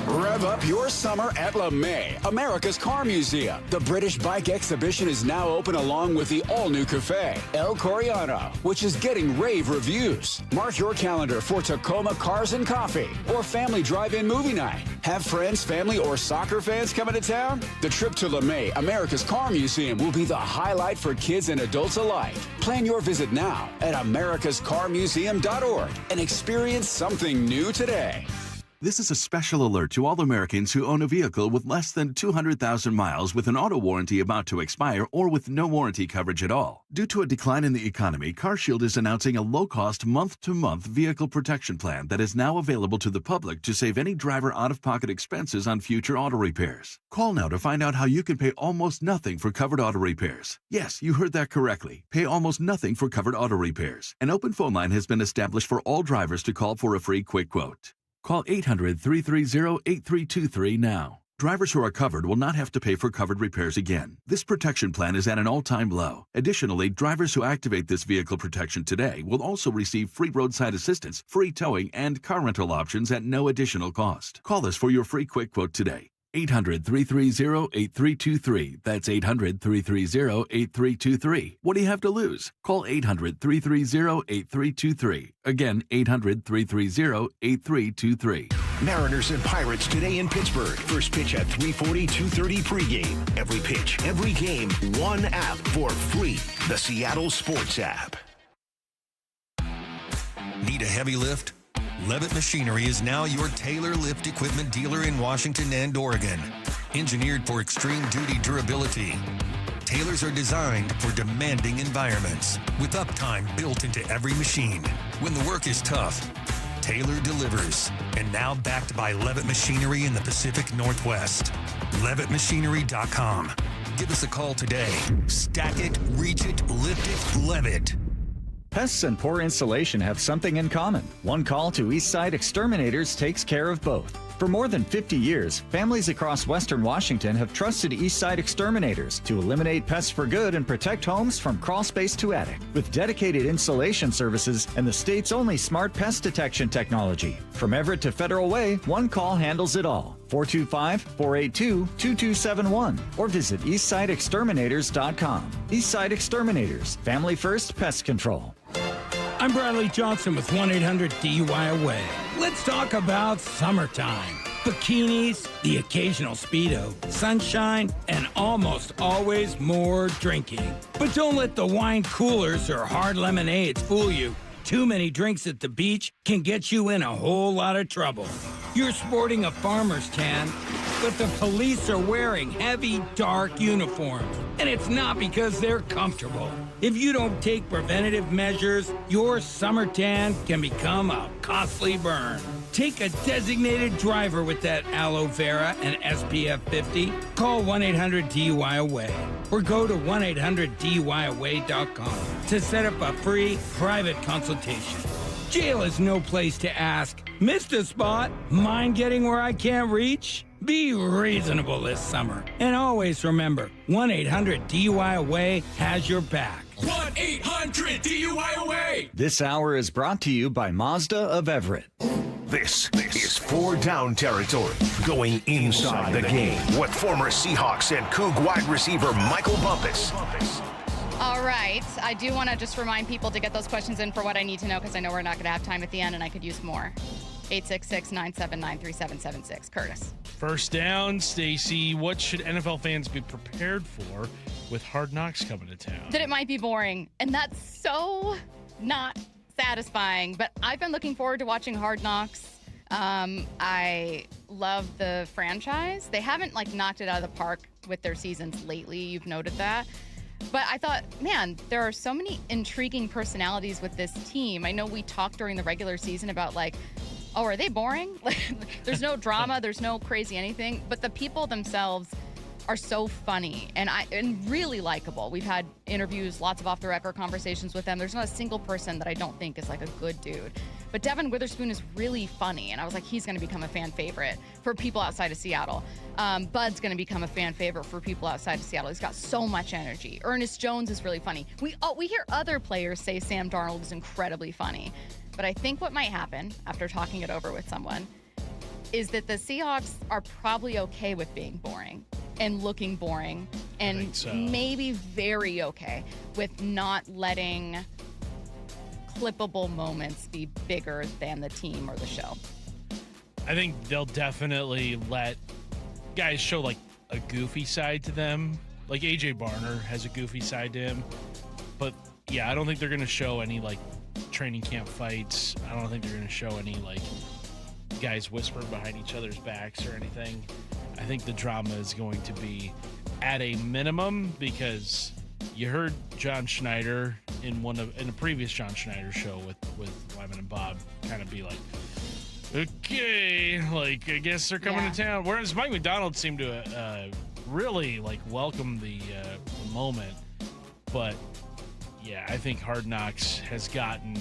Rev up your summer at LeMay, America's Car Museum. The British Bike Exhibition is now open along with the all-new cafe, El Coriano, which is getting rave reviews. Mark your calendar for Tacoma Cars and Coffee or family drive-in movie night. Have friends, family, or soccer fans coming to town? The trip to LeMay, America's Car Museum will be the highlight for kids and adults alike. Plan your visit now at americascarmuseum.org and experience something new today. This is a special alert to all Americans who own a vehicle with less than 200,000 miles with an auto warranty about to expire or with no warranty coverage at all. Due to a decline in the economy, CarShield is announcing a low-cost month-to-month vehicle protection plan that is now available to the public to save any driver out-of-pocket expenses on future auto repairs. Call now to find out how you can pay almost nothing for covered auto repairs. Yes, you heard that correctly. Pay almost nothing for covered auto repairs. An open phone line has been established for all drivers to call for a free quick quote. Call 800-330-8323 now. Drivers who are covered will not have to pay for covered repairs again. This protection plan is at an all-time low. Additionally, drivers who activate this vehicle protection today will also receive free roadside assistance, free towing, and car rental options at no additional cost. Call us for your free quick quote today. 800-330-8323. That's 800-330-8323. What do you have to lose? Call 800-330-8323. Again, 800-330-8323. Mariners and Pirates today in Pittsburgh. First pitch at 3:40, 2:30 pregame. Every pitch, every game, one app for free. The Seattle Sports app. Need a heavy lift? Levitt Machinery is now your Taylor lift equipment dealer in Washington and Oregon. Engineered for extreme duty durability, Taylors are designed for demanding environments with uptime built into every machine. When the work is tough, Taylor delivers. And now backed by Levitt Machinery in the Pacific Northwest. LevittMachinery.com. Give us a call today. Stack it, reach it, lift it, Levitt. Pests and poor insulation have something in common. One call to Eastside Exterminators takes care of both. For more than 50 years, families across Western Washington have trusted Eastside Exterminators to eliminate pests for good and protect homes from crawl space to attic. With dedicated insulation services and the state's only smart pest detection technology. From Everett to Federal Way, one call handles it all. 425-482-2271 or visit eastsideexterminators.com. Eastside Exterminators, family first pest control. I'm Bradley Johnson with 1-800-DUI-AWAY. Let's talk about summertime. Bikinis, the occasional Speedo, sunshine, and almost always more drinking. But don't let the wine coolers or hard lemonades fool you. Too many drinks at the beach can get you in a whole lot of trouble. You're sporting a farmer's tan, but the police are wearing heavy, dark uniforms. And it's not because they're comfortable. If you don't take preventative measures, your summer tan can become a costly burn. Take a designated driver with that aloe vera and SPF 50. Call 1-800-DUI-AWAY or go to 1-800-DUI-AWAY.com to set up a free private consultation. Jail is no place to ask, missed a spot, mind getting where I can't reach? Be reasonable this summer. And always remember, 1-800-DUI-AWAY has your back. 1-800-DUI-AWAY! This hour is brought to you by Mazda of Everett. This is 4 down territory. Going inside the game with former Seahawks and Coug wide receiver Michael Bumpus. All right. I do want to just remind people to get those questions in for what I need to know because I know we're not going to have time at the end and I could use more. 866-979-3776. Curtis. First down, Stacy. What should NFL fans be prepared for with Hard Knocks coming to town? That it might be boring. And that's so not satisfying. But I've been looking forward to watching Hard Knocks. I love the franchise. They haven't knocked it out of the park with their seasons lately. You've noted that. But I thought, man, there are so many intriguing personalities with this team. I know we talked during the regular season about oh, are they boring? There's no drama, there's no crazy anything, but the people themselves are so funny and really likable. We've had interviews, lots of off-the-record conversations with them. There's not a single person that I don't think is a good dude. But Devin Witherspoon is really funny, and I was he's going to become a fan favorite for people outside of Seattle. Bud's going to become a fan favorite for people outside of Seattle. He's got so much energy. Ernest Jones is really funny. We hear other players say Sam Darnold is incredibly funny. But I think what might happen, after talking it over with someone, is that the Seahawks are probably okay with being boring and looking boring and maybe very okay with not letting clippable moments be bigger than the team or the show. I think they'll definitely let guys show a goofy side to them. AJ Barner has a goofy side to him. But yeah, I don't think they're going to show any training camp fights. I don't think they're going to show any guys whisper behind each other's backs or anything. I think the drama is going to be at a minimum, because you heard John Schneider in a previous John Schneider show with Wyman and Bob kind of be like, okay, like, I guess they're coming to town. Whereas Mike McDonald seemed to really like welcome the moment. But yeah, I think Hard Knocks has gotten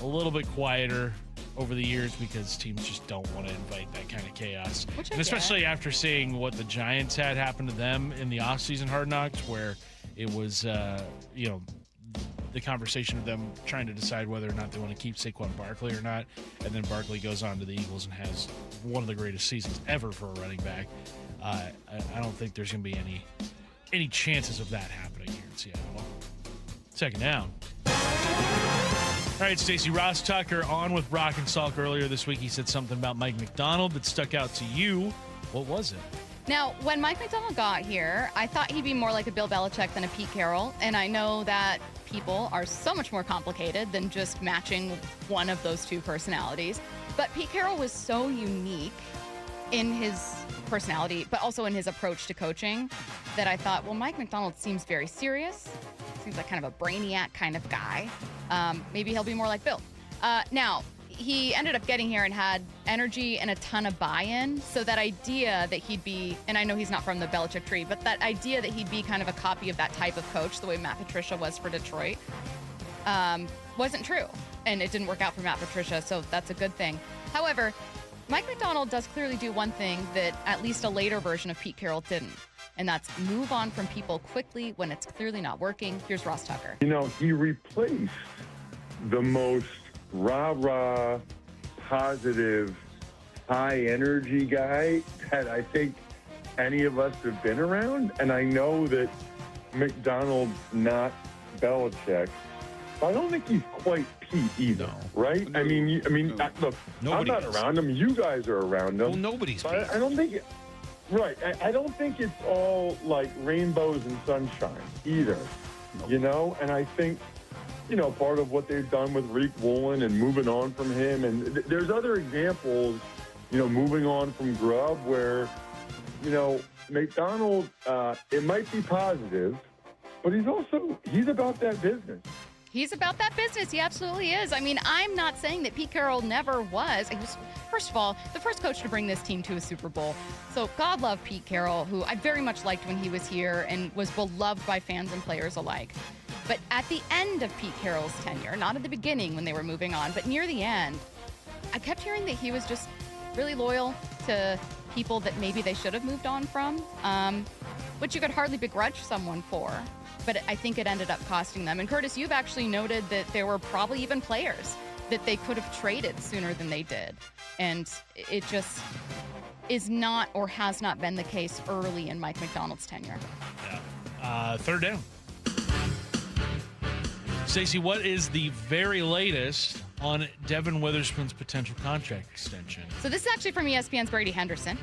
a little bit quieter over the years because teams just don't want to invite that kind of chaos. And especially after seeing what the Giants had happen to them in the offseason Hard Knocks, where it was, the conversation of them trying to decide whether or not they want to keep Saquon Barkley or not. And then Barkley goes on to the Eagles and has one of the greatest seasons ever for a running back. I don't think there's going to be any chances of that happening here in Seattle. Second down. All right, Stacey, Ross Tucker on with Brock and Salk earlier this week. He said something about Mike McDonald that stuck out to you. What was it? Now, when Mike McDonald got here, I thought he'd be more like a Bill Belichick than a Pete Carroll. And I know that people are so much more complicated than just matching one of those two personalities. But Pete Carroll was so unique in his personality, but also in his approach to coaching, that I thought, well, Mike McDonald seems very serious. Seems like kind of a brainiac kind of guy. Maybe he'll be more like Bill. Now, he ended up getting here and had energy and a ton of buy-in. So that idea that he'd be, and I know he's not from the Belichick tree, but that idea that he'd be kind of a copy of that type of coach, the way Matt Patricia was for Detroit, wasn't true. And it didn't work out for Matt Patricia, so that's a good thing. However, Mike McDonald does clearly do one thing that at least a later version of Pete Carroll didn't, and that's move on from people quickly when it's clearly not working. Here's Ross Tucker. You know, he replaced the most rah-rah, positive, high-energy guy that I think any of us have been around. And I know that McDonald's not Belichick, but I don't think he's quite Pete either, right? I mean, look, I'm not around him. You guys are around him. Well, nobody's Pete. I don't think right. I don't think it's all like rainbows and sunshine either, you know? And I think, you know, part of what they've done with Reek Woolen and moving on from him, and there's other examples, you know, moving on from Grubb where, you know, McDonald, it might be positive, but he's about that business. He's about that business. He absolutely is. I mean, I'm not saying that Pete Carroll never was. He was, first of all, the first coach to bring this team to a Super Bowl. So God love Pete Carroll, who I very much liked when he was here and was beloved by fans and players alike. But at the end of Pete Carroll's tenure, not at the beginning when they were moving on, but near the end, I kept hearing that he was just really loyal to people that maybe they should have moved on from, which you could hardly begrudge someone for. But I think it ended up costing them. And Curtis, you've actually noted that there were probably even players that they could have traded sooner than they did. And it just is not or has not been the case early in Mike McDonald's tenure. Yeah. Third down. Stacey, what is the very latest on Devin Witherspoon's potential contract extension? So this is actually from ESPN's Brady Henderson.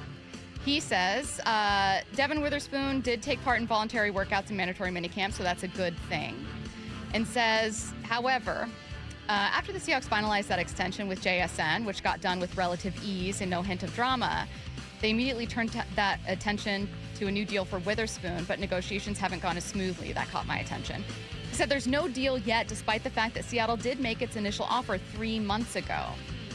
He says Devin Witherspoon did take part in voluntary workouts and mandatory minicamp, so that's a good thing. And says, however, after the Seahawks finalized that extension with JSN, which got done with relative ease and no hint of drama, they immediately turned that attention to a new deal for Witherspoon, but negotiations haven't gone as smoothly. That caught my attention. He said there's no deal yet, despite the fact that Seattle did make its initial offer 3 months ago.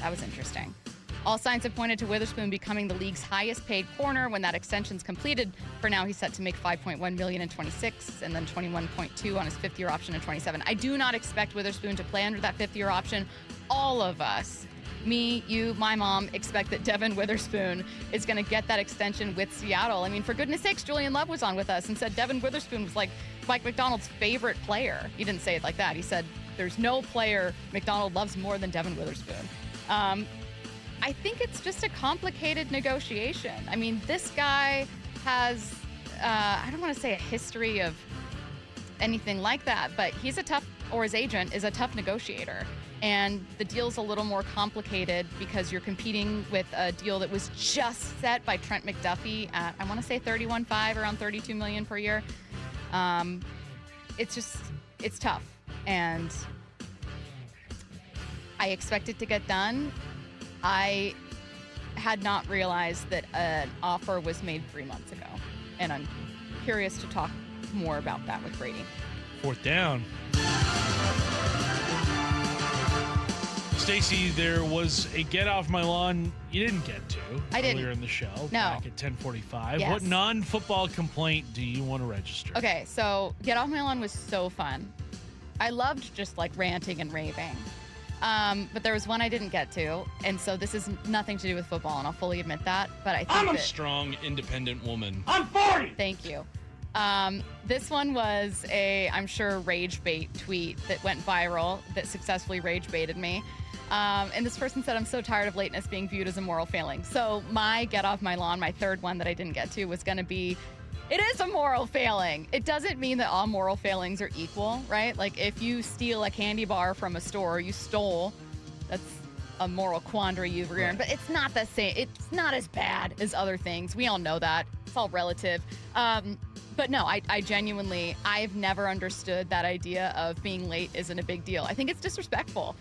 That was interesting. All signs have pointed to Witherspoon becoming the league's highest paid corner when that extension's completed. For now, he's set to make $5.1 million in 26 and then $21.2 on his fifth-year option in 27. I do not expect Witherspoon to play under that fifth-year option. All of us, me, you, my mom, expect that Devin Witherspoon is going to get that extension with Seattle. I mean, for goodness sakes, Julian Love was on with us and said Devin Witherspoon was like Mike McDonald's favorite player. He didn't say it like that. He said there's no player McDonald loves more than Devin Witherspoon. I think it's just a complicated negotiation. I mean, this guy has, I don't want to say a history of anything like that, but he's a tough, or his agent is a tough negotiator. And the deal's a little more complicated because you're competing with a deal that was just set by Trent McDuffie at, I want to say 31.5, around $32 million per year. It's tough. And I expect it to get done. I had not realized that an offer was made 3 months ago. And I'm curious to talk more about that with Brady. 4th down. Stacy, there was a get off my lawn you didn't get to earlier in the show. Back at 10:45. Yes. What non-football complaint do you want to register? Okay, so get off my lawn was so fun. I loved just like ranting and raving. But there was one I didn't get to, and so this is nothing to do with football, and I'll fully admit that. But I think I'm a strong, independent woman. I'm 40. Thank you. This one was I'm sure, rage bait tweet that went viral that successfully rage baited me. And this person said, I'm so tired of lateness being viewed as a moral failing. So my get off my lawn, my third one that I didn't get to, was going to be, it is a moral failing. It doesn't mean that all moral failings are equal, right? Like if you steal a candy bar from a store, you stole, that's a moral quandary you've earned. But it's not the same. It's not as bad as other things. We all know that. It's all relative. But no, I genuinely, I've never understood that idea of being late isn't a big deal. I think it's disrespectful.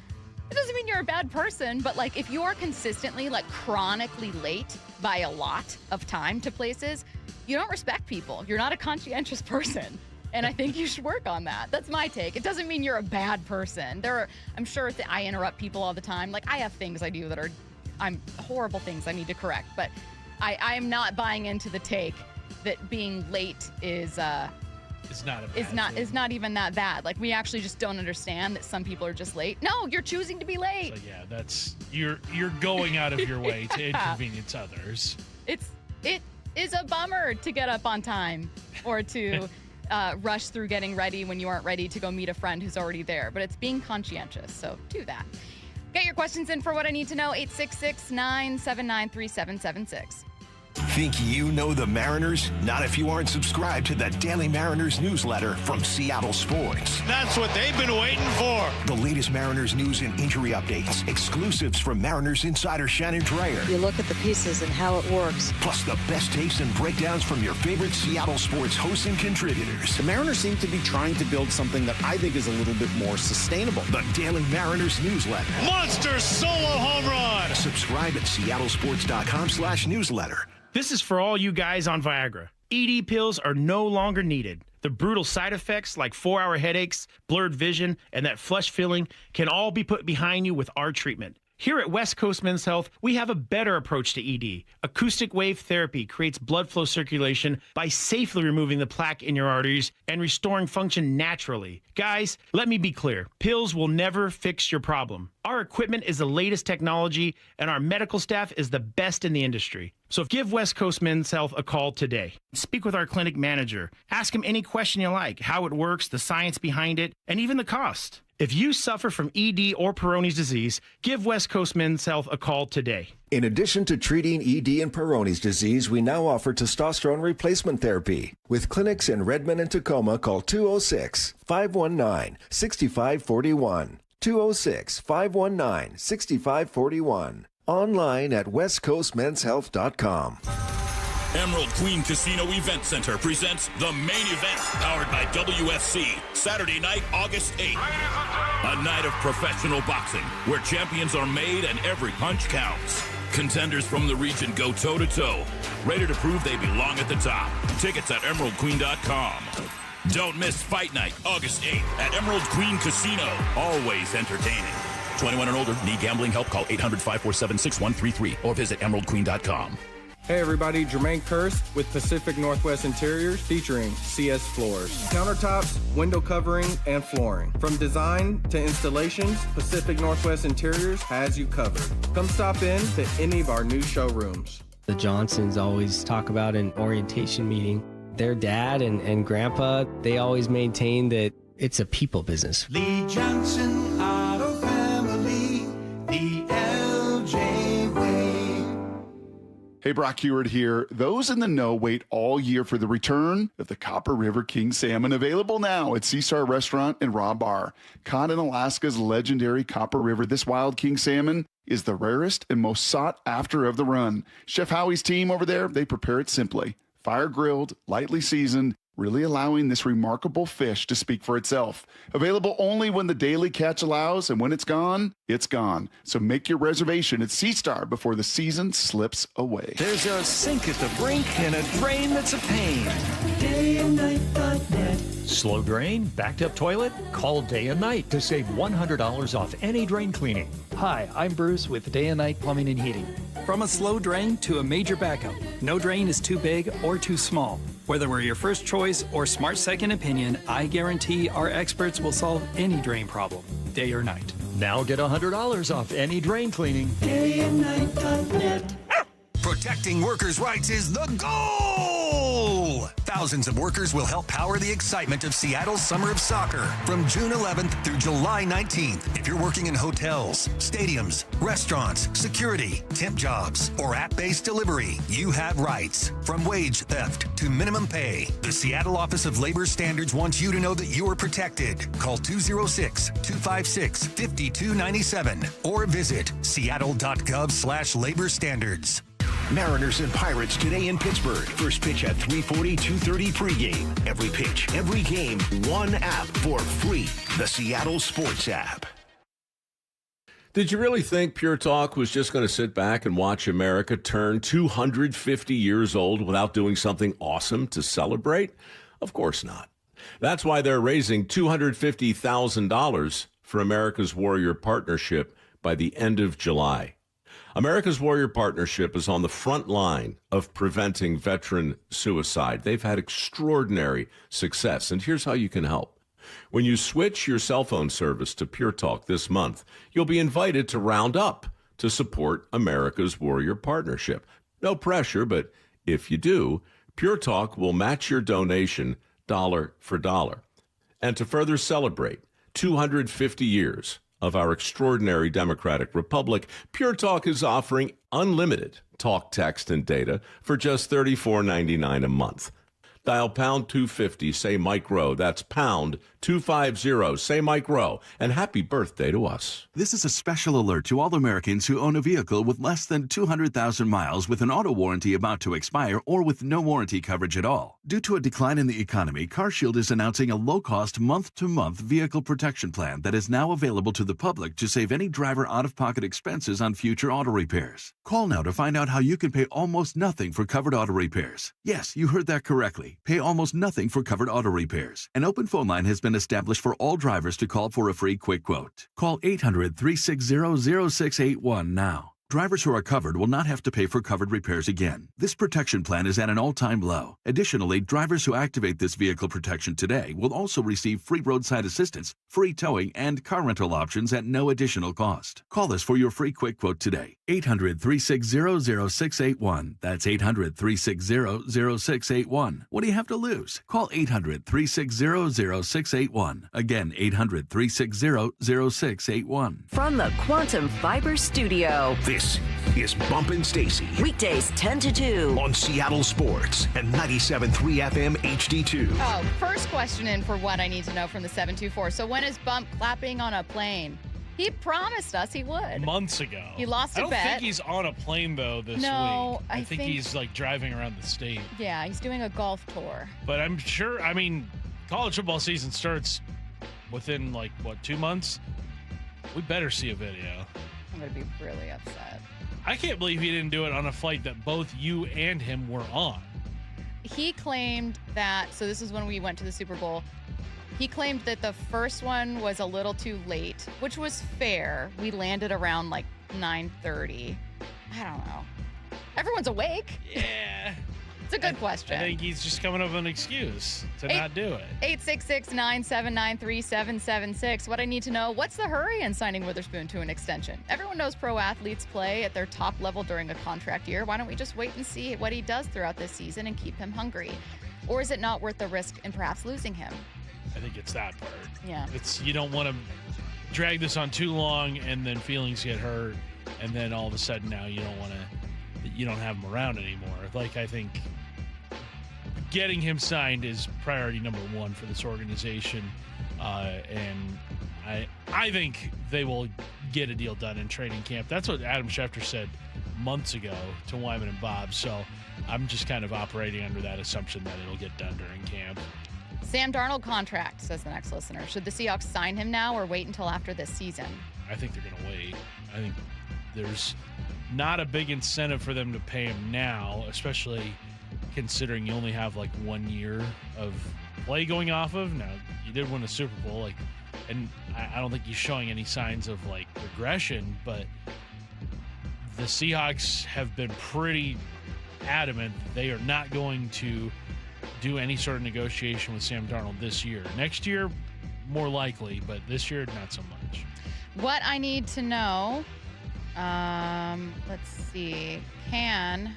It doesn't mean you're a bad person, but like if you're consistently, like chronically late by a lot of time to places, you don't respect people. You're not a conscientious person. And I think you should work on that. That's my take. It doesn't mean you're a bad person. I'm sure that I interrupt people all the time. Like I have things I do that are horrible things I need to correct, but I'm not buying into the take that being late is not even that bad. Like we actually just don't understand that some people are just late. No, you're choosing to be late. So yeah, that's you're going out of your way to inconvenience others. It is a bummer to get up on time or to rush through getting ready when you aren't ready to go meet a friend who's already there. But it's being conscientious, so do that. Get your questions in for What I Need to Know, 866-979-3776. Think you know the Mariners? Not if you aren't subscribed to the Daily Mariners newsletter from Seattle Sports. That's what they've been waiting for. The latest Mariners news and injury updates, exclusives from Mariners insider Shannon Dreyer. You look at the pieces and how it works. Plus the best takes and breakdowns from your favorite Seattle sports hosts and contributors. The Mariners seem to be trying to build something that I think is a little bit more sustainable. The Daily Mariners newsletter. Monster solo home run. Subscribe at seattlesports.com/newsletter. This is for all you guys on Viagra. ED pills are no longer needed. The brutal side effects like 4-hour headaches, blurred vision, and that flush feeling can all be put behind you with our treatment. Here at West Coast Men's Health, we have a better approach to ED. Acoustic wave therapy creates blood flow circulation by safely removing the plaque in your arteries and restoring function naturally. Guys, let me be clear. Pills will never fix your problem. Our equipment is the latest technology, and our medical staff is the best in the industry. So give West Coast Men's Health a call today. Speak with our clinic manager. Ask him any question you like, how it works, the science behind it, and even the cost. If you suffer from ED or Peyronie's disease, give West Coast Men's Health a call today. In addition to treating ED and Peyronie's disease, we now offer testosterone replacement therapy. With clinics in Redmond and Tacoma, call 206-519-6541. 206-519-6541. Online at westcoastmenshealth.com. Emerald Queen Casino Event Center presents the main event, powered by WFC, Saturday night, August 8th. A night of professional boxing, where champions are made and every punch counts. Contenders from the region go toe-to-toe, ready to prove they belong at the top. Tickets at emeraldqueen.com. Don't miss Fight Night, August 8th at Emerald Queen Casino. Always entertaining. 21 and older, need gambling help? Call 800-547-6133 or visit emeraldqueen.com. Hey everybody, Jermaine Kurst with Pacific Northwest Interiors featuring CS Floors. Countertops, window covering, and flooring. From design to installations, Pacific Northwest Interiors has you covered. Come stop in to any of our new showrooms. The Johnsons always talk about an orientation meeting. Their dad and grandpa, they always maintain that it's a people business. Lee Johnson Auto Family, the LJ way. Hey, Brock Heward here. Those in the know wait all year for the return of the Copper River King Salmon, available now at Seastar Restaurant and Raw Bar. Caught in Alaska's legendary Copper River, this wild king salmon is the rarest and most sought after of the run. Chef Howie's team over there, they prepare it simply. Fire grilled, lightly seasoned, really allowing this remarkable fish to speak for itself. Available only when the daily catch allows, and when it's gone, it's gone. So make your reservation at Sea Star before the season slips away. There's a sink at the brink and a drain that's a pain. DayandNight.net. Slow drain? Backed up toilet? Call Day and Night to save $100 off any drain cleaning. Hi, I'm Bruce with Day and Night Plumbing and Heating. From a slow drain to a major backup, no drain is too big or too small. Whether we're your first choice or smart second opinion, I guarantee our experts will solve any drain problem, day or night. Now get $100 off any drain cleaning. DayandNight.net. Protecting workers' rights is the goal! Thousands of workers will help power the excitement of Seattle's Summer of Soccer from June 11th through July 19th. If you're working in hotels, stadiums, restaurants, security, temp jobs, or app-based delivery, you have rights. From wage theft to minimum pay, the Seattle Office of Labor Standards wants you to know that you are protected. Call 206-256-5297 or visit seattle.gov/labor standards. Mariners and Pirates today in Pittsburgh. First pitch at 3:40, 2:30 pregame. Every pitch, every game, one app for free. The Seattle Sports app. Did you really think Pure Talk was just going to sit back and watch America turn 250 years old without doing something awesome to celebrate? Of course not. That's why they're raising $250,000 for America's Warrior Partnership by the end of July. America's Warrior Partnership is on the front line of preventing veteran suicide. They've had extraordinary success, and here's how you can help. When you switch your cell phone service to Pure Talk this month, you'll be invited to round up to support America's Warrior Partnership. No pressure, but if you do, Pure Talk will match your donation dollar for dollar. And to further celebrate 250 years of our extraordinary democratic republic, Pure Talk is offering unlimited talk, text, and data for just $34.99 a month. Dial pound 250, say Mike Rowe. That's pound 250, say Mike Rowe. And happy birthday to us. This is a special alert to all Americans who own a vehicle with less than 200,000 miles with an auto warranty about to expire or with no warranty coverage at all. Due to a decline in the economy, CarShield is announcing a low-cost month-to-month vehicle protection plan that is now available to the public to save any driver out-of-pocket expenses on future auto repairs. Call now to find out how you can pay almost nothing for covered auto repairs. Yes, you heard that correctly. Pay almost nothing for covered auto repairs. An open phone line has been established for all drivers to call for a free quick quote. Call 800-360-0681 now. Drivers who are covered will not have to pay for covered repairs again. This protection plan is at an all-time low. Additionally, drivers who activate this vehicle protection today will also receive free roadside assistance, free towing, and car rental options at no additional cost. Call us for your free quick quote today. 800-360-0681. That's 800-360-0681. What do you have to lose? Call 800-360-0681. Again, 800-360-0681. From the Quantum Fiber Studio. This is Bump Stacy. Weekdays 10 to 2. On Seattle Sports and 97.3 FM HD2. Oh, first question in for what I need to know from the 724. So when is Bump clapping on a plane? He promised us he would. Months ago. He lost a bet. I don't think he's on a plane, though, this week. I think he's, like, driving around the state. Yeah, he's doing a golf tour. But I'm sure, I mean, college football season starts within, 2 months? We better see a video. I'm going to be really upset. I can't believe he didn't do it on a flight that both you and him were on. He claimed that, so this is when we went to the Super Bowl, he claimed that the first one was a little too late, which was fair. We landed around 9:30. I don't know. Everyone's awake. Yeah. It's a good question. I think he's just coming up with an excuse to not do it. 866-979-3776. What I need to know, what's the hurry in signing Witherspoon to an extension? Everyone knows pro athletes play at their top level during a contract year. Why don't we just wait and see what he does throughout this season and keep him hungry? Or is it not worth the risk in perhaps losing him? I think it's that part. Yeah. You don't want to drag this on too long and then feelings get hurt and then all of a sudden now you don't have him around anymore. I think getting him signed is priority number one for this organization. And I think they will get a deal done in training camp. That's what Adam Schefter said months ago to Wyman and Bob. So I'm just kind of operating under that assumption that it'll get done during camp. Sam Darnold contract, says the next listener. Should the Seahawks sign him now or wait until after this season? I think they're going to wait. I think there's not a big incentive for them to pay him now, especially considering you only have like 1 year of play going off of. Now, you did win a Super Bowl, and I don't think he's showing any signs of like regression, but the Seahawks have been pretty adamant they are not going to do any sort of negotiation with Sam Darnold this year. Next year, more likely, but this year, not so much. What I need to know, let's see, can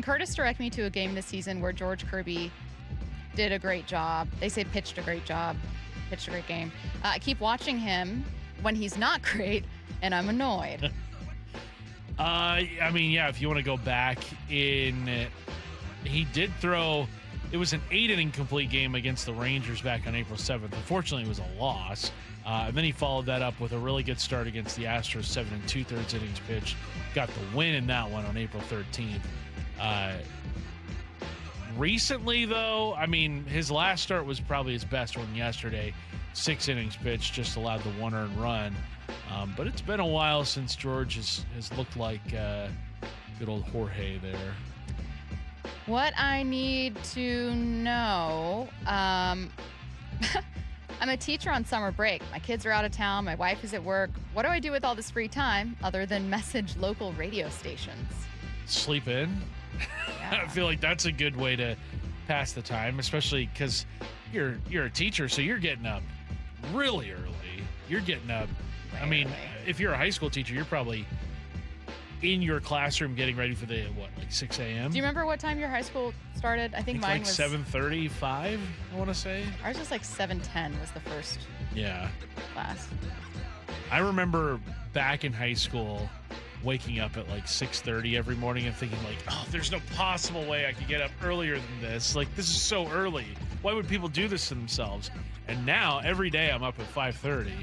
Curtis direct me to a game this season where George Kirby did a great job? They say pitched a great job, pitched a great game. I keep watching him when he's not great, and I'm annoyed. I mean, yeah, if you want to go back in, he did throw, it was an 8-inning complete game against the Rangers back on April 7th. Unfortunately, it was a loss. And then he followed that up with a really good start against the Astros, 7 2/3 innings pitched. Got the win in that one on April 13th. Recently, though, I mean, his last start was probably his best one yesterday. 6 innings pitched, just allowed the 1 earned run. But it's been a while since George has looked like good old Jorge there. What I need to know, I'm a teacher on summer break. My kids are out of town. My wife is at work. What do I do with all this free time other than message local radio stations? Sleep in. Yeah. I feel like that's a good way to pass the time, especially because you're a teacher, so you're getting up really early. You're getting up. I mean, if you're a high school teacher, you're probably in your classroom getting ready for the, like 6 a.m.? Do you remember what time your high school started? I think mine like was 7:35, I want to say. Ours was like 7:10 was the first class. I remember back in high school waking up at like 6:30 every morning and thinking like, oh, there's no possible way I could get up earlier than this. Like, this is so early. Why would people do this to themselves? And now every day I'm up at 5:30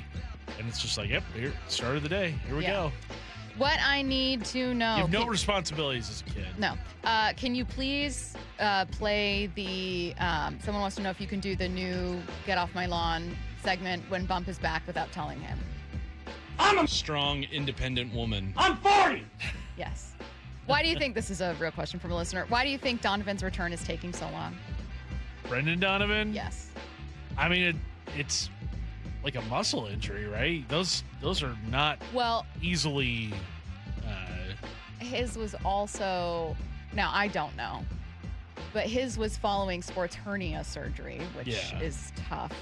and it's just like, yep, here, start of the day. Here we go. What I need to know. You have no responsibilities as a kid. No. Can you please play the, someone wants to know if you can do the new Get Off My Lawn segment when Bump is back without telling him. I'm a strong, independent woman. I'm 40! Yes. Why do you think, this is a real question from a listener, why do you think Donovan's return is taking so long? Brendan Donovan? Yes. I mean, it's like a muscle injury, right? Those are not easily. His was also, now I don't know, but his was following sports hernia surgery, which is tough.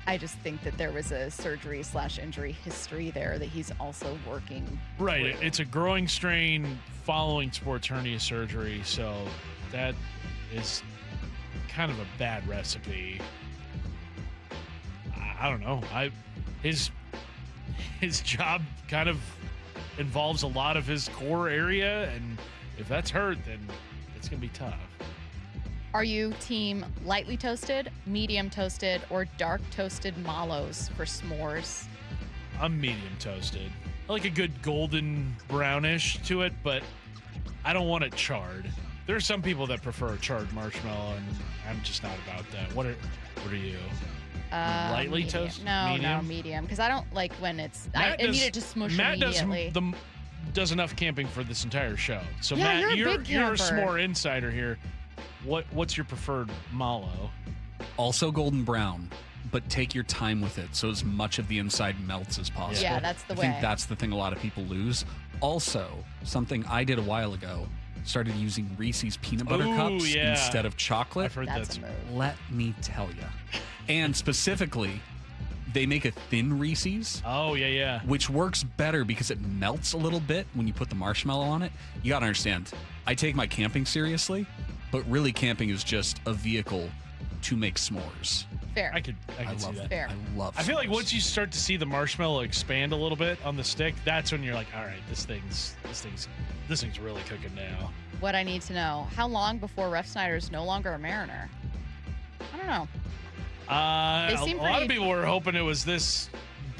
I just think that there was a surgery/injury history there that he's also working. Right. through. It's a growing strain following sports hernia surgery, so that is kind of a bad recipe. I don't know. His job kind of involves a lot of his core area, and if that's hurt, then it's going to be tough. Are you team lightly toasted, medium toasted, or dark toasted mallows for s'mores? I'm medium toasted. I like a good golden brownish to it, but I don't want it charred. There are some people that prefer a charred marshmallow, and I'm just not about that. What are you? Lightly toasted? No, medium. Because I don't like when it's. I need it to smush immediately. Matt does enough camping for this entire show. So yeah, Matt, you're a s'more insider here. What's your preferred mallow? Also golden brown, but take your time with it so as much of the inside melts as possible. Yeah, that's the way. I think that's the thing a lot of people lose. Also, something I did a while ago, started using Reese's peanut butter cups instead of chocolate. I've heard that's a move. Let me tell you. And specifically, they make a thin Reese's. Oh, yeah. Which works better because it melts a little bit when you put the marshmallow on it. You got to understand, I take my camping seriously, but really camping is just a vehicle to make s'mores. Fair. I could see that. Fair. I love I feel like s'mores. once you start to see the marshmallow expand a little bit on the stick, that's when you're like, all right, this thing's really cooking now. What I need to know: how long before Ref Snyder's no longer a Mariner? I don't know. A lot of people were hoping it was this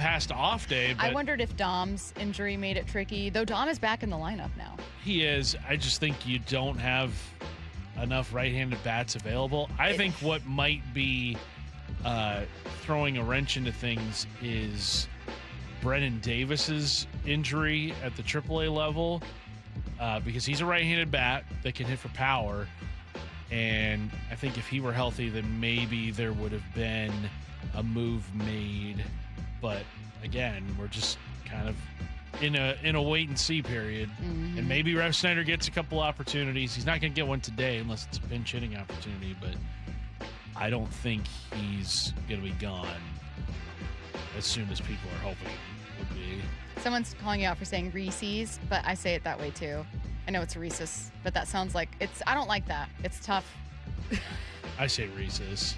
past off day. But I wondered if Dom's injury made it tricky, though Dom is back in the lineup now. He is. I just think you don't have enough right-handed bats available. I think what might be throwing a wrench into things is Brennan Davis's injury at the AAA level, because he's a right-handed bat that can hit for power. And I think if he were healthy, then maybe there would have been a move made. But again, we're just kind of in a wait and see period. Mm-hmm. And maybe Rev Snyder gets a couple opportunities. He's not going to get one today unless it's a pinch hitting opportunity, but I don't think he's going to be gone as soon as people are hoping it would be. Someone's calling you out for saying Reese's, but I say it that way too. I know it's Reese's, but that sounds like I don't like that. It's tough. I say Reese's.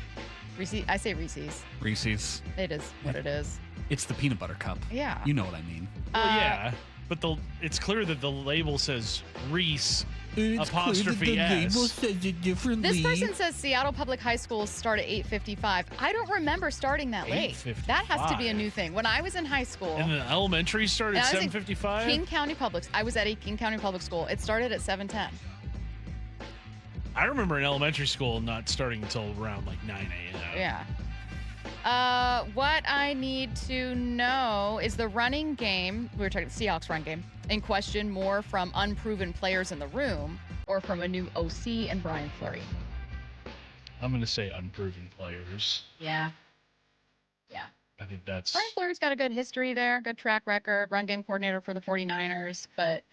I say Reese's. Reese's. It is what it is. It's the peanut butter cup. Yeah. You know what I mean. Well, yeah, but it's clear that the label says Reese apostrophe S. label says it differently. This person says Seattle Public High Schools start at 8:55. I don't remember starting that late. 8:55. That has to be a new thing. When I was in high school. And the elementary started at 7:55? King County Public. I was at a King County Public School. It started at 7:10. I remember in elementary school not starting until around like 9 a.m. Yeah. What I need to know is the running game, we were talking Seahawks run game, in question more from unproven players in the room or from a new OC and Brian Fleury? I'm going to say unproven players. Yeah. Yeah. I think that's... Brian Fleury's got a good history there, good track record, run game coordinator for the 49ers, but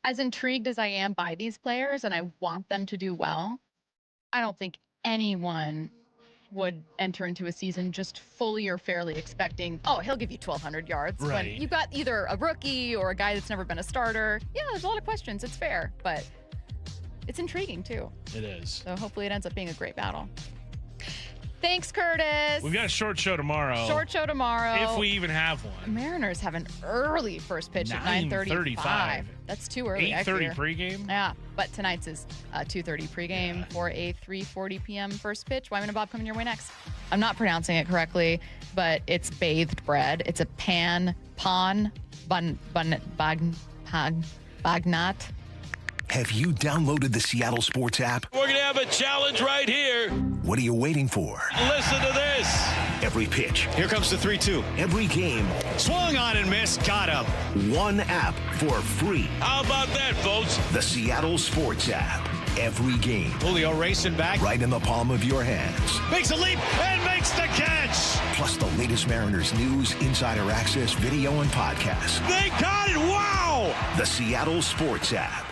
as intrigued as I am by these players and I want them to do well, I don't think anyone would enter into a season just fully or fairly expecting, oh, he'll give you 1,200 yards. Right. When you've got either a rookie or a guy that's never been a starter. Yeah, there's a lot of questions. It's fair, but it's intriguing too. It is. So hopefully it ends up being a great battle. Thanks, Curtis. We've got a short show tomorrow. Short show tomorrow. If we even have one. Mariners have an early first pitch at 9:35. That's too early. 8:30 pregame? Yeah, but tonight's is 2:30 pregame for a 3:40 p.m. first pitch. Wyman and Bob coming your way next. I'm not pronouncing it correctly, but it's bathed bread. It's a bagnat. Have you downloaded the Seattle Sports app? We're going to have a challenge right here. What are you waiting for? Listen to this. Every pitch. Here comes the 3-2. Every game. Swung on and missed. Got him. One app for free. How about that, folks? The Seattle Sports app. Every game. Julio racing back. Right in the palm of your hands. Makes a leap and makes the catch. Plus the latest Mariners news, insider access, video, and podcasts. They got it. Wow. The Seattle Sports app.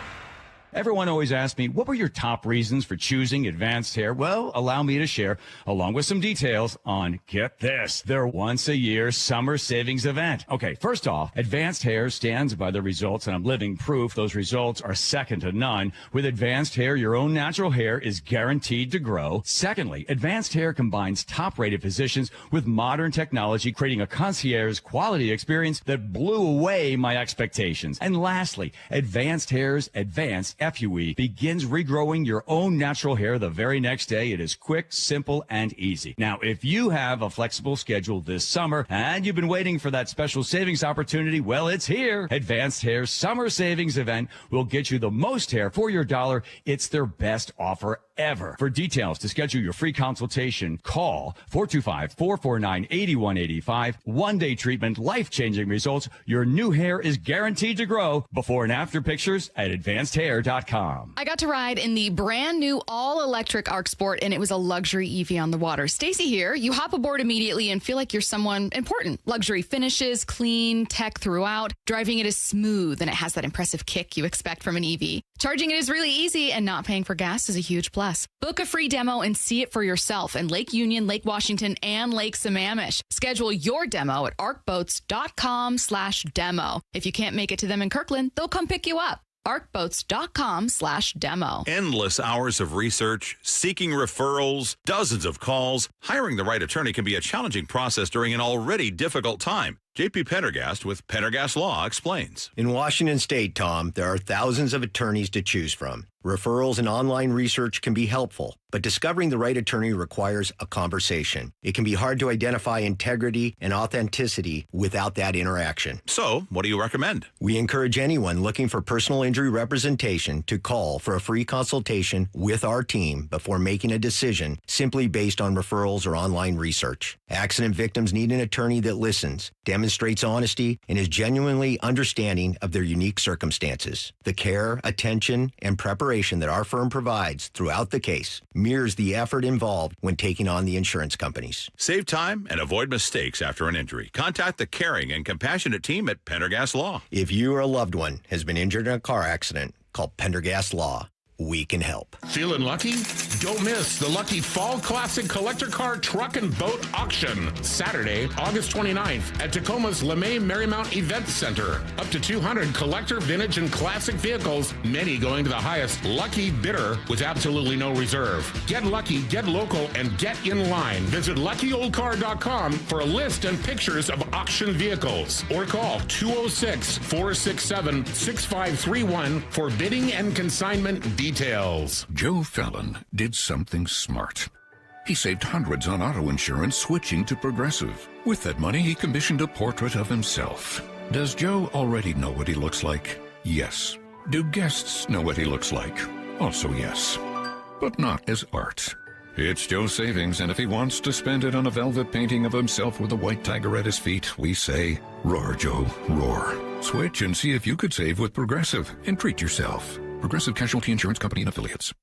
Everyone always asks me, what were your top reasons for choosing Advanced Hair? Well, allow me to share, along with some details, on, get this, their once-a-year summer savings event. Okay, first off, Advanced Hair stands by the results, and I'm living proof those results are second to none. With Advanced Hair, your own natural hair is guaranteed to grow. Secondly, Advanced Hair combines top-rated physicians with modern technology, creating a concierge quality experience that blew away my expectations. And lastly, Advanced Hair's Advanced FUE begins regrowing your own natural hair the very next day. It is quick, simple, and easy. Now, if you have a flexible schedule this summer and you've been waiting for that special savings opportunity, well, it's here. Advanced Hair's Summer Savings Event will get you the most hair for your dollar. It's their best offer ever. For details to schedule your free consultation, call 425-449-8185. One-day treatment, life-changing results. Your new hair is guaranteed to grow. Before and after pictures at advancedhair.com. I got to ride in the brand new all-electric Arc Sport, and it was a luxury EV on the water. Stacy here. You hop aboard immediately and feel like you're someone important. Luxury finishes, clean, tech throughout. Driving it is smooth, and it has that impressive kick you expect from an EV. Charging it is really easy, and not paying for gas is a huge plus. Book a free demo and see it for yourself in Lake Union, Lake Washington, and Lake Sammamish. Schedule your demo at arcboats.com/demo. If you can't make it to them in Kirkland, they'll come pick you up. arcboats.com/demo. Endless hours of research, seeking referrals, dozens of calls. Hiring the right attorney can be a challenging process during an already difficult time. JP Pendergast with Pendergast Law explains. In Washington State, Tom, there are thousands of attorneys to choose from. Referrals and online research can be helpful, but discovering the right attorney requires a conversation. It can be hard to identify integrity and authenticity without that interaction. So, what do you recommend? We encourage anyone looking for personal injury representation to call for a free consultation with our team before making a decision simply based on referrals or online research. Accident victims need an attorney that listens, demonstrates honesty, and is genuinely understanding of their unique circumstances. The care, attention, and preparation that our firm provides throughout the case mirrors the effort involved when taking on the insurance companies. Save time and avoid mistakes after an injury. Contact the caring and compassionate team at Pendergast Law. If you or a loved one has been injured in a car accident, call Pendergast Law. We can help. Feeling lucky? Don't miss the Lucky Fall Classic Collector Car Truck and Boat Auction, Saturday, August 29th at Tacoma's LeMay Marymount Event Center. Up to 200 collector, vintage, and classic vehicles, many going to the highest lucky bidder with absolutely no reserve. Get lucky, get local, and get in line. Visit luckyoldcar.com for a list and pictures of auction vehicles. Or call 206-467-6531 for bidding and consignment details. Joe Fallon did something smart. He saved hundreds on auto insurance switching to Progressive. With that money, he commissioned a portrait of himself. Does Joe already know what he looks like? Yes. Do guests know what he looks like? Also yes. But not as art. It's Joe's savings, and if he wants to spend it on a velvet painting of himself with a white tiger at his feet, we say, roar, Joe, roar. Switch and see if you could save with Progressive and treat yourself. Progressive Casualty Insurance Company and Affiliates.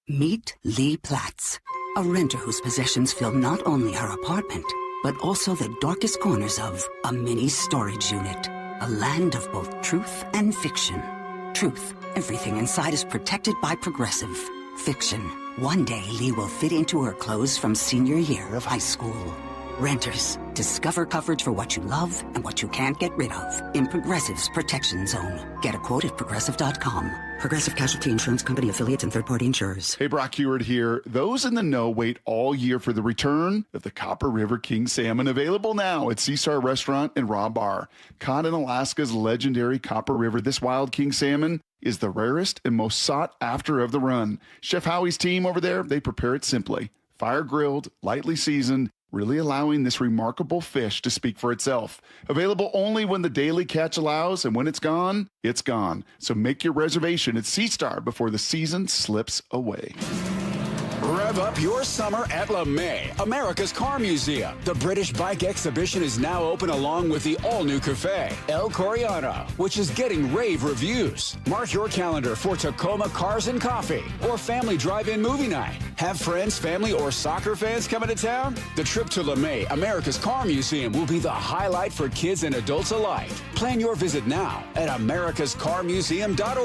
Meet Lee Platts, a renter whose possessions fill not only her apartment, but also the darkest corners of a mini storage unit. A land of both truth and fiction. Truth, everything inside is protected by Progressive. Fiction, one day Lee will fit into her clothes from senior year of high school. Renters, discover coverage for what you love and what you can't get rid of in Progressive's Protection Zone. Get a quote at Progressive.com. Progressive Casualty Insurance Company, affiliates, and third-party insurers. Hey, Brock Heward here. Those in the know wait all year for the return of the Copper River King Salmon, available now at Seastar Restaurant and Raw Bar. Caught in Alaska's legendary Copper River, this wild king salmon is the rarest and most sought after of the run. Chef Howie's team over there, they prepare it simply. Fire-grilled, lightly seasoned, really allowing this remarkable fish to speak for itself. Available only when the daily catch allows, and when it's gone, it's gone. So make your reservation at Seastar before the season slips away. Rev up your summer at LeMay, America's Car Museum. The British Bike Exhibition is now open along with the all-new cafe, El Coriano, which is getting rave reviews. Mark your calendar for Tacoma Cars and Coffee or family drive-in movie night. Have friends, family, or soccer fans coming to town? The trip to LeMay, America's Car Museum will be the highlight for kids and adults alike. Plan your visit now at americascarmuseum.org.